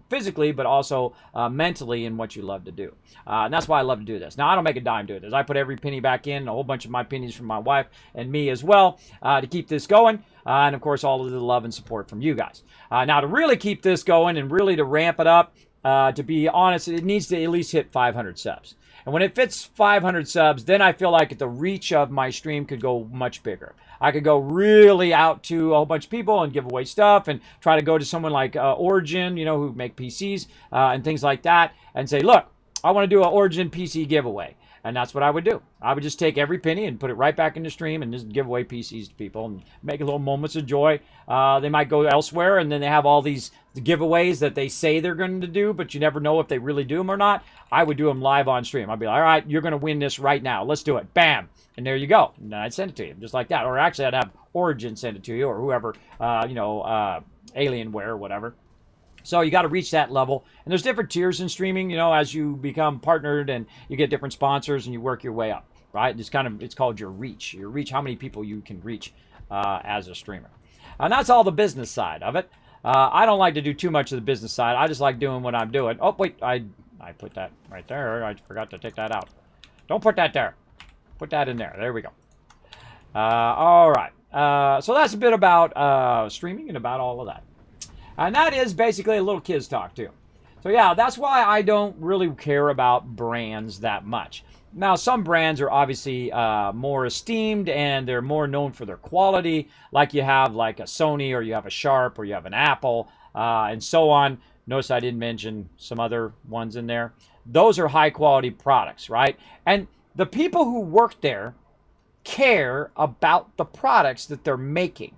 physically, but also mentally in what you love to do. And that's why I love to do this. Now, I don't make a dime doing this. I put every penny back in, a whole bunch of my pennies from my wife and me as well, to keep this going. And of course, all of the love and support from you guys. Now, to really keep this going and really to ramp it up, to be honest, it needs to at least hit 500 subs. And when it fits 500 subs, then I feel like the reach of my stream could go much bigger. I could go really out to a whole bunch of people and give away stuff and try to go to someone like Origin, who make PCs and things like that and say, look, I want to do an Origin PC giveaway. And that's what I would do. I would just take every penny and put it right back into stream and just give away PCs to people and make little moments of joy. They might go elsewhere and then they have all these giveaways that they say they're going to do, but you never know if they really do them or not. I would do them live on stream. I'd be like, all right, you're going to win this right now. Let's do it. Bam. And there you go. And then I'd send it to you just like that. Or actually, I'd have Origin send it to you or whoever, Alienware or whatever. So you got to reach that level. And there's different tiers in streaming, as you become partnered and you get different sponsors and you work your way up, right? It's called your reach. Your reach, how many people you can reach as a streamer. And that's all the business side of it. I don't like to do too much of the business side. I just like doing what I'm doing. Oh, wait, I put that right there. I forgot to take that out. Don't put that there. Put that in there. There we go. All right. So that's a bit about streaming and about all of that. And that is basically a little kids talk too. So yeah, that's why I don't really care about brands that much. Now, some brands are obviously more esteemed and they're more known for their quality, like you have like a Sony or you have a Sharp or you have an Apple and so on. Notice I didn't mention some other ones in there. Those are high quality products, right? And the people who work there care about the products that they're making.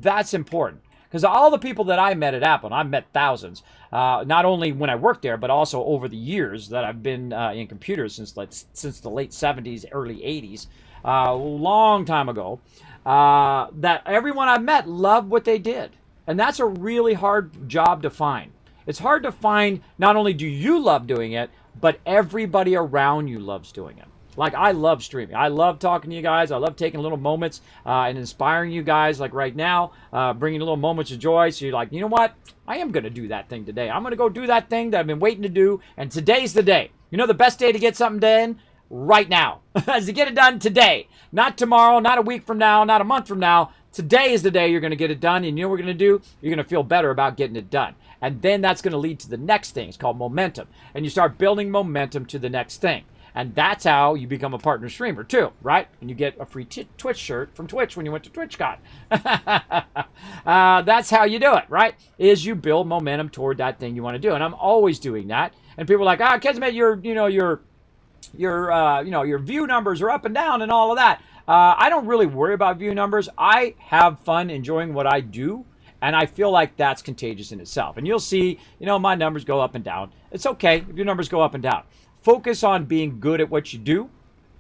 That's important. Because all the people that I met at Apple, and I've met thousands, not only when I worked there, but also over the years that I've been in computers since the late 70s, early 80s, a long time ago, that everyone I met loved what they did. And that's a really hard job to find. It's hard to find, not only do you love doing it, but everybody around you loves doing it. Like, I love streaming. I love talking to you guys. I love taking little moments and inspiring you guys, like right now, bringing little moments of joy. So you're like, you know what? I am going to do that thing today. I'm going to go do that thing that I've been waiting to do, and today's the day. You know the best day to get something done? Right now. Is to get it done today. Not tomorrow, not a week from now, not a month from now. Today is the day you're going to get it done, and you know what we're going to do? You're going to feel better about getting it done. And then that's going to lead to the next thing. It's called momentum. And you start building momentum to the next thing. And that's how you become a partner streamer too, right? And you get a free Twitch shirt from Twitch when you went to TwitchCon. That's how you do it, right? Is you build momentum toward that thing you want to do. And I'm always doing that. And people are like, Kismet, your view numbers are up and down and all of that. I don't really worry about view numbers. I have fun enjoying what I do. And I feel like that's contagious in itself. And you'll see, my numbers go up and down. It's okay if your numbers go up and down. focus on being good at what you do,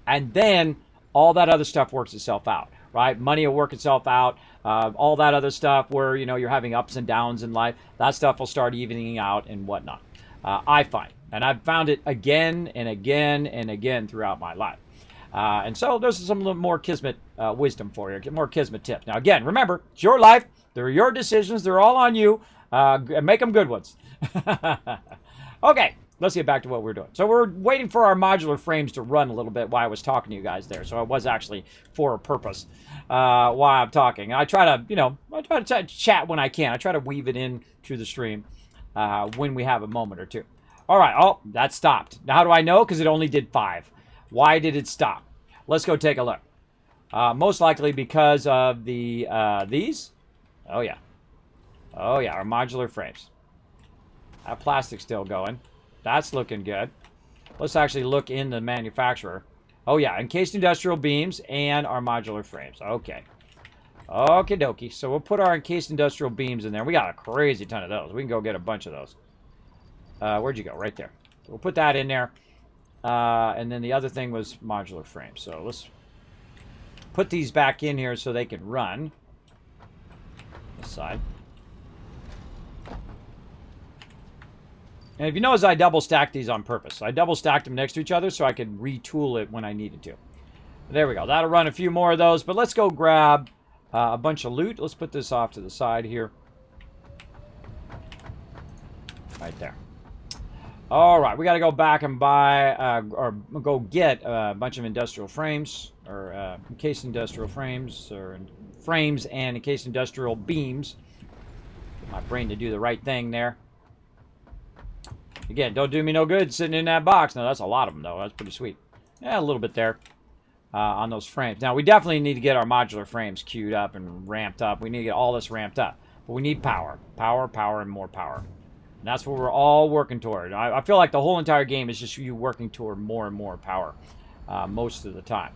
and then all that other stuff works itself out, right? Money will work itself out. All that other stuff where, you're having ups and downs in life, that stuff will start evening out and whatnot. I find, and I've found it again and again and again throughout my life. And so those are some little more Kismet wisdom for you, more Kismet tips. Now, again, remember, it's your life. They're your decisions. They're all on you. Make them good ones. Okay, let's get back to what we're doing. So we're waiting for our modular frames to run a little bit while I was talking to you guys there. So it was actually for a purpose while I'm talking. I try to chat when I can. I try to weave it in to the stream when we have a moment or two. All right, oh, that stopped. Now, how do I know? Because it only did 5. Why did it stop? Let's go take a look. Most likely because of the these. Oh, yeah. Oh, yeah, our modular frames. That plastic's still going. That's looking good. Let's actually look in the manufacturer. Oh, yeah, encased industrial beams and our modular frames. Okay. Okie dokie. So we'll put our encased industrial beams in there. We got a crazy ton of those. We can go get a bunch of those. Where'd you go? Right there. So we'll put that in there. And then the other thing was modular frames. So let's put these back in here so they can run. This side. And if you notice, I double stacked these on purpose. I double stacked them next to each other so I could retool it when I needed to. There we go. That'll run a few more of those. But let's go grab a bunch of loot. Let's put this off to the side here. Right there. All right. We got to go back and buy or go get a bunch of industrial frames or encased industrial frames or frames and encased industrial beams. Get my brain to do the right thing there. Again, don't do me no good sitting in that box. Now, that's a lot of them, though. That's pretty sweet. Yeah, a little bit there on those frames. Now, we definitely need to get our modular frames queued up and ramped up. We need to get all this ramped up. But we need power. Power, power, and more power. And that's what we're all working toward. I feel like the whole entire game is just you working toward more and more power most of the time.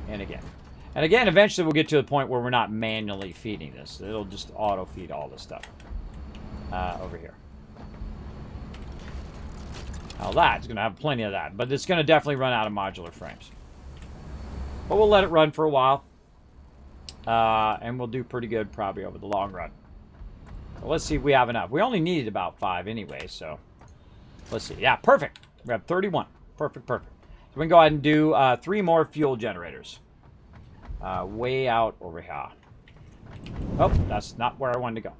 And again. And again, eventually we'll get to the point where we're not manually feeding this. It'll just auto-feed all this stuff over here. Now that's going to have plenty of that. But it's going to definitely run out of modular frames. But we'll let it run for a while. And we'll do pretty good probably over the long run. So let's see if we have enough. We only needed about 5 anyway, so let's see. Yeah, perfect. We have 31. Perfect, perfect. So we can go ahead and do 3 more fuel generators. Way out over here. Oh, that's not where I wanted to go.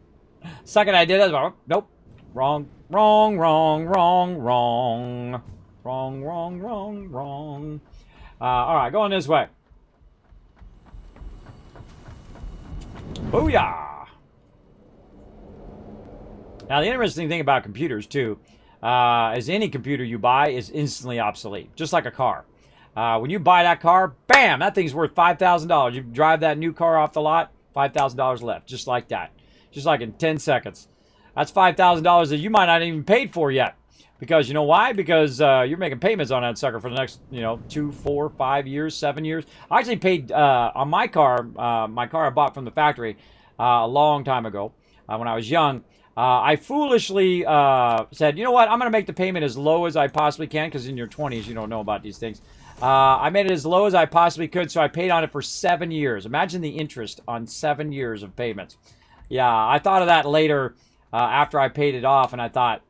Second I did it, nope. Wrong, wrong, wrong, wrong, wrong. Wrong, wrong, wrong, wrong. All right, going this way. Booyah! Now, the interesting thing about computers, too, is any computer you buy is instantly obsolete, just like a car. When you buy that car, bam, that thing's worth $5,000. You drive that new car off the lot, $5,000 left, just like that. Just like in 10 seconds. That's $5,000 that you might not even paid for yet. Because you know why? Because you're making payments on that sucker for the next, 2, 4, 5 years, 7 years. I actually paid on my car I bought from the factory a long time ago when I was young. I foolishly said, you know what? I'm going to make the payment as low as I possibly can because in your 20s, you don't know about these things. I made it as low as I possibly could, so I paid on it for 7 years. Imagine the interest on 7 years of payments. Yeah, I thought of that later after I paid it off, and I thought,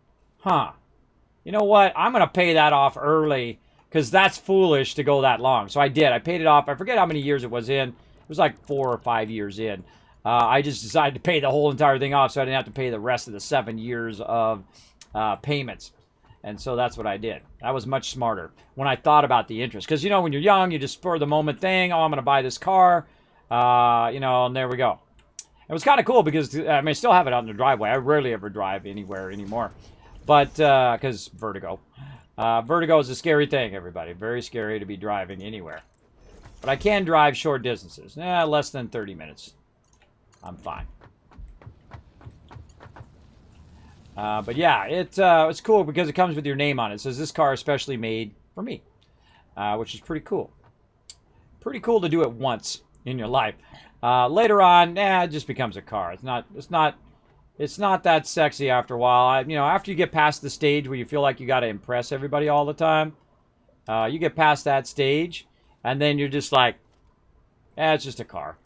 you know what? I'm going to pay that off early because that's foolish to go that long. So I did. I paid it off. I forget how many years it was in. It was like 4 or 5 years in. I just decided to pay the whole entire thing off so I didn't have to pay the rest of the 7 years of payments. And so that's what I did. That was much smarter when I thought about the interest. Because, when you're young, you just spur the moment thing. Oh, I'm going to buy this car. And there we go. It was kind of cool because, I still have it out in the driveway. I rarely ever drive anywhere anymore. But, because vertigo. Vertigo is a scary thing, everybody. Very scary to be driving anywhere. But I can drive short distances. Less than 30 minutes. I'm fine. But yeah, it's cool because it comes with your name on it. It says this car is specially made for me, which is pretty cool. Pretty cool to do it once in your life. Later on, it just becomes a car. It's not It's not that sexy after a while. You know, after you get past the stage where you feel like you got to impress everybody all the time, you get past that stage, and then you're just like, it's just a car.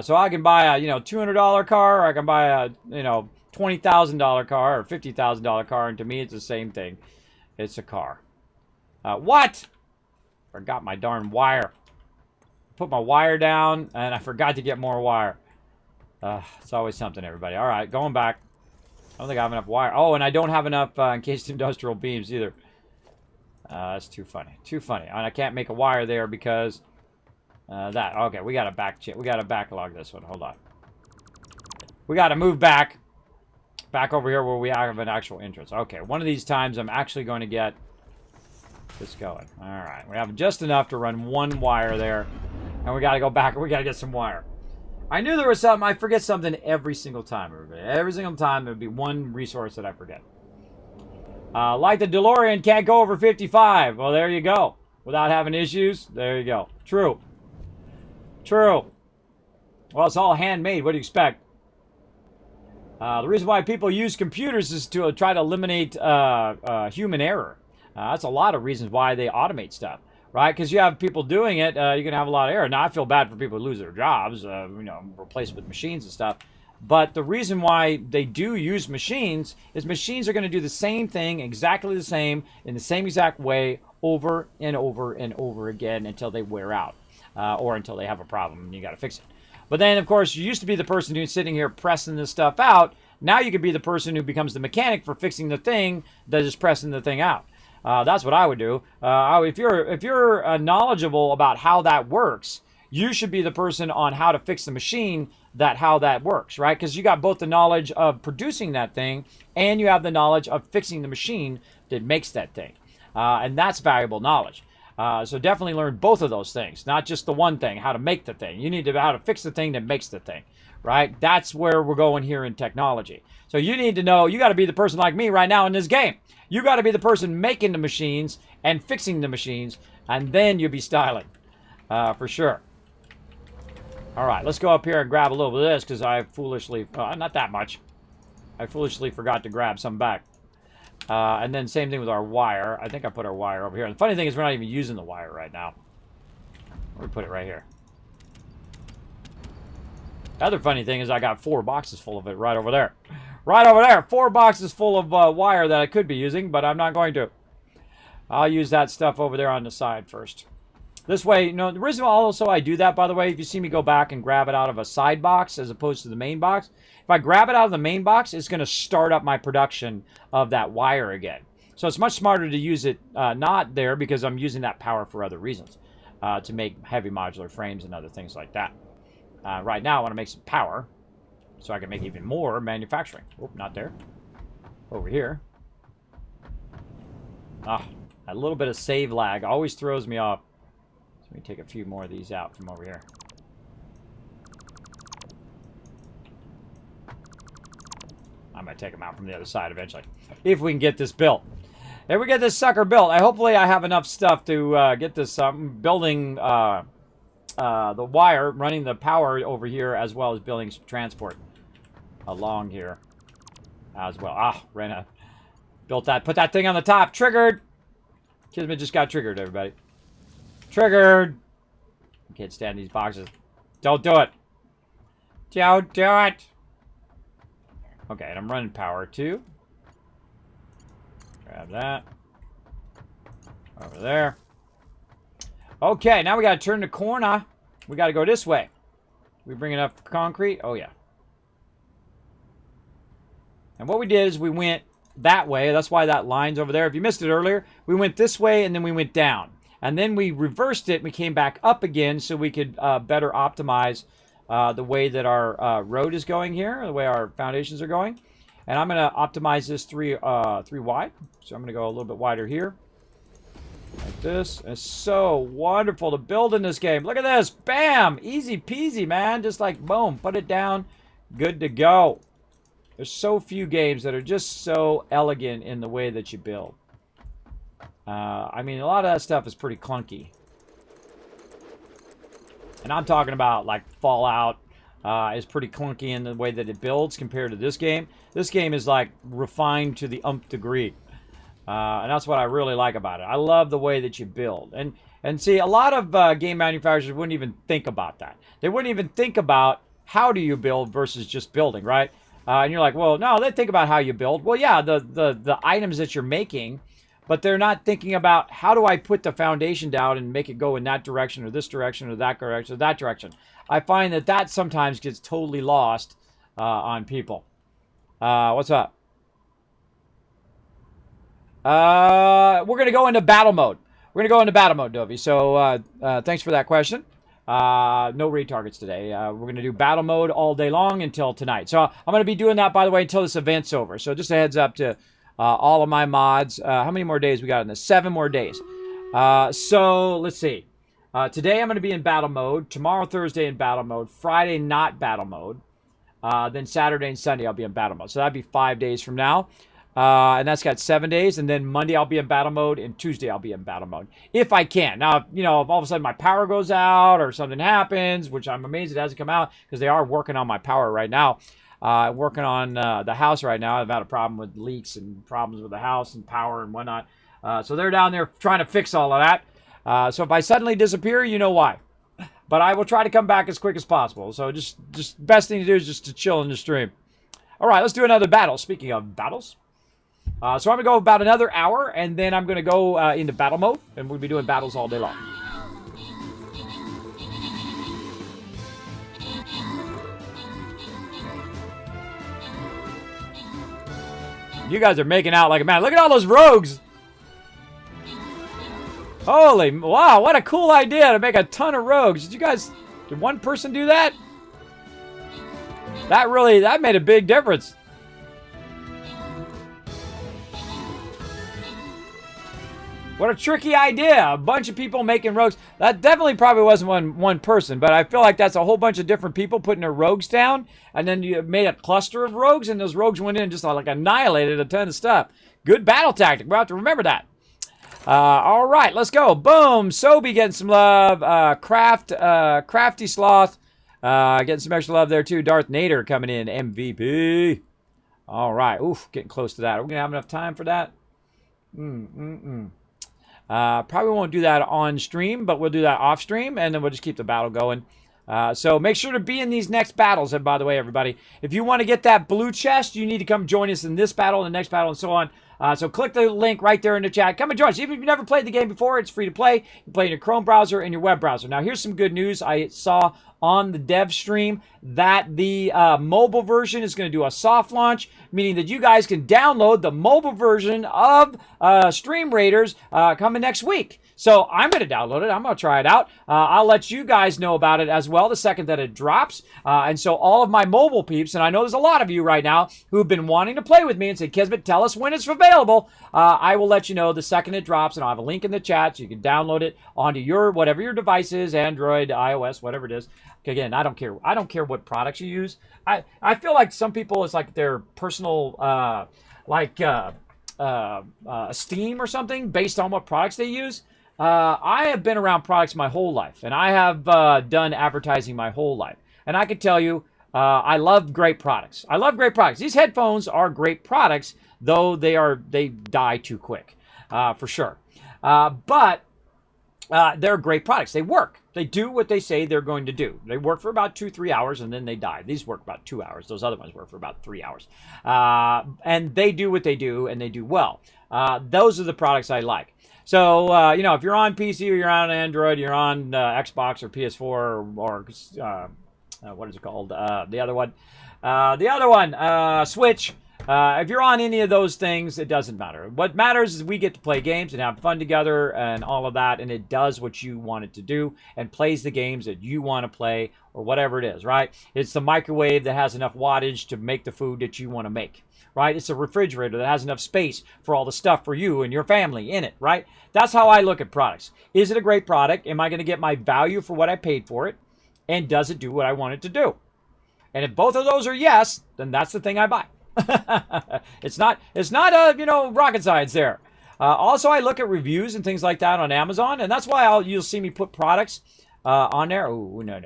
So I can buy a, $200 car, or I can buy a, $20,000 car or $50,000 car, and to me it's the same thing. It's a car. What? Forgot my darn wire. Put my wire down, and I forgot to get more wire. It's always something, everybody. All right, going back. I don't think I have enough wire. Oh, and I don't have enough encased industrial beams either. That's too funny. Too funny. And I can't make a wire there because that. Okay, we got to backlog this one. Hold on. We got to move back over here where we have an actual entrance. Okay, one of these times I'm actually going to get this going. All right, we have just enough to run one wire there, and we got to go back and we got to get some wire. I knew there was something. I forget something every single time, everybody. Every single time there would be one resource that I forget. Like the DeLorean can't go over 55. Well, there you go. Without having issues, there you go. True. True. Well, it's all handmade. What do you expect? The reason why people use computers is to try to eliminate human error. That's a lot of reasons why they automate stuff. Right, because you have people doing it, you're going to have a lot of error. Now, I feel bad for people who lose their jobs, replaced with machines and stuff. But the reason why they do use machines is machines are going to do the same thing, exactly the same, in the same exact way, over and over and over again until they wear out, or until they have a problem and you got to fix it. But then, of course, you used to be the person who's sitting here pressing this stuff out. Now you could be the person who becomes the mechanic for fixing the thing that is pressing the thing out. That's what I would do. If you're knowledgeable about how that works, you should be the person on how to fix the machine how that works, right? Because you got both the knowledge of producing that thing and you have the knowledge of fixing the machine that makes that thing. And that's valuable knowledge. So definitely learn both of those things, not just the one thing, how to make the thing. You need to know how to fix the thing that makes the thing, right? That's where we're going here in technology. So you need to know, you got to be the person like me right now in this game. You got to be the person making the machines and fixing the machines, and then you'll be styling, for sure. All right, let's go up here and grab a little bit of this because I foolishly, not that much. I foolishly forgot to grab some back. And then same thing with our wire. I think I put our wire over here. And the funny thing is we're not even using the wire right now. We put it right here. The other funny thing is I got 4 boxes full of it right over there. Right over there. 4 boxes full of wire that I could be using, but I'm not going to. I'll use that stuff over there on the side first. This way, the reason also I do that, by the way, if you see me go back and grab it out of a side box as opposed to the main box, if I grab it out of the main box, it's going to start up my production of that wire again. So it's much smarter to use it not there because I'm using that power for other reasons, to make heavy modular frames and other things like that. Right now, I want to make some power so I can make even more manufacturing. Oh, not there. Over here. A little bit of save lag always throws me off. So let me take a few more of these out from over here. I might take them out from the other side eventually, if we can get this built. If we get this sucker built, hopefully I have enough stuff to get this building the wire, running the power over here, as well as building some transport along here as well. Ran out. Built that. Put that thing on the top. Triggered. Kismet just got triggered, everybody. Triggered. Can't stand these boxes. Don't do it. Don't do it. Okay, and I'm running power too. Grab that. Over there. Okay, now we got to turn the corner. We got to go this way. We bring enough concrete? Oh, yeah. And what we did is we went that way. That's why that line's over there. If you missed it earlier, we went this way and then we went down. And then we reversed it and we came back up again so we could better optimize the way that our road is going here, the way our foundations are going. And I'm going to optimize this 3 wide. So I'm going to go a little bit wider here. Like this. It's so wonderful to build in this game. Look at this. Bam! Easy peasy, man. Just like, boom. Put it down. Good to go. There's so few games that are just so elegant in the way that you build. I mean, a lot of that stuff is pretty clunky. And I'm talking about like Fallout, is pretty clunky in the way that it builds compared to this game. This game is like refined to the umpth degree. And that's what I really like about it. I love the way that you build. And see, a lot of game manufacturers wouldn't even think about that. They wouldn't even think about how do you build versus just building, right? And you're like, well, no, they think about how you build. Well, yeah, the items that you're making, but they're not thinking about how do I put the foundation down and make it go in that direction or this direction or that direction or that direction. I find that sometimes gets totally lost on people. What's up? We're going to go into battle mode. We're going to go into battle mode, Dovey. So thanks for that question. No retargets today. We're going to do battle mode all day long until tonight. So I'm going to be doing that, by the way, until this event's over. So just a heads up to all of my mods. How many more days we got in this? 7 more days. So let's see. Today I'm going to be in battle mode. Tomorrow, Thursday, in battle mode. Friday, not battle mode. Then Saturday and Sunday I'll be in battle mode. So that'd be 5 days from now. And that's got 7 days. And then Monday I'll be in battle mode. And Tuesday I'll be in battle mode. If I can. Now, if all of a sudden my power goes out or something happens, which I'm amazed it hasn't come out because they are working on my power right now. Working on the house right now. I've had a problem with leaks and problems with the house and power and whatnot. So they're down there trying to fix all of that. So if I suddenly disappear, you know why. But I will try to come back as quick as possible. So just best thing to do is just to chill in the stream. All right, let's do another battle. Speaking of battles. So I'm going to go about another hour, and then I'm going to go into battle mode, and we'll be doing battles all day long. You guys are making out like a man. Look at all those rogues. Holy, wow, what a cool idea to make a ton of rogues. Did one person do that? That made a big difference. What a tricky idea. A bunch of people making rogues. That definitely probably wasn't one person, but I feel like that's a whole bunch of different people putting their rogues down, and then you made a cluster of rogues, and those rogues went in and just like annihilated a ton of stuff. Good battle tactic. We'll have to remember that. All right, let's go. Boom. Sobe getting some love. Crafty Sloth getting some extra love there, too. Darth Nader coming in. MVP. All right. Oof, getting close to that. Are we going to have enough time for that? Probably won't do that on stream, but we'll do that off stream, and then we'll just keep the battle going. So make sure to be in these next battles. And by the way, everybody, if you want to get that blue chest, you need to come join us in this battle, the next battle, and so on. So click the link right there in the chat. Come and join us. Even if you've never played the game before, it's free to play. You play in your Chrome browser and your web browser. Now, here's some good news. I saw on the dev stream that the mobile version is going to do a soft launch, meaning that you guys can download the mobile version of Stream Raiders coming next week. So I'm going to download it. I'm going to try it out. I'll let you guys know about it as well the second that it drops. And so all of my mobile peeps, and I know there's a lot of you right now who've been wanting to play with me and say, Kismet, tell us when it's available. I will let you know the second it drops, and I'll have a link in the chat so you can download it onto your whatever your device is, Android, iOS, whatever it is. Again, I don't care. I don't care what products you use. I feel like some people, it's like their personal, esteem or something based on what products they use. I have been around products my whole life, and I have done advertising my whole life. And I can tell you, I love great products. I love great products. These headphones are great products, though they die too quick, for sure. But they're great products. They work. They do what they say they're going to do. They work for about 2-3 hours, and then they die. These work about 2 hours. Those other ones work for about 3 hours. And they do what they do, and they do well. Those are the products I like. So, if you're on PC or you're on Android, you're on Xbox or PS4 or what is it called? The other one, Switch. If you're on any of those things, it doesn't matter. What matters is we get to play games and have fun together and all of that, and it does what you want it to do and plays the games that you want to play or whatever it is, right? It's the microwave that has enough wattage to make the food that you want to make, right? It's a refrigerator that has enough space for all the stuff for you and your family in it, right? That's how I look at products. Is it a great product? Am I going to get my value for what I paid for it? And does it do what I want it to do? And if both of those are yes, then that's the thing I buy. It's not rocket science there. Also, I look at reviews and things like that on Amazon, and that's why you'll see me put products on there. Ooh, no.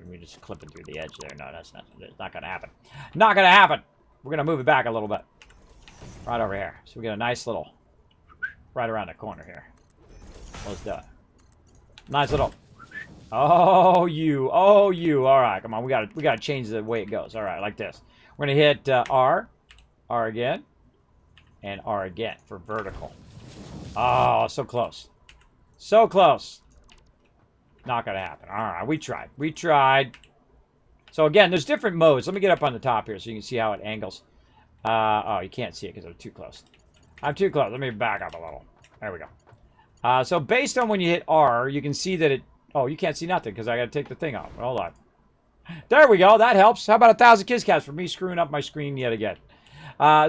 We're just clipping through the edge there. No, that's not going to happen. Not going to happen. We're going to move it back a little bit. Right over here. So we get a nice little, right around the corner here. Let's do it. Nice little. Oh, you. All right, come on. We got to change the way it goes. All right, like this. We're going to hit R again, and R again for vertical. Oh, so close. So close. Not going to happen. All right, we tried. So again, there's different modes. Let me get up on the top here so you can see how it angles. Oh, you can't see it because I'm too close. I'm too close. Let me back up a little. There we go. So based on when you hit R, you can see that it... Oh, you can't see nothing because I got to take the thing off. Hold on. There we go. That helps. How about 1,000 kiss cats for me screwing up my screen yet again?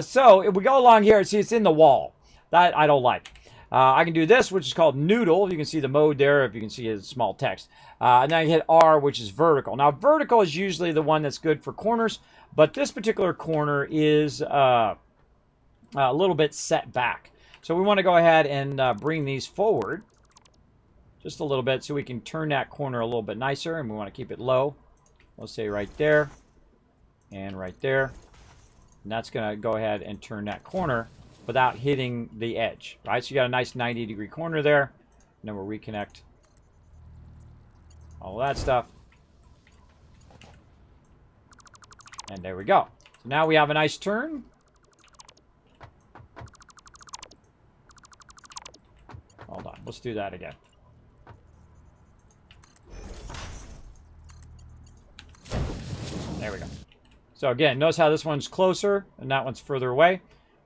So if we go along here, see it's in the wall. That I don't like. I can do this, which is called noodle. You can see the mode there if you can see it's small text. And then I hit R, which is vertical. Now, vertical is usually the one that's good for corners, but this particular corner is a little bit set back. So we want to go ahead and bring these forward just a little bit so we can turn that corner a little bit nicer, and we want to keep it low. Let's say right there and right there. And that's going to go ahead and turn that corner without hitting the edge, right? So you got a nice 90-degree corner there. And then we'll reconnect all that stuff. And there we go. So now we have a nice turn. Hold on. Let's do that again. There we go. So again, notice how this one's closer and that one's further away,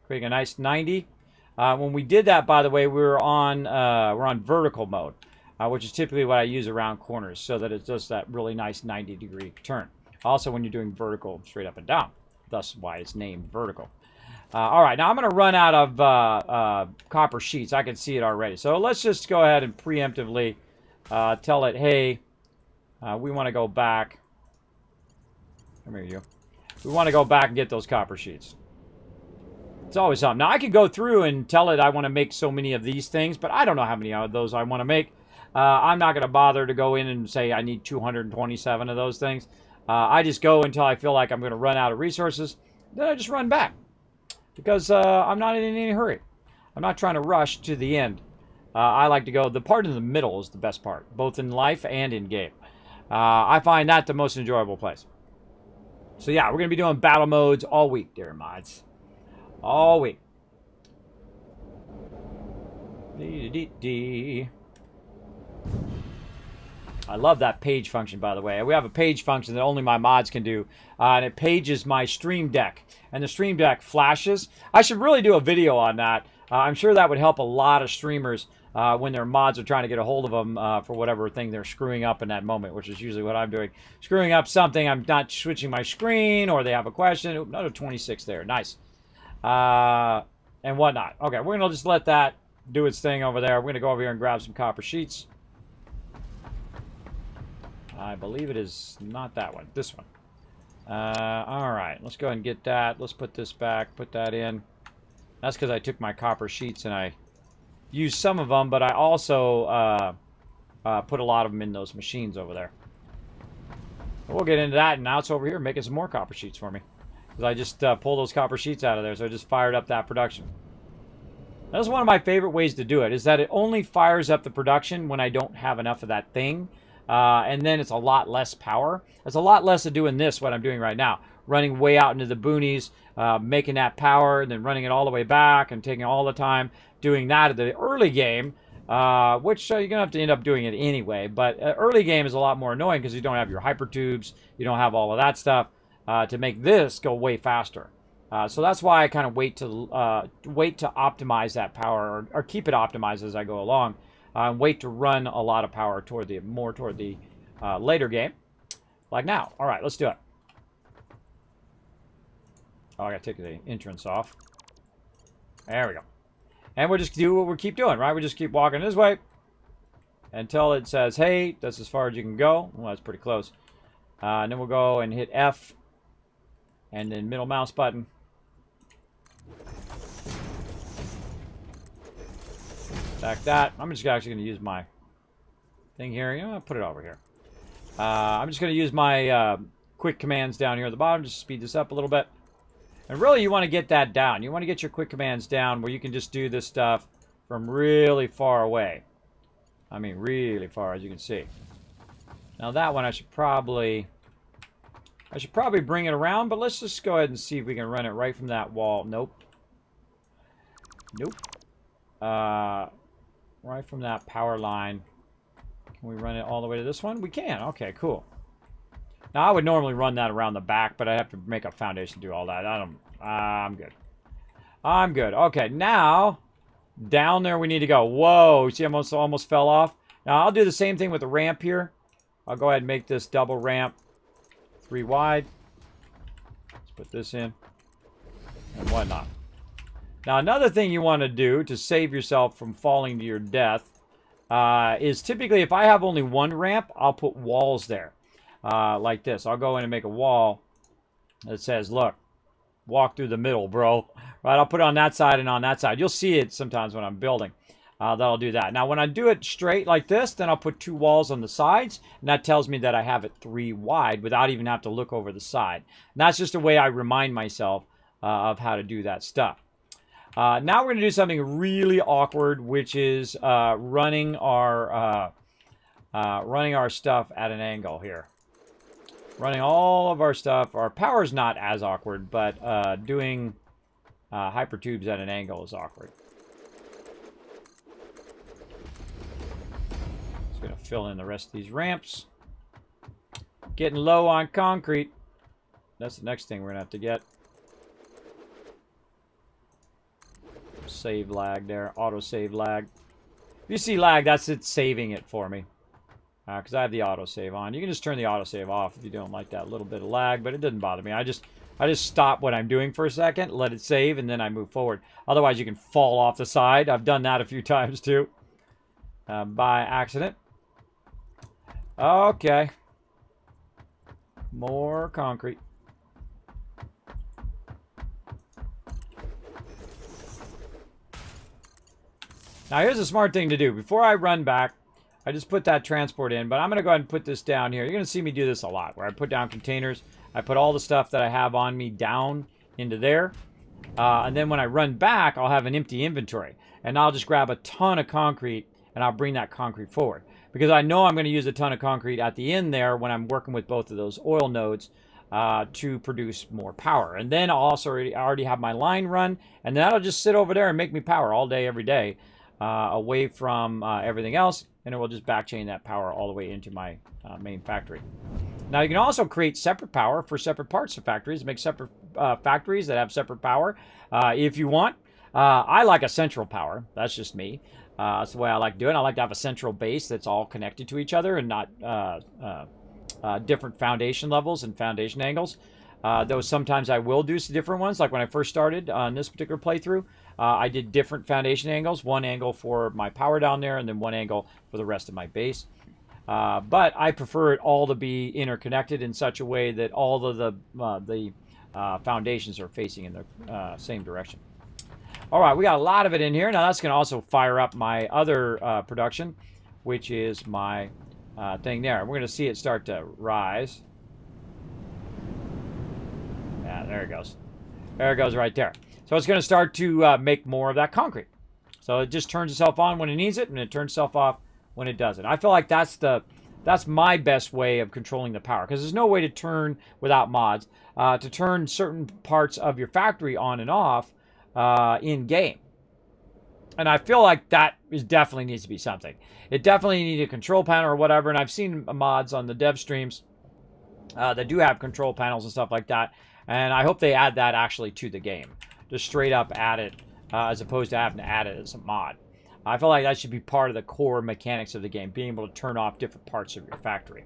creating a nice 90. When we did that, by the way, we're on vertical mode, which is typically what I use around corners, so that it does that really nice 90-degree turn. Also, when you're doing vertical, straight up and down, thus why it's named vertical. All right, now I'm going to run out of copper sheets. I can see it already. So let's just go ahead and preemptively tell it, hey, we want to go back. Come here, you. We want to go back and get those copper sheets. It's always something. Now, I could go through and tell it I want to make so many of these things, but I don't know how many of those I want to make. I'm not going to bother to go in and say I need 227 of those things. I just go until I feel like I'm going to run out of resources. Then I just run back. Because I'm not in any hurry. I'm not trying to rush to the end. I like to go, the part in the middle is the best part, both in life and in game. I find that the most enjoyable place. So yeah, we're going to be doing battle modes all week, dear mods. All week. I love that page function, by the way. We have a page function that only my mods can do, and it pages my Stream Deck. And the Stream Deck flashes. I should really do a video on that. I'm sure that would help a lot of streamers when their mods are trying to get a hold of them for whatever thing they're screwing up in that moment, which is usually what I'm doing. Screwing up something, I'm not switching my screen, or they have a question. Oop, another 26 there, nice. And whatnot. Okay, we're going to just let that do its thing over there. We're going to go over here and grab some copper sheets. I believe it is not that one, this one. All right, let's go ahead and get that. Let's put this back, put that in. That's because I took my copper sheets and I used some of them, but I also put a lot of them in those machines over there. We'll get into that, and now it's over here making some more copper sheets for me. Because I just pulled those copper sheets out of there, so I just fired up that production. That's one of my favorite ways to do it, is that it only fires up the production when I don't have enough of that thing. And then it's a lot less power. It's a lot less of doing this, what I'm doing right now. Running way out into the boonies, making that power, and then running it all the way back, and taking all the time doing that at the early game, which you're going to have to end up doing it anyway. But early game is a lot more annoying because you don't have your hyper tubes, you don't have all of that stuff to make this go way faster. So that's why I kind of wait to optimize that power, or keep it optimized as I go along. Wait to run a lot of power toward the later game, like now. All right, let's do it. Oh, I gotta take the entrance off. There we go. And we'll just do what we keep doing, right? We just keep walking this way until it says, "Hey, that's as far as you can go." Well, that's pretty close. And then we'll go and hit F, and then middle mouse button. Back that. I'm just actually going to use my thing here. You know, I'll put it over here. I'm just going to use my quick commands down here at the bottom. Just speed this up a little bit. And really, you want to get that down. You want to get your quick commands down where you can just do this stuff from really far away. I mean, really far, as you can see. Now that one, I should probably bring it around, but let's just go ahead and see if we can run it right from that wall. Nope. Nope. Right from that power line. Can we run it all the way to this one? We can. Okay, cool. Now, I would normally run that around the back, but I have to make a foundation to do all that. I'm good. I'm good. Okay, now, down there we need to go. Whoa, see, I almost fell off. Now, I'll do the same thing with the ramp here. I'll go ahead and make this double ramp 3 wide. Let's put this in. And whatnot. Now, another thing you want to do to save yourself from falling to your death is typically if I have only one ramp, I'll put walls there. Like this. I'll go in and make a wall that says, look, walk through the middle, bro. Right, I'll put it on that side and on that side. You'll see it sometimes when I'm building. That'll do that. Now, when I do it straight like this, then I'll put 2 walls on the sides, and that tells me that I have it 3 wide without even have to look over the side. And that's just a way I remind myself of how to do that stuff. Now we're going to do something really awkward, which is running our stuff at an angle here. Running all of our stuff. Our power's not as awkward, but doing hypertubes at an angle is awkward. Just going to fill in the rest of these ramps. Getting low on concrete. That's the next thing we're going to have to get. Save lag there. Auto save lag. If you see lag, that's it saving it for me. Because I have the autosave on. You can just turn the autosave off if you don't like that little bit of lag, but it doesn't bother me. I just stop what I'm doing for a second, let it save, and then I move forward. Otherwise, you can fall off the side. I've done that a few times, too. By accident. Okay. More concrete. Now, here's a smart thing to do. Before I run back, I just put that transport in, but I'm going to go ahead and put this down here. You're going to see me do this a lot, where I put down containers. I put all the stuff that I have on me down into there. And then when I run back, I'll have an empty inventory. And I'll just grab a ton of concrete, and I'll bring that concrete forward. Because I know I'm going to use a ton of concrete at the end there when I'm working with both of those oil nodes to produce more power. And then I'll also already have my line run, and that'll just sit over there and make me power all day, every day, away from everything else. And it will just backchain that power all the way into my main factory. Now, you can also create separate power for separate parts of factories. Make separate factories that have separate power if you want. I like a central power. That's just me. That's the way I like doing it. I like to have a central base that's all connected to each other and not different foundation levels and foundation angles. Though sometimes I will do some different ones. Like when I first started on this particular playthrough, I did different foundation angles. One angle for my power down there, and then one angle for the rest of my base. But I prefer it all to be interconnected in such a way that all of the foundations are facing in the same direction. All right, we got a lot of it in here. Now that's going to also fire up my other production, which is my thing there. We're going to see it start to rise. Yeah, there it goes. There it goes right there. So it's going to start to make more of that concrete. So it just turns itself on when it needs it, and it turns itself off when it doesn't. I feel like that's my best way of controlling the power, because there's no way to turn, without mods, to turn certain parts of your factory on and off in game. And I feel like that definitely needs to be something. It definitely needs a control panel or whatever, and I've seen mods on the dev streams that do have control panels and stuff like that, and I hope they add that actually to the game. Just straight up add it, as opposed to having to add it as a mod. I feel like that should be part of the core mechanics of the game, being able to turn off different parts of your factory.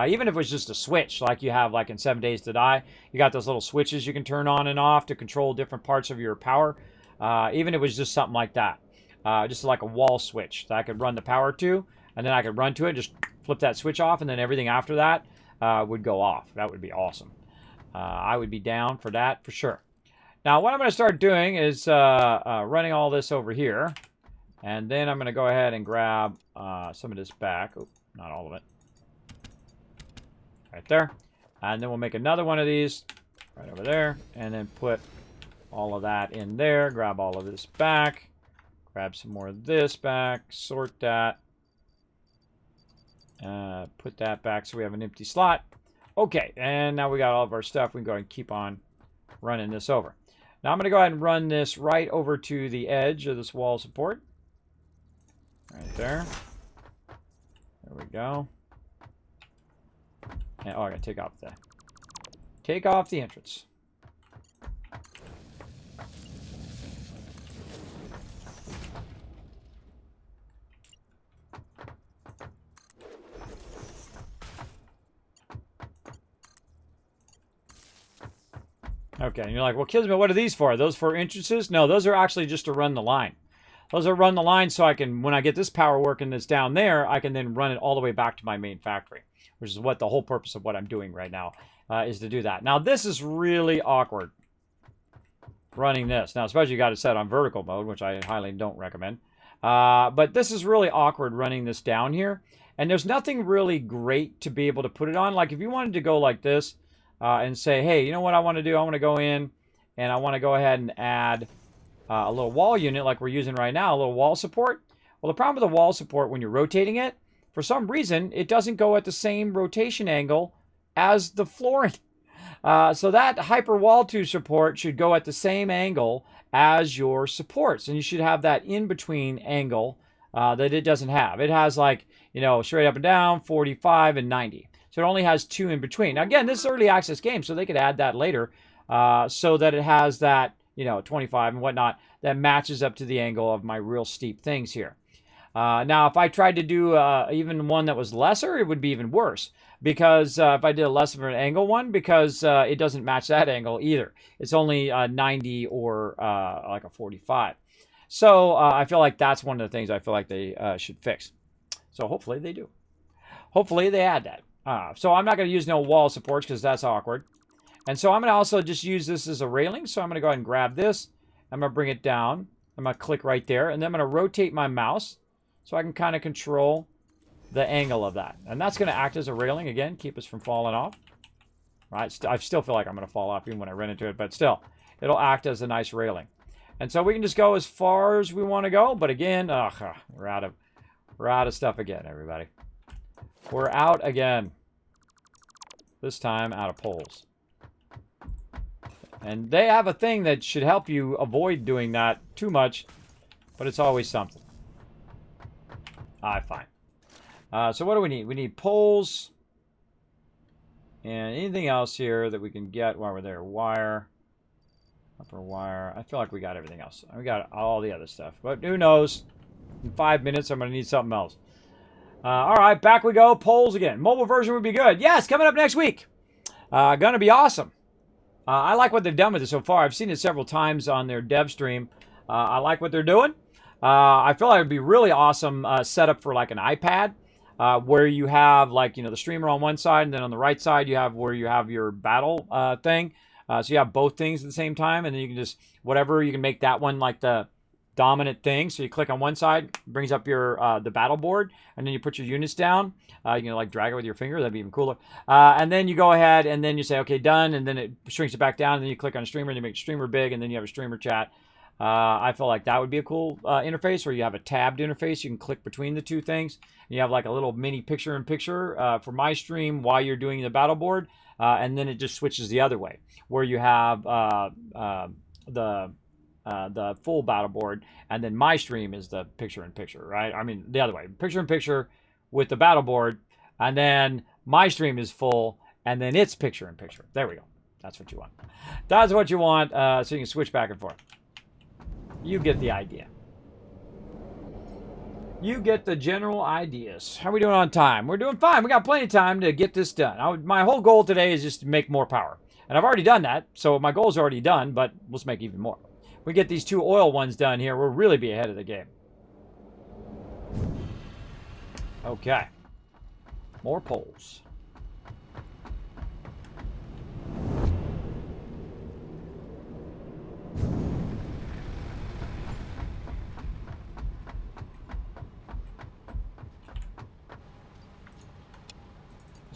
Even if it was just a switch, like you have like in 7 Days to Die, you got those little switches you can turn on and off to control different parts of your power. Even if it was just something like that. Just like a wall switch that I could run the power to, and then I could run to it, just flip that switch off, and then everything after that would go off. That would be awesome. I would be down for that for sure. Now, what I'm going to start doing is running all this over here. And then I'm going to go ahead and grab some of this back. Oh, not all of it. Right there. And then we'll make another one of these right over there. And then put all of that in there. Grab all of this back. Grab some more of this back. Sort that. Put that back so we have an empty slot. Okay, and now we got all of our stuff. We can go ahead and keep on running this over. Now I'm going to go ahead and run this right over to the edge of this wall support. Right there. There we go. And, oh, I got to take off the entrance. Okay, and you're like, well, Kismet, what are these for? Are those for entrances? No, those are actually just to run the line. Those are run the line so I can, when I get this power working that's down there, I can then run it all the way back to my main factory, which is what the whole purpose of what I'm doing right now is to do that. Now, this is really awkward, running this. Now, especially you got it set on vertical mode, which I highly don't recommend. But this is really awkward running this down here. And there's nothing really great to be able to put it on. Like if you wanted to go like this, and say, hey, you know what I want to do? I want to go in and I want to go ahead and add a little wall unit like we're using right now, a little wall support. Well, the problem with the wall support when you're rotating it, for some reason, it doesn't go at the same rotation angle as the flooring. So that hyper wall 2 support should go at the same angle as your supports. And you should have that in-between angle that it doesn't have. It has like, you know, straight up and down, 45 and 90. So it only has 2 in between. Now, again, this is early access game, so they could add that later so that it has that, you know, 25 and whatnot that matches up to the angle of my real steep things here. Now, if I tried to do even one that was lesser, it would be even worse. Because if I did a less of an angle one, because it doesn't match that angle either. It's only 90 or like a 45. So I feel like that's one of the things I feel like they should fix. So hopefully they do. Hopefully they add that. So I'm not going to use no wall supports because that's awkward. And so I'm going to also just use this as a railing. So I'm going to go ahead and grab this. I'm going to bring it down. I'm going to click right there. And then I'm going to rotate my mouse so I can kind of control the angle of that. And that's going to act as a railing again, keep us from falling off. Right? I still feel like I'm going to fall off even when I run into it, but still, it'll act as a nice railing. And so we can just go as far as we want to go. But again, we're out of stuff again, everybody. We're out again. This time out of poles. And they have a thing that should help you avoid doing that too much, but it's always something. Fine. So what do we need? We need poles and anything else here that we can get while we're there. Wire, upper wire. I feel like we got everything else. We got all the other stuff, but who knows? In 5 minutes, I'm going to need something else. All right, back we go. Polls again. Mobile version would be good. Yes, coming up next week. Gonna be awesome. I like what they've done with it so far. I've seen it several times on their dev stream. I like what they're doing. I feel like it would be really awesome setup for like an iPad where you have like, you know, the streamer on one side and then on the right side you have where you have your battle thing. So you have both things at the same time and then you can just, whatever, you can make that one like the dominant thing. So you click on one side, brings up your the battle board, and then you put your units down. You can like drag it with your finger. That'd be even cooler. And then you go ahead and then you say, okay, done. And then it shrinks it back down. And then you click on a streamer and you make streamer big. And then you have a streamer chat. I feel like that would be a cool interface where you have a tabbed interface. You can click between the two things. And you have like a little mini picture-in-picture for my stream while you're doing the battle board. And then it just switches the other way where you have the full battle board, and then my stream is the picture-in-picture, right? I mean, the other way, picture-in-picture with the battle board, and then my stream is full, and then it's picture-in-picture. There we go. That's what you want. That's what you want, so you can switch back and forth. You get the idea. You get the general ideas. How are we doing on time? We're doing fine. We got plenty of time to get this done. My whole goal today is just to make more power. And I've already done that, so my goal's already done, but let's make even more. We get these 2 oil ones done here, we'll really be ahead of the game. Okay. More poles.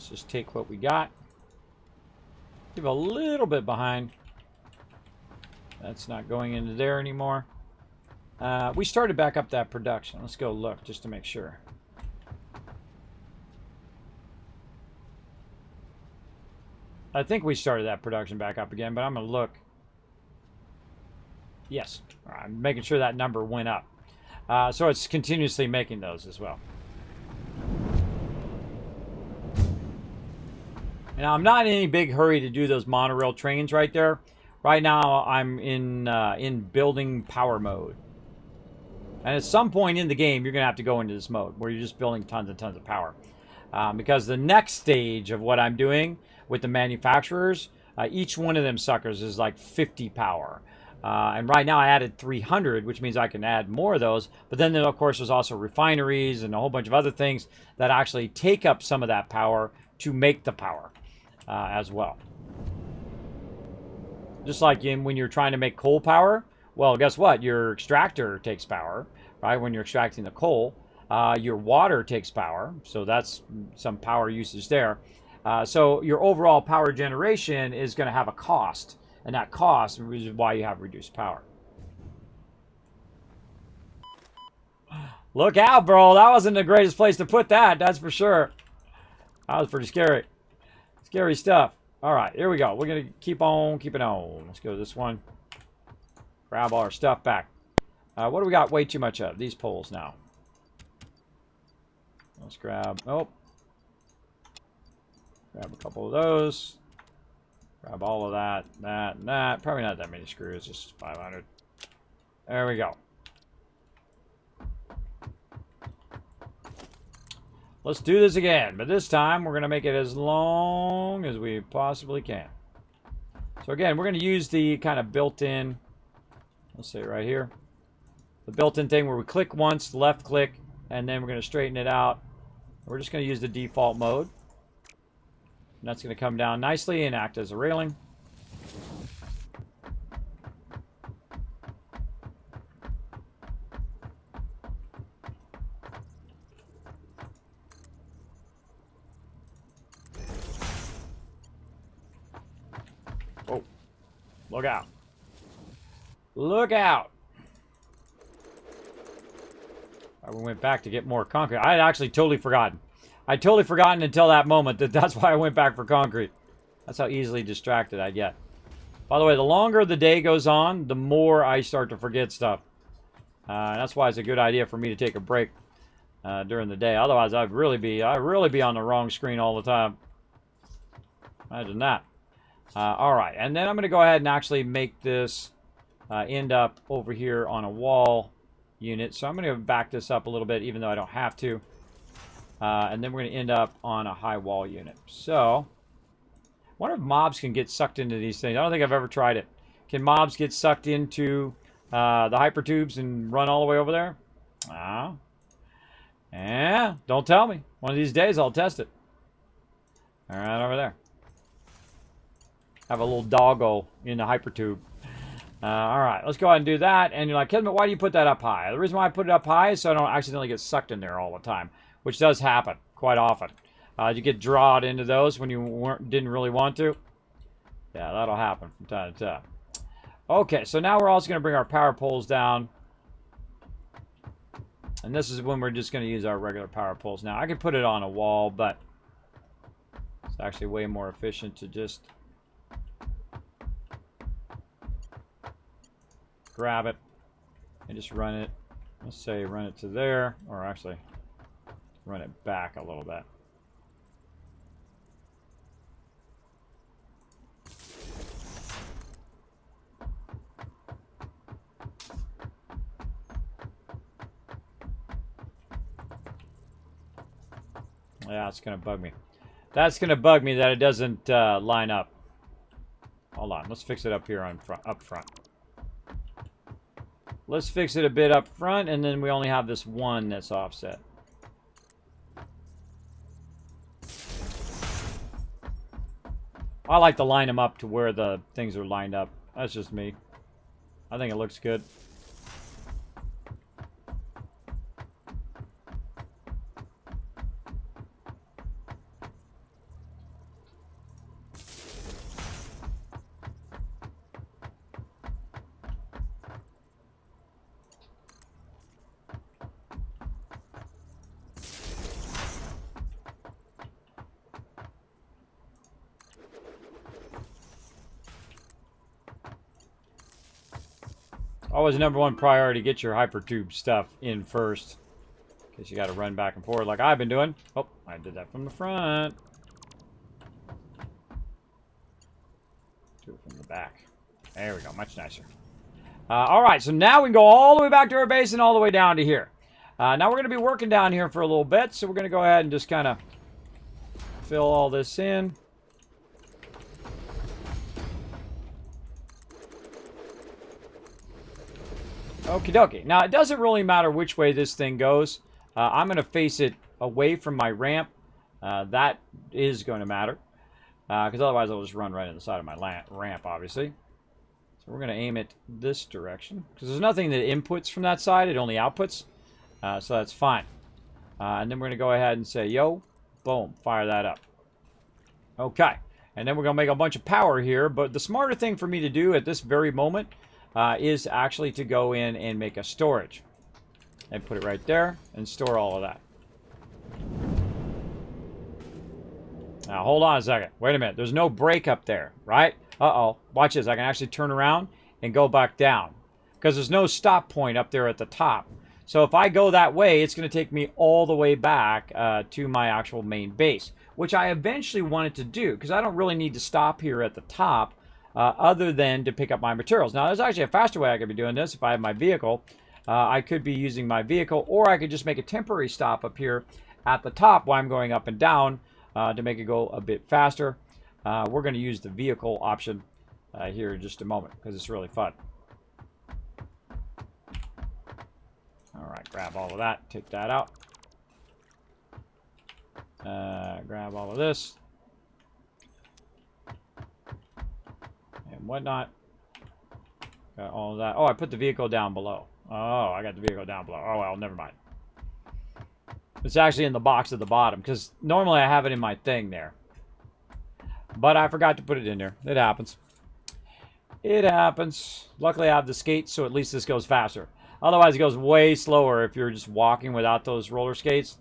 Let's just take what we got. Leave a little bit behind. That's not going into there anymore. We started back up that production. Let's go look just to make sure. I think we started that production back up again, but I'm going to look. Yes. I'm making sure that number went up. So it's continuously making those as well. Now, I'm not in any big hurry to do those monorail trains right there. Right now, I'm in building power mode. And at some point in the game, you're going to have to go into this mode where you're just building tons and tons of power. Because the next stage of what I'm doing with the manufacturers, each one of them suckers is like 50 power. And right now I added 300, which means I can add more of those. But then, of course, there's also refineries and a whole bunch of other things that actually take up some of that power to make the power as well. Just like when you're trying to make coal power, well, guess what? Your extractor takes power, right? When you're extracting the coal, your water takes power. So that's some power usage there. So your overall power generation is going to have a cost. And that cost is why you have reduced power. Look out, bro. That wasn't the greatest place to put that. That's for sure. That was pretty scary. Scary stuff. All right, here we go. We're going to keep on keeping on. Let's go to this one. Grab all our stuff back. What do we got way too much of? These poles now. Let's grab... Oh. Grab a couple of those. Grab all of that, that, and that. Probably not that many screws, just 500. There we go. Let's do this again, but this time we're going to make it as long as we possibly can. So again, we're going to use the kind of built-in, let's say right here, the built-in thing where we click once, left click, and then we're going to straighten it out. We're just going to use the default mode. And that's going to come down nicely and act as a railing. Oh, look out. Look out. We went back to get more concrete. I had actually totally forgotten. I'd totally forgotten until that moment that's why I went back for concrete. That's how easily distracted I get. By the way, the longer the day goes on, the more I start to forget stuff. That's why it's a good idea for me to take a break during the day. Otherwise, I'd really be on the wrong screen all the time. Imagine that. All right, and then I'm going to go ahead and actually make this end up over here on a wall unit. So I'm going to back this up a little bit, even though I don't have to. And then we're going to end up on a high wall unit. So, I wonder if mobs can get sucked into these things. I don't think I've ever tried it. Can mobs get sucked into the hypertubes and run all the way over there? Yeah, don't tell me. One of these days I'll test it. All right, over there. Have a little doggo in the hypertube. All right, let's go ahead and do that. And you're like, Kismet, why do you put that up high? The reason why I put it up high is so I don't accidentally get sucked in there all the time, which does happen quite often. You get drawn into those when you didn't really want to. Yeah, that'll happen from time to time. Okay, so now we're also going to bring our power poles down. And this is when we're just going to use our regular power poles. Now, I could put it on a wall, but it's actually way more efficient to just grab it and just run it. Let's say run it to there, or actually run it back a little bit. Yeah, it's going to bug me. That's going to bug me that it doesn't line up. Hold on, let's fix it up here up front. Let's fix it a bit up front, and then we only have this one that's offset. I like to line them up to where the things are lined up. That's just me. I think it looks good. Always number one priority, get your hypertube stuff in first. In case you got to run back and forth like I've been doing. Oh, I did that from the front. Do it from the back. There we go, much nicer. All right, so now we can go all the way back to our base and all the way down to here. Now we're going to be working down here for a little bit, so we're going to go ahead and just kind of fill all this in. Okie dokie. Now, it doesn't really matter which way this thing goes. I'm going to face it away from my ramp. That is going to matter. Because otherwise I'll just run right in the side of my ramp, obviously. So we're going to aim it this direction. Because there's nothing that inputs from that side. It only outputs. So that's fine. And then we're going to go ahead and say, yo, boom, fire that up. Okay. And then we're going to make a bunch of power here. But the smarter thing for me to do at this very moment is actually to go in and make a storage. And put it right there and store all of that. Now, hold on a second. Wait a minute. There's no break up there, right? Uh-oh. Watch this. I can actually turn around and go back down. Because there's no stop point up there at the top. So if I go that way, it's going to take me all the way back to my actual main base. Which I eventually wanted to do. Because I don't really need to stop here at the top. Other than to pick up my materials. Now, there's actually a faster way I could be doing this if I have my vehicle. I could be using my vehicle. Or I could just make a temporary stop up here at the top while I'm going up and down. To make it go a bit faster. We're going to use the vehicle option here in just a moment because it's really fun. All right, grab all of that, take that out. Grab all of this. And whatnot. Got all of that. Oh, I put the vehicle down below. Oh, I got the vehicle down below. Oh, well, never mind. It's actually in the box at the bottom, because normally I have it in my thing there. But I forgot to put it in there. It happens. It happens. Luckily I have the skates, so at least this goes faster. Otherwise it goes way slower if you're just walking without those roller skates.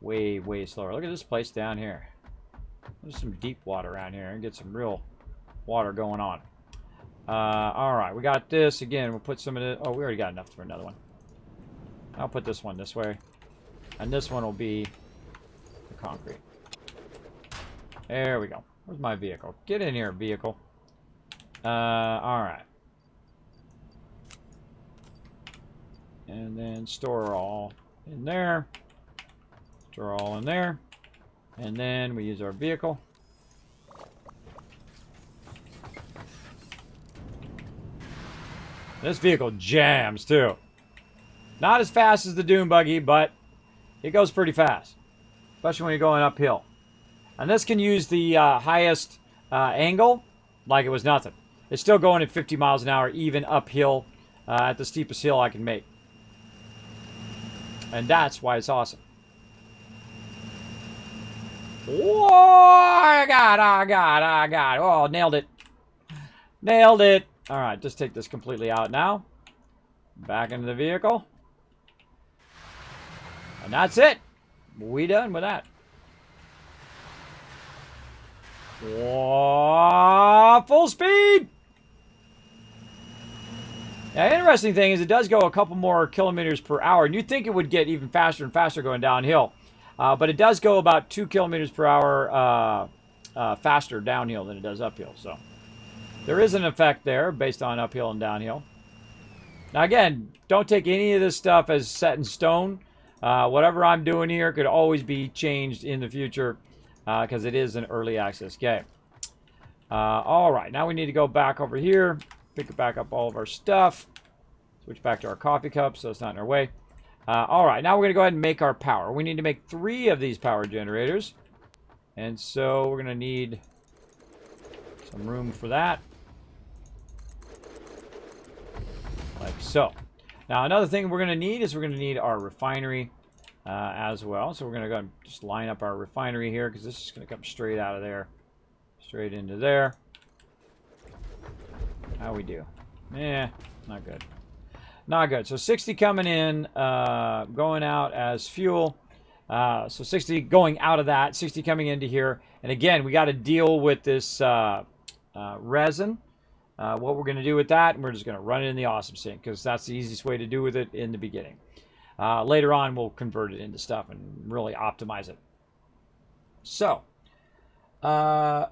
Way, way slower. Look at this place down here. There's some deep water around here. And get some real water going on. Alright, we got this. Again, we'll put some of it. Oh, we already got enough for another one. I'll put this one this way. And this one will be the concrete. There we go. Where's my vehicle? Get in here, vehicle. Alright. And then store all in there. Store all in there. And then we use our vehicle. This vehicle jams, too. Not as fast as the Dune Buggy, but it goes pretty fast, especially when you're going uphill. And this can use the highest angle like it was nothing. It's still going at 50 miles an hour, even uphill at the steepest hill I can make. And that's why it's awesome. Whoa, I got. Oh, nailed it. Nailed it. All right, just take this completely out now. Back into the vehicle. And that's it. We done with that. Whoa, full speed. Now, interesting thing is it does go a couple more kilometers per hour. And you'd think it would get even faster and faster going downhill. But it does go about 2 kilometers per hour faster downhill than it does uphill. So there is an effect there based on uphill and downhill. Now, again, don't take any of this stuff as set in stone. Whatever I'm doing here could always be changed in the future because it is an early access game. All right, now we need to go back over here, pick back up all of our stuff, switch back to our coffee cup so it's not in our way. All right, now we're going to go ahead and make our power. We need to make 3 of these power generators. And so we're going to need some room for that. Like so. Now, another thing we're going to need is we're going to need our refinery as well. So we're going to go and just line up our refinery here because this is going to come straight out of there. Straight into there. How we do? Yeah, not good. Not good. So 60 coming in, going out as fuel. So 60 going out of that, 60 coming into here. And again, we got to deal with this resin what we're going to do with that, and we're just going to run it in the awesome sink because that's the easiest way to do with it in the beginning. Later on, we'll convert it into stuff and really optimize it. So, how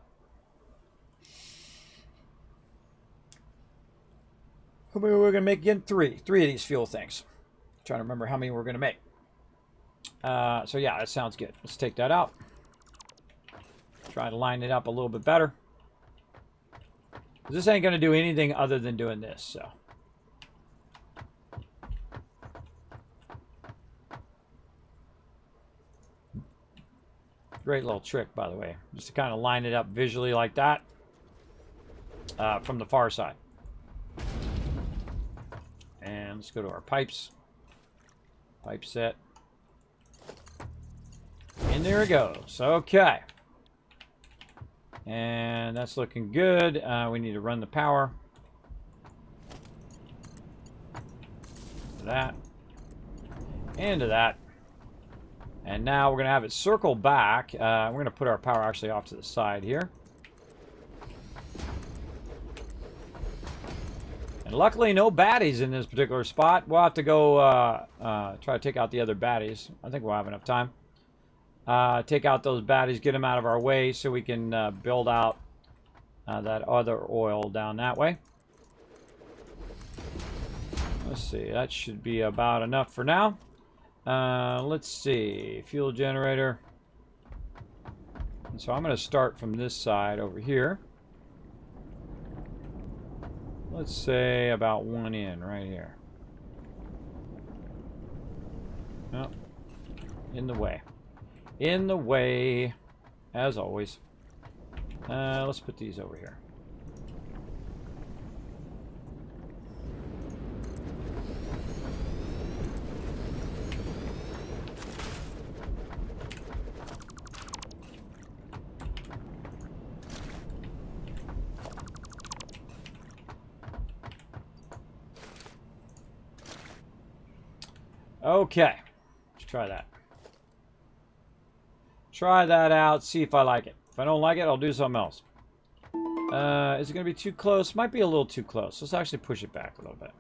many we're going to make again? Three of these fuel things. I'm trying to remember how many we're going to make. So yeah, that sounds good. Let's take that out. Try to line it up a little bit better. This ain't going to do anything other than doing this, so. Great little trick, by the way. Just to kind of line it up visually like that. From the far side. And let's go to our pipes. Pipe set. And there it goes. Okay. And that's looking good. We need to run the power. To that. And to that. And now we're going to have it circle back. We're going to put our power actually off to the side here. And luckily no baddies in this particular spot. We'll have to go try to take out the other baddies. I think we'll have enough time. Take out those baddies, get them out of our way so we can build out that other oil down that way. Let's see, that should be about enough for now. Let's see, fuel generator. And so I'm going to start from this side over here. Let's say about one in right here. Oh, in the way. In the way, as always. Let's put these over here. Okay, let's try that. Try that out, see if I like it. If I don't like it, I'll do something else. Is it going to be too close? Might be a little too close. Let's actually push it back a little bit.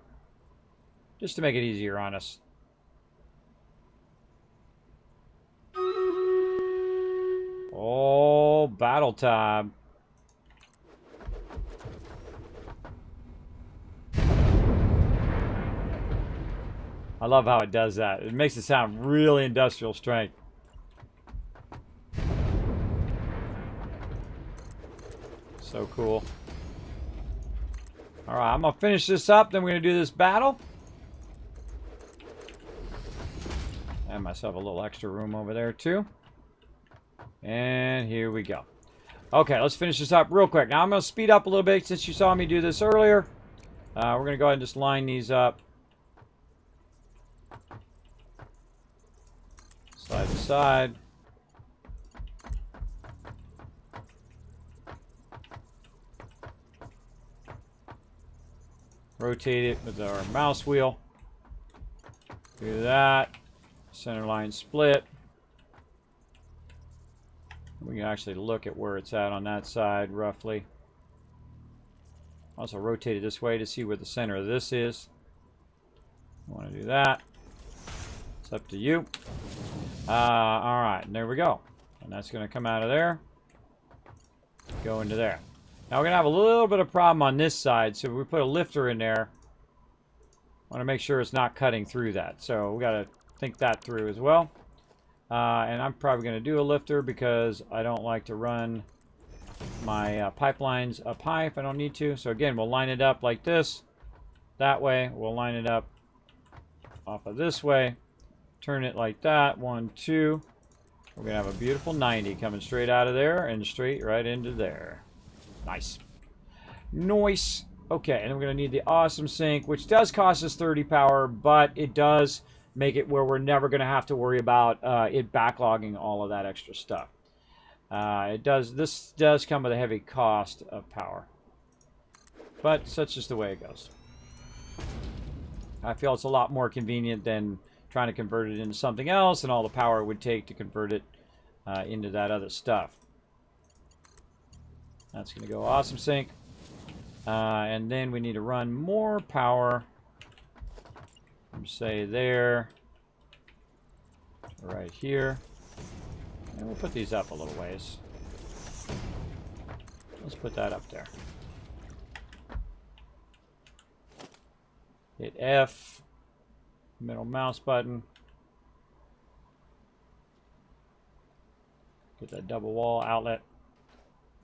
Just to make it easier on us. Oh, battle time. I love how it does that. It makes it sound really industrial strength. So cool. Alright, I'm going to finish this up. Then we're going to do this battle. Add myself a little extra room over there too. And here we go. Okay, let's finish this up real quick. Now I'm going to speed up a little bit since you saw me do this earlier. We're going to go ahead and just line these up. Side to side. Rotate it with our mouse wheel. Do that. Center line split. We can actually look at where it's at on that side roughly. Also rotate it this way to see where the center of this is. I want to do that. It's up to you. Alright, and there we go. And that's going to come out of there. Go into there. Now we're going to have a little bit of problem on this side. So if we put a lifter in there, I want to make sure it's not cutting through that. So we got to think that through as well. And I'm probably going to do a lifter because I don't like to run my pipelines up high if I don't need to. So again, we'll line it up like this. That way, we'll line it up off of this way. Turn it like that. 1, 2. We're going to have a beautiful 90 coming straight out of there and straight right into there. Nice. Nice. Okay, and then we're going to need the awesome sink, which does cost us 30 power, but it does make it where we're never going to have to worry about it backlogging all of that extra stuff. This does come with a heavy cost of power, but such is the way it goes. I feel it's a lot more convenient than trying to convert it into something else and all the power it would take to convert it into that other stuff. That's going to go awesome sink. And then we need to run more power. Say there. Right here. And we'll put these up a little ways. Let's put that up there. Hit F. Middle mouse button. Get that double wall outlet.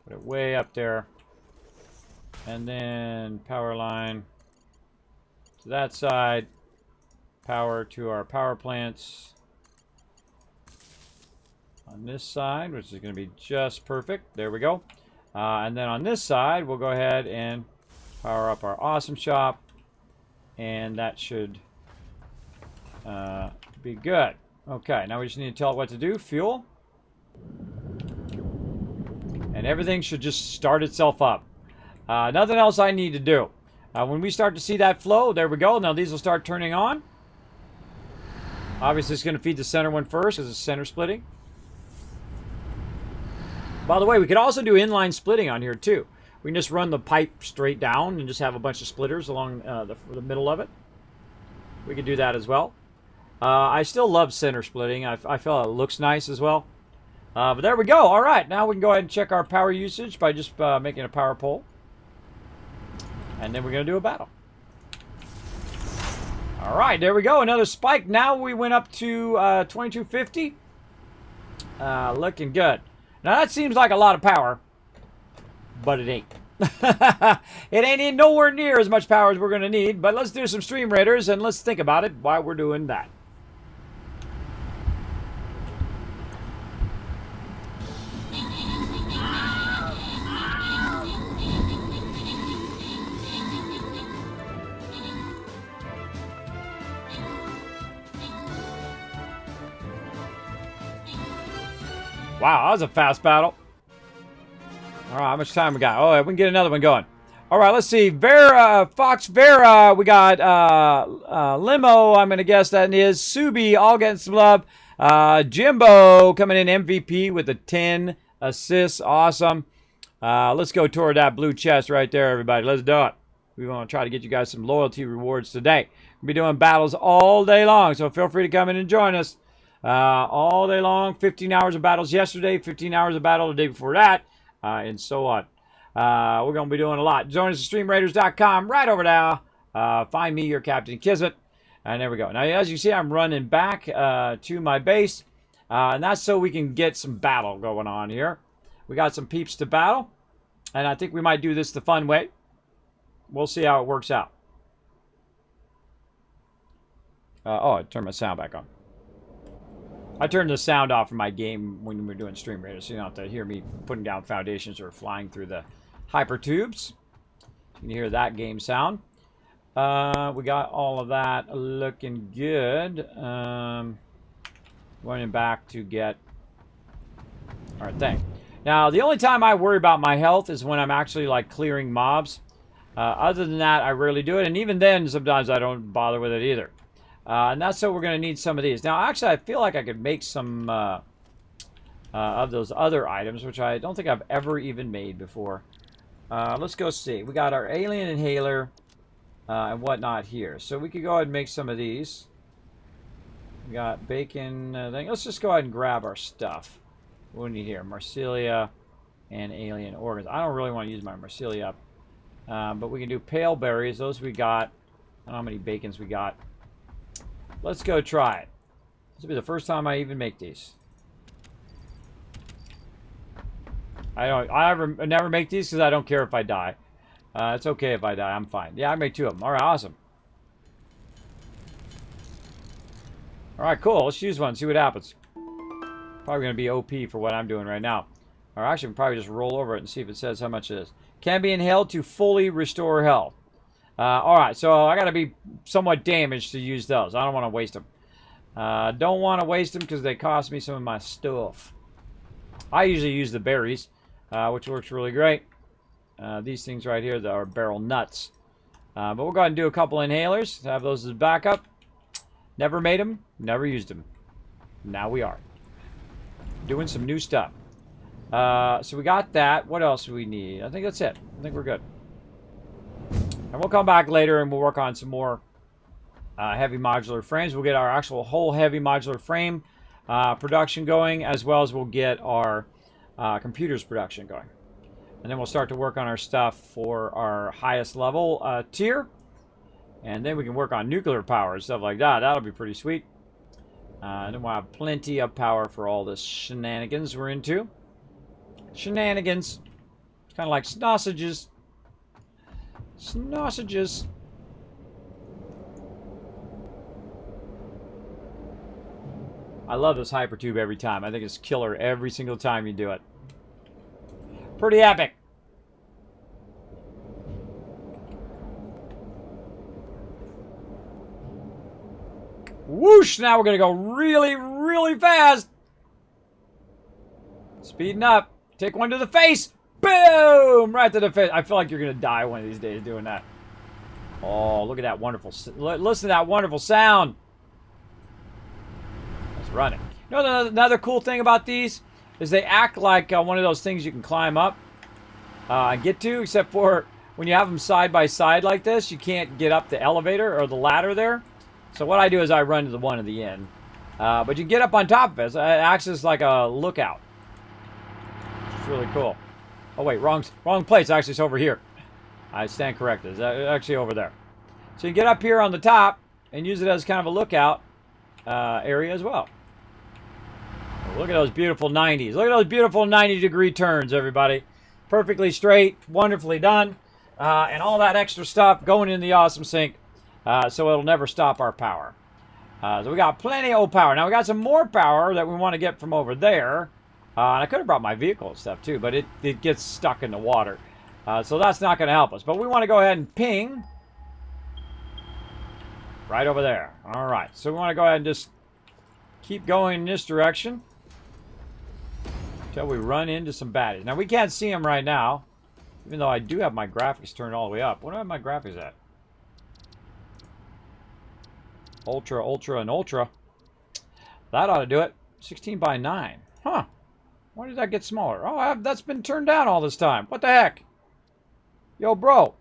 Put it way up there. And then power line to that side. Power to our power plants on this side, which is going to be just perfect. There we go. And then on this side, we'll go ahead and power up our awesome shop. And that should be good. Okay, now we just need to tell it what to do. Fuel. And everything should just start itself up. Nothing else I need to do. When we start to see that flow, there we go. Now these will start turning on. Obviously, it's going to feed the center one first because it's center splitting. By the way, we could also do inline splitting on here too. We can just run the pipe straight down and just have a bunch of splitters along the middle of it. We could do that as well. I still love center splitting. I feel it looks nice as well. But there we go. All right, now we can go ahead and check our power usage by just making a power pole. And then we're going to do a battle. All right, there we go. Another spike. Now we went up to 2250. Looking good. Now that seems like a lot of power, but it ain't. It ain't nowhere near as much power as we're going to need. But let's do some stream raiders and let's think about it while we're doing that. Wow, that was a fast battle. All right, how much time we got? Oh, we can get another one going. All right, let's see. Vera, Fox Vera. We got Limo, I'm going to guess that is. Subi, all getting some love. Jimbo coming in MVP with a 10 assists. Awesome. Let's go toward that blue chest right there, everybody. Let's do it. We want to try to get you guys some loyalty rewards today. We'll be doing battles all day long, so feel free to come in and join us. All day long, 15 hours of battles yesterday, 15 hours of battle the day before that, and so on. We're going to be doing a lot. Join us at StreamRaiders.com right over there. Find me, your Captain Kismet. And there we go. Now, as you see, I'm running back to my base, and that's so we can get some battle going on here. We got some peeps to battle, and I think we might do this the fun way. We'll see how it works out. Oh, I turned my sound back on. I turned the sound off from my game when we're doing Stream Raiders, so you don't have to hear me putting down foundations or flying through the hyper tubes. You can hear that game sound. We got all of that looking good. Running back to get our thing. Now, the only time I worry about my health is when I'm actually like clearing mobs. Other than that, I rarely do it, and even then, sometimes I don't bother with it either. And that's so we're going to need some of these. Now, actually, I feel like I could make some of those other items, which I don't think I've ever even made before. Let's go see. We got our alien inhaler and whatnot here. So we could go ahead and make some of these. We got bacon thing. Let's just go ahead and grab our stuff. What do we need here? Marsilia and alien organs. I don't really want to use my Marsilia up. But we can do pale berries. Those we got. I don't know how many bacons we got. Let's go try it. This will be the first time I even make these. I never make these because I don't care if I die. It's okay if I die. I'm fine. Yeah, I made 2 of them. All right, awesome. All right, cool. Let's use one. See what happens. Probably going to be OP for what I'm doing right now. Or actually, we can probably just roll over it and see if it says how much it is. Can be inhaled to fully restore health. All right, so I got to be somewhat damaged to use those. I don't want to waste them. Don't want to waste them because they cost me some of my stuff. I usually use the berries, which works really great. These things right here that are barrel nuts. But we'll go ahead and do a couple inhalers. Have those as backup. Never made them, never used them. Now we are. Doing some new stuff. So we got that. What else do we need? I think that's it. I think we're good. And we'll come back later and we'll work on some more heavy modular frames. We'll get our actual whole heavy modular frame production going, as well as we'll get our computers production going. And then we'll start to work on our stuff for our highest level tier. And then we can work on nuclear power and stuff like that. That'll be pretty sweet. And then we'll have plenty of power for all this shenanigans we're into. Shenanigans. It's kind of like sausages. Sausages. I love this hypertube every time. I think it's killer every single time you do it. Pretty epic. Whoosh! Now we're going to go really, really fast. Speeding up. Take one to the face. Boom! Right to the face. I feel like you're going to die one of these days doing that. Oh, look at that wonderful... Listen to that wonderful sound. Let's run it. You know, another cool thing about these is they act like one of those things you can climb up and get to, except for when you have them side by side like this, you can't get up the elevator or the ladder there. So what I do is I run to the one at the end. But you can get up on top of it. So it acts as like a lookout. It's really cool. Oh wait, wrong place. Actually, it's over here. I stand corrected. It's actually over there. So you get up here on the top and use it as kind of a lookout area as well. Look at those beautiful 90s. Look at those beautiful 90-degree turns, everybody. Perfectly straight, wonderfully done. And all that extra stuff going in the awesome sink. So it'll never stop our power. So we got plenty of power. Now we got some more power that we want to get from over there. And I could have brought my vehicle and stuff too, but it gets stuck in the water. So that's not going to help us. But we want to go ahead and ping right over there. All right. So we want to go ahead and just keep going in this direction until we run into some baddies. Now we can't see them right now, even though I do have my graphics turned all the way up. What do I have my graphics at? Ultra, ultra, and ultra. That ought to do it. 16 by 9. Huh. Why did that get smaller? Oh, that's been turned down all this time. What the heck? Yo, bro.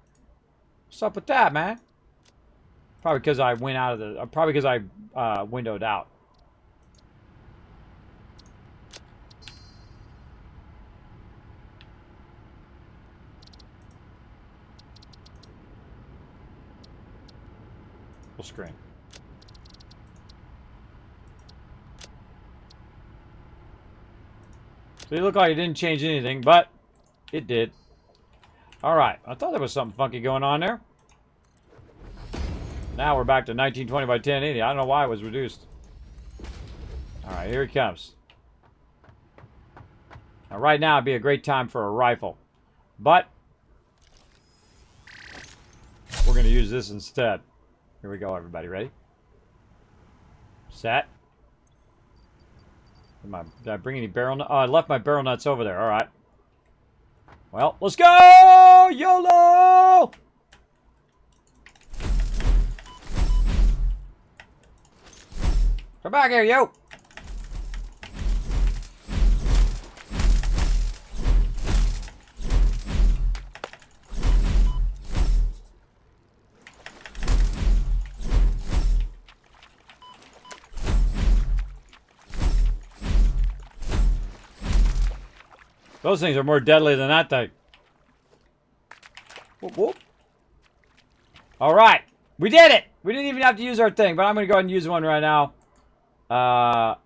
What's up with that, man? Probably because I went out of the... probably because I windowed out. Full screen. So it looked like it didn't change anything, but it did. Alright, I thought there was something funky going on there. Now we're back to 1920 by 1080. I don't know why it was reduced. Alright, here he comes. Now right now would be a great time for a rifle. But we're going to use this instead. Here we go, everybody. Ready? Set. Did I bring any barrel nuts? Oh, I left my barrel nuts over there. All right. Well, let's go! YOLO! Come back here, yo! Those things are more deadly than that thing. Whoop, whoop. All right. We did it. We didn't even have to use our thing, but I'm going to go ahead and use one right now. I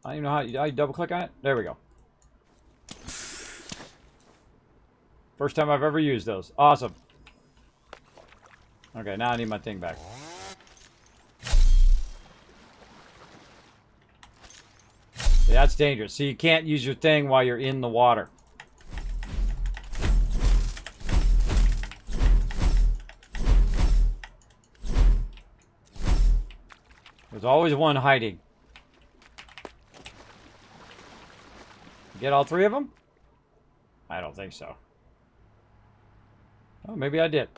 don't even know how you double click on it. There we go. First time I've ever used those. Awesome. Okay, now I need my thing back. Yeah, that's dangerous. So you can't use your thing while you're in the water. There's always one hiding. Get all three of them? I don't think so. Oh, maybe I did.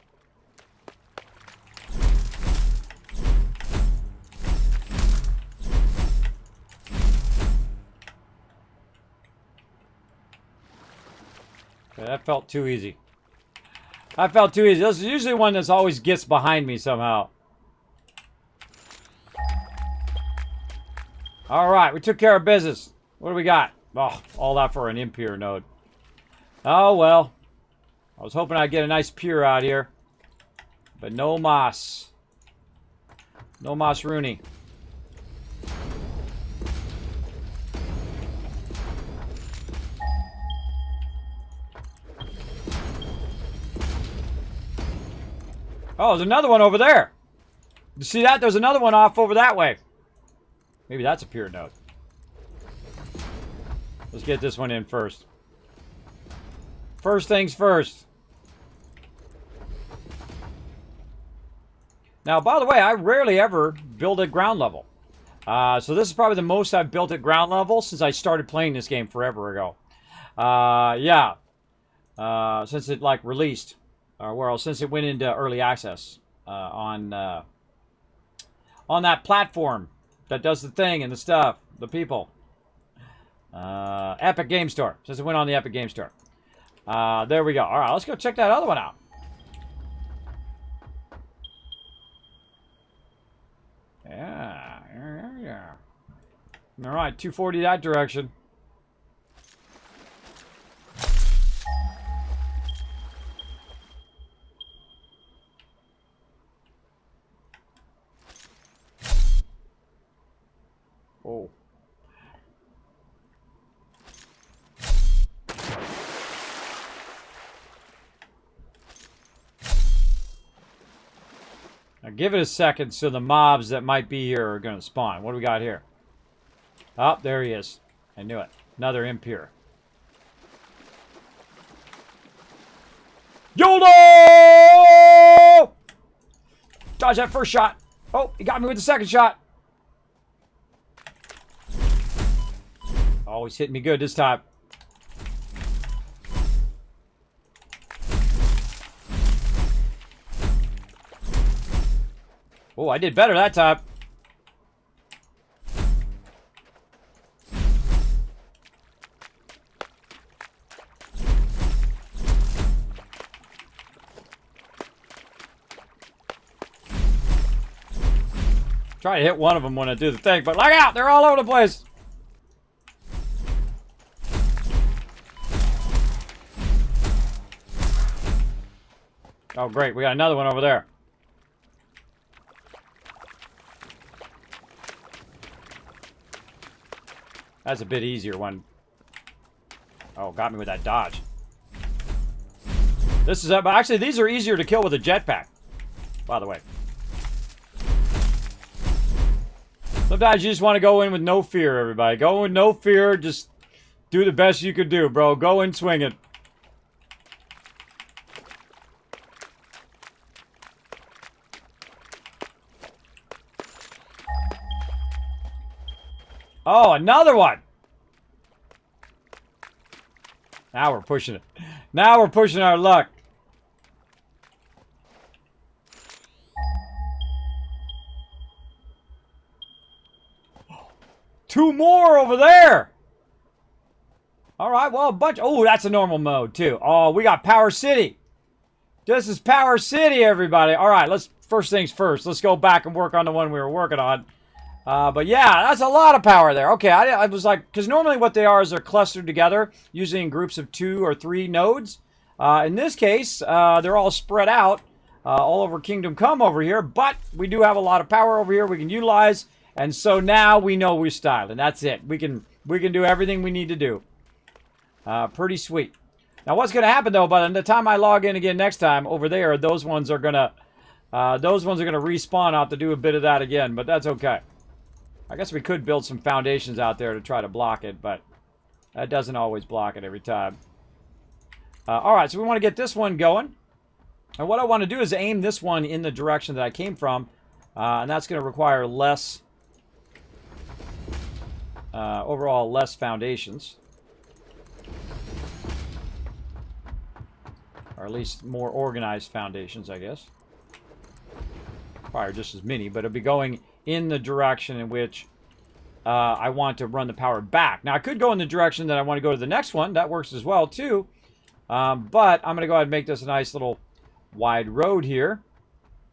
Okay, that felt too easy. I felt too easy. This is usually one that's always gets behind me somehow. All right, we took care of business. What do we got? Oh, all that for an impure node. Oh, well. I was hoping I'd get a nice pure out here. But no moss. No moss Rooney. Oh, there's another one over there. You see that? There's another one off over that way. Maybe that's a pure node. Let's get this one in first. First things first. Now, by the way, I rarely ever build at ground level. So this is probably the most I've built at ground level since I started playing this game forever ago. Yeah. Since it, like, released. Well, since it went into early access on that platform that does the thing and the stuff, the people. Epic Game Store. Since it went on the Epic Game Store. There we go. All right, let's go check that other one out. Yeah. All right, 240 that direction. Oh. Now give it a second so the mobs that might be here are going to spawn. What do we got here? Oh, there he is. I knew it. Another impure. YOLO! Dodge that first shot. Oh, he got me with the second shot. Oh, he's hitting me good this time. Oh, I did better that time. Try to hit one of them when I do the thing, but look out! They're all over the place! Oh, great. We got another one over there. That's a bit easier one. Oh, got me with that dodge. This is actually, these are easier to kill with a jetpack, by the way. Sometimes you just want to go in with no fear, everybody. Go in with no fear. Just do the best you could do, bro. Go in swinging. Oh, another one. Now we're pushing it. Now we're pushing our luck. Two more over there. All right, well, a bunch. Oh, that's a normal mode, too. Oh, we got Power City. This is Power City, everybody. All right, let's, first things first. Let's go back and work on the one we were working on. But yeah, that's a lot of power there. Okay, I was like, because normally what they are is they're clustered together, usually in groups of 2 or 3 nodes. In this case, they're all spread out all over Kingdom Come over here, but we do have a lot of power over here we can utilize, and so now we know we're styled, and that's it. We can do everything we need to do. Pretty sweet. Now, what's going to happen though? By the time I log in again next time over there, those ones are gonna respawn. I'll have to do a bit of that again, but that's okay. I guess we could build some foundations out there to try to block it, but that doesn't always block it every time. All right, so we want to get this one going. And what I want to do is aim this one in the direction that I came from. And that's going to require less, overall less foundations. Or at least more organized foundations, I guess. Require just as many, but it'll be going in the direction in which I want to run the power back. Now, I could go in the direction that I want to go to the next one. That works as well, too. But I'm going to go ahead and make this a nice little wide road here.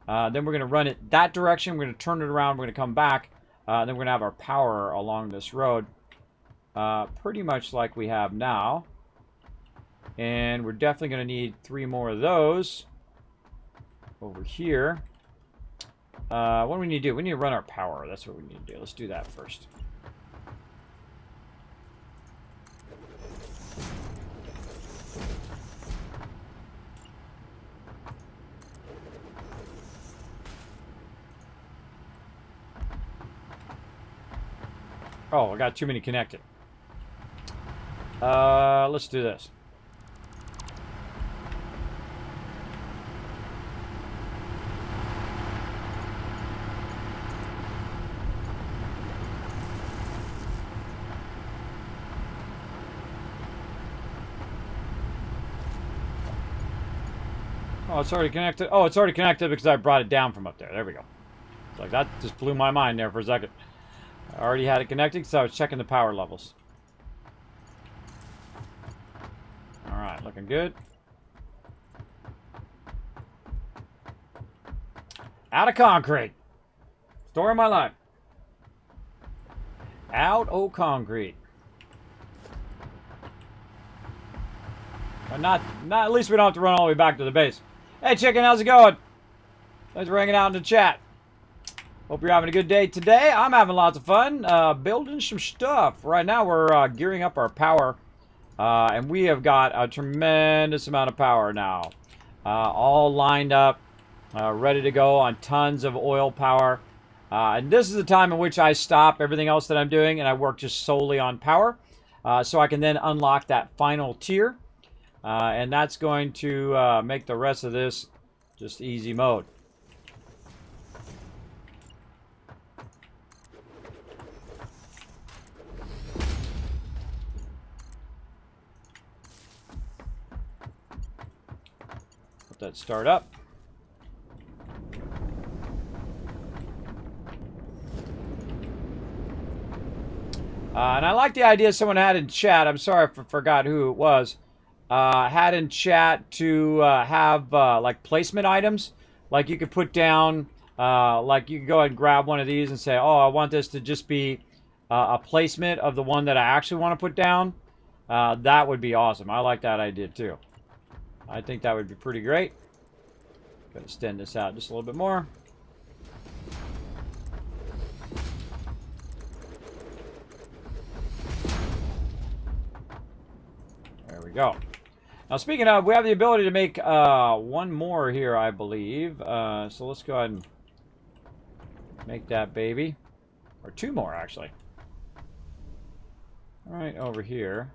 Then we're going to run it that direction. We're going to turn it around. We're going to come back. Then we're going to have our power along this road. Pretty much like we have now. And we're definitely going to need 3 more of those over here. What do we need to do? We need to run our power. That's what we need to do. Let's do that first. Oh, I got too many connected. Let's do this. Oh, it's already connected. Oh, it's already connected because I brought it down from up there. There we go. It's like that just blew my mind there for a second. I already had it connected, so I was checking the power levels. Alright, looking good. Out of concrete. Story of my life. Out of concrete. But not at least we don't have to run all the way back to the base. Hey chicken, how's it going? Thanks for hanging out in the chat. Hope you're having a good day today. I'm having lots of fun building some stuff. Right now we're gearing up our power. And we have got a tremendous amount of power now. All lined up, ready to go on tons of oil power. And this is the time in which I stop everything else that I'm doing and I work just solely on power. So I can then unlock that final tier. And that's going to make the rest of this just easy mode. Let that start up. And I like the idea someone had in chat. I'm sorry I forgot who it was. Had in chat to have like placement items. Like you could put down, like you could go ahead and grab one of these and say, oh, I want this to just be a placement of the one that I actually want to put down. That would be awesome. I like that idea too. I think that would be pretty great. Gotta extend this out just a little bit more. There we go. Now, speaking of, we have the ability to make one more here, I believe. So let's go ahead and make that baby. Or 2 more, actually. Right over here.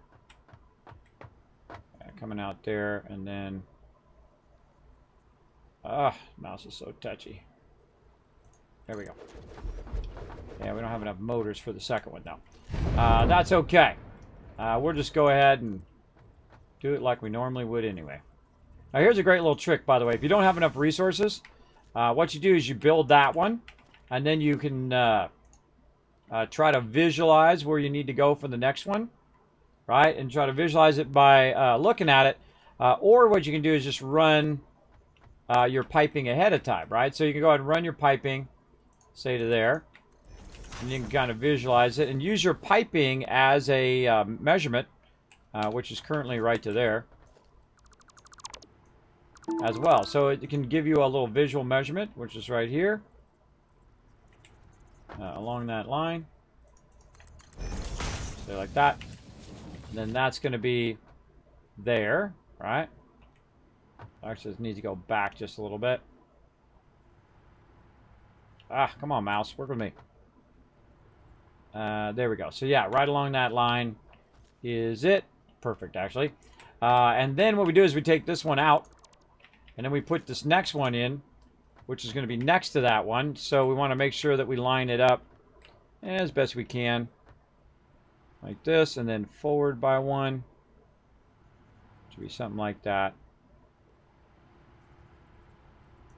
Coming out there, and then... mouse is so touchy. There we go. Yeah, we don't have enough motors for the second one, now. That's okay. We'll just go ahead and do it like we normally would anyway. Now here's a great little trick, by the way. If you don't have enough resources, what you do is you build that one, and then you can try to visualize where you need to go for the next one, right? And try to visualize it by looking at it. Or what you can do is just run your piping ahead of time, right? So you can go ahead and run your piping, say to there, and you can kind of visualize it and use your piping as a measurement. Which is currently right to there as well. So it can give you a little visual measurement, which is right here along that line. So like that. And then that's going to be there, right? Actually, it needs to go back just a little bit. Come on, mouse. Work with me. There we go. So yeah, right along that line is it. Perfect, actually. And then what we do is we take this one out, and then we put this next one in, which is going to be next to that one. So we want to make sure that we line it up as best we can, like this, and then forward by 1. Should be something like that.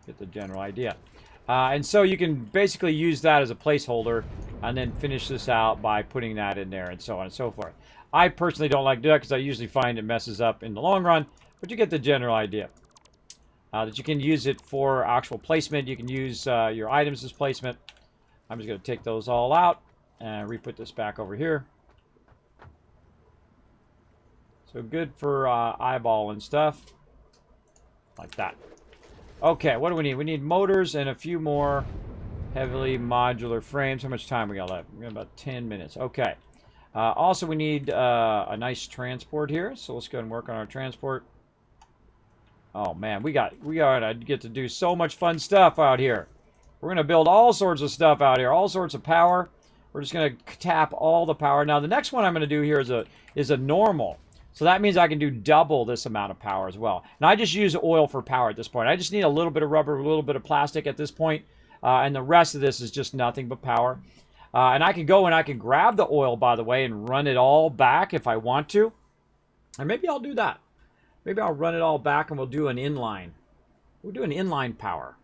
Get the general idea. And so you can basically use that as a placeholder, and then finish this out by putting that in there, and so on and so forth. I personally don't like to do that because I usually find it messes up in the long run, but you get the general idea. that you can use it for actual placement. You can use your items as placement. I'm just going to take those all out and re-put this back over here. So good for eyeball and stuff. Like that. Okay, what do we need? We need motors and a few more heavily modular frames. How much time we got left? We got about 10 minutes. Okay. Also, we need a nice transport here. So let's go and work on our transport. Oh man, we gotta get to do so much fun stuff out here. We're gonna build all sorts of stuff out here, all sorts of power. We're just gonna tap all the power. Now the next one I'm gonna do here is a normal. So that means I can do double this amount of power as well. And I just use oil for power at this point. I just need a little bit of rubber, a little bit of plastic at this point. And the rest of this is just nothing but power. And I can go and I can grab the oil, by the way, and run it all back if I want to. And maybe I'll do that. Maybe I'll run it all back and we'll do an inline. We'll do an inline power.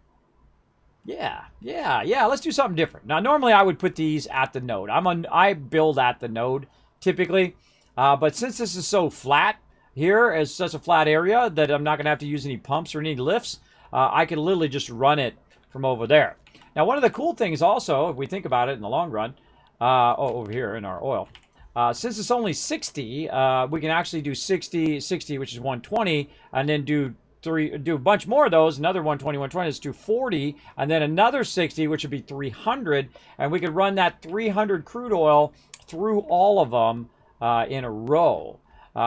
Yeah. Let's do something different. Now, normally I would put these at the node. I build at the node typically. But since this is so flat here, as such a flat area that I'm not going to have to use any pumps or any lifts, I can literally just run it from over there. Now, one of the cool things also, if we think about it in the long run, over here in our oil, since it's only 60, we can actually do 60, which is 120, and then do a bunch more of those. Another 120, 120 is 240, and then another 60, which would be 300, and we could run that 300 crude oil through all of them in a row.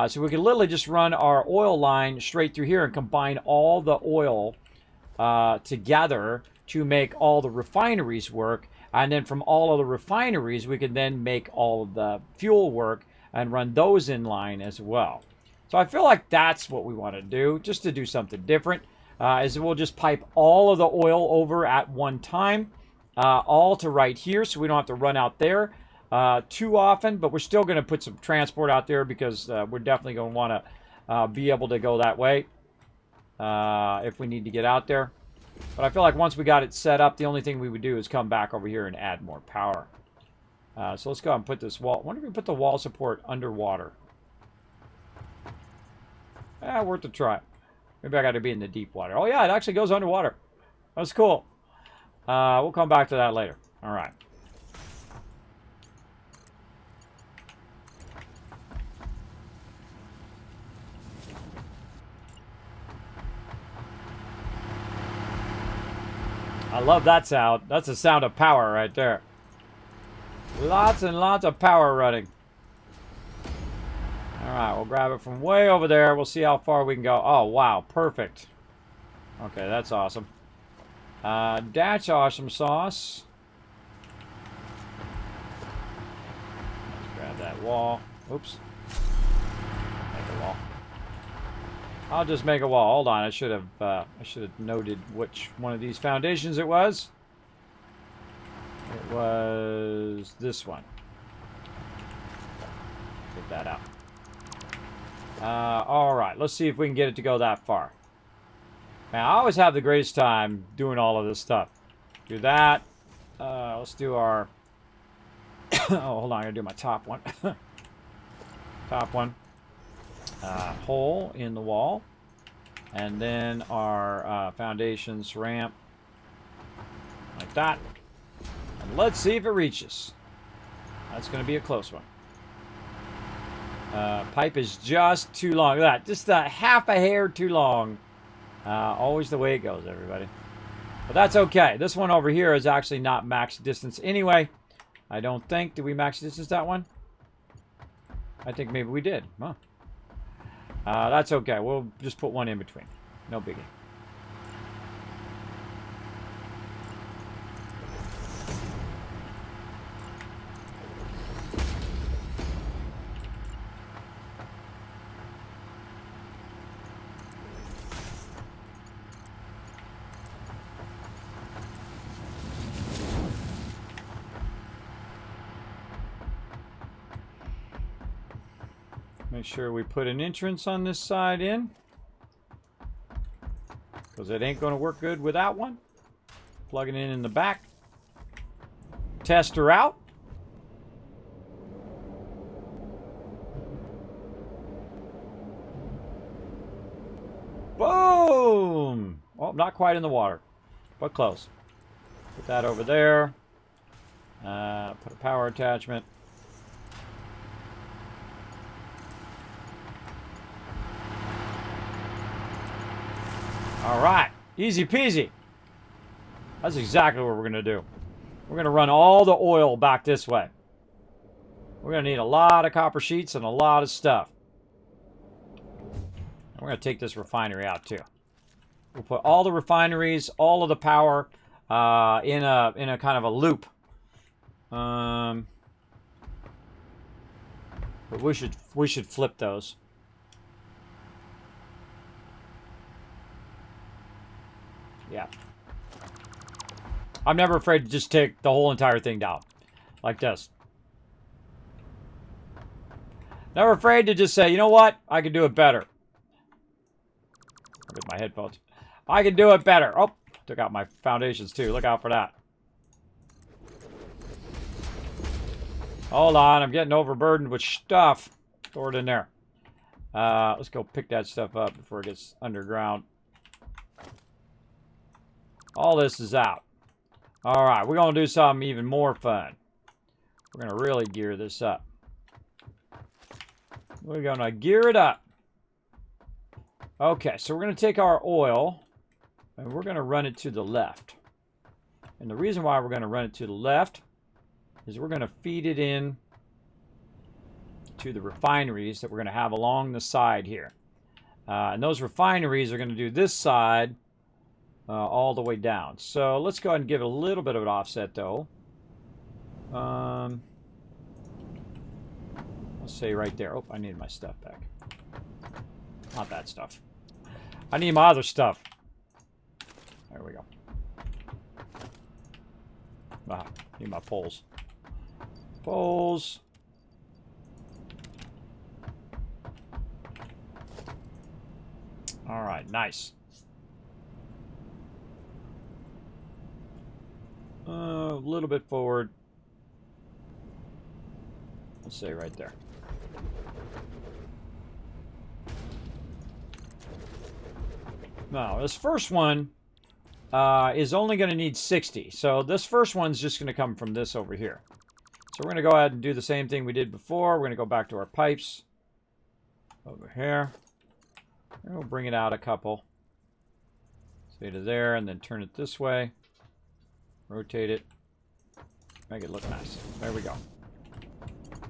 So we could literally just run our oil line straight through here and combine all the oil together to make all the refineries work. And then from all of the refineries, we can then make all of the fuel work and run those in line as well. So I feel like that's what we want to do, just to do something different, is we'll just pipe all of the oil over at one time, all to right here, so we don't have to run out there too often, but we're still going to put some transport out there because we're definitely going to want to be able to go that way if we need to get out there. But I feel like once we got it set up, the only thing we would do is come back over here and add more power. So let's go ahead and put this wall. I wonder if we put the wall support underwater. Worth a try. Maybe I got to be in the deep water. Oh yeah, it actually goes underwater. That's cool. We'll come back to that later. All right. I love that sound. That's the sound of power right there. Lots and lots of power running. Alright, we'll grab it from way over there. We'll see how far we can go. Oh, wow. Perfect. Okay, that's awesome. That's awesome sauce. Let's grab that wall. Oops. Make a wall. I'll just make a wall. Hold on, I should have noted which one of these foundations it was. It was this one. Take that out. All right, let's see if we can get it to go that far. Man, I always have the greatest time doing all of this stuff. Do that. Let's do our. Oh, hold on, I gotta do my top one. Top one. Hole in the wall, and then our foundations ramp like that, and let's see if it reaches. That's going to be a close one. Pipe is just too long. Look at that, just a half a hair too long. Always the way it goes, everybody. But that's okay. This one over here is actually not max distance anyway. I don't think. Did we max distance that one? I think maybe we did. Huh. That's okay. We'll just put one in between. No biggie. Make sure we put an entrance on this side in, because it ain't going to work good without one. Plug it in the back. Tester out. Boom! Oh, not quite in the water, but close. Put that over there. Put a power attachment. All right, easy peasy. That's exactly what we're going to do. We're going to run all the oil back this way. We're going to need a lot of copper sheets and a lot of stuff. And we're going to take this refinery out too. We'll put all the refineries, all of the power in a kind of a loop. But we should flip those. Yeah. I'm never afraid to just take the whole entire thing down. Like this. Never afraid to just say, you know what? I can do it better. Look at my headphones. I can do it better. Oh, took out my foundations too. Look out for that. Hold on, I'm getting overburdened with stuff. Throw it in there. Let's go pick that stuff up before it gets underground. All this is out. All right, we're going to do something even more fun. We're going to really gear this up. We're going to gear it up. Okay, so we're going to take our oil and we're going to run it to the left. And the reason why we're going to run it to the left is we're going to feed it in to the refineries that we're going to have along the side here. And those refineries are going to do this side all the way down. So let's go ahead and give it a little bit of an offset though. Let's say right there. Oh, I need my stuff back. Not that stuff. I need my other stuff. There we go. Ah, need my poles. Poles. All right, nice. A little bit forward. Let's say right there. Now, this first one is only going to need 60. So this first one's just going to come from this over here. So we're going to go ahead and do the same thing we did before. We're going to go back to our pipes over here. And we'll bring it out a couple. Say to there and then turn it this way. Rotate it. Make it look nice. There we go.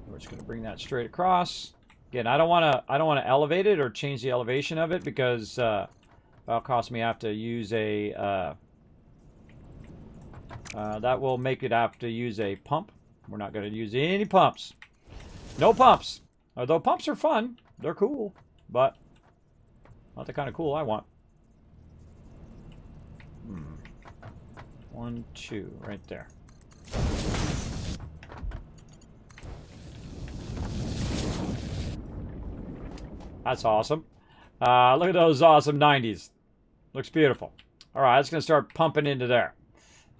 We're just going to bring that straight across. Again, I don't want to elevate it or change the elevation of it because that'll cost me have to use a that will make it have to use a pump. We're not going to use any pumps. No pumps. Although pumps are fun. They're cool. But not the kind of cool I want. 1, 2, right there. That's awesome. Look at those awesome 90s. Looks beautiful. All right, it's going to start pumping into there.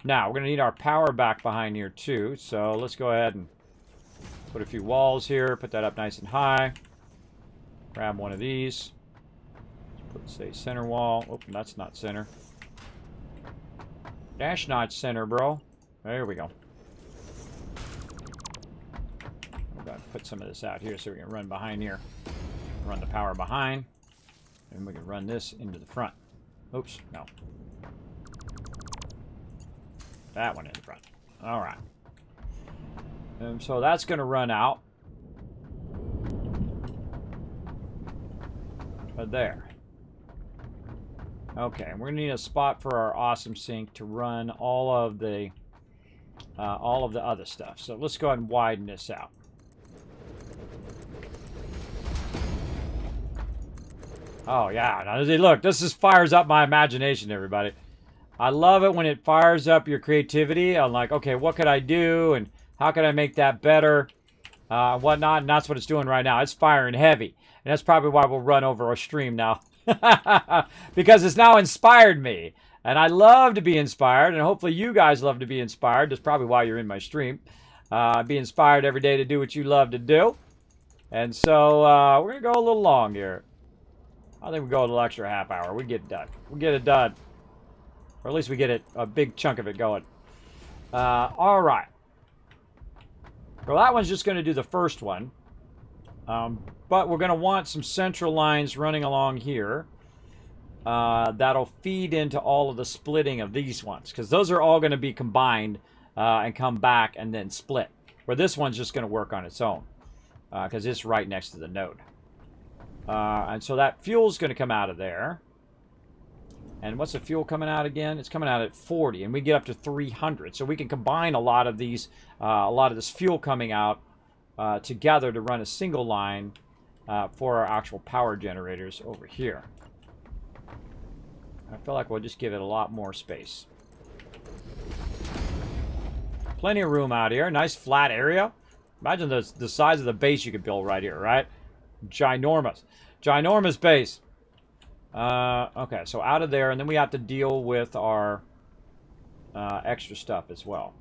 Now, we're going to need our power back behind here too. So let's go ahead and put a few walls here. Put that up nice and high. Grab one of these. Put, say, center wall. Oh, that's not center. Dash not center, bro. There we go. We're going to put some of this out here so we can run behind here. Run the power behind. And we can run this into the front. Oops, no. That one in the front. All right. And so that's going to run out. There. Okay, we're going to need a spot for our awesome sink to run all of the other stuff. So let's go ahead and widen this out. Oh yeah, now look, this just fires up my imagination, everybody. I love it when it fires up your creativity. I'm like, okay, what could I do and how can I make that better, whatnot, and that's what it's doing right now. It's firing heavy, and that's probably why we'll run over our stream now. Because it's now inspired me, and I love to be inspired, and hopefully you guys love to be inspired. That's probably why you're in my stream. Be inspired every day to do what you love to do. And so we're going to go a little long here. I think we go a little extra half hour. We get it done. We'll get it done. Or at least we get a big chunk of it going. All right. Well, that one's just going to do the first one. But we're going to want some central lines running along here. That'll feed into all of the splitting of these ones. Because those are all going to be combined and come back and then split. Where this one's just going to work on its own. Because it's right next to the node. And so that fuel's going to come out of there. And what's the fuel coming out again? It's coming out at 40, and we get up to 300. So we can combine a lot of these, a lot of this fuel coming out together to run a single line for our actual power generators over here. I feel like we'll just give it a lot more space. Plenty of room out here. Nice flat area. Imagine the size of the base you could build right here, right? Ginormous. Ginormous base. Okay, so out of there, and then we have to deal with our extra stuff as well.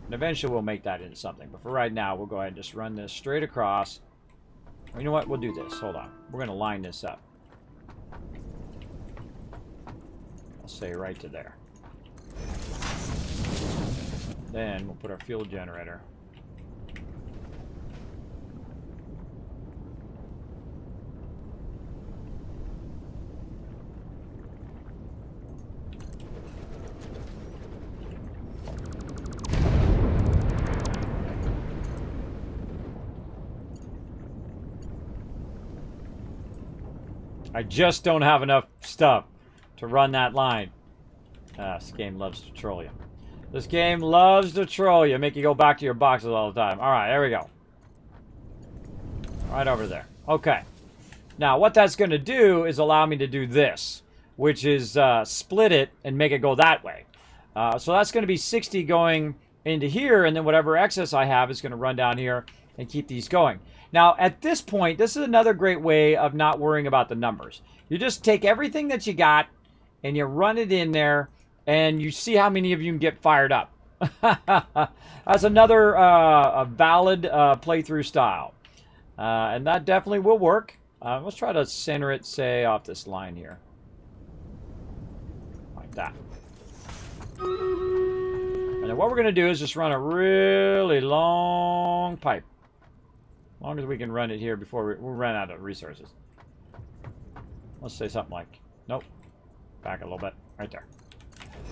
And eventually we'll make that into something. But for right now, we'll go ahead and just run this straight across. You know what? We'll do this. Hold on. We're going to line this up. I'll say right to there. Then we'll put our fuel generator. I just don't have enough stuff to run that line. This game loves to troll you. This game loves to troll you. Make you go back to your boxes all the time. Alright, there we go. Right over there. Okay. Now, what that's going to do is allow me to do this. Which is split it and make it go that way. So that's going to be 60 going into here. And then whatever excess I have is going to run down here and keep these going. Now, at this point, this is another great way of not worrying about the numbers. You just take everything that you got and you run it in there and you see how many of you can get fired up. That's another a valid playthrough style. And that definitely will work. Let's try to center it, say, off this line here. Like that. And then what we're going to do is just run a really long pipe. As long as we can run it here before we run out of resources. Let's say something like, nope. Back a little bit. Right there.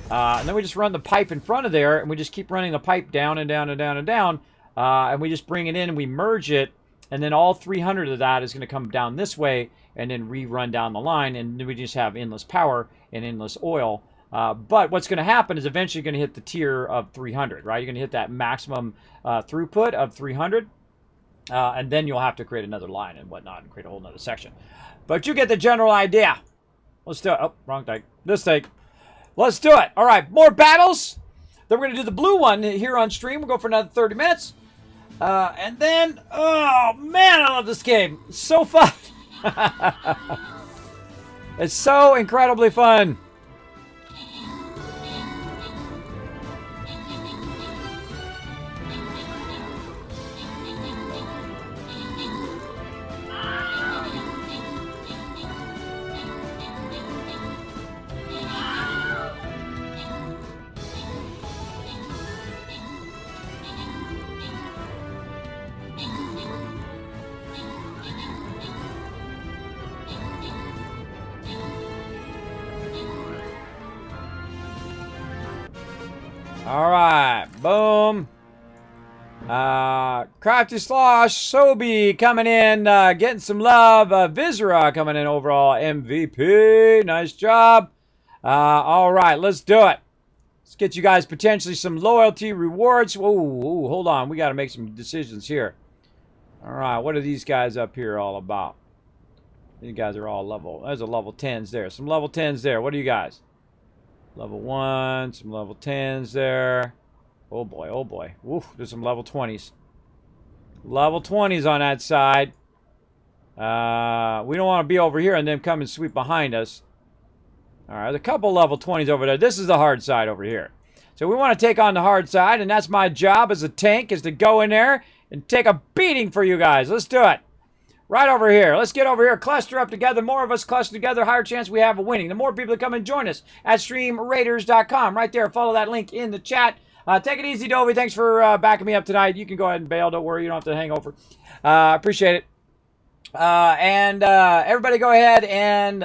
And then we just run the pipe in front of there, and we just keep running the pipe down and down and down and down. And we just bring it in and we merge it. And then all 300 of that is going to come down this way and then rerun down the line. And then we just have endless power and endless oil. But what's going to happen is eventually you're going to hit the tier of 300, right? You're going to hit that maximum throughput of 300. And then you'll have to create another line and whatnot and create a whole nother section. But you get the general idea. Let's do it. Oh, wrong take. This take. Let's do it. All right, more battles. Then we're going to do the blue one here on stream. We'll go for another 30 minutes. And then, oh, man, I love this game. It's so fun. It's so incredibly fun. All right, boom. Crafty Slosh, Sobe coming in, getting some love. Visera coming in overall MVP. Nice job. All right, let's do it. Let's get you guys potentially some loyalty rewards. Ooh, hold on. We got to make some decisions here. All right, what are these guys up here all about? These guys are all level. There's a level 10s there. Some level 10s there. What are you guys? Level 1, some level 10s there. Oh boy, oh boy. Oof, there's some level 20s. Level 20s on that side. We don't want to be over here and then come and sweep behind us. Alright, there's a couple level 20s over there. This is the hard side over here. So we want to take on the hard side, and that's my job as a tank, is to go in there and take a beating for you guys. Let's do it. Right over here. Let's get over here. Cluster up together. More of us cluster together. Higher chance we have of winning. The more people that come and join us at streamraiders.com. Right there. Follow that link in the chat. Take it easy, Dovey. Thanks for backing me up tonight. You can go ahead and bail. Don't worry. You don't have to hang over. Appreciate it. Everybody go ahead and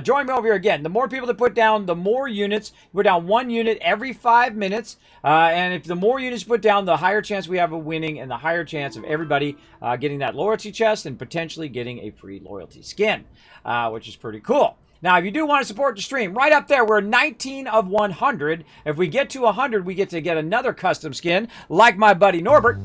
join me over here again. The more people that put down, the more units. You put down 1 unit every 5 minutes. And if the more units you put down, the higher chance we have of winning and the higher chance of everybody getting that loyalty chest and potentially getting a free loyalty skin, which is pretty cool. Now, if you do want to support the stream, right up there, we're 19 of 100. If we get to 100, we get to get another custom skin, like my buddy Norbert,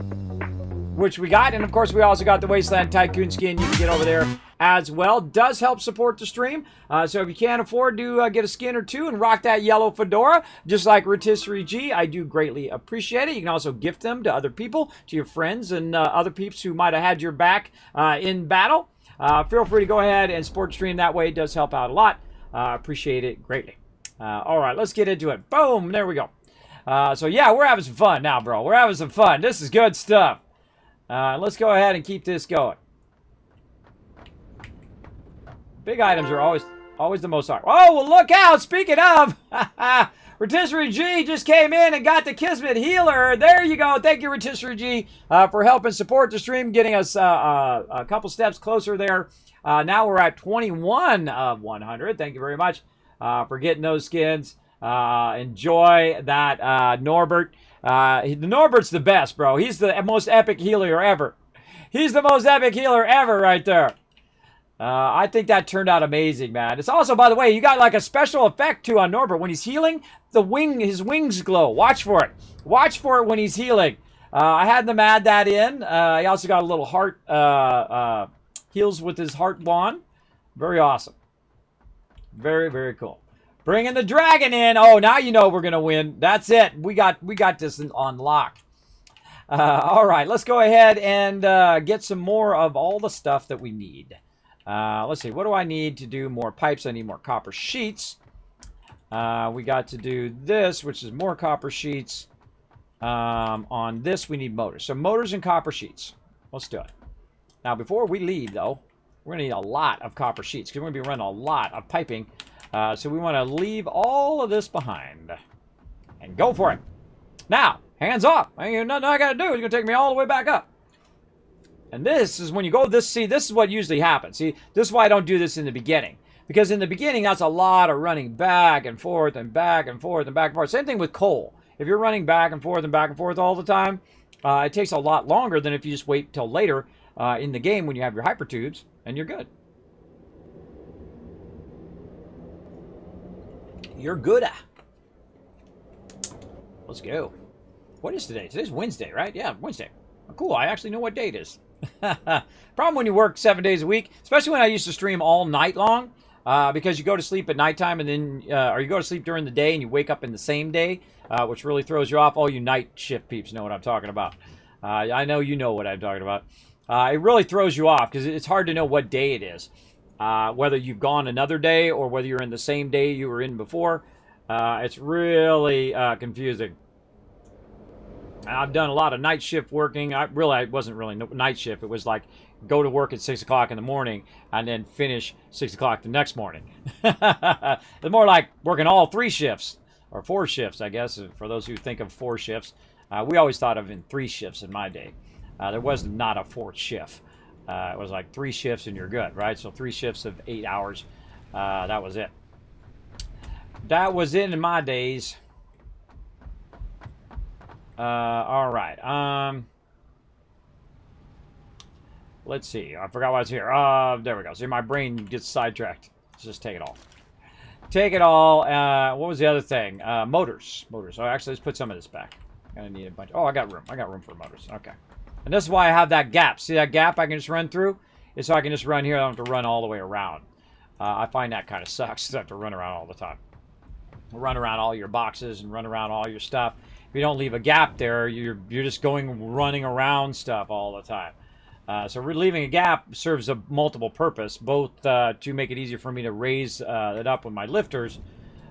which we got. And, of course, we also got the Wasteland Tycoon skin. You can get over there as well. Does help support the stream. So if you can't afford to get a skin or two and rock that yellow fedora, just like Rotisserie G, I do greatly appreciate it. You can also gift them to other people, to your friends and other peeps who might have had your back in battle. Feel free to go ahead and support the stream that way. It does help out a lot. Appreciate it greatly. All right, let's get into it. Boom, there we go. So, yeah, we're having some fun now, bro. We're having some fun. This is good stuff. Let's go ahead and keep this going. Big items are always the most hard. Oh, well, look out. Speaking of, Rotisserie G just came in and got the Kismet healer. There you go. Thank you, Rotisserie G, for helping support the stream, getting us a couple steps closer there. Now we're at 21 of 100. Thank you very much for getting those skins. Enjoy that, Norbert. Norbert's the best, bro. He's the most epic healer ever. He's the most epic healer ever right there. I think that turned out amazing, man. It's also, by the way, you got like a special effect too on Norbert. When he's healing, his wings glow. Watch for it. Watch for it when he's healing. I had them add that in. He also got a little heart, heals with his heart wand. Very awesome. Very, very cool. Bringing the dragon in. Oh, now you know we're going to win. That's it. We got this on lock. All right, let's go ahead and get some more of all the stuff that we need. Let's see. What do I need to do more pipes? I need more copper sheets. We got to do this, which is more copper sheets. On this, we need motors. So motors and copper sheets. Let's do it. Now, before we leave, though, we're going to need a lot of copper sheets because we're going to be running a lot of piping. So we want to leave all of this behind and go for it. Now, hands off. Ain't nothing I got to do. It's going to take me all the way back up. And this is when you go this is what usually happens. See, this is why I don't do this in the beginning. Because in the beginning, that's a lot of running back and forth and back and forth and back and forth. Same thing with coal. If you're running back and forth all the time, it takes a lot longer than if you just wait till later in the game when you have your hypertubes and you're good. You're good. Let's go. What is today? Today's Wednesday, right? Yeah, Wednesday. Oh, cool. I actually know what day it is. Problem when you work 7 days a week, especially when I used to stream all night long, because you go to sleep at nighttime and then, or you go to sleep during the day and you wake up in the same day, which really throws you off. All you night shift peeps know what I'm talking about. I know you know what I'm talking about. It really throws you off because it's hard to know what day it is. Whether you've gone another day or whether you're in the same day you were in before. It's really confusing. I've done a lot of night shift working. I wasn't really night shift. It was like go to work at 6 o'clock in the morning and then finish 6 o'clock the next morning. It's more like working all 3 shifts or 4 shifts, I guess, for those who think of 4 shifts. We always thought of in 3 shifts in my day. There was not a 4th shift. It was like 3 shifts and you're good, right? So 3 shifts of 8 hours. That was it. That was it in my days. All right. Let's see. I forgot what's here. There we go. See, my brain gets sidetracked. Let's just take it all. Take it all. What was the other thing? Motors. Motors. Oh, actually, let's put some of this back. Gonna need a bunch. Oh, I got room. I got room for motors. Okay. And this is why I have that gap. See that gap I can just run through? It's so I can just run here. I don't have to run all the way around. I find that kind of sucks to have to run around all the time. Run around all your boxes and run around all your stuff. If you don't leave a gap there, you're just running around stuff all the time. So leaving a gap serves a multiple purpose, both to make it easier for me to raise it up with my lifters,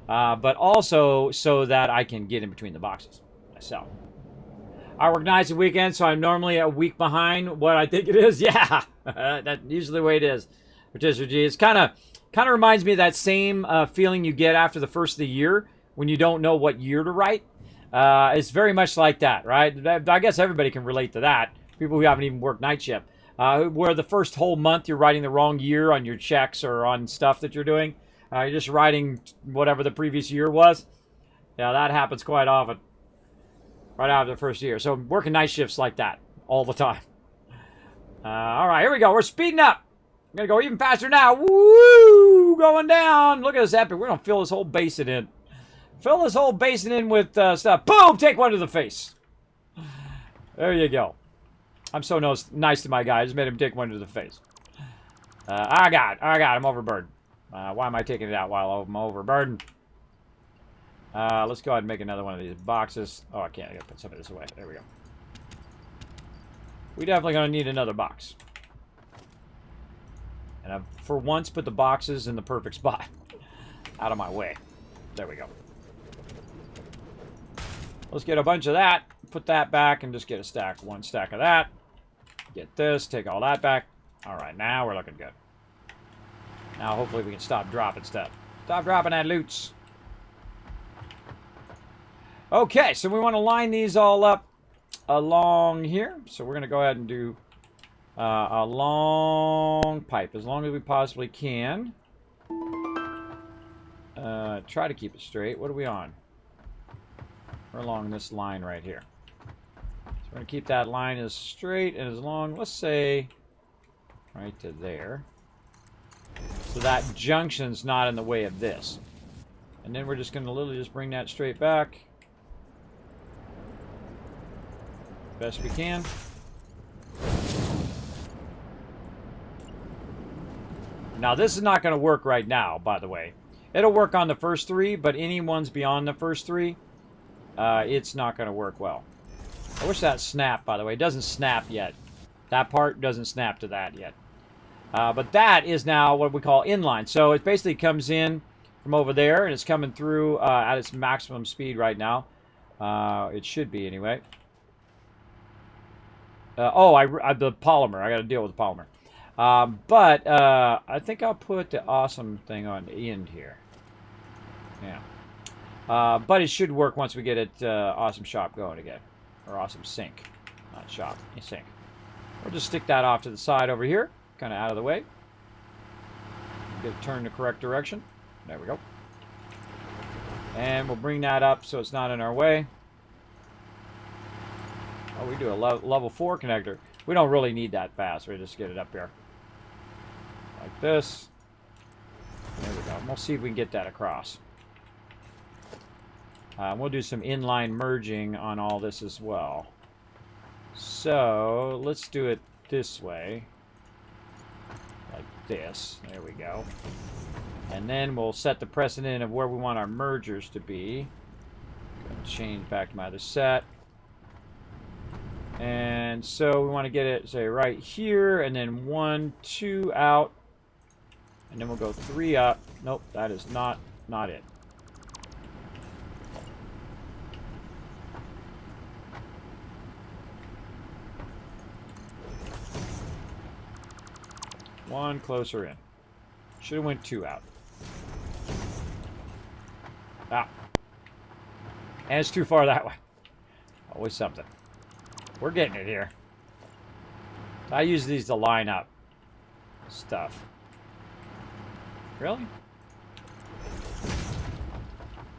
but also so that I can get in between the boxes myself. I work nights and weekends, so I'm normally a week behind what I think it is. Yeah, that's usually the way it is. Rotisserie G. It's kind of reminds me of that same feeling you get after the first of the year when you don't know what year to write. It's very much like that, right? I guess everybody can relate to that. People who haven't even worked night shift. Where the first whole month you're writing the wrong year on your checks or on stuff that you're doing. You're just writing whatever the previous year was. Yeah, that happens quite often. Right after the first year. So working night shifts like that all the time. All right, here we go. We're speeding up. I'm going to go even faster now. Woo! Going down. Look at this epic. We're going to fill this whole basin in. Fill this whole basin in with stuff. Boom! Take one to the face. There you go. I'm so nice to my guy. I just made him take one to the face. I got it. I'm overburdened. Why am I taking it out while I'm overburdened? Let's go ahead and make another one of these boxes. Oh, I can't. I gotta put some of this away. There we go. We definitely gonna need another box. And I've, for once, put the boxes in the perfect spot. Out of my way. There we go. Let's get a bunch of that. Put that back and just get a stack. One stack of that. Get this. Take all that back. All right, now we're looking good. Now, hopefully, we can stop dropping stuff. Stop dropping that loots. Okay, so we want to line these all up along here. So we're going to go ahead and do a long pipe as long as we possibly can. Try to keep it straight. What are we on? We're along this line right here. So we're going to keep that line as straight and as long, let's say, right to there. So that junction's not in the way of this. And then we're just going to literally just bring that straight back. Best we can. Now this is not going to work right now, by the way. It'll work on the first three, but any ones beyond the first three, it's not going to work well. I wish that snapped, by the way. It doesn't snap yet. That part doesn't snap to that yet. But that is now what we call inline. So it basically comes in from over there, and it's coming through at its maximum speed right now. It should be, anyway. The polymer. I got to deal with the polymer. But I think I'll put the awesome thing on the end here. Yeah. But it should work once we get it awesome shop going again. Or awesome sink. Not shop, sink. We'll just stick that off to the side over here. Kind of out of the way. Get it turned the correct direction. There we go. And we'll bring that up so it's not in our way. Oh, we do a level 4 connector. We don't really need that fast. We just get it up here. Like this. There we go. We'll see if we can get that across. We'll do some inline merging on all this as well. So, let's do it this way. Like this. There we go. And then we'll set the precedent of where we want our mergers to be. Change back to my other set. And so we want to get it, say, right here, and then 1, 2 out, and then we'll go 3 up. Nope, that is not it. One closer in. Should have went 2 out. Ah. And it's too far that way. Always something. We're getting it here. I use these to line up stuff. Really?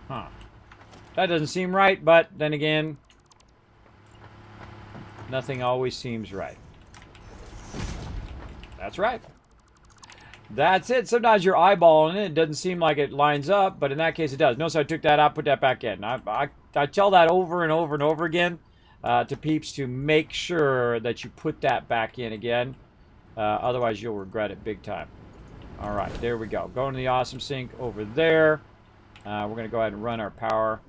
Huh. That doesn't seem right, but then again, nothing always seems right. That's right. That's it. Sometimes you're eyeballing it. It doesn't seem like it lines up, but in that case it does. Notice I took that out, put that back in. I tell that over and over and over again. To peeps to make sure that you put that back in again. Otherwise, you'll regret it big time. All right, there we go. Going to the awesome sink over there. We're going to go ahead and run our power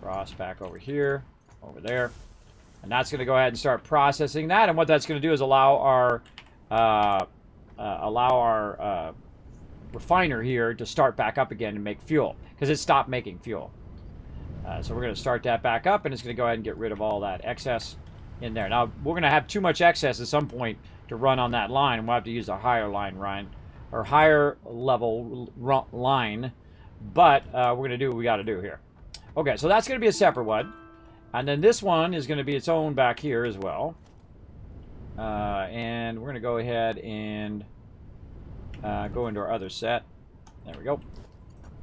cross back over here, over there. And that's going to go ahead and start processing that. And what that's going to do is allow our refiner here to start back up again and make fuel. Because it stopped making fuel. So we're going to start that back up, and it's going to go ahead and get rid of all that excess in there. Now, we're going to have too much excess at some point to run on that line, and we'll have to use a higher line run, or higher level line, but we're going to do what we got to do here. Okay, so that's going to be a separate one. And then this one is going to be its own back here as well. And we're going to go ahead and go into our other set. There we go.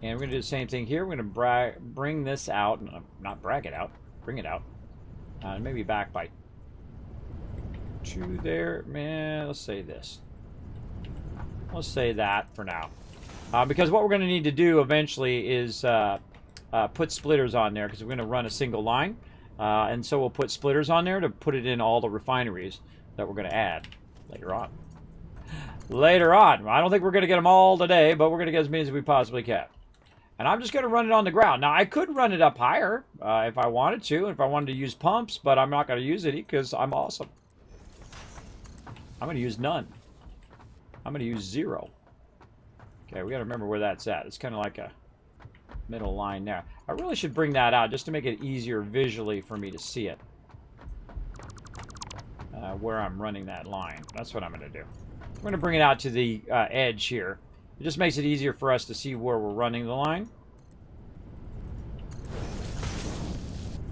And we're going to do the same thing here. We're going to bring this out. Not brag it out. Bring it out. Maybe back by 2 there. Man, let's say this. Let's say that for now. Because what we're going to need to do eventually is put splitters on there, because we're going to run a single line. And so we'll put splitters on there to put it in all the refineries that we're going to add later on. Later on. I don't think we're going to get them all today, but we're going to get as many as we possibly can. And I'm just going to run it on the ground. Now, I could run it up higher if I wanted to, if I wanted to use pumps, but I'm not going to use it because I'm awesome. I'm going to use none. I'm going to use 0. Okay, we got to remember where that's at. It's kind of like a middle line there. I really should bring that out just to make it easier visually for me to see it. Where I'm running that line. That's what I'm going to do. We're going to bring it out to the edge here. It just makes it easier for us to see where we're running the line.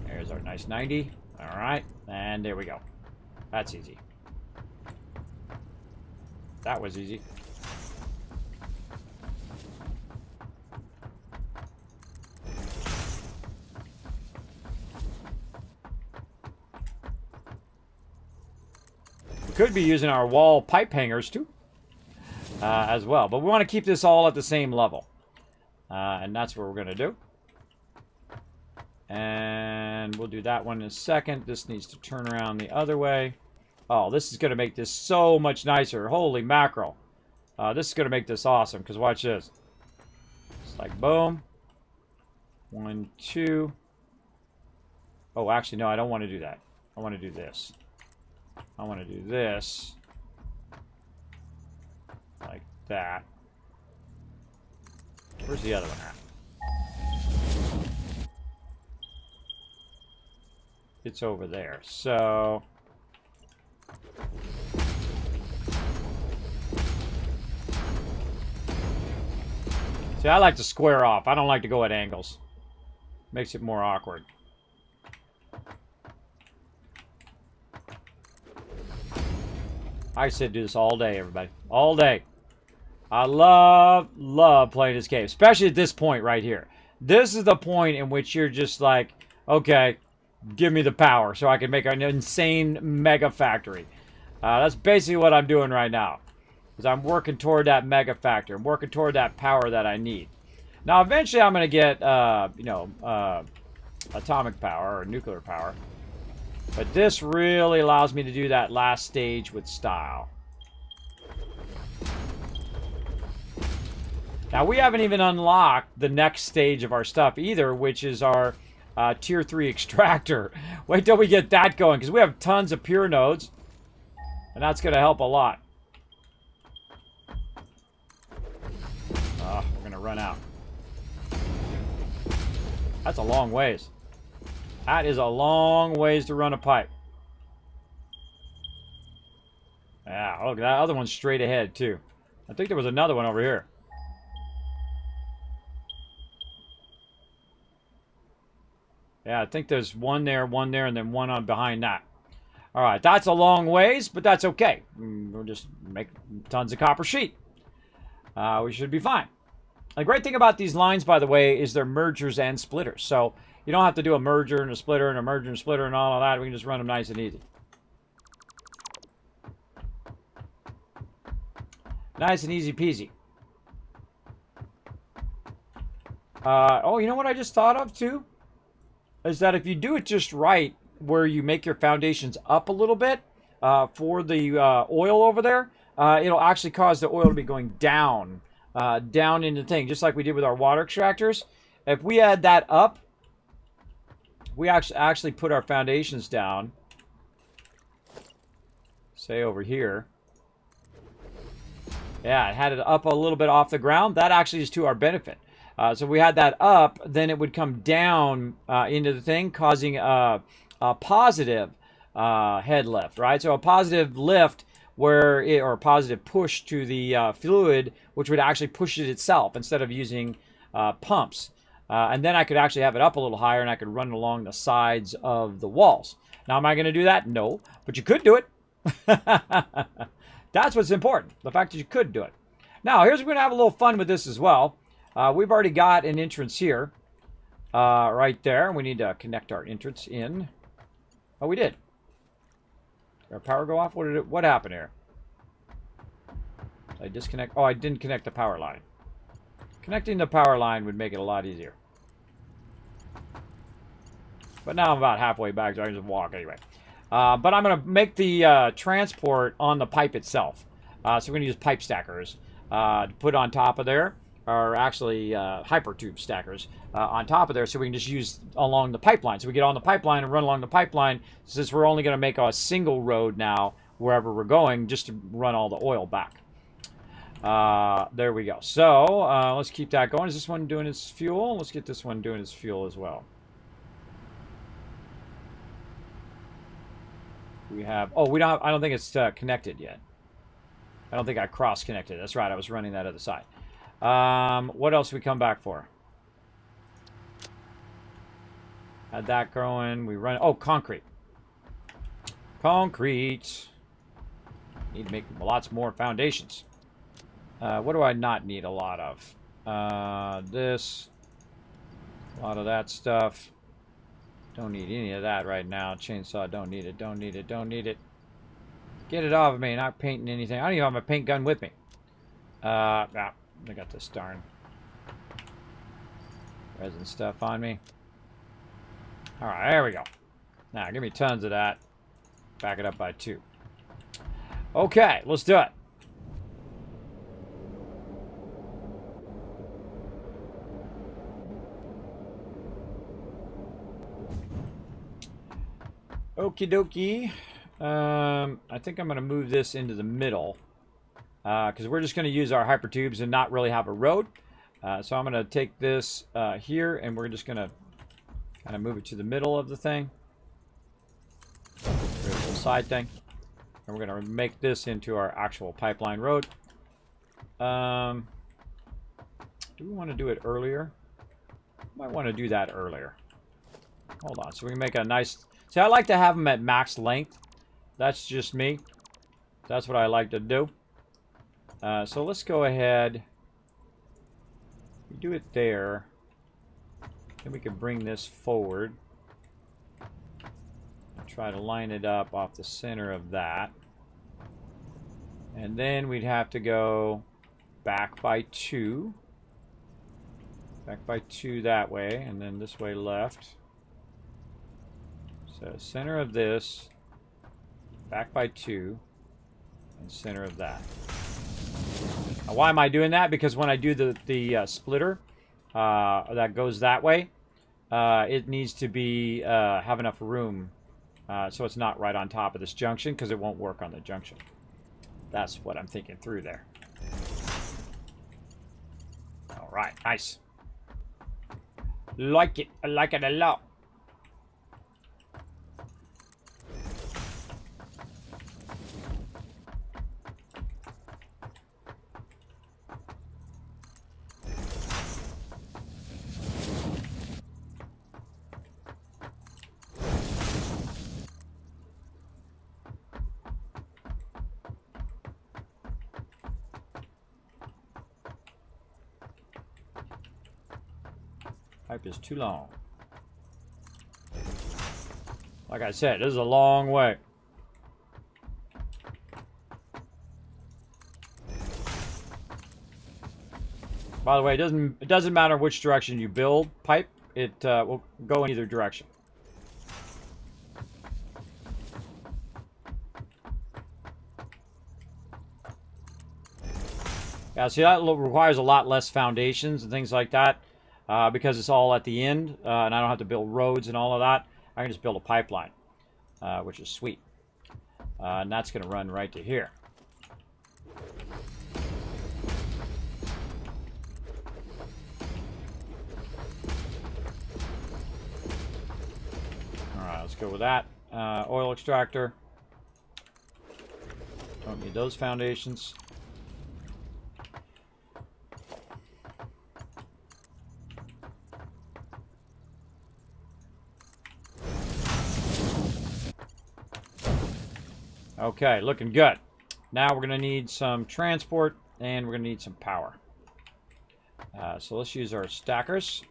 There's our nice 90. All right, and there we go. That's easy. That was easy. We could be using our wall pipe hangers too, as well. But we want to keep this all at the same level. And that's what we're going to do. And we'll do that one in a second. This needs to turn around the other way. Oh, this is going to make this so much nicer. Holy mackerel. This is going to make this awesome, because watch this. It's like boom. 1, 2. Oh, actually, no, I don't want to do that. I want to do this. I want to do this. Like that. Where's the other one at? It's over there. So... See, I like to square off. I don't like to go at angles. Makes it more awkward. I said do this all day, everybody. All day. I love playing this game. Especially at this point right here. This is the point in which you're just like, okay, give me the power so I can make an insane mega factory. That's basically what I'm doing right now. Because I'm working toward that mega factory. I'm working toward that power that I need. Now, eventually I'm going to get, atomic power or nuclear power. But this really allows me to do that last stage with style. Now, we haven't even unlocked the next stage of our stuff either, which is our Tier 3 extractor. Wait till we get that going, because we have tons of pure nodes. And that's going to help a lot. We're going to run out. That's a long ways. That is a long ways to run a pipe. Yeah, look, that other one's straight ahead, too. I think there was another one over here. Yeah, I think there's one there, and then one on behind that. All right, that's a long ways, but that's okay. We'll just make tons of copper sheet. We should be fine. The great thing about these lines, by the way, is they're mergers and splitters. So you don't have to do a merger and a splitter and a merger and a splitter and all of that. We can just run them nice and easy. Nice and easy peasy. Oh, you know what I just thought of, too? Is that if you do it just right, where you make your foundations up a little bit for the oil over there, it'll actually cause the oil to be going down, down into the thing, just like we did with our water extractors. If we add that up, we actually put our foundations down, say over here. Yeah, it had it up a little bit off the ground. That actually is to our benefit. So if we had that up, then it would come down into the thing, causing a positive head lift, right? So a positive lift or a positive push to the fluid, which would actually push it itself instead of using pumps. And then I could actually have it up a little higher and I could run it along the sides of the walls. Now, am I going to do that? No, but you could do it. That's what's important, the fact that you could do it. Now, here's we're going to have a little fun with this as well. We've already got an entrance here, right there. We need to connect our entrance in. Oh, we did. Did our power go off? What happened here? Did I disconnect? Oh, I didn't connect the power line. Connecting the power line would make it a lot easier. But now I'm about halfway back, so I can just walk anyway. But I'm going to make the transport on the pipe itself. So we're going to use pipe stackers to put on top of there, or actually hyper tube stackers on top of there, so we can just use along the pipeline. So we get on the pipeline and run along the pipeline, since we're only going to make a single road now wherever we're going, just to run all the oil back. There we go. So let's keep that going. Is this one doing its fuel? Let's get this one doing its fuel as well. We have, oh, we don't, I don't think it's connected yet. I don't think I cross-connected. That's right, I was running that other side. What else we come back for? Had that going. We run, oh, concrete. Concrete. Need to make lots more foundations. What do I not need a lot of? This. A lot of that stuff. Don't need any of that right now. Chainsaw, don't need it, don't need it, don't need it. Get it off of me, not painting anything. I don't even have my paint gun with me. I got this darn resin stuff on me. Alright, there we go. Now, give me tons of that. Back it up by 2. Okay, let's do it. Okie dokie. I think I'm going to move this into the middle because we're just going to use our hypertubes and not really have a road. So I'm going to take this here and we're just going to kind of move it to the middle of the thing. Here's the side thing. And we're going to make this into our actual pipeline road. Do we want to do it earlier? Might want to do that earlier. Hold on. So we can make a nice... See, I like to have them at max length. That's just me. That's what I like to do. So let's go ahead. We do it there. Then we can bring this forward. Try to line it up off the center of that. And then we'd have to go back by 2. Back by 2 that way, and then this way left. So center of this, back by 2, and center of that. Now, why am I doing that? Because when I do the splitter that goes that way, it needs to be have enough room so it's not right on top of this junction, because it won't work on the junction. That's what I'm thinking through there. All right, nice. Like it. I like it a lot. Pipe is too long. Like I said, this is a long way. By the way, it doesn't matter which direction you build pipe. It will go in either direction. Yeah, see, that requires a lot less foundations and things like that. Because it's all at the end, and I don't have to build roads and all of that. I can just build a pipeline, which is sweet. And that's going to run right to here. go with that. Oil extractor. Don't need those foundations. Okay, looking good. Now we're going to need some transport, and we're going to need some power. So let's use our stackers.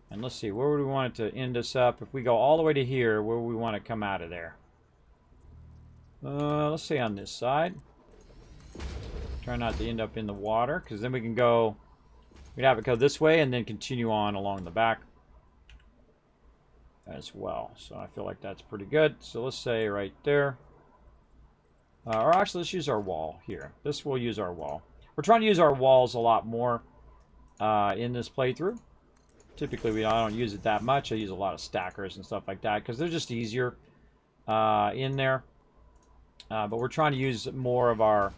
And let's see, where would we want it to end us up? If we go all the way to here, where would we want to come out of there? Let's see on this side. Try not to end up in the water, because then we can go... We'd have it go this way, and then continue on along the back as well. So I feel like that's pretty good. So let's say right there. Or actually, let's use our wall here. This will use our wall. We're trying to use our walls a lot more in this playthrough. Typically, I don't use it that much. I use a lot of stackers and stuff like that because they're just easier in there. But we're trying to use more of our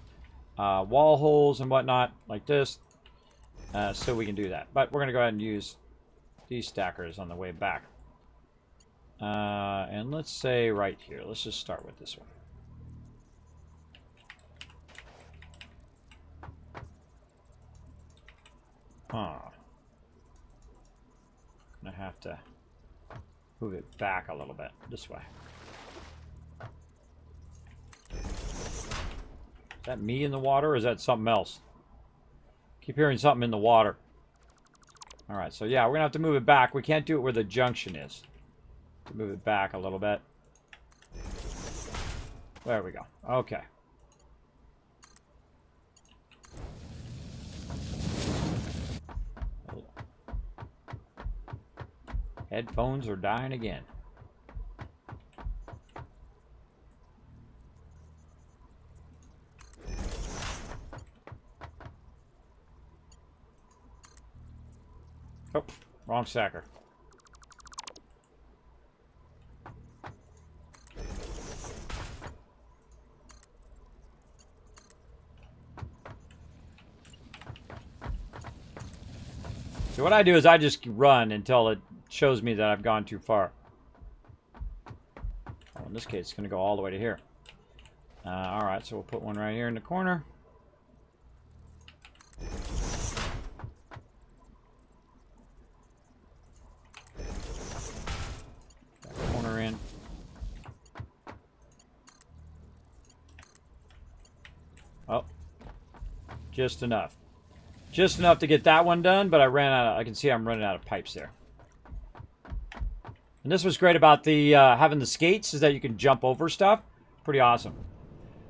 wall holes and whatnot, like this, so we can do that. But we're going to go ahead and use these stackers on the way back. And let's say right here. Let's just start with this one. Gonna have to move it back a little bit this way. Is that me in the water, or is that something else? Keep hearing something in the water. Alright, so yeah, we're gonna have to move it back. We can't do it where the junction is. Move it back a little bit. There we go. Okay. Headphones are dying again. Oh, wrong stacker. So what I do is I just run until it shows me that I've gone too far. Oh, in this case, it's going to go all the way to here. Alright, so we'll put one right here in the corner. That corner in. Oh, just enough. Just enough to get that one done, but I ran out of, I can see I'm running out of pipes there. And this was great about the having the skates, is that you can jump over stuff. Pretty awesome.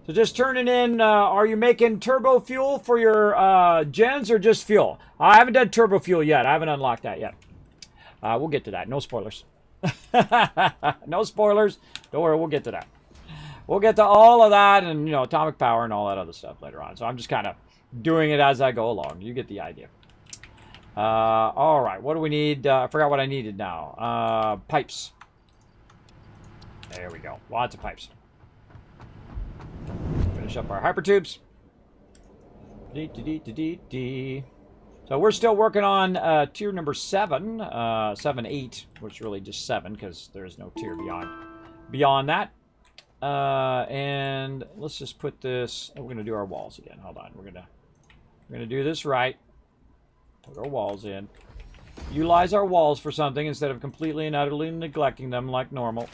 So just turning in, are you making turbo fuel for your gens or just fuel? I haven't done turbo fuel yet. I haven't unlocked that yet. We'll get to that. No spoilers. No spoilers. Don't worry, we'll get to that. We'll get to all of that and, you know, atomic power and all that other stuff later on. So I'm just kind of doing it as I go along. You get the idea. All right, what do we need? I forgot what I needed now. Pipes. There we go. Lots of pipes. Finish up our hypertubes. So we're still working on tier number 7, 7, 8, which is really just 7 because there's no tier beyond that. And let's just put this. Oh, we're gonna do our walls again. Hold on. We're gonna do this right. Put our walls in. Utilize our walls for something instead of completely and utterly neglecting them like normal.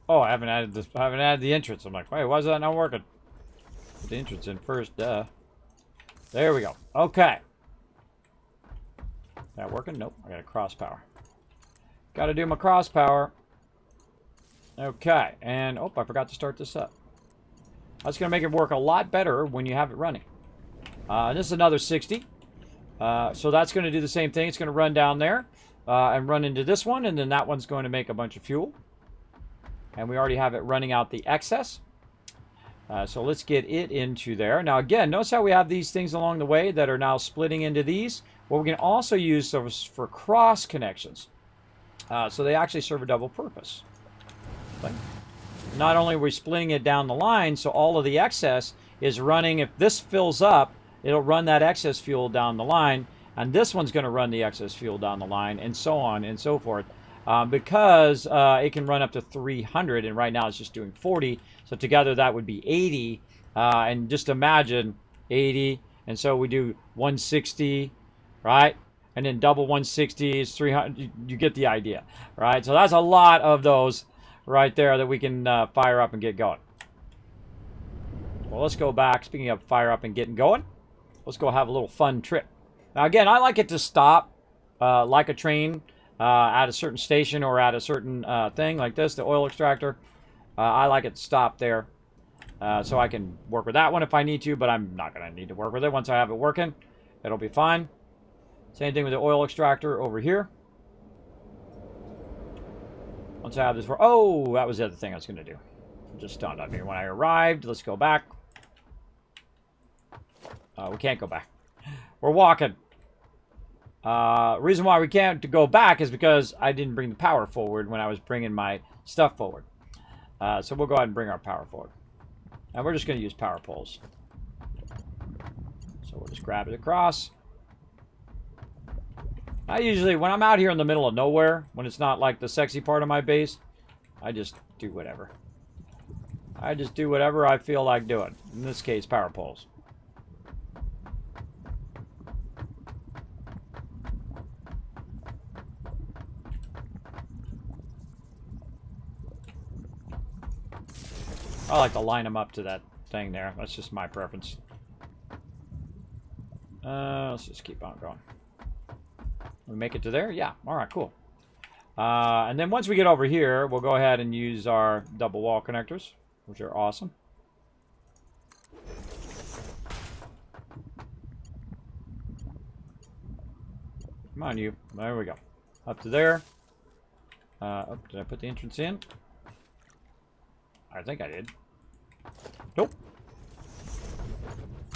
Oh, I haven't added this. I haven't added the entrance. I'm like, wait, why is that not working? Put the entrance in first, duh. There we go. Okay. That working? Nope. I got a cross power. Got to do my cross power. Okay, and oh, I forgot to start this up. That's going to make it work a lot better when you have it running. This is another 60. So that's going to do the same thing. It's going to run down there and run into this one, and then that one's going to make a bunch of fuel. And we already have it running out the excess. So let's get it into there. Now again, notice how we have these things along the way that are now splitting into these. Well, we can also use those for cross connections. So they actually serve a double purpose. But not only are we splitting it down the line, so all of the excess is running. If this fills up, it'll run that excess fuel down the line, and this one's going to run the excess fuel down the line, and so on and so forth. Because it can run up to 300, and right now it's just doing 40. So together that would be 80. And just imagine 80, and so we do 160, right? And then double 160 is 300. You get the idea, right? So that's a lot of those right there that we can fire up and get going. Well, let's go back. Speaking of fire up and getting going, let's go have a little fun trip. Now again, I like it to stop like a train at a certain station or at a certain thing like this, the oil extractor. I like it to stop there so I can work with that one if I need to, but I'm not going to need to work with it. Once I have it working, it'll be fine. Same thing with the oil extractor over here. Once I have this, oh, that was the other thing I was going to do. It just dawned on me when I arrived. Let's go back. We can't go back. We're walking. Reason why we can't go back is because I didn't bring the power forward when I was bringing my stuff forward. So we'll go ahead and bring our power forward. And we're just going to use power poles. So we'll just grab it across. I usually, when I'm out here in the middle of nowhere, when it's not like the sexy part of my base, I just do whatever. I just do whatever I feel like doing. In this case, power poles. I like to line them up to that thing there. That's just my preference. Let's just keep on going. We make it to there? Yeah. All right, cool. And then once we get over here, we'll go ahead and use our double wall connectors, which are awesome. Come on, you. There we go. Up to there. Oh, did I put the entrance in? I think I did. Nope.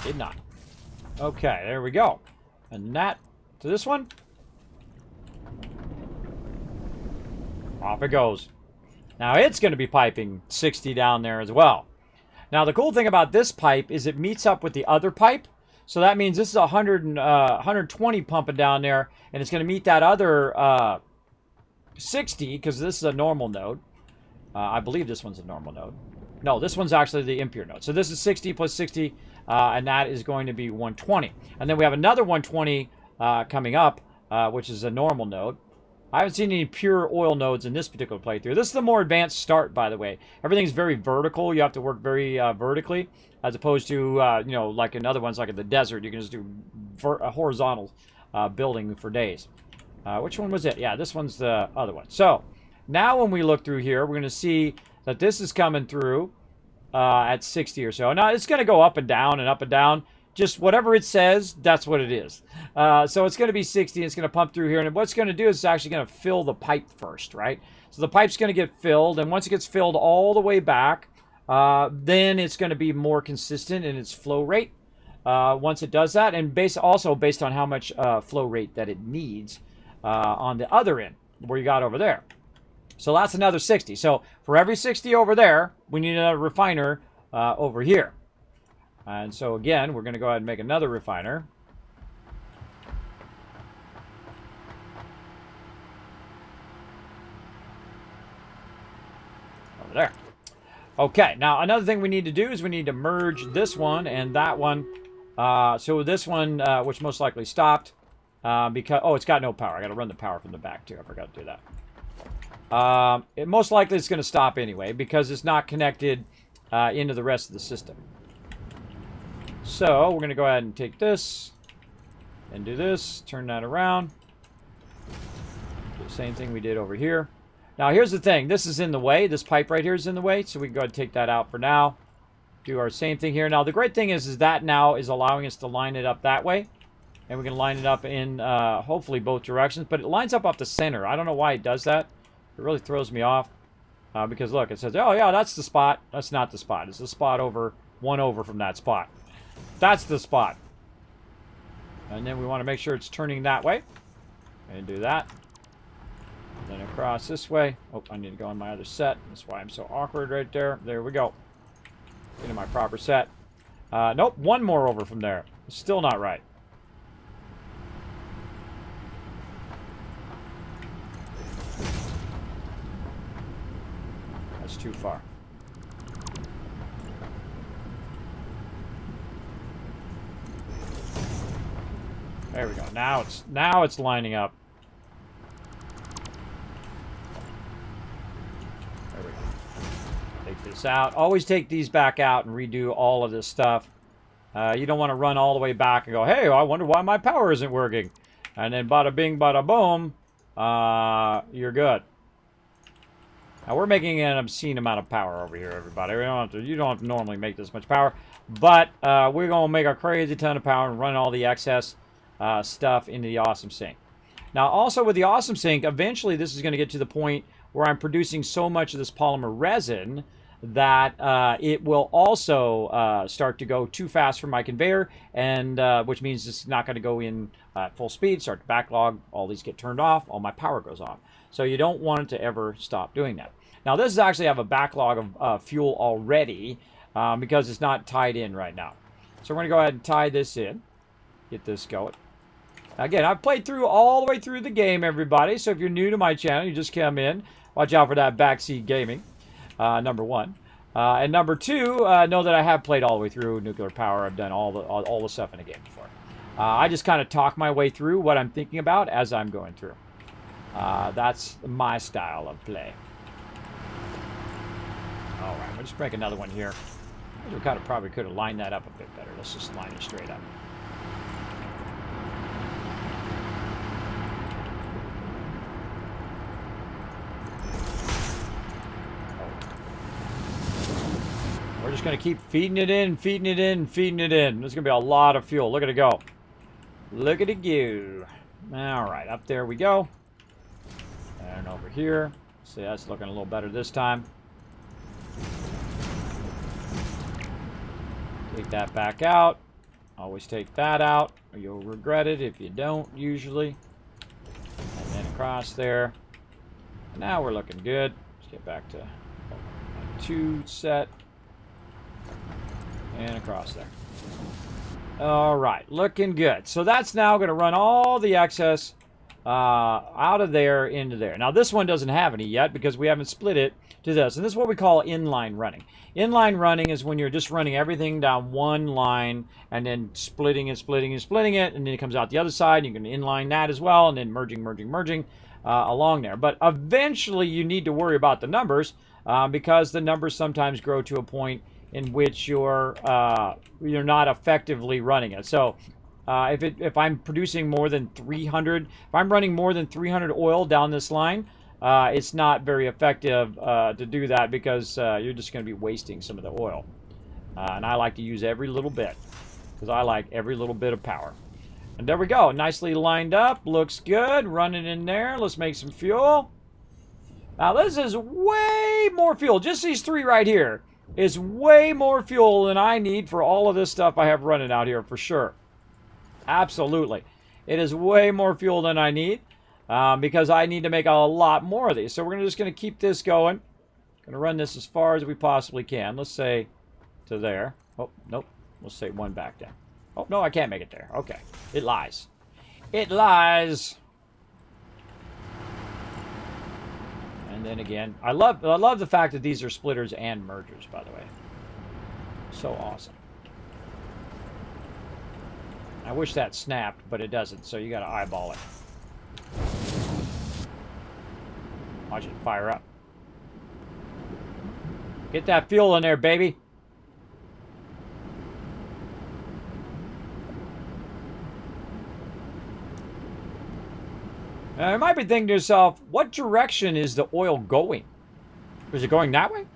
Did not. Okay, there we go. And that to this one. Off it goes. Now it's going to be piping 60 down there as well. Now the cool thing about this pipe is it meets up with the other pipe. So that means this is 120 pumping down there, and it's going to meet that other 60 because this is a normal node. I believe this one's a normal node. No, this one's actually the impure node. So this is 60 plus 60, and that is going to be 120. And then we have another 120 coming up, which is a normal node. I haven't seen any pure oil nodes in this particular playthrough. This is the more advanced start, by the way. Everything's very vertical. You have to work very vertically, as opposed to, you know, like in other ones, like in the desert, you can just do a horizontal building for days. Which one was it? Yeah, this one's the other one. So now when we look through here, we're going to see that this is coming through at 60 or so. Now, it's going to go up and down and up and down. Just whatever it says, that's what it is. So it's going to be 60. It's going to pump through here. And what it's going to do is it's actually going to fill the pipe first, right? So the pipe's going to get filled. And once it gets filled all the way back, then it's going to be more consistent in its flow rate once it does that. And also based on how much flow rate that it needs on the other end, where you got over there. So that's another 60. So for every 60 over there, we need another refiner over here. And so again, we're going to go ahead and make another refiner. Over there. Okay, now another thing we need to do is we need to merge this one and that one. So this one, which most likely stopped, because, oh, it's got no power. I got to run the power from the back too. I forgot to do that. It most likely it's going to stop anyway because it's not connected into the rest of the system. So we're going to go ahead and take this and do this, turn that around. Do the same thing we did over here. Now here's the thing, this is in the way, this pipe right here is in the way, so we can go ahead and take that out for now. do our same thing here. Now, the great thing is that now is allowing us to line it up that way. And we can line it up in, hopefully, both directions. But it lines up the center. I don't know why it does that. It really throws me off. Because, look, it says, oh, yeah, that's the spot. That's not the spot. It's the spot over, one over from that spot. That's the spot. And then we want to make sure it's turning that way. And do that. And then across this way. Oh, I need to go on my other set. That's why I'm so awkward right there. There we go. Into my proper set. Nope, one more over from there. Still not right. That's too far. There we go. Now it's lining up. There we go. Take this out. Always take these back out and redo all of this stuff. You don't want to run all the way back and go, hey, I wonder why my power isn't working. And then bada bing, bada boom, you're good. Now we're making an obscene amount of power over here, everybody. You don't have to normally make this much power, but we're gonna make a crazy ton of power and run all the excess stuff into the awesome sink. Now, also with the awesome sink, eventually this is going to get to the point where I'm producing so much of this polymer resin that it will also start to go too fast for my conveyor, and which means it's not going to go in at full speed, start to backlog, all these get turned off, all my power goes off. So you don't want it to ever stop doing that. Now this is actually have a backlog of fuel already because it's not tied in right now. So we're going to go ahead and tie this in, get this going. Again, I've played through all the way through the game, everybody. So if you're new to my channel, you just come in, watch out for that backseat gaming, number one. And number two, know that I have played all the way through nuclear power. I've done all the stuff in the game before. I just kind of talk my way through what I'm thinking about as I'm going through. That's my style of play. All right, we'll just break another one here. We kind of probably could have lined that up a bit better. Let's just line it straight up. We're just going to keep feeding it in, feeding it in, feeding it in. There's going to be a lot of fuel. Look at it go. Look at it go. All right, up there we go. And over here. See, that's looking a little better this time. Take that back out. Always take that out, or you'll regret it if you don't, usually. And then across there. Now we're looking good. Let's get back to my 2 set. And across there. All right, looking good. So that's now going to run all the excess out of there into there. Now this one doesn't have any yet because we haven't split it to this. And this is what we call inline running. Inline running is when you're just running everything down one line and then splitting and splitting and splitting it, and then it comes out the other side. You can inline that as well, and then merging along there. But eventually you need to worry about the numbers because the numbers sometimes grow to a point in which you're not effectively running it. So if I'm producing more than 300, if I'm running more than 300 oil down this line, it's not very effective to do that because you're just going to be wasting some of the oil. And I like to use every little bit because I like every little bit of power. And there we go, nicely lined up, looks good, running in there. Let's make some fuel. Now this is way more fuel. Just these 3 right here is way more fuel than I need for all of this stuff I have running out here for sure. Absolutely. It is way more fuel than I need because I need to make a lot more of these. So we're just going to keep this going. Going to run this as far as we possibly can. Let's say to there. Oh, nope. Let's say 1 back down. Oh, no, I can't make it there. Okay. It lies. It lies. And then again, I love the fact that these are splitters and mergers, by the way. So awesome. I wish that snapped, but it doesn't, so you got to eyeball it. Watch it fire up. Get that fuel in there, baby. Now, you might be thinking to yourself, what direction is the oil going? Is it going that way?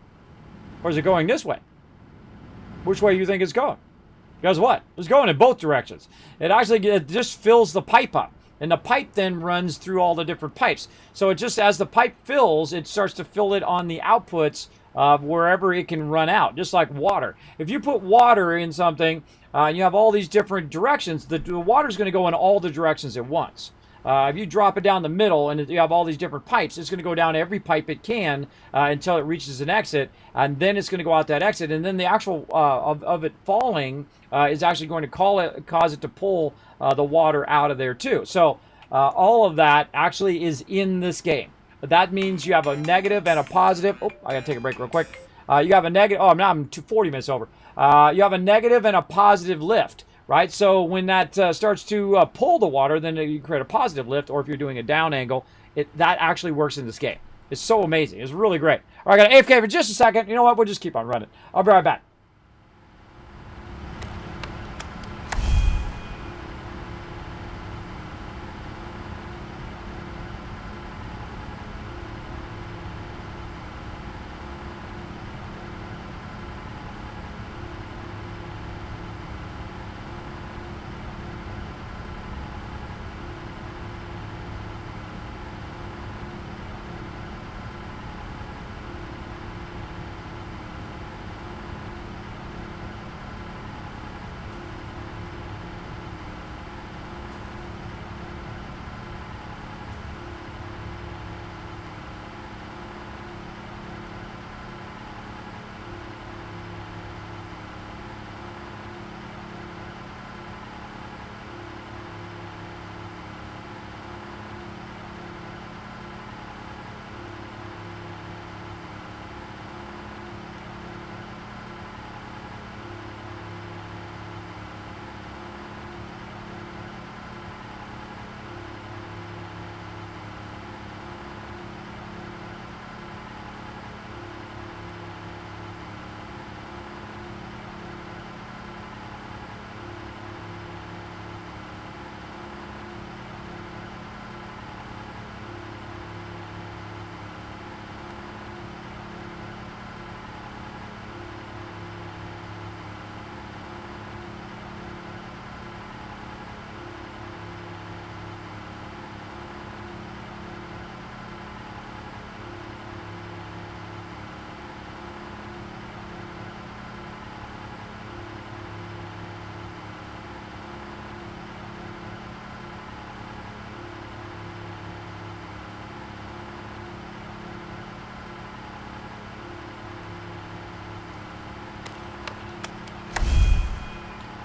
Or is it going this way? which way you think it's going. Guess what? It's going in both directions. It just fills the pipe up. And the pipe then runs through all the different pipes. So it just, as the pipe fills, it starts to fill it on the outputs of wherever it can run out, just like water. If you put water in something, you have all these different directions, the water's going to go in all the directions at once. If you drop it down the middle and you have all these different pipes, it's going to go down every pipe it can until it reaches an exit, and then it's going to go out that exit, and then the actual of it falling is actually going to cause it to pull the water out of there too. So all of that actually is in this game. That means you have a negative and a positive. Oh, I gotta take a break real quick. You have a negative. Oh, I'm 40 minutes over. You have a negative and a positive lift, right? So when that starts to pull the water, then you create a positive lift. Or if you're doing a down angle, that actually works in this game. It's so amazing. It's really great. All right, I got AFK for just a second. You know what? We'll just keep on running. I'll be right back.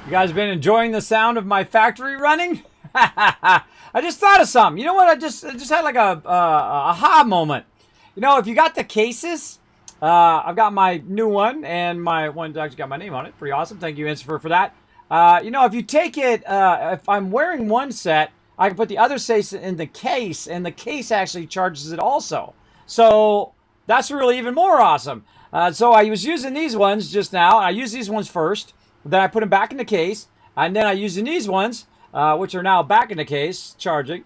You guys been enjoying the sound of my factory running? I just thought of something. You know what? I just had like a aha moment. You know, if you got the cases, I've got my new one, and my one's actually got my name on it. Pretty awesome. Thank you, Insifer, for that. You know, if you take it, if I'm wearing one set, I can put the other set in the case, and the case actually charges it also. So that's really even more awesome. So I was using these ones just now. I used these ones first. Then I put them back in the case, and then I using these ones, which are now back in the case, charging.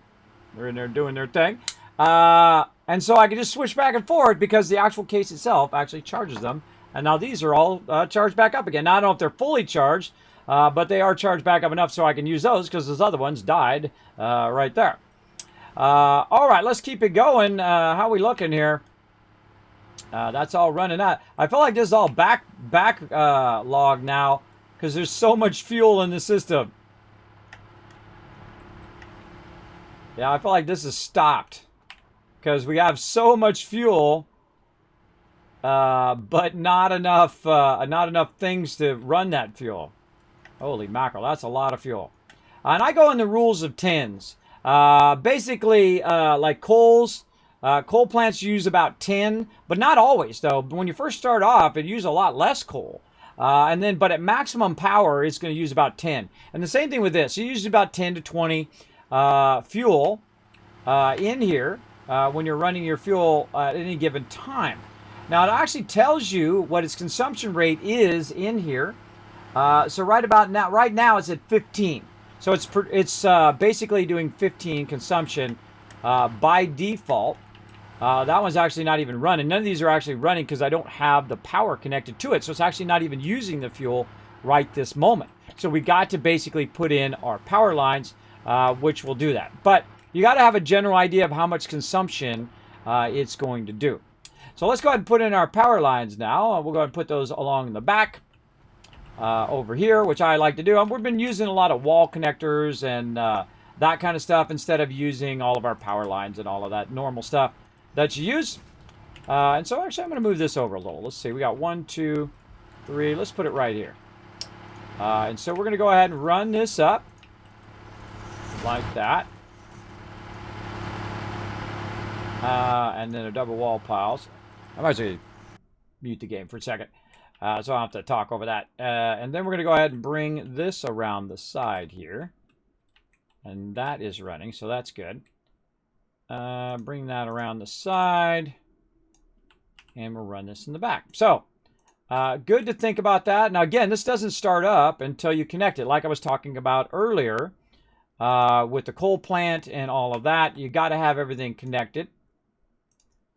They're in there doing their thing. And so I can just switch back and forth because the actual case itself actually charges them. And now these are all charged back up again. Now, I don't know if they're fully charged, but they are charged back up enough so I can use those because those other ones died right there. All right, let's keep it going. How are we looking here? That's all running out. I feel like this is all backlog now because there's so much fuel in the system. Yeah, I feel like this is stopped because we have so much fuel, but not enough things to run that fuel. Holy mackerel, that's a lot of fuel. And I go in the rules of tens. Basically, like coals. Coal plants use about 10, but not always, though. When you first start off, it uses a lot less coal. But at maximum power, it's going to use about 10. And the same thing with this. You use about 10 to 20 fuel in here when you're running your fuel at any given time. Now, it actually tells you what its consumption rate is in here. So right now, it's at 15. So it's basically doing 15 consumption by default. That one's actually not even running. None of these are actually running because I don't have the power connected to it. So it's actually not even using the fuel right this moment. So we got to basically put in our power lines, which will do that. But you got to have a general idea of how much consumption it's going to do. So let's go ahead and put in our power lines now. We'll go ahead and put those along the back over here, which I like to do. We've been using a lot of wall connectors and that kind of stuff instead of using all of our power lines and all of that normal stuff that you use. And so actually I'm going to move this over a little. Let's see. We got 1, 2, 3. Let's put it right here. And so we're going to go ahead and run this up like that. And then a double wall piles. I might actually mute the game for a second. So I don't have to talk over that. And then we're going to go ahead and bring this around the side here. And that is running, so that's good. Bring that around the side. And we'll run this in the back. So, good to think about that. Now, again, this doesn't start up until you connect it. Like I was talking about earlier with the coal plant and all of that, you got to have everything connected.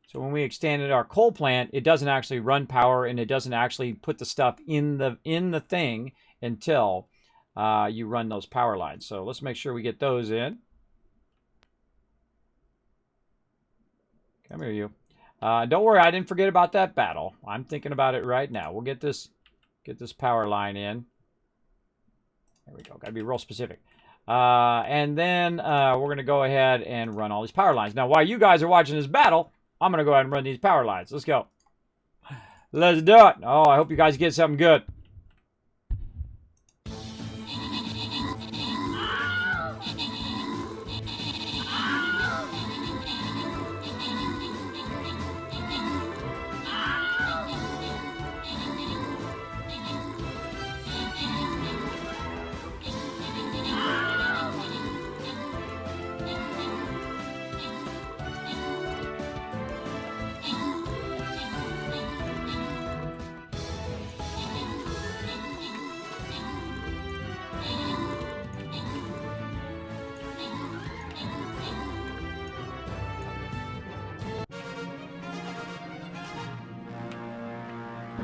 So when we extended our coal plant, it doesn't actually run power and it doesn't actually put the stuff in the thing until you run those power lines. So let's make sure we get those in. Come here, you. Don't worry, I didn't forget about that battle. I'm thinking about it right now. We'll get this power line in. There we go. Got to be real specific. And then we're going to go ahead and run all these power lines. Now, while you guys are watching this battle, I'm going to go ahead and run these power lines. Let's go. Let's do it. Oh, I hope you guys get something good.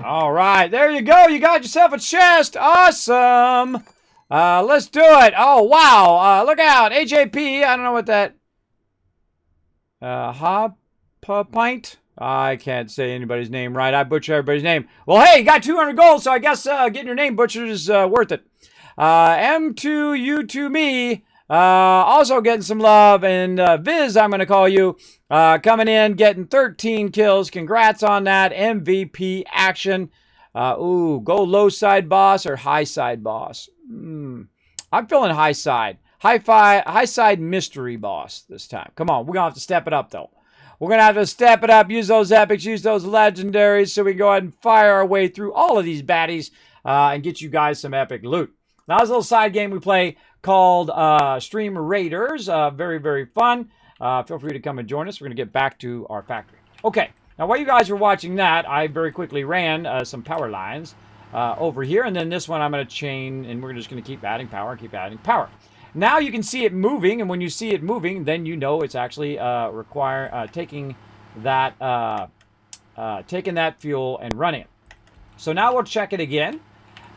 All right, there you go. You got yourself a chest. Awesome. Let's do it. Oh, wow. Look out. AJP. I don't know what that... Pint? I can't say anybody's name right. I butcher everybody's name. Well, hey, you got 200 gold, so I guess getting your name butchered is worth it. M2U2me. Also getting some love. And Viz, I'm going to call you. Coming in, getting 13 kills. Congrats on that. MVP action. Go low side boss or high side boss. I'm feeling high side. High side mystery boss this time. Come on, we're going to have to step it up, though. We're going to have to step it up, use those epics, use those legendaries, so we can go ahead and fire our way through all of these baddies and get you guys some epic loot. Now, there's a little side game we play called Stream Raiders. Very, very fun. Feel free to come and join us. We're going to get back to our factory. Okay, now while you guys were watching that, I very quickly ran some power lines over here. And then this one I'm going to chain, and we're just going to keep adding power, keep adding power. Now you can see it moving, and when you see it moving, then you know it's actually taking that fuel and running it. So now we'll check it again,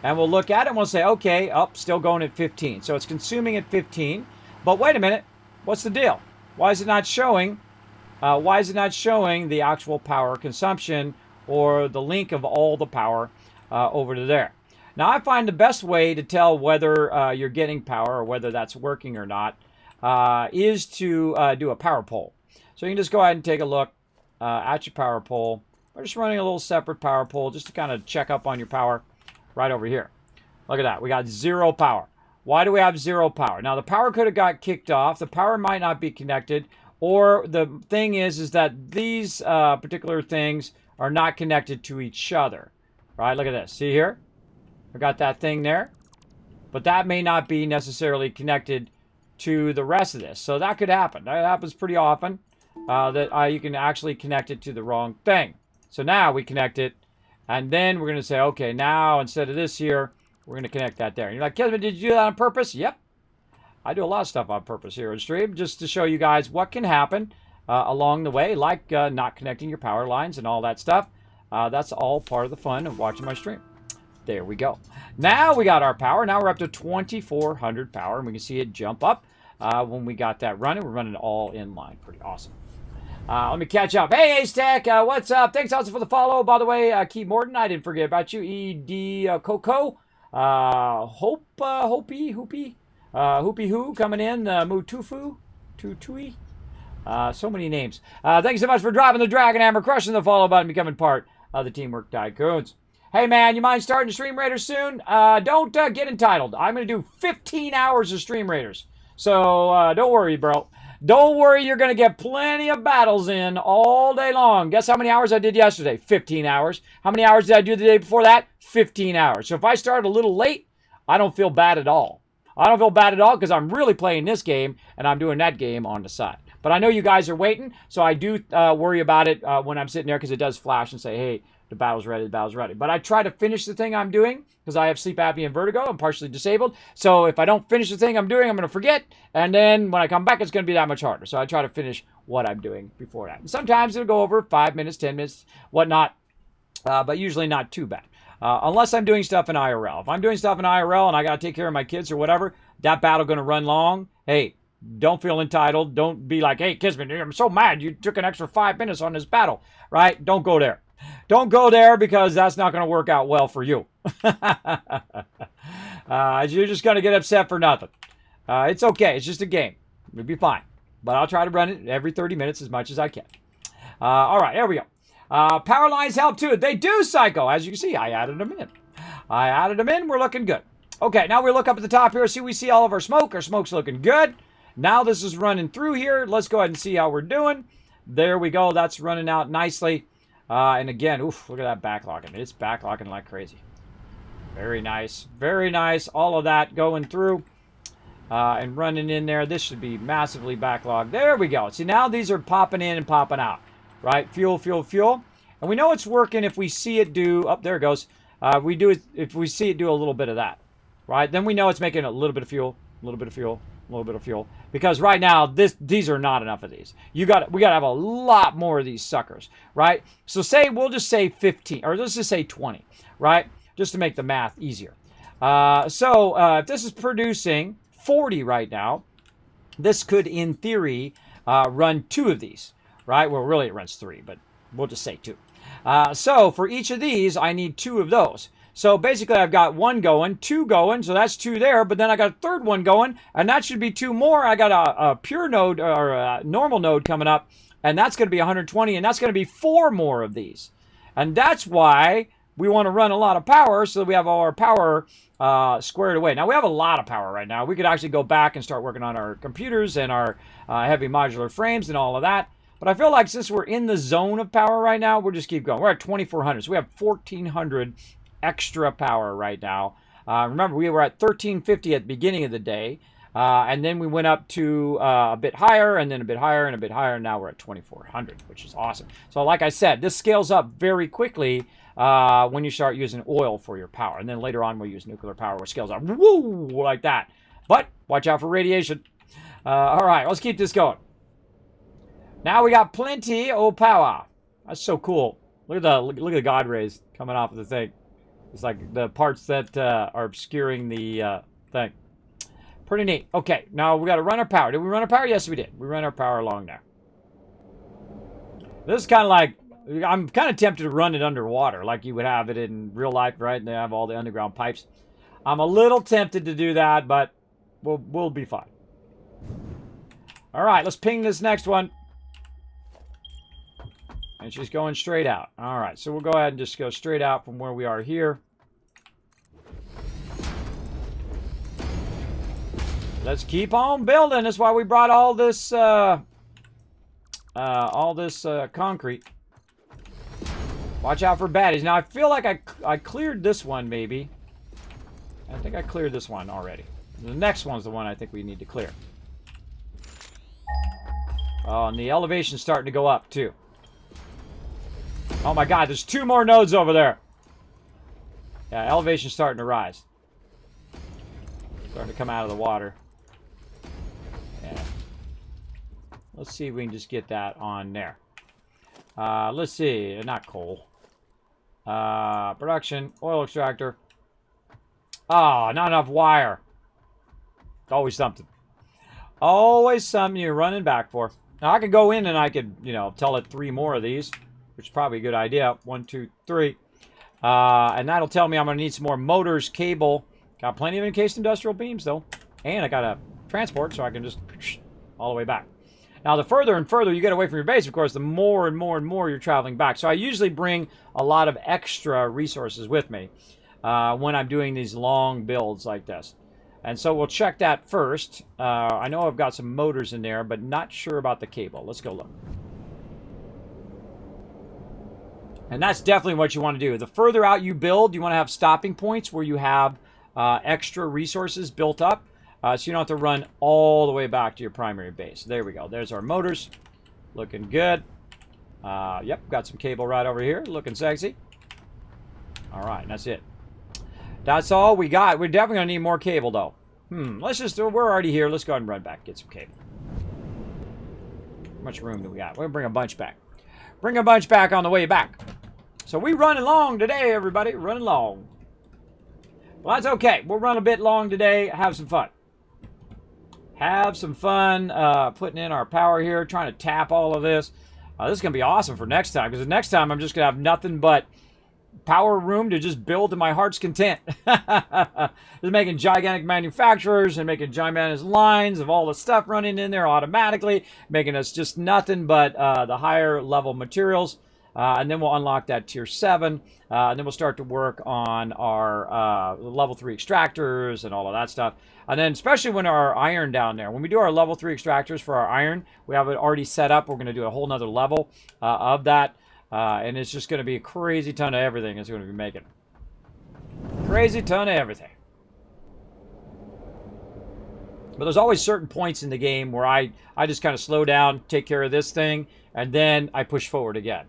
and we'll look at it, and we'll say, okay, still going at 15. So it's consuming at 15. But wait a minute, what's the deal? Why is it not showing? Why is it not showing the actual power consumption or the link of all the power over to there? Now, I find the best way to tell whether you're getting power or whether that's working or not is to do a power poll. So you can just go ahead and take a look at your power poll. We're just running a little separate power poll just to kind of check up on your power right over here. Look at that. We got 0 power. Why do we have 0 power? Now, the power could have got kicked off. The power might not be connected. Or the thing is that these particular things are not connected to each other. Right? Look at this. See here? I got that thing there. But that may not be necessarily connected to the rest of this. So that could happen. That happens pretty often. That you can actually connect it to the wrong thing. So now we connect it. And then we're going to say, okay, now instead of this here, we're going to connect that there. And you're like, Kismet, did you do that on purpose? Yep. I do a lot of stuff on purpose here on stream just to show you guys what can happen along the way, like not connecting your power lines and all that stuff. That's all part of the fun of watching my stream. There we go. Now we got our power. Now we're up to 2,400 power, and we can see it jump up when we got that running. We're running all in line. Pretty awesome. Let me catch up. Hey, Ace Tech, what's up? Thanks also for the follow. By the way, Keith Morton, I didn't forget about you. E.D. Coco, Hoopy Hoo coming in. Mutufu, Tutui. So many names. Thanks so much for dropping the Dragon Hammer, crushing the follow button, becoming part of the Teamwork Tycoons. Hey, man, you mind starting Stream Raiders soon? Don't get entitled. I'm going to do 15 hours of Stream Raiders. So don't worry, bro. Don't worry, you're going to get plenty of battles in all day long. Guess how many hours I did yesterday? 15 hours. How many hours did I do the day before that? 15 hours. So if I start a little late, I don't feel bad at all. I don't feel bad at all because I'm really playing this game and I'm doing that game on the side. But I know you guys are waiting, so I do worry about it when I'm sitting there because it does flash and say, hey, the battle's ready, the battle's ready. But I try to finish the thing I'm doing because I have sleep apnea and vertigo. I'm partially disabled. So if I don't finish the thing I'm doing, I'm going to forget. And then when I come back, it's going to be that much harder. So I try to finish what I'm doing before that. And sometimes it'll go over 5 minutes, 10 minutes, whatnot, but usually not too bad. Unless I'm doing stuff in IRL. If I'm doing stuff in IRL and I got to take care of my kids or whatever, that battle going to run long. Hey, don't feel entitled. Don't be like, hey, Kismet, I'm so mad you took an extra 5 minutes on this battle, right? Don't go there. Don't go there because that's not going to work out well for you. You're just going to get upset for nothing. It's okay. It's just a game. It'll be fine. But I'll try to run it every 30 minutes as much as I can. All right, there we go. Power lines help too. They do, Psycho. As you can see, I added them in. We're looking good. Okay, now we look up at the top here. We see all of our smoke. Our smoke's looking good. Now this is running through here. Let's go ahead and see how we're doing. There we go. That's running out nicely. And again, oof, look at that backlocking. It's backlocking like crazy. Very nice. Very nice. All of that going through and running in there. This should be massively backlogged. There we go. See, now these are popping in and popping out. Right? Fuel, fuel, fuel. And we know it's working if we see it do... Oh, there it goes. If we see it do a little bit of that. Right? Then we know it's making a little bit of fuel, a little bit of fuel, a little bit of fuel. Because right now, these are not enough of these. We got to have a lot more of these suckers, right? So we'll just say 15, or let's just say 20, right? Just to make the math easier. If this is producing 40 right now, this could, in theory, run 2 of these, right? Well, really it runs 3, but we'll just say 2. So for each of these, I need 2 of those. So basically, I've got 1 going, 2 going, so that's 2 there, but then I got a third one going, and that should be 2 more. I got a pure node, or a normal node coming up, and that's going to be 120, and that's going to be 4 more of these. And that's why we want to run a lot of power, so that we have all our power squared away. Now, we have a lot of power right now. We could actually go back and start working on our computers and our heavy modular frames and all of that. But I feel like since we're in the zone of power right now, we'll just keep going. We're at 2,400, so we have 1,400 extra power right now. Remember, we were at 1350 at the beginning of the day, and then we went up to a bit higher, and then a bit higher, and a bit higher, and now we're at 2,400, which is awesome. So like I said, this scales up very quickly when you start using oil for your power, and then later on we'll use nuclear power, which scales up woo, like that. But watch out for radiation. All right, let's keep this going. Now we got plenty of power. That's so cool. Look at the God rays coming off of the thing. It's like the parts that are obscuring the thing. Pretty neat. Okay, now we got to run our power. Did we run our power? Yes, we did. We ran our power along there. This is kind of like, I'm kind of tempted to run it underwater, like you would have it in real life, right? And they have all the underground pipes. I'm a little tempted to do that, but we'll be fine. All right, let's ping this next one. And she's going straight out. All right, so we'll go ahead and just go straight out from where we are here. Let's keep on building. That's why we brought all this concrete. Watch out for baddies. Now, I feel like I cleared this one, maybe. I think I cleared this one already. The next one's the one I think we need to clear. Oh, and the elevation's starting to go up, too. Oh my god, there's 2 more nodes over there. Yeah, elevation's starting to rise. Starting to come out of the water. Yeah. Let's see if we can just get that on there. Let's see. Not coal. Production. Oil extractor. Oh, not enough wire. Always something. Always something you're running back for. Now, I could go in and I could, you know, tell it 3 more of these, which is probably a good idea. 1, 2, 3. And that'll tell me I'm going to need some more motors, cable. Got plenty of encased industrial beams, though. And I got a transport, so I can just all the way back. Now, the further and further you get away from your base, of course, the more and more and more you're traveling back. So I usually bring a lot of extra resources with me when I'm doing these long builds like this. And so we'll check that first. I know I've got some motors in there, but not sure about the cable. Let's go look. And that's definitely what you want to do. The further out you build, you want to have stopping points where you have extra resources built up. So you don't have to run all the way back to your primary base. There we go. There's our motors. Looking good. Yep, got some cable right over here. Looking sexy. All right, that's it. That's all we got. We're definitely going to need more cable, though. Let's just, we're already here. Let's go ahead and run back, get some cable. How much room do we got? We're going to bring a bunch back. Bring a bunch back on the way back. So we running long today, everybody. Running long. Well, that's okay. We'll run a bit long today. Have some fun. Have some fun putting in our power here, trying to tap all of this. This is going to be awesome for next time, because the next time I'm just going to have nothing but power room to just build to my heart's content. Just making gigantic manufacturers and making gigantic lines of all the stuff running in there automatically, making us just nothing but the higher level materials. And then we'll unlock that tier 7. And then we'll start to work on our level 3 extractors and all of that stuff. And then especially when our iron down there, when we do our level 3 extractors for our iron, we have it already set up. We're going to do a whole nother level of that. And it's just going to be a crazy ton of everything it's going to be making. Crazy ton of everything. But there's always certain points in the game where I just kind of slow down, take care of this thing, and then I push forward again.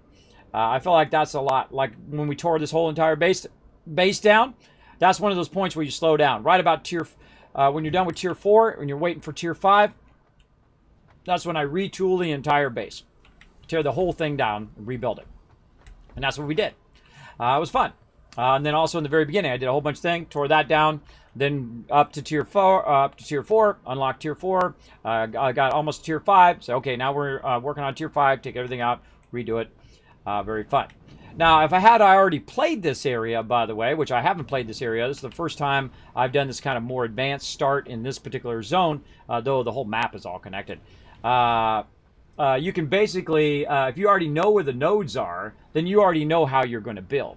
I feel like that's a lot. Like when we tore this whole entire base down, that's one of those points where you slow down. Right about when you're done with tier 4, when you're waiting for tier 5, that's when I retool the entire base. Tear the whole thing down and rebuild it. And that's what we did. It was fun. And then also in the very beginning, I did a whole bunch of things, tore that down, then up to tier 4, unlocked tier 4. I got almost tier 5. So, okay, now we're working on tier 5, take everything out, redo it. Very fun. Now, if I already played this area, by the way, which I haven't played this area, this is the first time I've done this kind of more advanced start in this particular zone, though the whole map is all connected. You can basically, if you already know where the nodes are, then you already know how you're going to build.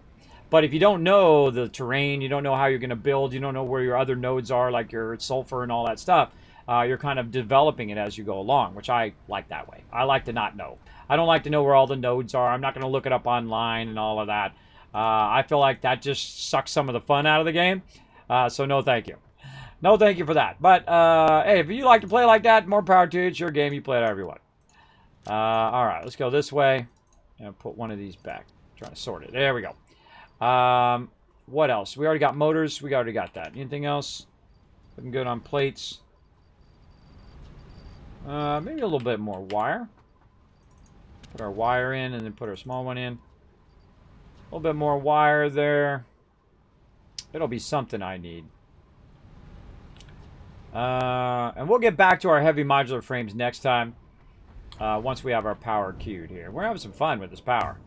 But if you don't know the terrain, you don't know how you're going to build, you don't know where your other nodes are, like your sulfur and all that stuff, you're kind of developing it as you go along, which I like that way. I like to not know. I don't like to know where all the nodes are. I'm not going to look it up online and all of that. I feel like that just sucks some of the fun out of the game. So no thank you. No thank you for that. But hey, if you like to play like that, more power to you. It's your game. You play it however you want. All right, let's go this way and put one of these back. Trying to sort it. There we go. What else? We already got motors. We already got that. Anything else? Looking good on plates. Maybe a little bit more wire. Put our wire in and then put our small one in. A little bit more wire there. It'll be something I need. And we'll get back to our heavy modular frames next time. Once we have our power queued here. We're having some fun with this power.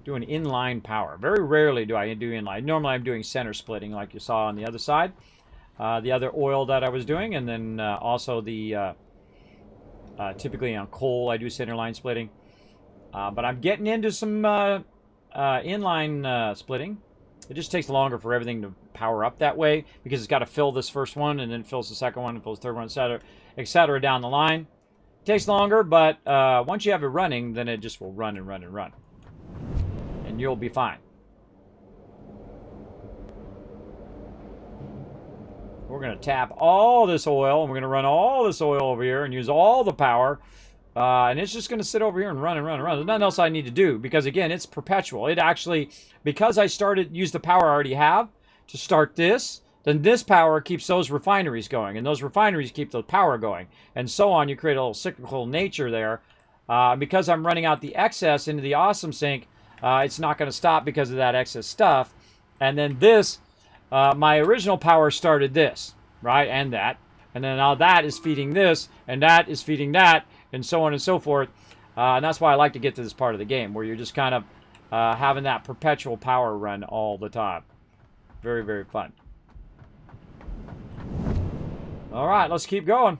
Doing inline power. Very rarely do I do inline. Normally I'm doing center splitting like you saw on the other side. The other oil that I was doing. And then also the... typically on coal I do center line splitting. But I'm getting into some inline splitting. It just takes longer for everything to power up that way. Because it's got to fill this first one. And then it fills the second one. And fills the third one, etc. down the line. Takes longer, but once you have it running, then it just will run and run and run. And you'll be fine. We're going to tap all this oil, and we're going to run all this oil over here and use all the power. And it's just going to sit over here and run and run and run. There's nothing else I need to do because, again, it's perpetual. It actually, because I use the power I already have to start this, then this power keeps those refineries going, and those refineries keep the power going, and so on. You create a little cyclical nature there. Because I'm running out the excess into the awesome sink, it's not going to stop because of that excess stuff. And then this, my original power started this, right, and that. And then now that is feeding this, and that is feeding that, and so on and so forth. And that's why I like to get to this part of the game, where you're just kind of having that perpetual power run all the time. Very, very fun. All right, let's keep going.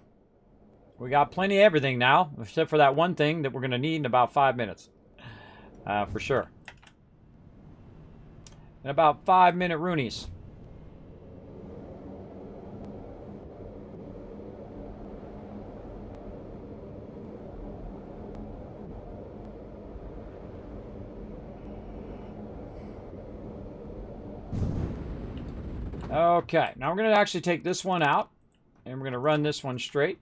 We got plenty of everything now, except for that one thing that we're going to need in about 5 minutes. For sure. In about 5-minute Roonies. Okay, now we're going to actually take this one out, and we're going to run this one straight.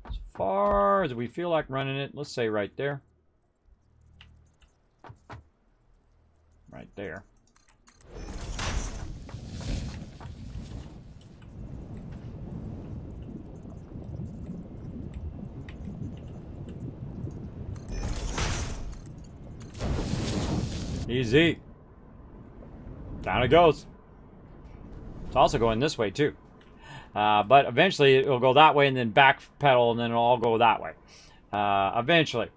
As far as we feel like running it, let's say right there. Right there. Easy. Down it goes. It's also going this way too. But eventually it'll go that way and then backpedal and then it'll all go that way. Eventually.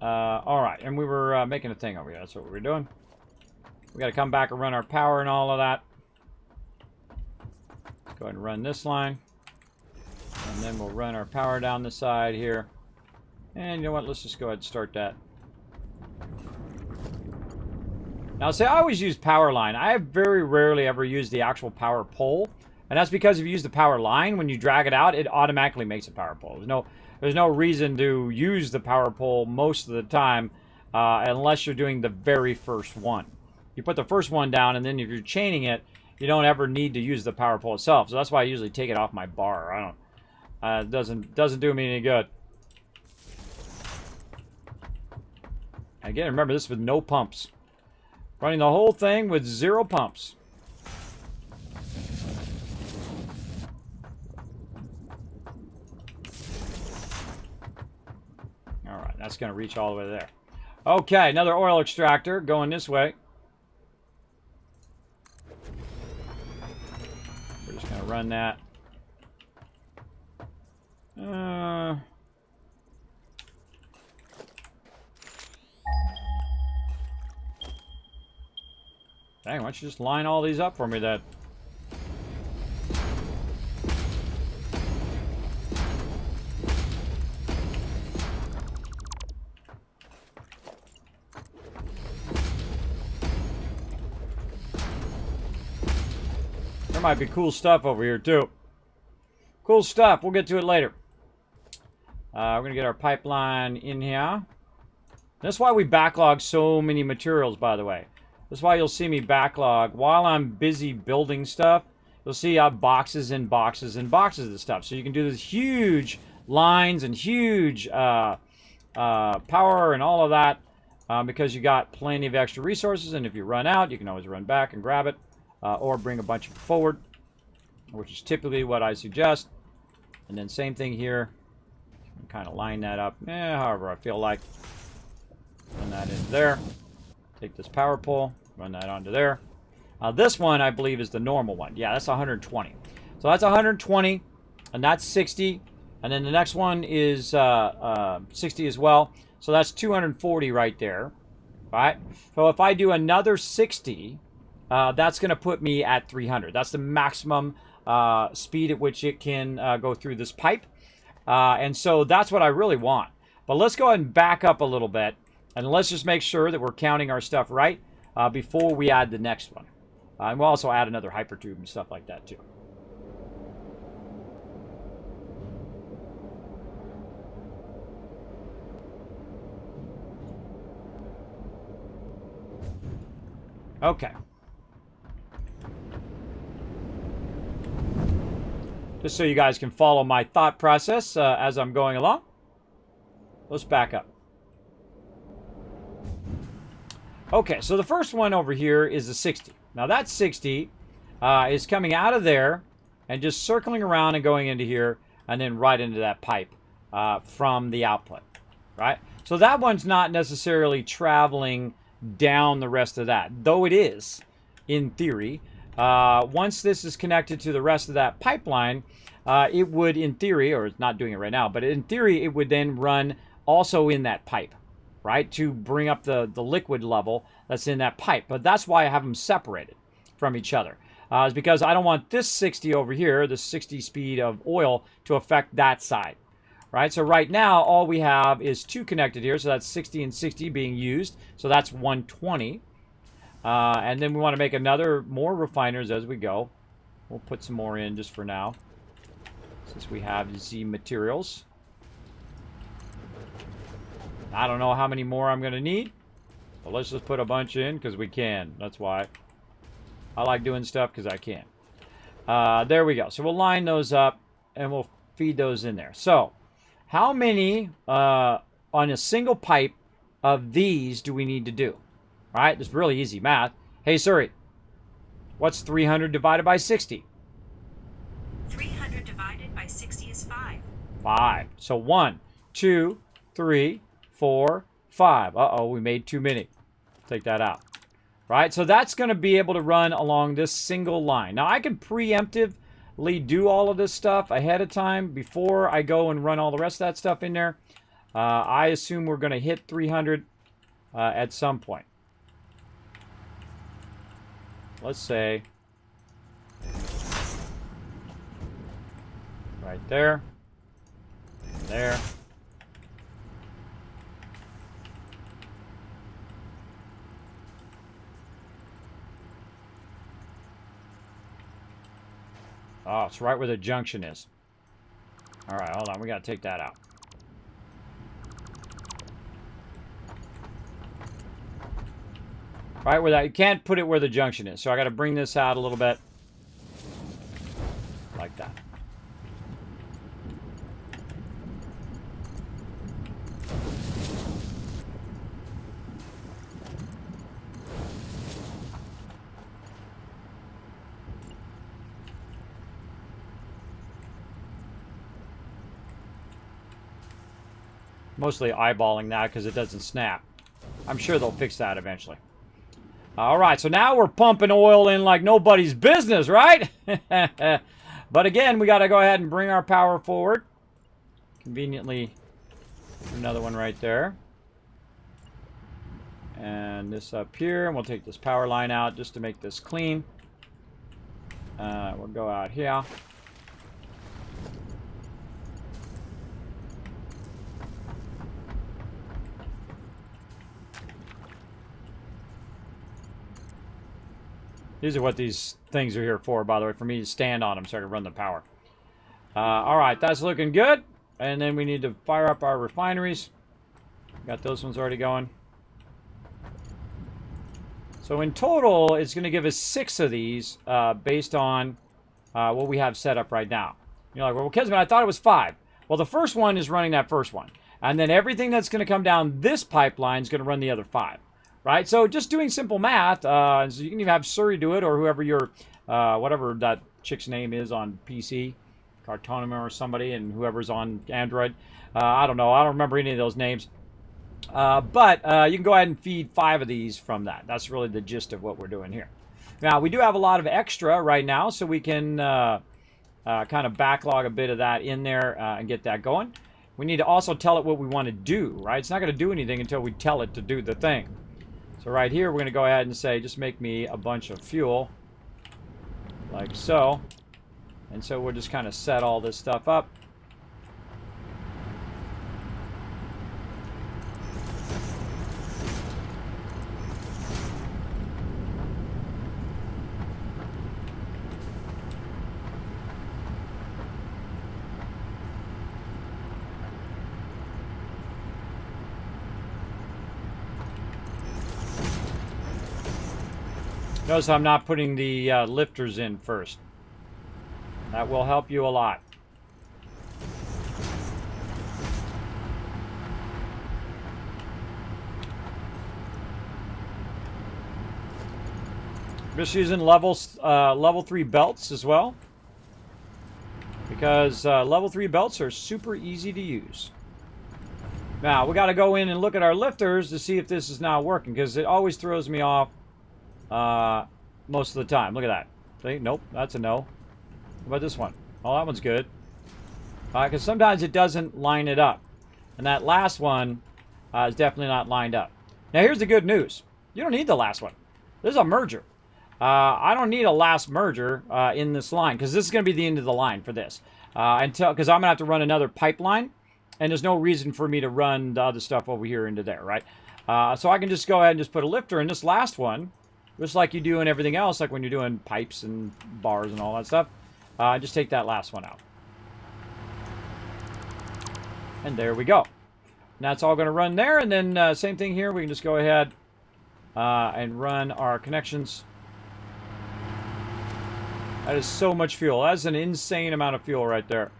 All right. And we were making a thing over here. That's what we were doing. We got to come back and run our power and all of that. Let's go ahead and run this line. And then we'll run our power down the side here. And you know what? Let's just go ahead and start that. Now, say I always use power line. I have very rarely ever used the actual power pole. And that's because if you use the power line, when you drag it out, it automatically makes a power pole. There's no reason to use the power pole most of the time unless you're doing the very first one. You put the first one down, and then if you're chaining it, you don't ever need to use the power pole itself. So that's why I usually take it off my bar. I don't. It doesn't do me any good. Again, remember this with no pumps. Running the whole thing with 0 pumps. All right, that's going to reach all the way there. Okay, another oil extractor going this way. We're just going to run that. Dang, why don't you just line all these up for me then? There might be cool stuff over here too. Cool stuff. We'll get to it later. We're going to get our pipeline in here. That's why we backlog so many materials, by the way. That's why you'll see me backlog while I'm busy building stuff. You'll see I have boxes and boxes and boxes of stuff. So you can do these huge lines and huge power and all of that because you got plenty of extra resources. And if you run out, you can always run back and grab it or bring a bunch of it forward, which is typically what I suggest. And then same thing here. Kind of line that up however I feel like. Run that in there. Take this power pole, run that onto there. This one, I believe, is the normal one. Yeah, that's 120. So that's 120, and that's 60. And then the next one is 60 as well. So that's 240 right there. Right? So if I do another 60, that's going to put me at 300. That's the maximum speed at which it can go through this pipe. And so that's what I really want. But let's go ahead and back up a little bit. And let's just make sure that we're counting our stuff right before we add the next one. And we'll also add another hypertube and stuff like that too. Okay. Just so you guys can follow my thought process as I'm going along. Let's back up. Okay, so the first one over here is a 60. Now that 60 is coming out of there and just circling around and going into here and then right into that pipe from the output, right? So that one's not necessarily traveling down the rest of that, though it is, in theory. Once this is connected to the rest of that pipeline, it would, in theory, or it's not doing it right now, but in theory, it would then run also in that pipe, right, to bring up the liquid level that's in that pipe. But that's why I have them separated from each other. Is because I don't want this 60 over here, the 60 speed of oil, to affect that side, right? So right now, all we have is 2 connected here, so that's 60 and 60 being used, so that's 120. And then we want to make more refiners as we go. We'll put some more in just for now, since we have Z materials. I don't know how many more I'm going to need, but let's just put a bunch in because we can. That's why. I like doing stuff because I can. There we go. So we'll line those up and we'll feed those in there. So how many on a single pipe of these do we need to do? All right, it's really easy math. Hey, Siri, what's 300 divided by 60? 300 divided by 60 is 5. 5. So 1, 2, 3, 4, 5. Uh-oh, we made too many. Take that out. Right, so that's going to be able to run along this single line. Now, I can preemptively do all of this stuff ahead of time before I go and run all the rest of that stuff in there. I assume we're going to hit 300 at some point. Let's say right there, and there. Oh, it's right where the junction is. All right, hold on. We got to take that out. Right where that... You can't put it where the junction is. So I got to bring this out a little bit. Like that. Mostly eyeballing that because it doesn't snap. I'm sure they'll fix that eventually. All right, so now we're pumping oil in like nobody's business, right? But again, we got to go ahead and bring our power forward. Conveniently, another one right there. And this up here, and we'll take this power line out just to make this clean. We'll go out here. These are what these things are here for, by the way, for me to stand on them so I can run the power. All right, that's looking good. And then we need to fire up our refineries. Got those ones already going. So in total, it's going to give us 6 of these based on what we have set up right now. You're like, well, Kismet, I thought it was 5. Well, the first one is running that first one. And then everything that's going to come down this pipeline is going to run the other 5. Right? So just doing simple math, so you can even have Suri do it, or whoever your, whatever that chick's name is on PC, Cartonima or somebody, and whoever's on Android. I don't know. I don't remember any of those names. But you can go ahead and feed 5 of these from that. That's really the gist of what we're doing here. Now, we do have a lot of extra right now, so we can kind of backlog a bit of that in there and get that going. We need to also tell it what we want to do, right? It's not going to do anything until we tell it to do the thing. So right here, we're going to go ahead and say, just make me a bunch of fuel, like so. And so we'll just kind of set all this stuff up. Notice I'm not putting the lifters in first. That will help you a lot. Just using level 3 belts as well. Because level 3 belts are super easy to use. Now, we got to go in and look at our lifters to see if this is now working. Because it always throws me off most of the time. Look at that. See? Nope, that's a no. How about this one? Oh, that one's good. Because sometimes it doesn't line it up. And that last one is definitely not lined up. Now, here's the good news. You don't need the last one. There's a merger. I don't need a last merger in this line, because this is going to be the end of the line for this. Because I'm going to have to run another pipeline, and there's no reason for me to run the other stuff over here into there, right? So I can just go ahead and just put a lifter in this last one, just like you do in everything else, like when you're doing pipes and bars and all that stuff. Just take that last one out. And there we go. Now it's all going to run there, and then same thing here. We can just go ahead and run our connections. That is so much fuel. That's an insane amount of fuel right there.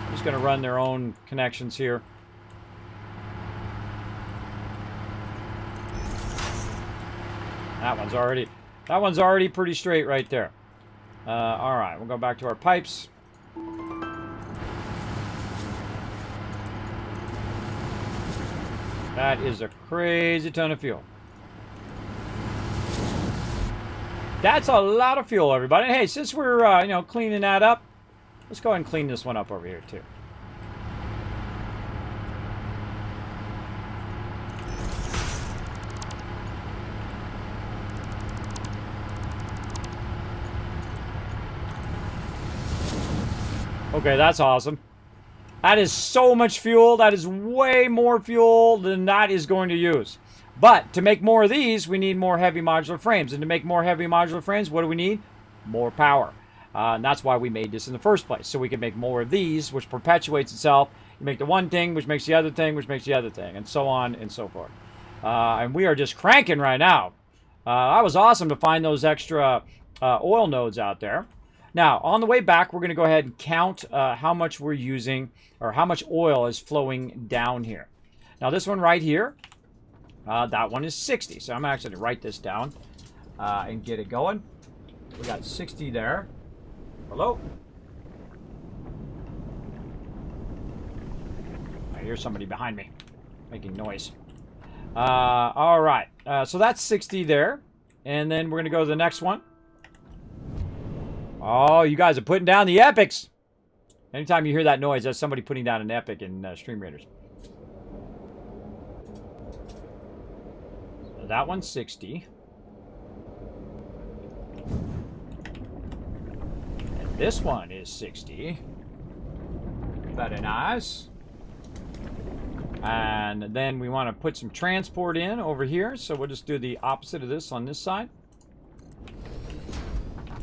I'm just going to run their own connections here. That one's already pretty straight right there. All right, we'll go back to our pipes. That is a crazy ton of fuel. That's a lot of fuel, everybody. Hey, since we're cleaning that up, let's go ahead and clean this one up over here too. Okay, that's awesome. That is so much fuel. That is way more fuel than that is going to use. But to make more of these, we need more heavy modular frames. And to make more heavy modular frames, what do we need? More power. And that's why we made this in the first place. So we can make more of these, which perpetuates itself. You make the one thing, which makes the other thing, which makes the other thing, and so on and so forth. And we are just cranking right now. That was awesome to find those extra oil nodes out there. Now, on the way back, we're going to go ahead and count how much we're using, or how much oil is flowing down here. Now, this one right here, that one is 60. So I'm actually going to write this down and get it going. We got 60 there. Hello? I hear somebody behind me making noise. All right. So that's 60 there. And then we're going to go to the next one. Oh, you guys are putting down the epics. Anytime you hear that noise, that's somebody putting down an epic in Stream Raiders. So that one's 60. And this one is 60. Very nice. And then we want to put some transport in over here. So we'll just do the opposite of this on this side.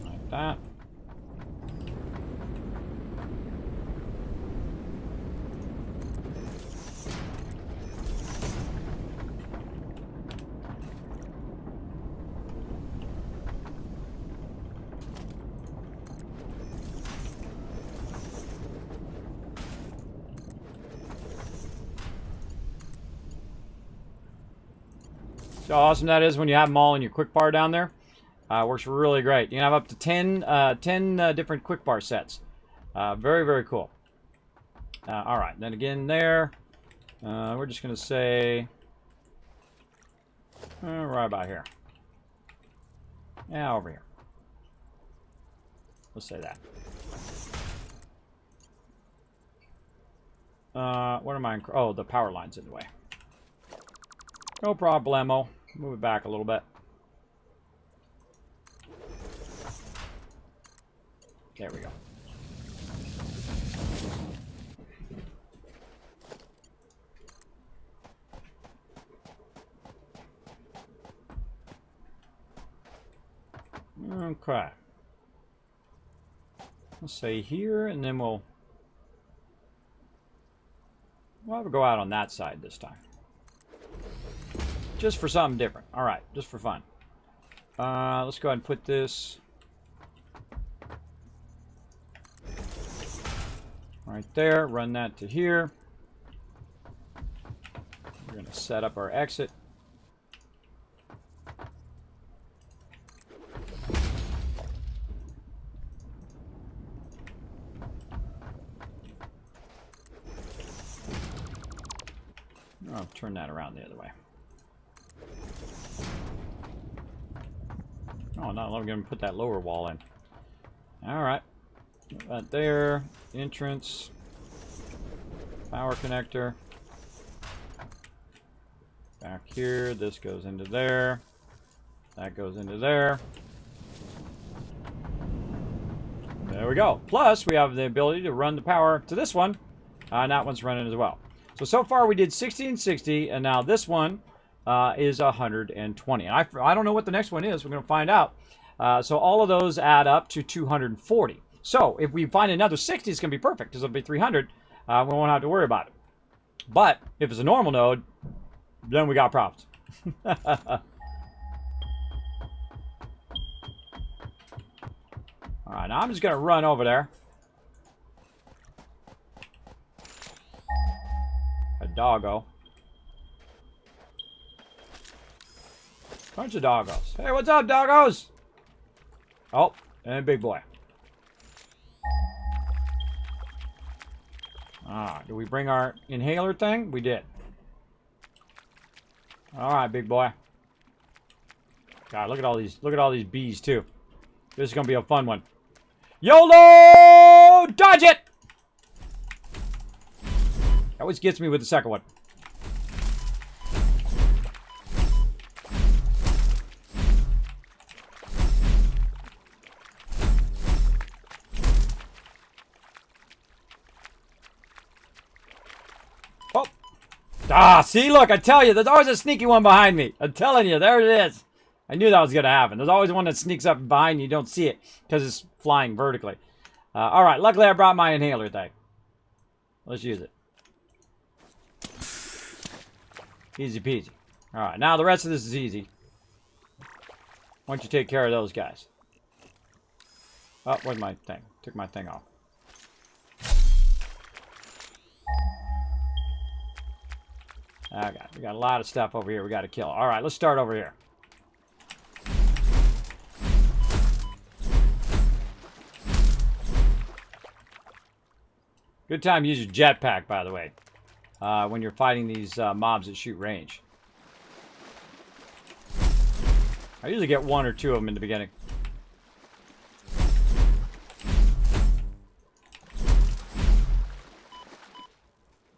Like that. How awesome that is when you have them all in your quick bar down there. Works really great. You can have up to 10 different quick bar sets. Very, very cool. All right, then again there, we're just going to say right about here. Yeah, over here. Let's say that. What am I? Oh, the power line's in the way. No problemo. Move it back a little bit. There we go. Okay. Let's say here, and then we'll have to go out on that side this time. Just for something different. All right, just for fun. Let's go ahead and put this right there. Run that to here. We're going to set up our exit. turn that around the other way. Oh, no, I'm going to put that lower wall in. All right. Put that there. Entrance. Power connector. Back here. This goes into there. That goes into there. There we go. Plus, we have the ability to run the power to this one. And that one's running as well. So far we did 60 and 60, and now this one is 120. And I don't know what the next one is. We're going to find out. So all of those add up to 240. So if we find another 60, it's going to be perfect because it'll be 300. We won't have to worry about it. But if it's a normal node, then we got problems. All right, now I'm just going to run over there. A doggo. Bunch of doggos. Hey, what's up, doggos? Oh, and big boy. Ah, did we bring our inhaler thing? We did. All right, big boy. God, look at all these bees too. This is gonna be a fun one. YOLO! Dodge it! That always gets me with the second one. Oh. Ah, see, look, I tell you, there's always a sneaky one behind me. I'm telling you, there it is. I knew that was going to happen. There's always one that sneaks up behind you. You don't see it because it's flying vertically. All right, luckily I brought my inhaler thing. Let's use it. Easy peasy. All right, now the rest of this is easy. Why don't you take care of those guys? Oh, where's my thing? Took my thing off. We got a lot of stuff over here we got to kill. All right, let's start over here. Good time to use your jetpack, by the way, when you're fighting these mobs that shoot range. I usually get one or two of them in the beginning.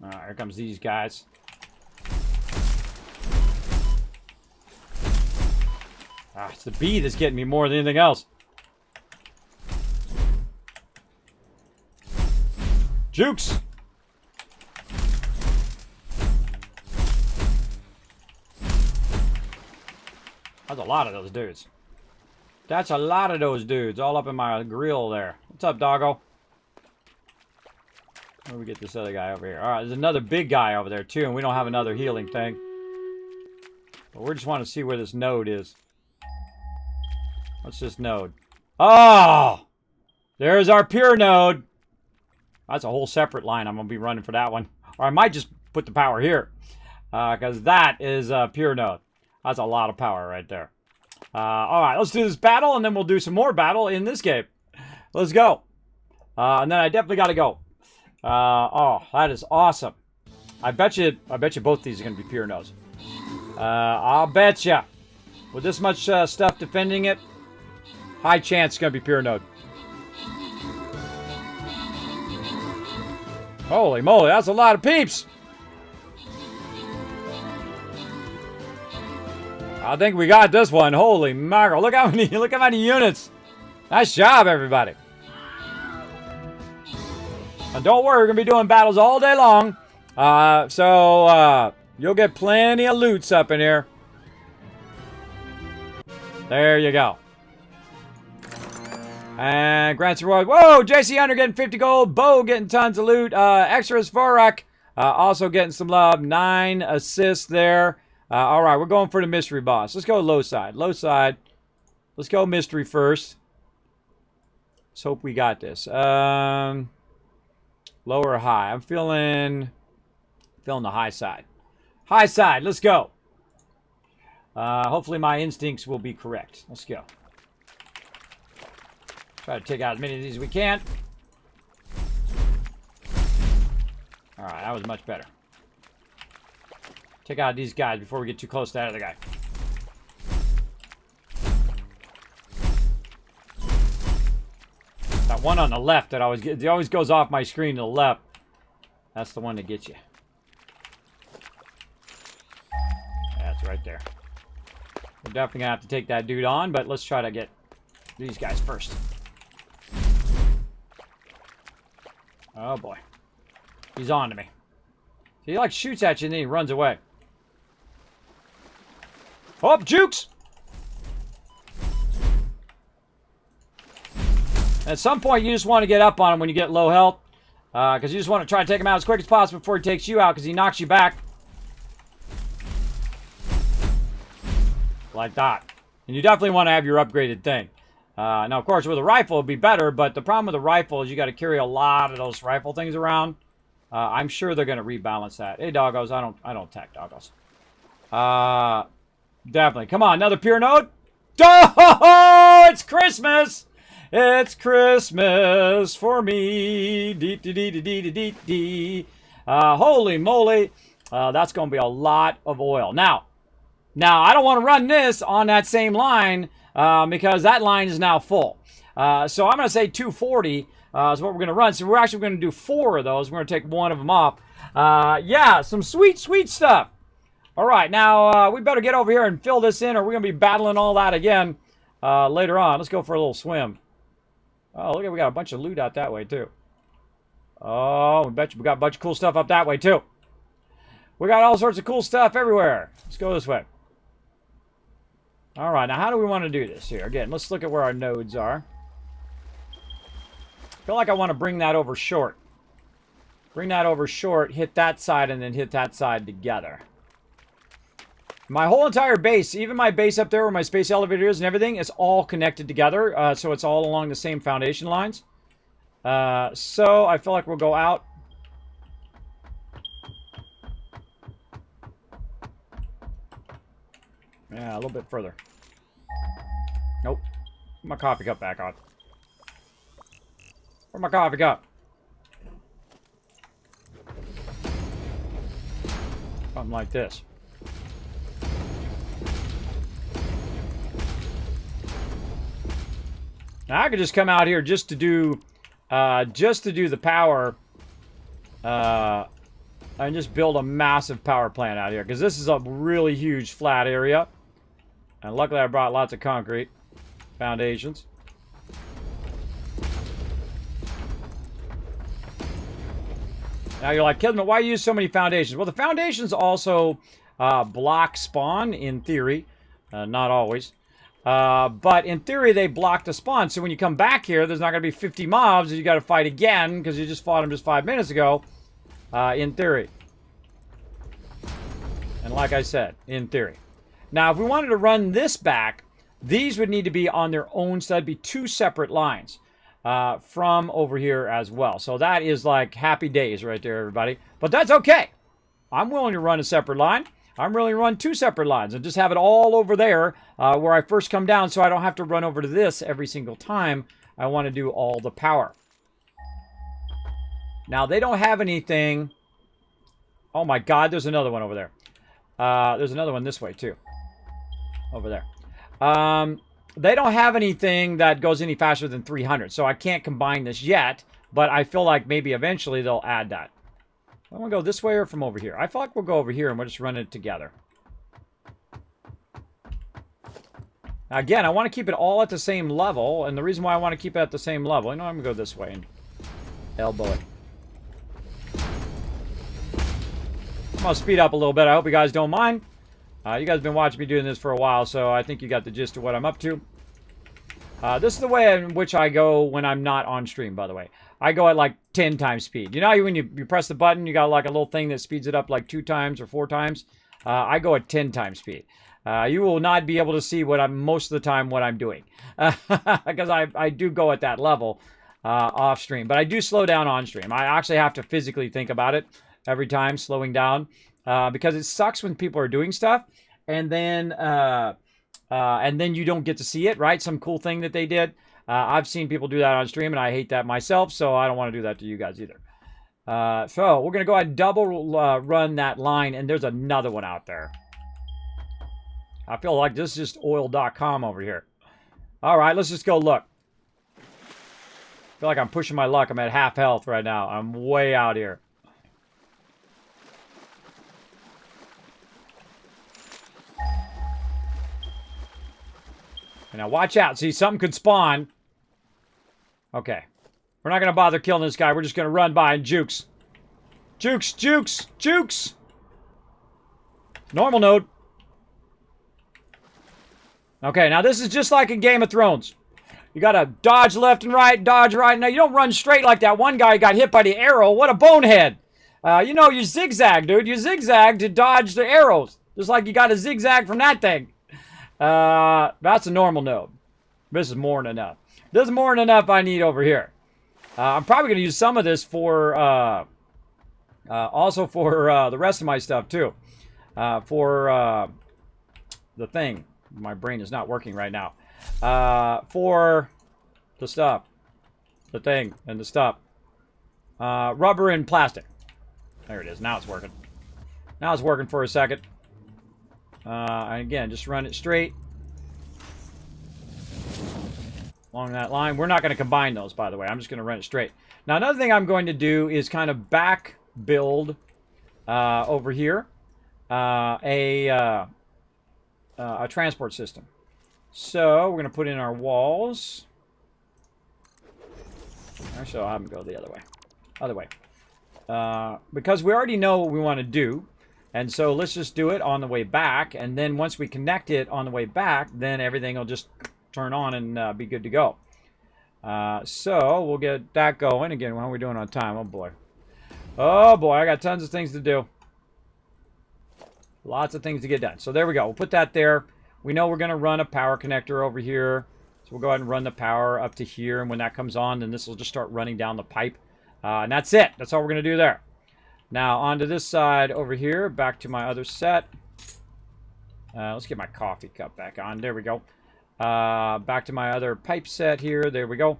Here comes these guys. It's the bee that's getting me more than anything else. Jukes! That's a lot of those dudes. That's a lot of those dudes all up in my grill there. What's up, doggo? Where do we get this other guy over here? Alright, there's another big guy over there too, and we don't have another healing thing. But we just want to see where this node is. What's this node? Oh! There's our pure node. That's a whole separate line. I'm going to be running for that one. Or I might just put the power here. Because that is a pure node. That's a lot of power right there. Alright, let's do this battle. And then we'll do some more battle in this game. Let's go. And then I definitely got to go. Oh, that is awesome. I bet you both these are going to be pure nodes. I'll bet you. With this much stuff defending it, high chance it's going to be pure node. Holy moly, that's a lot of peeps. I think we got this one. Holy mackerel. Look how many units. Nice job, everybody. And don't worry, we're going to be doing battles all day long. So you'll get plenty of loots up in here. There you go. And grants reward. Whoa, JC Hunter getting 50 gold. Bo getting tons of loot. Extras Vorak also getting some love. 9 assists there. All right, we're going for the mystery boss. Let's go low side. Low side. Let's go mystery first. Let's hope we got this. Low or high? I'm feeling the high side. High side. Let's go. Hopefully my instincts will be correct. Let's go. Try to take out as many of these as we can. Alright, that was much better. Take out these guys before we get too close to that other guy. That one on the left that it always goes off my screen to the left. That's the one that gets you. That's right there. We're definitely gonna have to take that dude on, but let's try to get these guys first. Oh boy. He's on to me. He like shoots at you and then he runs away. Oh, jukes! At some point, you just want to get up on him when you get low health. Because you just want to try to take him out as quick as possible before he takes you out, because he knocks you back. Like that. And you definitely want to have your upgraded thing. Now, of course, with a rifle, it'd be better, but the problem with a rifle is you got to carry a lot of those rifle things around. I'm sure they're going to rebalance that. Hey, doggos, I don't attack doggos. Definitely. Come on, another pure node. Oh, it's Christmas! It's Christmas for me. Dee dee dee dee dee dee dee. Holy moly. That's going to be a lot of oil. Now, I don't want to run this on that same line because that line is now full. So I'm going to say 240 is what we're going to run. So we're actually going to do 4 of those. We're going to take one of them off. Yeah, some sweet, sweet stuff. All right, now we better get over here and fill this in or we're going to be battling all that again later on. Let's go for a little swim. Oh, look at we got a bunch of loot out that way, too. Oh, we bet you we got a bunch of cool stuff up that way, too. We got all sorts of cool stuff everywhere. Let's go this way. All right, now how do we want to do this here? Again, let's look at where our nodes are. I feel like I want to bring that over short. Bring that over short, hit that side, and then hit that side together. My whole entire base, even my base up there where my space elevator is and everything, is all connected together. So it's all along the same foundation lines. So I feel like we'll go out. Yeah, a little bit further. Nope. Put my coffee cup back on. Where's my coffee cup? Something like this. Now I could just come out here just to do the power, and just build a massive power plant out here because this is a really huge flat area. And luckily I brought lots of concrete foundations. Now you're like, Kismet, why use so many foundations? Well, the foundations also block spawn in theory, not always. But in theory, they block the spawn. So when you come back here, there's not going to be 50 mobs that you got to fight again because you just fought them just 5 minutes ago. In theory. And like I said, in theory. Now, if we wanted to run this back, these would need to be on their own. So that'd be 2 separate lines from over here as well. So that is like happy days right there, everybody. But that's okay. I'm willing to run a separate line. I'm willing to run 2 separate lines and just have it all over there where I first come down so I don't have to run over to this every single time I want to do all the power. Now, they don't have anything. Oh, my God. There's another one over there. There's another one this way, too. Over there. They don't have anything that goes any faster than 300. So I can't combine this yet. But I feel like maybe eventually they'll add that. I want to go this way or from over here. I feel like we'll go over here and we'll just run it together. Now, again, I want to keep it all at the same level. And the reason why I want to keep it at the same level, you know, I'm going to go this way and elbow it. I'm going to speed up a little bit. I hope you guys don't mind. You guys have been watching me doing this for a while, so I think you got the gist of what I'm up to. This is the way in which I go when I'm not on stream, by the way. I go at like 10 times speed. You know when you press the button, you got like a little thing that speeds it up like 2 times or 4 times? I go at 10 times speed. You will not be able to see most of the time what I'm doing. Because I do go at that level off stream. But I do slow down on stream. I actually have to physically think about it every time, slowing down. Because it sucks when people are doing stuff and then you don't get to see it, right? Some cool thing that they did. I've seen people do that on stream and I hate that myself, so I don't want to do that to you guys either. So we're going to go ahead and double run that line, and there's another one out there. I feel like this is just oil.com over here. All right, let's just go look. I feel like I'm pushing my luck. I'm at half health right now. I'm way out here. And now watch out. See, something could spawn. Okay. We're not going to bother killing this guy. We're just going to run by and jukes. Jukes, jukes, jukes. Normal node. Okay, now this is just like in Game of Thrones. You got to dodge left and right, dodge right. Now, you don't run straight like that one guy got hit by the arrow. What a bonehead. You know, you zigzag, dude. You zigzag to dodge the arrows. Just like you got to zigzag from that thing. That's a normal node. This is more than enough. This is more than enough I need over here. I'm probably going to use some of this for, also for the rest of my stuff, too. For the thing. My brain is not working right now. For the stuff. The thing and the stuff. Rubber and plastic. There it is. Now it's working. Now it's working for a second. And again, just run it straight. Along that line. We're not going to combine those, by the way. I'm just going to run it straight. Now, another thing I'm going to do is kind of back build over here a transport system. So, we're going to put in our walls. Actually, I'll have them go the other way. Other way. Because we already know what we want to do. And so, let's just do it on the way back. And then once we connect it on the way back, then everything will just turn on and be good to go. So, we'll get that going. Again, how are we doing on time? Oh, boy. Oh, boy. I got tons of things to do. Lots of things to get done. So, there we go. We'll put that there. We know we're going to run a power connector over here. So, we'll go ahead and run the power up to here. And when that comes on, then this will just start running down the pipe. And that's it. That's all we're going to do there. Now, onto this side over here. Back to my other set. Let's get my coffee cup back on. There we go. Back to my other pipe set here. There we go.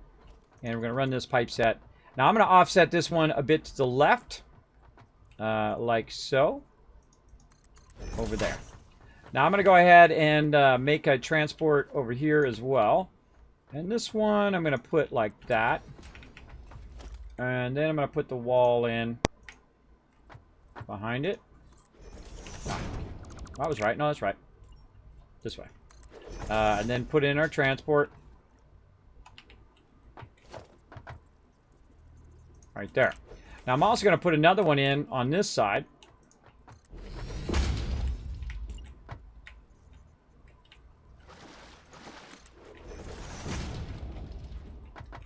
And we're going to run this pipe set. Now, I'm going to offset this one a bit to the left. Like so. Over there. Now, I'm going to go ahead and make a transport over here as well. And this one, I'm going to put like that. And then I'm going to put the wall in behind it. I was right. No, that's right. This way. And then put in our transport. Right there. Now, I'm also going to put another one in on this side.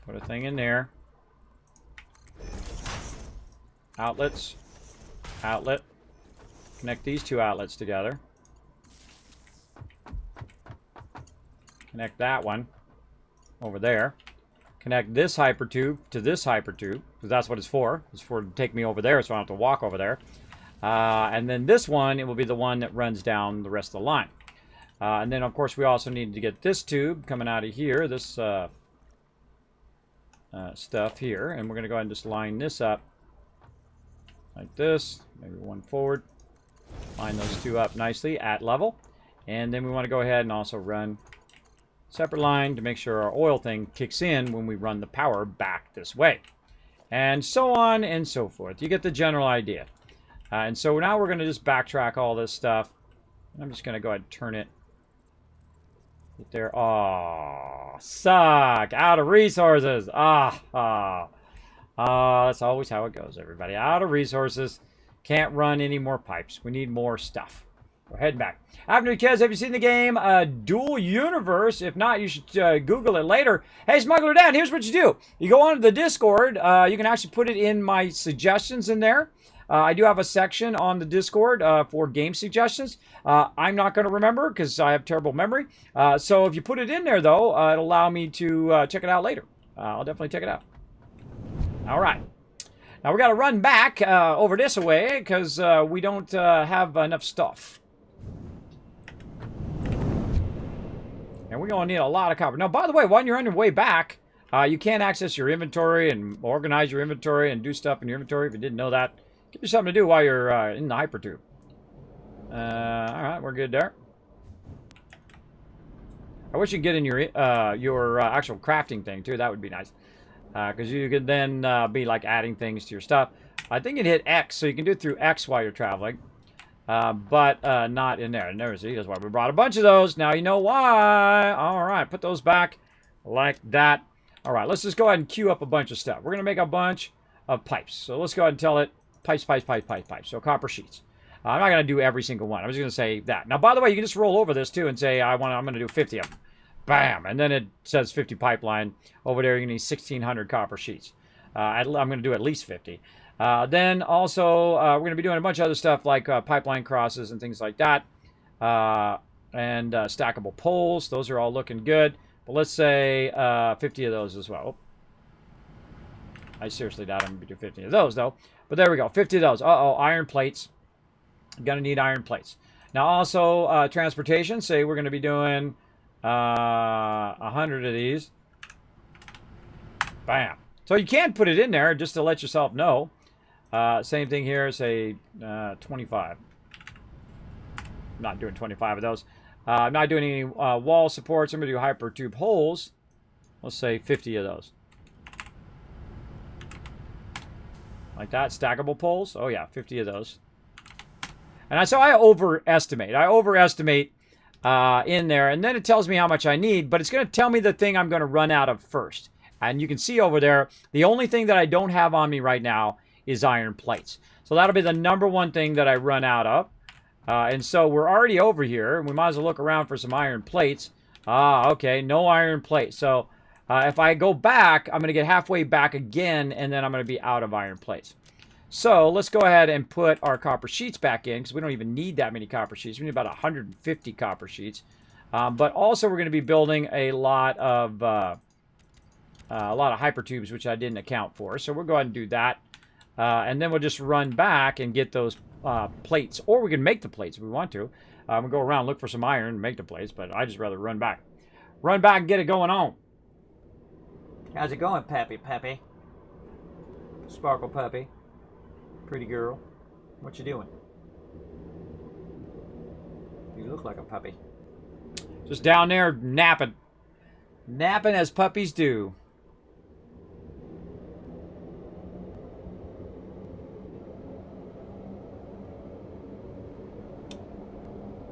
Put a thing in there. Outlets. Outlet. Connect these two outlets together. Connect that one over there. Connect this hypertube to this hypertube, because that's what it's for. It's for to take me over there, so I don't have to walk over there. And then this one, it will be the one that runs down the rest of the line. And then, of course, we also need to get this tube coming out of here, this stuff here. And we're going to go ahead and just line this up like this. Maybe one forward. Line those two up nicely at level. And then we want to go ahead and also run separate line to make sure our oil thing kicks in when we run the power back this way. And so on and so forth. You get the general idea. And so now we're going to just backtrack all this stuff. I'm just going to go ahead and turn it. Get there. Oh, suck. Out of resources. That's always how it goes, everybody. Out of resources. Can't run any more pipes. We need more stuff. We're heading back. Afternoon, kids. Have you seen the game Dual Universe? If not, you should Google it later. Hey, Smuggler Dan, here's what you do. You go onto the Discord. You can actually put it in my suggestions in there. I do have a section on the Discord for game suggestions. I'm not going to remember because I have terrible memory. So if you put it in there, though, it'll allow me to check it out later. I'll definitely check it out. All right. Now, we got to run back over this way because we don't have enough stuff. And we're going to need a lot of copper. Now, by the way, while you're on your way back, You can access your inventory and organize your inventory and do stuff in your inventory if you didn't know that. Give you something to do while you're in the hypertube. All right, we're good there. I wish you could get in your actual crafting thing too. That would be nice, because you could then be like adding things to your stuff. I think it hit X, so you can do it through X while you're traveling, but not in there. Never see. That's why we brought a bunch of those. Now you know why. All right, put those back like that. All right, let's just go ahead and queue up a bunch of stuff. We're gonna make a bunch of pipes. So let's go ahead and tell it pipes, pipes, pipes, pipes, pipes. So copper sheets. I'm not going to do every single one. I'm just going to say that. Now, by the way, you can just roll over this, too, and say, I'm going to do 50 of them. Bam! And then it says 50 pipeline. Over there, you're going to need 1,600 copper sheets. I'm going to do at least 50. Then, also, we're going to be doing a bunch of other stuff like pipeline crosses and things like that. And stackable poles. Those are all looking good. But let's say 50 of those as well. I seriously doubt I'm going to do 50 of those, though. But there we go. 50 of those. Uh-oh, iron plates. Gonna need iron plates. Now also transportation. Say we're gonna be doing 100 of these. Bam. So you can put it in there just to let yourself know. Same thing here. Say 25. I'm not doing 25 of those. I'm not doing any wall supports. I'm gonna do hypertube holes. Let's say 50 of those. Like that. Stackable poles. Oh yeah, 50 of those. And so I overestimate. In there, and then it tells me how much I need, but it's going to tell me the thing I'm going to run out of first. And you can see over there, the only thing that I don't have on me right now is iron plates. So that'll be the number one thing that I run out of. And so we're already over here, and we might as well look around for some iron plates. Okay, no iron plates. So if I go back, I'm going to get halfway back again, and then I'm going to be out of iron plates. So let's go ahead and put our copper sheets back in, because we don't even need that many copper sheets. We need about 150 copper sheets. But also we're going to be building a lot of hypertubes, which I didn't account for. So we'll go ahead and do that. And then we'll just run back and get those plates. Or we can make the plates if we want to. We'll go around, look for some iron, and make the plates. But I just rather run back. Run back and get it going on. How's it going, Peppy? Sparkle Puppy. Pretty girl. What you doing? You look like a puppy. Just down there napping. Napping as puppies do.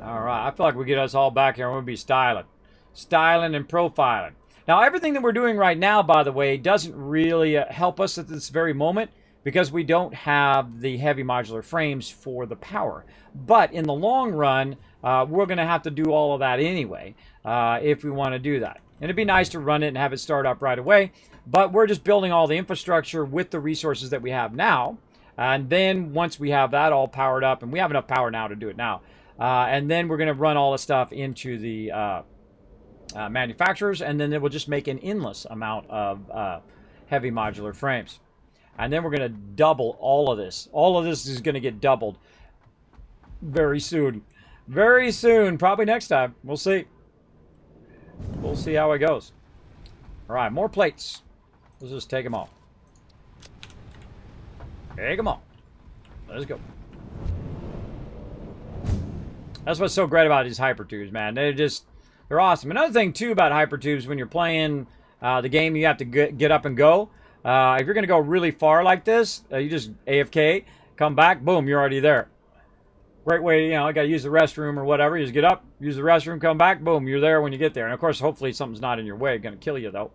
Alright, I feel like we get us all back here and we'll be styling. Styling and profiling. Now, everything that we're doing right now, by the way, doesn't really help us at this very moment, because we don't have the heavy modular frames for the power. But in the long run, we're going to have to do all of that anyway, if we want to do that. And it'd be nice to run it and have it start up right away, but we're just building all the infrastructure with the resources that we have now. And then once we have that all powered up, and we have enough power now to do it now, and then we're going to run all the stuff into the manufacturers, and then it will just make an endless amount of heavy modular frames. And then we're going to double all of this. All of this is going to get doubled very soon. Very soon. Probably next time. We'll see. We'll see how it goes. All right, more plates. Let's just take them all. Take them all. Let's go. That's what's so great about these hypertubes, man. They're awesome. Another thing, too, about hypertubes, when you're playing the game, you have to get up and go. If you're going to go really far like this, you just AFK, come back, boom, you're already there. Great way, I got to use the restroom or whatever. You just get up, use the restroom, come back, boom, you're there when you get there. And, of course, hopefully something's not in your way. Going to kill you, though.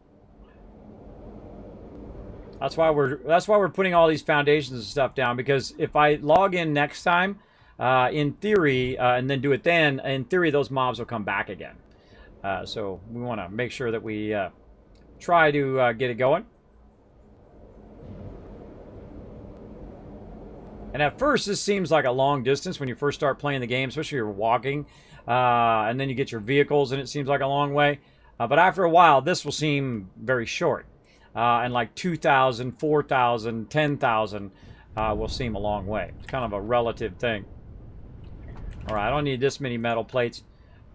That's why we're putting all these foundations and stuff down, because if I log in next time, in theory, and then do it then, in theory, those mobs will come back again. So we want to make sure that we try to get it going. And at first, this seems like a long distance when you first start playing the game, especially if you're walking. And then you get your vehicles, and it seems like a long way. But after a while, this will seem very short. And like 2,000, 4,000, 10,000 will seem a long way. It's kind of a relative thing. All right, I don't need this many metal plates.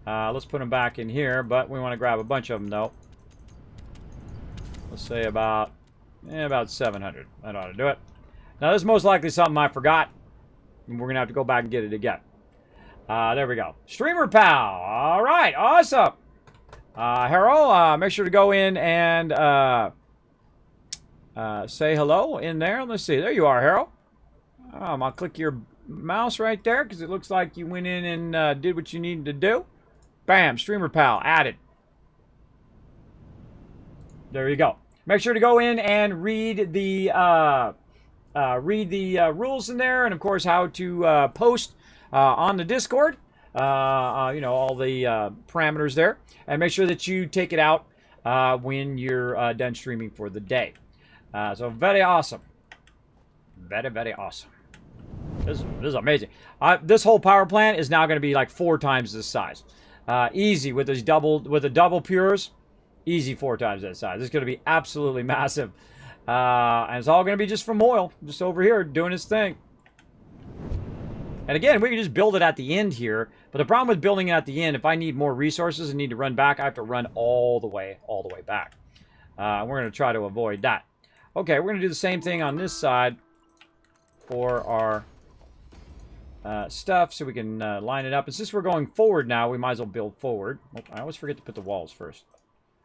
Let's put them back in here, but we want to grab a bunch of them, though. Let's say about 700. That ought to do it. Now, this is most likely something I forgot. And we're going to have to go back and get it again. There we go. Streamer Pal. All right. Awesome. Harold, make sure to go in and say hello in there. Let's see. There you are, Harold. I'll click your mouse right there because it looks like you went in and did what you needed to do. Bam. Streamer Pal. Added. There you go. Make sure to go in and read the rules in there, and of course how to post on the Discord. You know, all the parameters there, and make sure that you take it out when you're done streaming for the day. So very awesome, very awesome. This is amazing. This whole power plant is now going to be like 4 times this size. Easy with the double pures. Easy 4 times that size. It's going to be absolutely massive. And it's all going to be just from oil. Just over here doing its thing. And again, we can just build it at the end here. But the problem with building it at the end, if I need more resources and need to run back, I have to run all the way back. We're going to try to avoid that. Okay, we're going to do the same thing on this side for our stuff so we can line it up. And since we're going forward now, we might as well build forward. I always forget to put the walls first.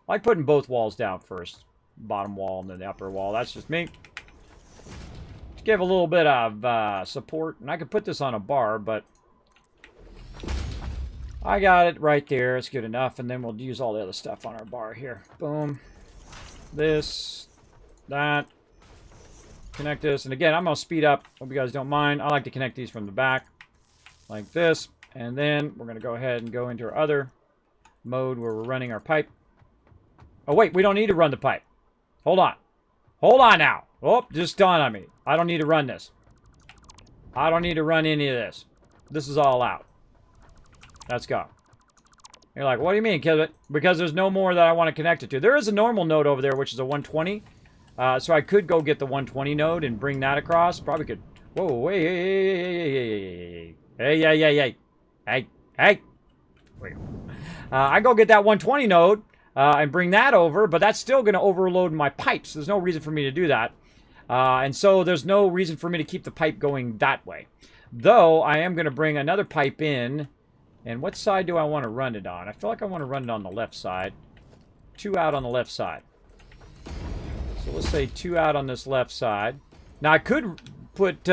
I like putting both walls down first. Bottom wall and then the upper wall. That's just me. To give a little bit of support. And I could put this on a bar, but I got it right there. It's good enough. And then we'll use all the other stuff on our bar here. Boom. This. That. Connect this. And again, I'm going to speed up. Hope you guys don't mind. I like to connect these from the back. Like this. And then we're going to go ahead and go into our other mode where we're running our pipe. Oh, wait. We don't need to run the pipe. Hold on. Hold on now. Oh, just dawned on me. I don't need to run this. I don't need to run any of this. This is all out. Let's go. You're like, what do you mean, Kismet? Because there's no more that I want to connect it to. There is a normal node over there, which is a 120. So I could go get the 120 node and bring that across. Probably could. Whoa, wait, hey. Wait. I go get that 120 node. And bring that over, but that's still going to overload my pipes. There's no reason for me to do that. And so there's no reason for me to keep the pipe going that way. Though, I am going to bring another pipe in. And what side do I want to run it on? I feel like I want to run it on the left side. 2 out on the left side. So let's say 2 out on this left side. Now, I could put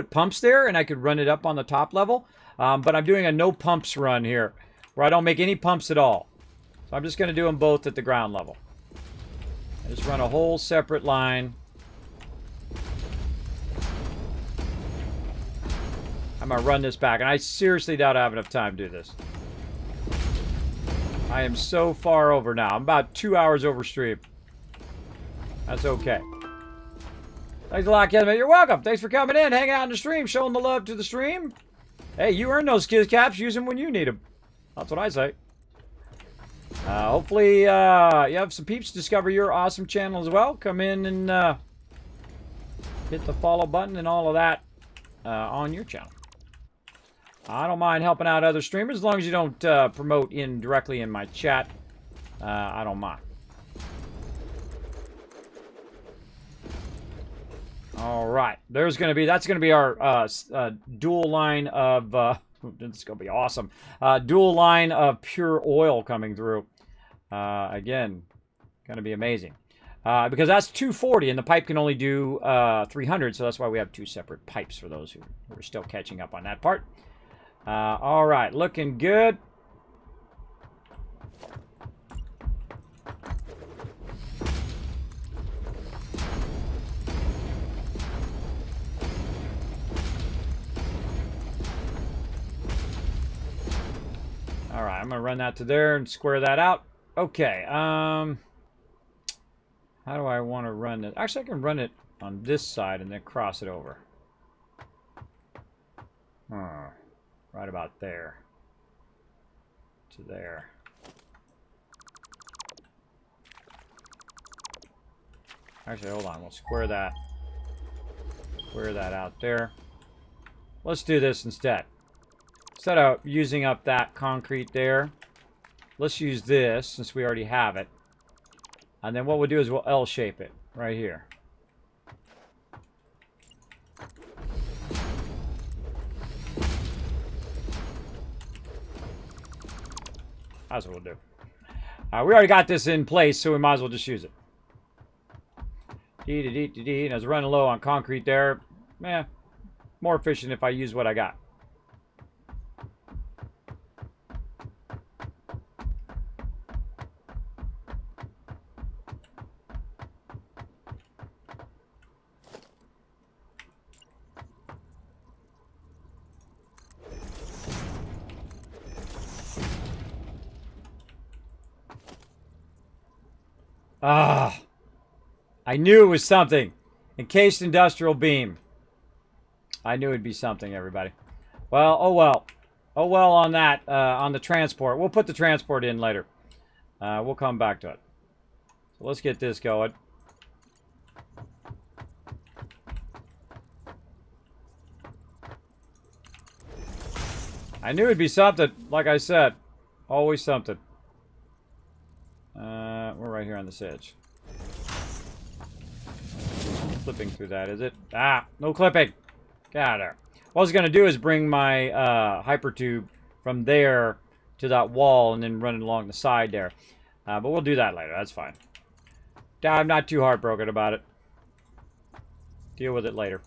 pumps there, and I could run it up on the top level. But I'm doing a no pumps run here, where I don't make any pumps at all. So I'm just going to do them both at the ground level. I just run a whole separate line. I'm going to run this back. And I seriously doubt I have enough time to do this. I am so far over now. I'm about 2 hours over stream. That's okay. Thanks a lot, Kismet. You're welcome. Thanks for coming in, hanging out in the stream, showing the love to the stream. Hey, you earn those Kiz Caps. Use them when you need them. That's what I say. Hopefully, you have some peeps discover your awesome channel as well. Come in and hit the follow button and all of that on your channel. I don't mind helping out other streamers as long as you don't promote directly in my chat. I don't mind. All right, that's going to be our dual line of. It's going to be awesome. Dual line of pure oil coming through. Again, going to be amazing. Because that's 240 and the pipe can only do 300. So that's why we have 2 separate pipes for those who are still catching up on that part. All right, looking good. All right, I'm going to run that to there and square that out. Okay, how do I want to run it? Actually, I can run it on this side and then cross it over. Right about there. To there. Actually, hold on. We'll square that out there. Let's do this instead. Instead of using up that concrete there, let's use this since we already have it. And then what we'll do is we'll L-shape it right here. That's what we'll do. We already got this in place, so we might as well just use it. And I was running low on concrete there. More efficient if I use what I got. Ah, I knew it was something. Encased industrial beam. I knew it'd be something, everybody. Well, oh well. Oh well on that, on the transport. We'll put the transport in later. We'll come back to it. So let's get this going. I knew it'd be something, like I said. Always something. We're right here on this edge. Clipping through that, is it? Ah, no clipping. Get out of there. What I was going to do is bring my hypertube from there to that wall and then run it along the side there. But we'll do that later. That's fine. I'm not too heartbroken about it. Deal with it later.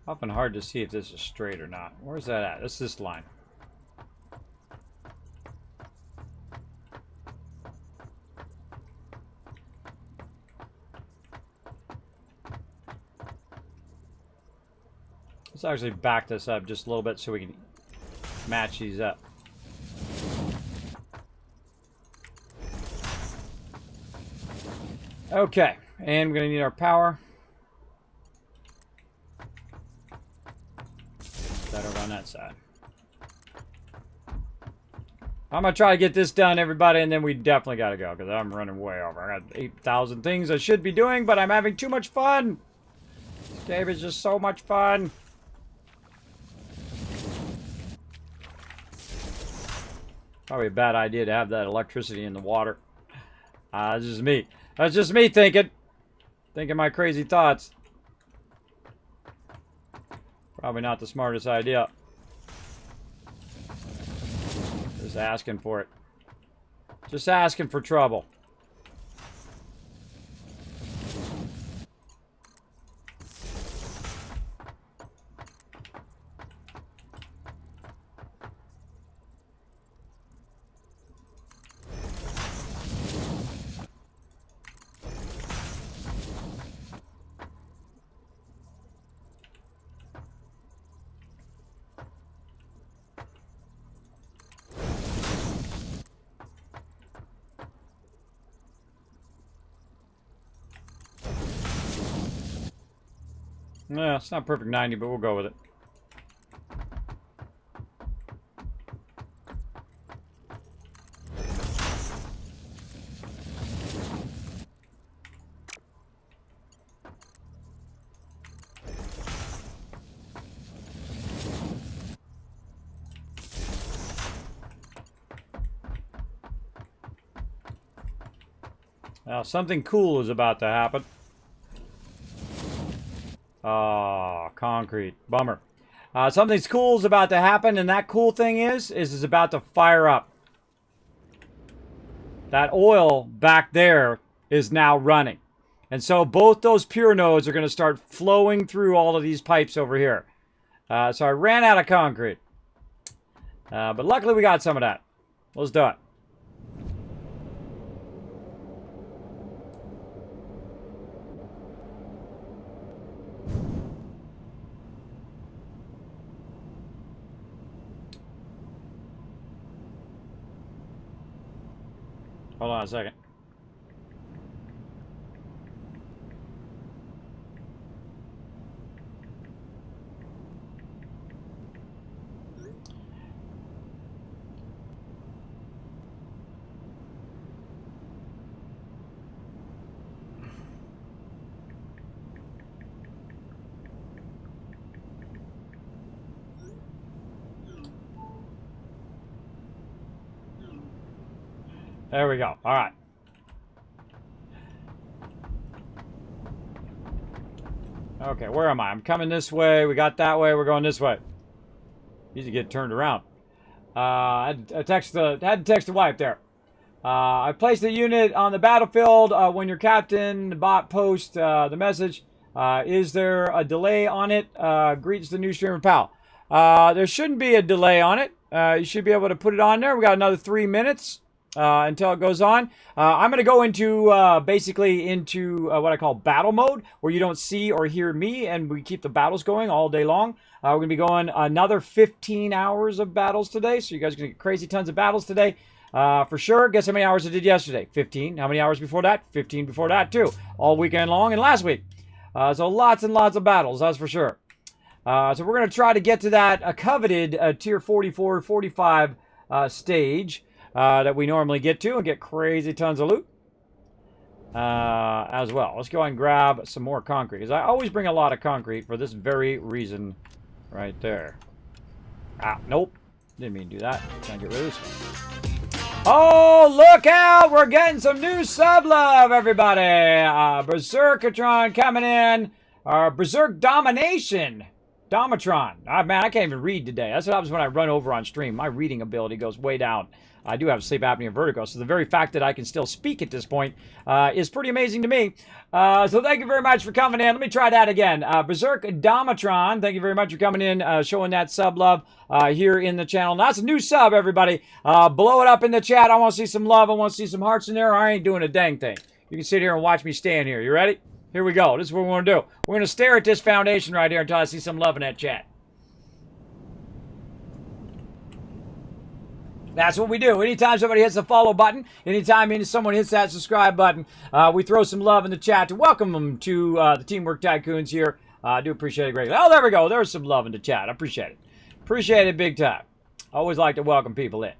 Often hard to see if this is straight or not. Where's that at? That's this line. Let's actually back this up just a little bit so we can match these up. Okay, and we're going to need our power. That over on that side. I'm going to try to get this done, everybody, and then we definitely got to go because I'm running way over. I got 8,000 things I should be doing, but I'm having too much fun. This game is just so much fun. Probably a bad idea to have that electricity in the water. That's just me. That's just me thinking my crazy thoughts. Probably not the smartest idea. Just asking for it. Just asking for trouble. Yeah, it's not perfect 90, but we'll go with it. Now, something cool is about to happen. Oh, concrete. Bummer. Something's cool is about to happen, and that cool thing is it's about to fire up. That oil back there is now running. And so both those pure nodes are going to start flowing through all of these pipes over here. So I ran out of concrete. But luckily we got some of that. Let's do it. Hold on a second. There we go. All right. Okay, where am I? I'm coming this way. We got that way. We're going this way. Need to get turned around. I had to text the wife there. I placed the unit on the battlefield. When your captain, the bot, post the message, is there a delay on it? Greets the new streamer pal. There shouldn't be a delay on it. You should be able to put it on there. We got another 3 minutes until it goes on. I'm going to go into basically into what I call battle mode, where you don't see or hear me, and we keep the battles going all day long. We're going to be going another 15 hours of battles today, so you guys are going to get crazy tons of battles today. For sure. Guess how many hours I did yesterday? 15. How many hours before that? 15 before that, too. All weekend long and last week. So lots and lots of battles, that's for sure. So we're going to try to get to that coveted tier 44, 45 stage that we normally get to and get crazy tons of loot as well. Let's go ahead and grab some more concrete, because I always bring a lot of concrete for this very reason right there. Ah, nope. Didn't mean to do that. Trying to get rid of this one. Oh, look out! We're getting some new sub love, everybody! Berserkatron coming in. Berserk Domination. Domatron. Man, I can't even read today. That's what happens when I run over on stream. My reading ability goes way down. I do have sleep apnea and vertigo, so the very fact that I can still speak at this point is pretty amazing to me. So thank you very much for coming in. Let me try that again. Berserk Domatron, thank you very much for coming in, showing that sub love here in the channel. Now, that's a new sub, everybody. Blow it up in the chat. I want to see some love. I want to see some hearts in there. I ain't doing a dang thing. You can sit here and watch me stand here. You ready? Here we go. This is what we're going to do. We're going to stare at this foundation right here until I see some love in that chat. That's what we do. Anytime somebody hits the follow button, anytime someone hits that subscribe button, we throw some love in the chat to welcome them to the Teamwork Tycoons here. I do appreciate it greatly. Oh, there we go. There's some love in the chat. I appreciate it. Appreciate it big time. Always like to welcome people in.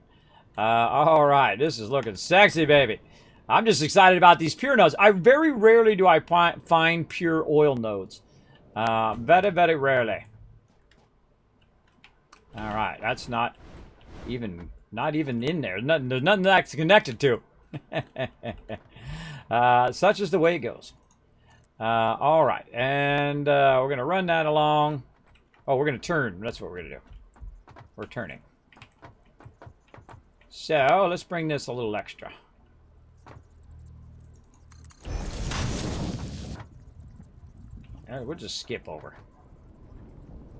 All right. This is looking sexy, baby. I'm just excited about these pure nodes. Very rarely do I find pure oil nodes. Very, very rarely. All right. That's not even in there. There's nothing that's connected to. Such is the way it goes. All right. And we're going to run that along. Oh, we're going to turn. That's what we're going to do. We're turning. So let's bring this a little extra. All right, we'll just skip over.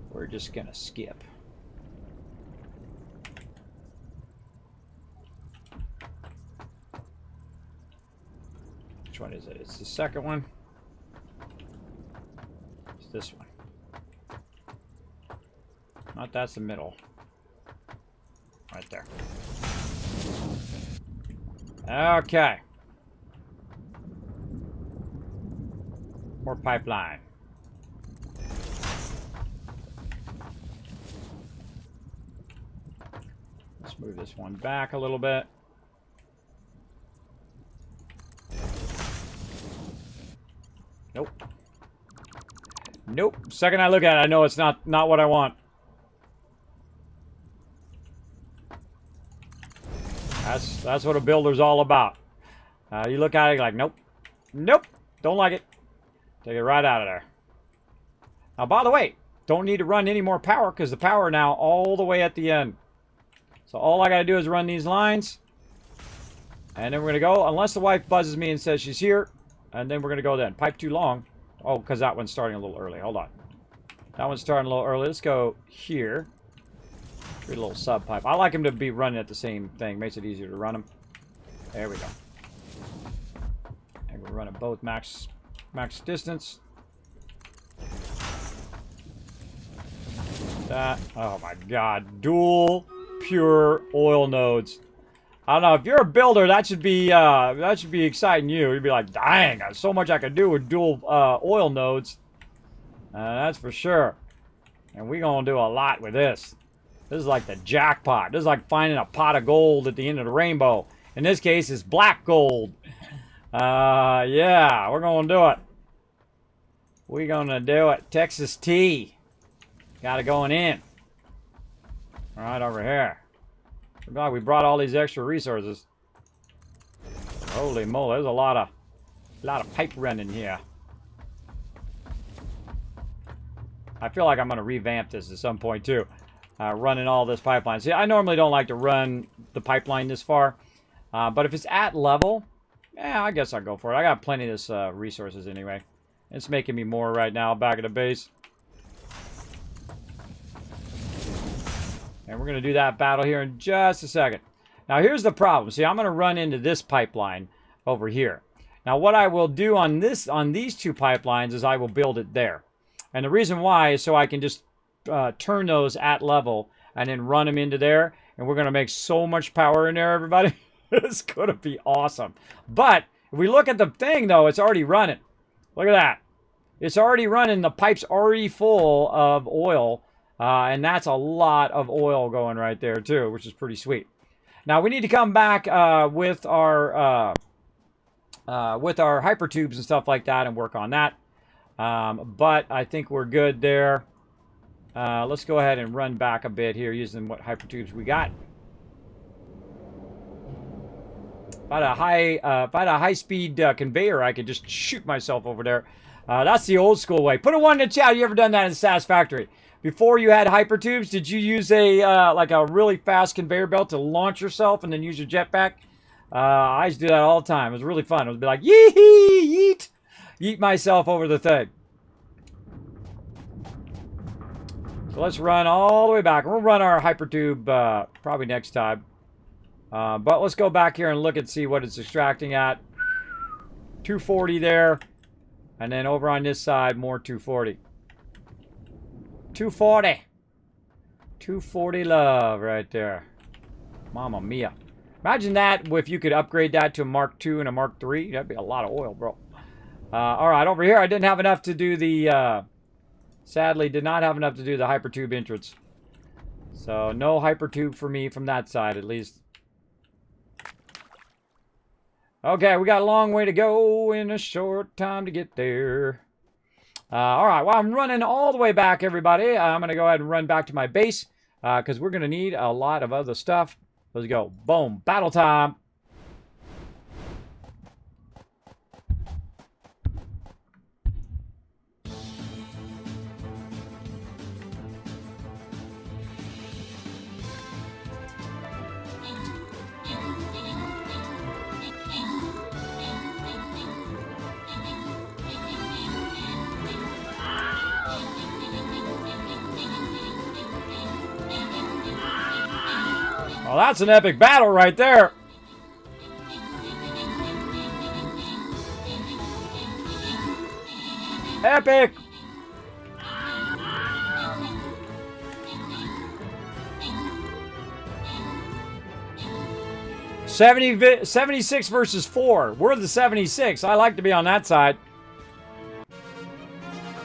We're just going to skip. Which one is it? It's the second one. It's this one. Not that's the middle. Right there. Okay. More pipeline. Let's move this one back a little bit. Nope. Nope. Second I look at it, I know it's not what I want. That's what a builder's all about. You look at it like, nope. Nope. Don't like it. Take it right out of there. Now, by the way, don't need to run any more power because the power now all the way at the end. So all I got to do is run these lines. And then we're going to go, unless the wife buzzes me and says she's here. And then we're going to go then. Pipe too long. Oh, because that one's starting a little early. Hold on. That one's starting a little early. Let's go here. Create a little sub pipe. I like them to be running at the same thing. Makes it easier to run them. There we go. And we're running both max distance. That. Oh my god. Dual pure oil nodes. I don't know, if you're a builder, that should be exciting you. You'd be like, dang, there's so much I could do with dual oil nodes. That's for sure. And we're going to do a lot with this. This is like the jackpot. This is like finding a pot of gold at the end of the rainbow. In this case, it's black gold. Yeah, we're going to do it. We're going to do it. Texas tea. Got it going in. Right over here. God, we brought all these extra resources. Holy moly, there's a lot of pipe running here. I feel like I'm going to revamp this at some point too. Running all this pipeline. See, I normally don't like to run the pipeline this far. But if it's at level, yeah, I guess I'll go for it. I got plenty of this resources anyway. It's making me more right now back at the base. And we're going to do that battle here in just a second. Now, here's the problem. See, I'm going to run into this pipeline over here. Now, what I will do on these two pipelines is I will build it there. And the reason why is so I can just turn those at level and then run them into there. And we're going to make so much power in there, everybody. It's going to be awesome. But if we look at the thing, though, it's already running. Look at that. It's already running. The pipe's already full of oil. And that's a lot of oil going right there, too, which is pretty sweet. Now, we need to come back with our hyper tubes and stuff like that and work on that. But I think we're good there. Let's go ahead and run back a bit here using what hyper tubes we got. If I had a high-speed conveyor, I could just shoot myself over there. That's the old school way. Put a 1 in the chat. You ever done that in Satisfactory? Before you had hyper tubes, did you use like a really fast conveyor belt to launch yourself and then use your jetpack? I used to do that all the time. It was really fun. It would be like, yee-hee, yeet. Yeet myself over the thing. So let's run all the way back. We'll run our hyper tube probably next time. But let's go back here and look and see what it's extracting at. 240 there. And then over on this side, more 240. 240. 240 love right there. Mamma mia. Imagine that if you could upgrade that to a Mark II and a Mark III. That'd be a lot of oil, bro. All right, over here, I didn't have enough to do the... sadly, did not have enough to do the hypertube entrance. So, no hypertube for me from that side, at least. Okay, we got a long way to go in a short time to get there. All right, well, I'm running all the way back, everybody. I'm going to go ahead and run back to my base because we're going to need a lot of other stuff. Let's go. Boom. Battle time. Well, that's an epic battle right there. Epic. $76 versus 4. We're the 76. I like to be on that side.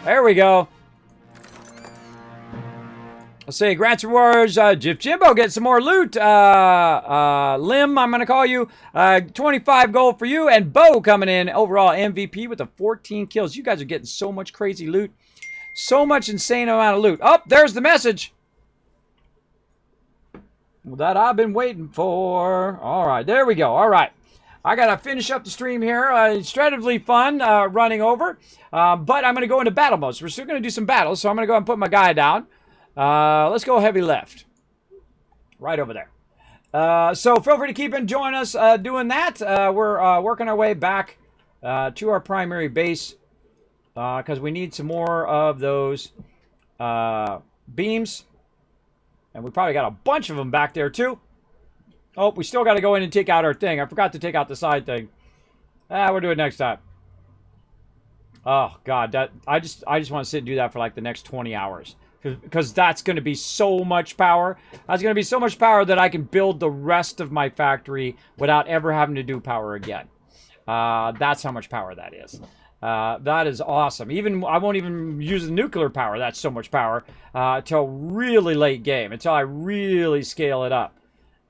There we go. Let's see, Grants Rewards, Jif Jimbo, get some more loot. Lim, I'm going to call you. 25 gold for you. And Bo coming in, overall MVP with the 14 kills. You guys are getting so much crazy loot. So much insane amount of loot. Oh, there's the message that I've been waiting for. All right, there we go. All right. I got to finish up the stream here. It's incredibly fun running over. But I'm going to go into battle mode. So we're still going to do some battles. So I'm going to go and put my guy down. Let's go heavy left. Right over there. So feel free to keep enjoying us doing that. We're working our way back to our primary base because we need some more of those beams. And we probably got a bunch of them back there too. Oh, we still got to go in and take out our thing. I forgot to take out the side thing. We'll do it next time. Oh, God. I just want to sit and do that for like the next 20 hours. Because that's going to be so much power. That's going to be so much power that I can build the rest of my factory without ever having to do power again. That's how much power that is. That is awesome. I won't even use the nuclear power. That's so much power. Till really late game. Until I really scale it up.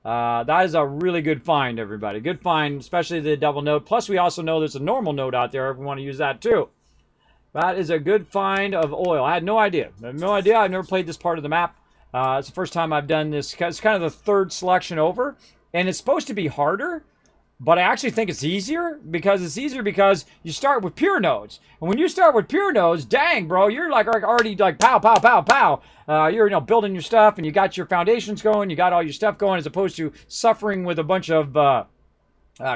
That is a really good find, everybody. Good find, especially the double node. Plus, we also know there's a normal node out there if we want to use that too. That is a good find of oil. I had no idea. I had no idea. I've never played this part of the map. It's the first time I've done this. It's kind of the third selection over. And it's supposed to be harder. But I actually think it's easier because you start with pure nodes. And when you start with pure nodes, dang, bro, you're like already like pow, pow, pow, pow. You're building your stuff and you got your foundations going, you got all your stuff going, as opposed to suffering with a bunch of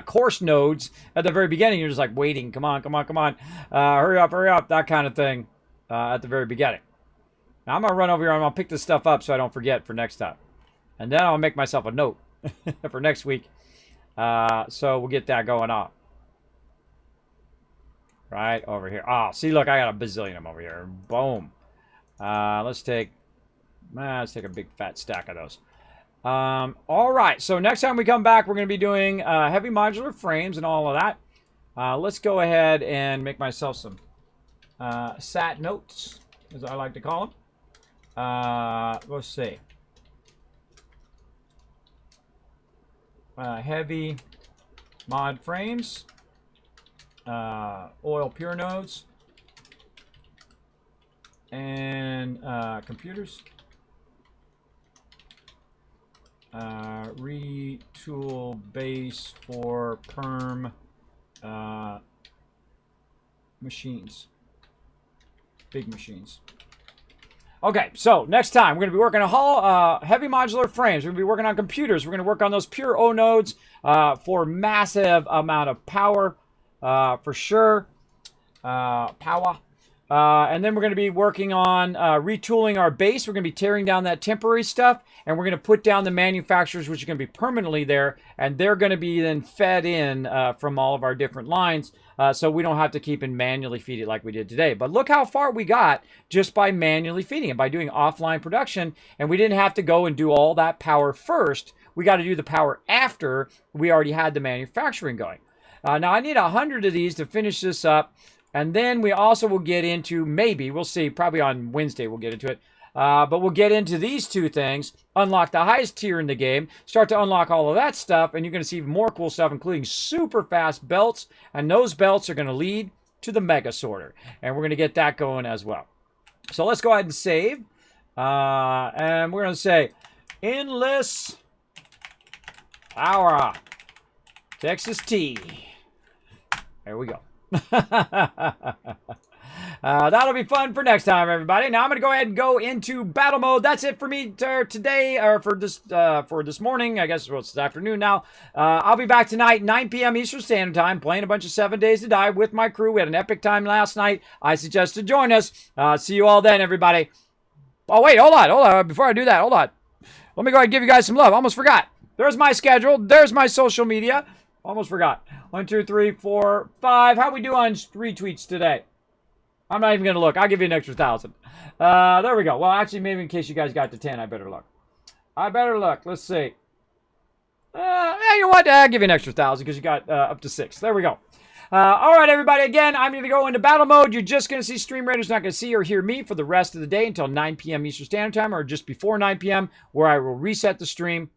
coarse nodes at the very beginning. You're just like waiting, come on, hurry up, that kind of thing at the very beginning. Now I'm gonna run over here. I'm gonna pick this stuff up so I don't forget for next time, and then I'll make myself a note for next week. So we'll get that going on. Right over here. Oh, see, look, I got a bazillion of them over here. Boom. Let's take a big fat stack of those. All right. So next time we come back, we're going to be doing heavy modular frames and all of that. Let's go ahead and make myself some sat notes, as I like to call them. Let's see. Heavy mod frames, oil pure nodes, and computers. Retool base for perm machines, big machines. Okay, so next time we're going to be working on heavy modular frames. We're going to be working on computers. We're going to work on those pure O nodes for massive amount of power, for sure. Power. And then we're going to be working on retooling our base. We're going to be tearing down that temporary stuff, and we're going to put down the manufacturers, which are going to be permanently there, and they're going to be then fed in from all of our different lines, so we don't have to keep and manually feed it like we did today. But look how far we got just by manually feeding it, by doing offline production, and we didn't have to go and do all that power first. We got to do the power after we already had the manufacturing going. Now, I need 100 of these to finish this up. And then we also will get into, maybe, we'll see, probably on Wednesday we'll get into it. But we'll get into these two things, unlock the highest tier in the game, start to unlock all of that stuff, and you're going to see even more cool stuff, including super fast belts. And those belts are going to lead to the Mega Sorter. And we're going to get that going as well. So let's go ahead and save. And we're going to say, endless power, Texas T. There we go. That'll be fun for next time, everybody. Now I'm going to go ahead and go into battle mode. That's it for me today, or for this morning. I guess it's this afternoon now. I'll be back tonight, 9 p.m. Eastern Standard Time, playing a bunch of 7 Days to Die with my crew. We had an epic time last night. I suggest to join us. See you all then, everybody. Oh, wait, hold on. Before I do that, hold on. Let me go ahead and give you guys some love. Almost forgot. There's my schedule. There's my social media. Almost forgot. 1, 2, 3, 4, 5. How we do on retweets today? I'm not even going to look. I'll give you an extra 1,000. There we go. Well, actually, maybe in case you guys got to 10, I better look. Let's see. Yeah, you know what? I'll give you an extra 1,000 because you got up to 6. There we go. All right, everybody. Again, I'm going to go into battle mode. You're just going to see Stream Raiders, not going to see or hear me for the rest of the day until 9 p.m. Eastern Standard Time, or just before 9 p.m., where I will reset the stream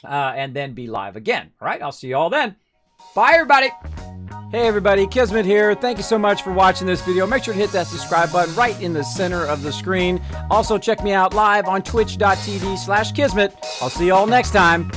and then be live again. All right, I'll see you all then. Bye, everybody. Hey, everybody. Kismet here. Thank you so much for watching this video. Make sure to hit that subscribe button right in the center of the screen. Also, check me out live on twitch.tv/Kismet. I'll see you all next time.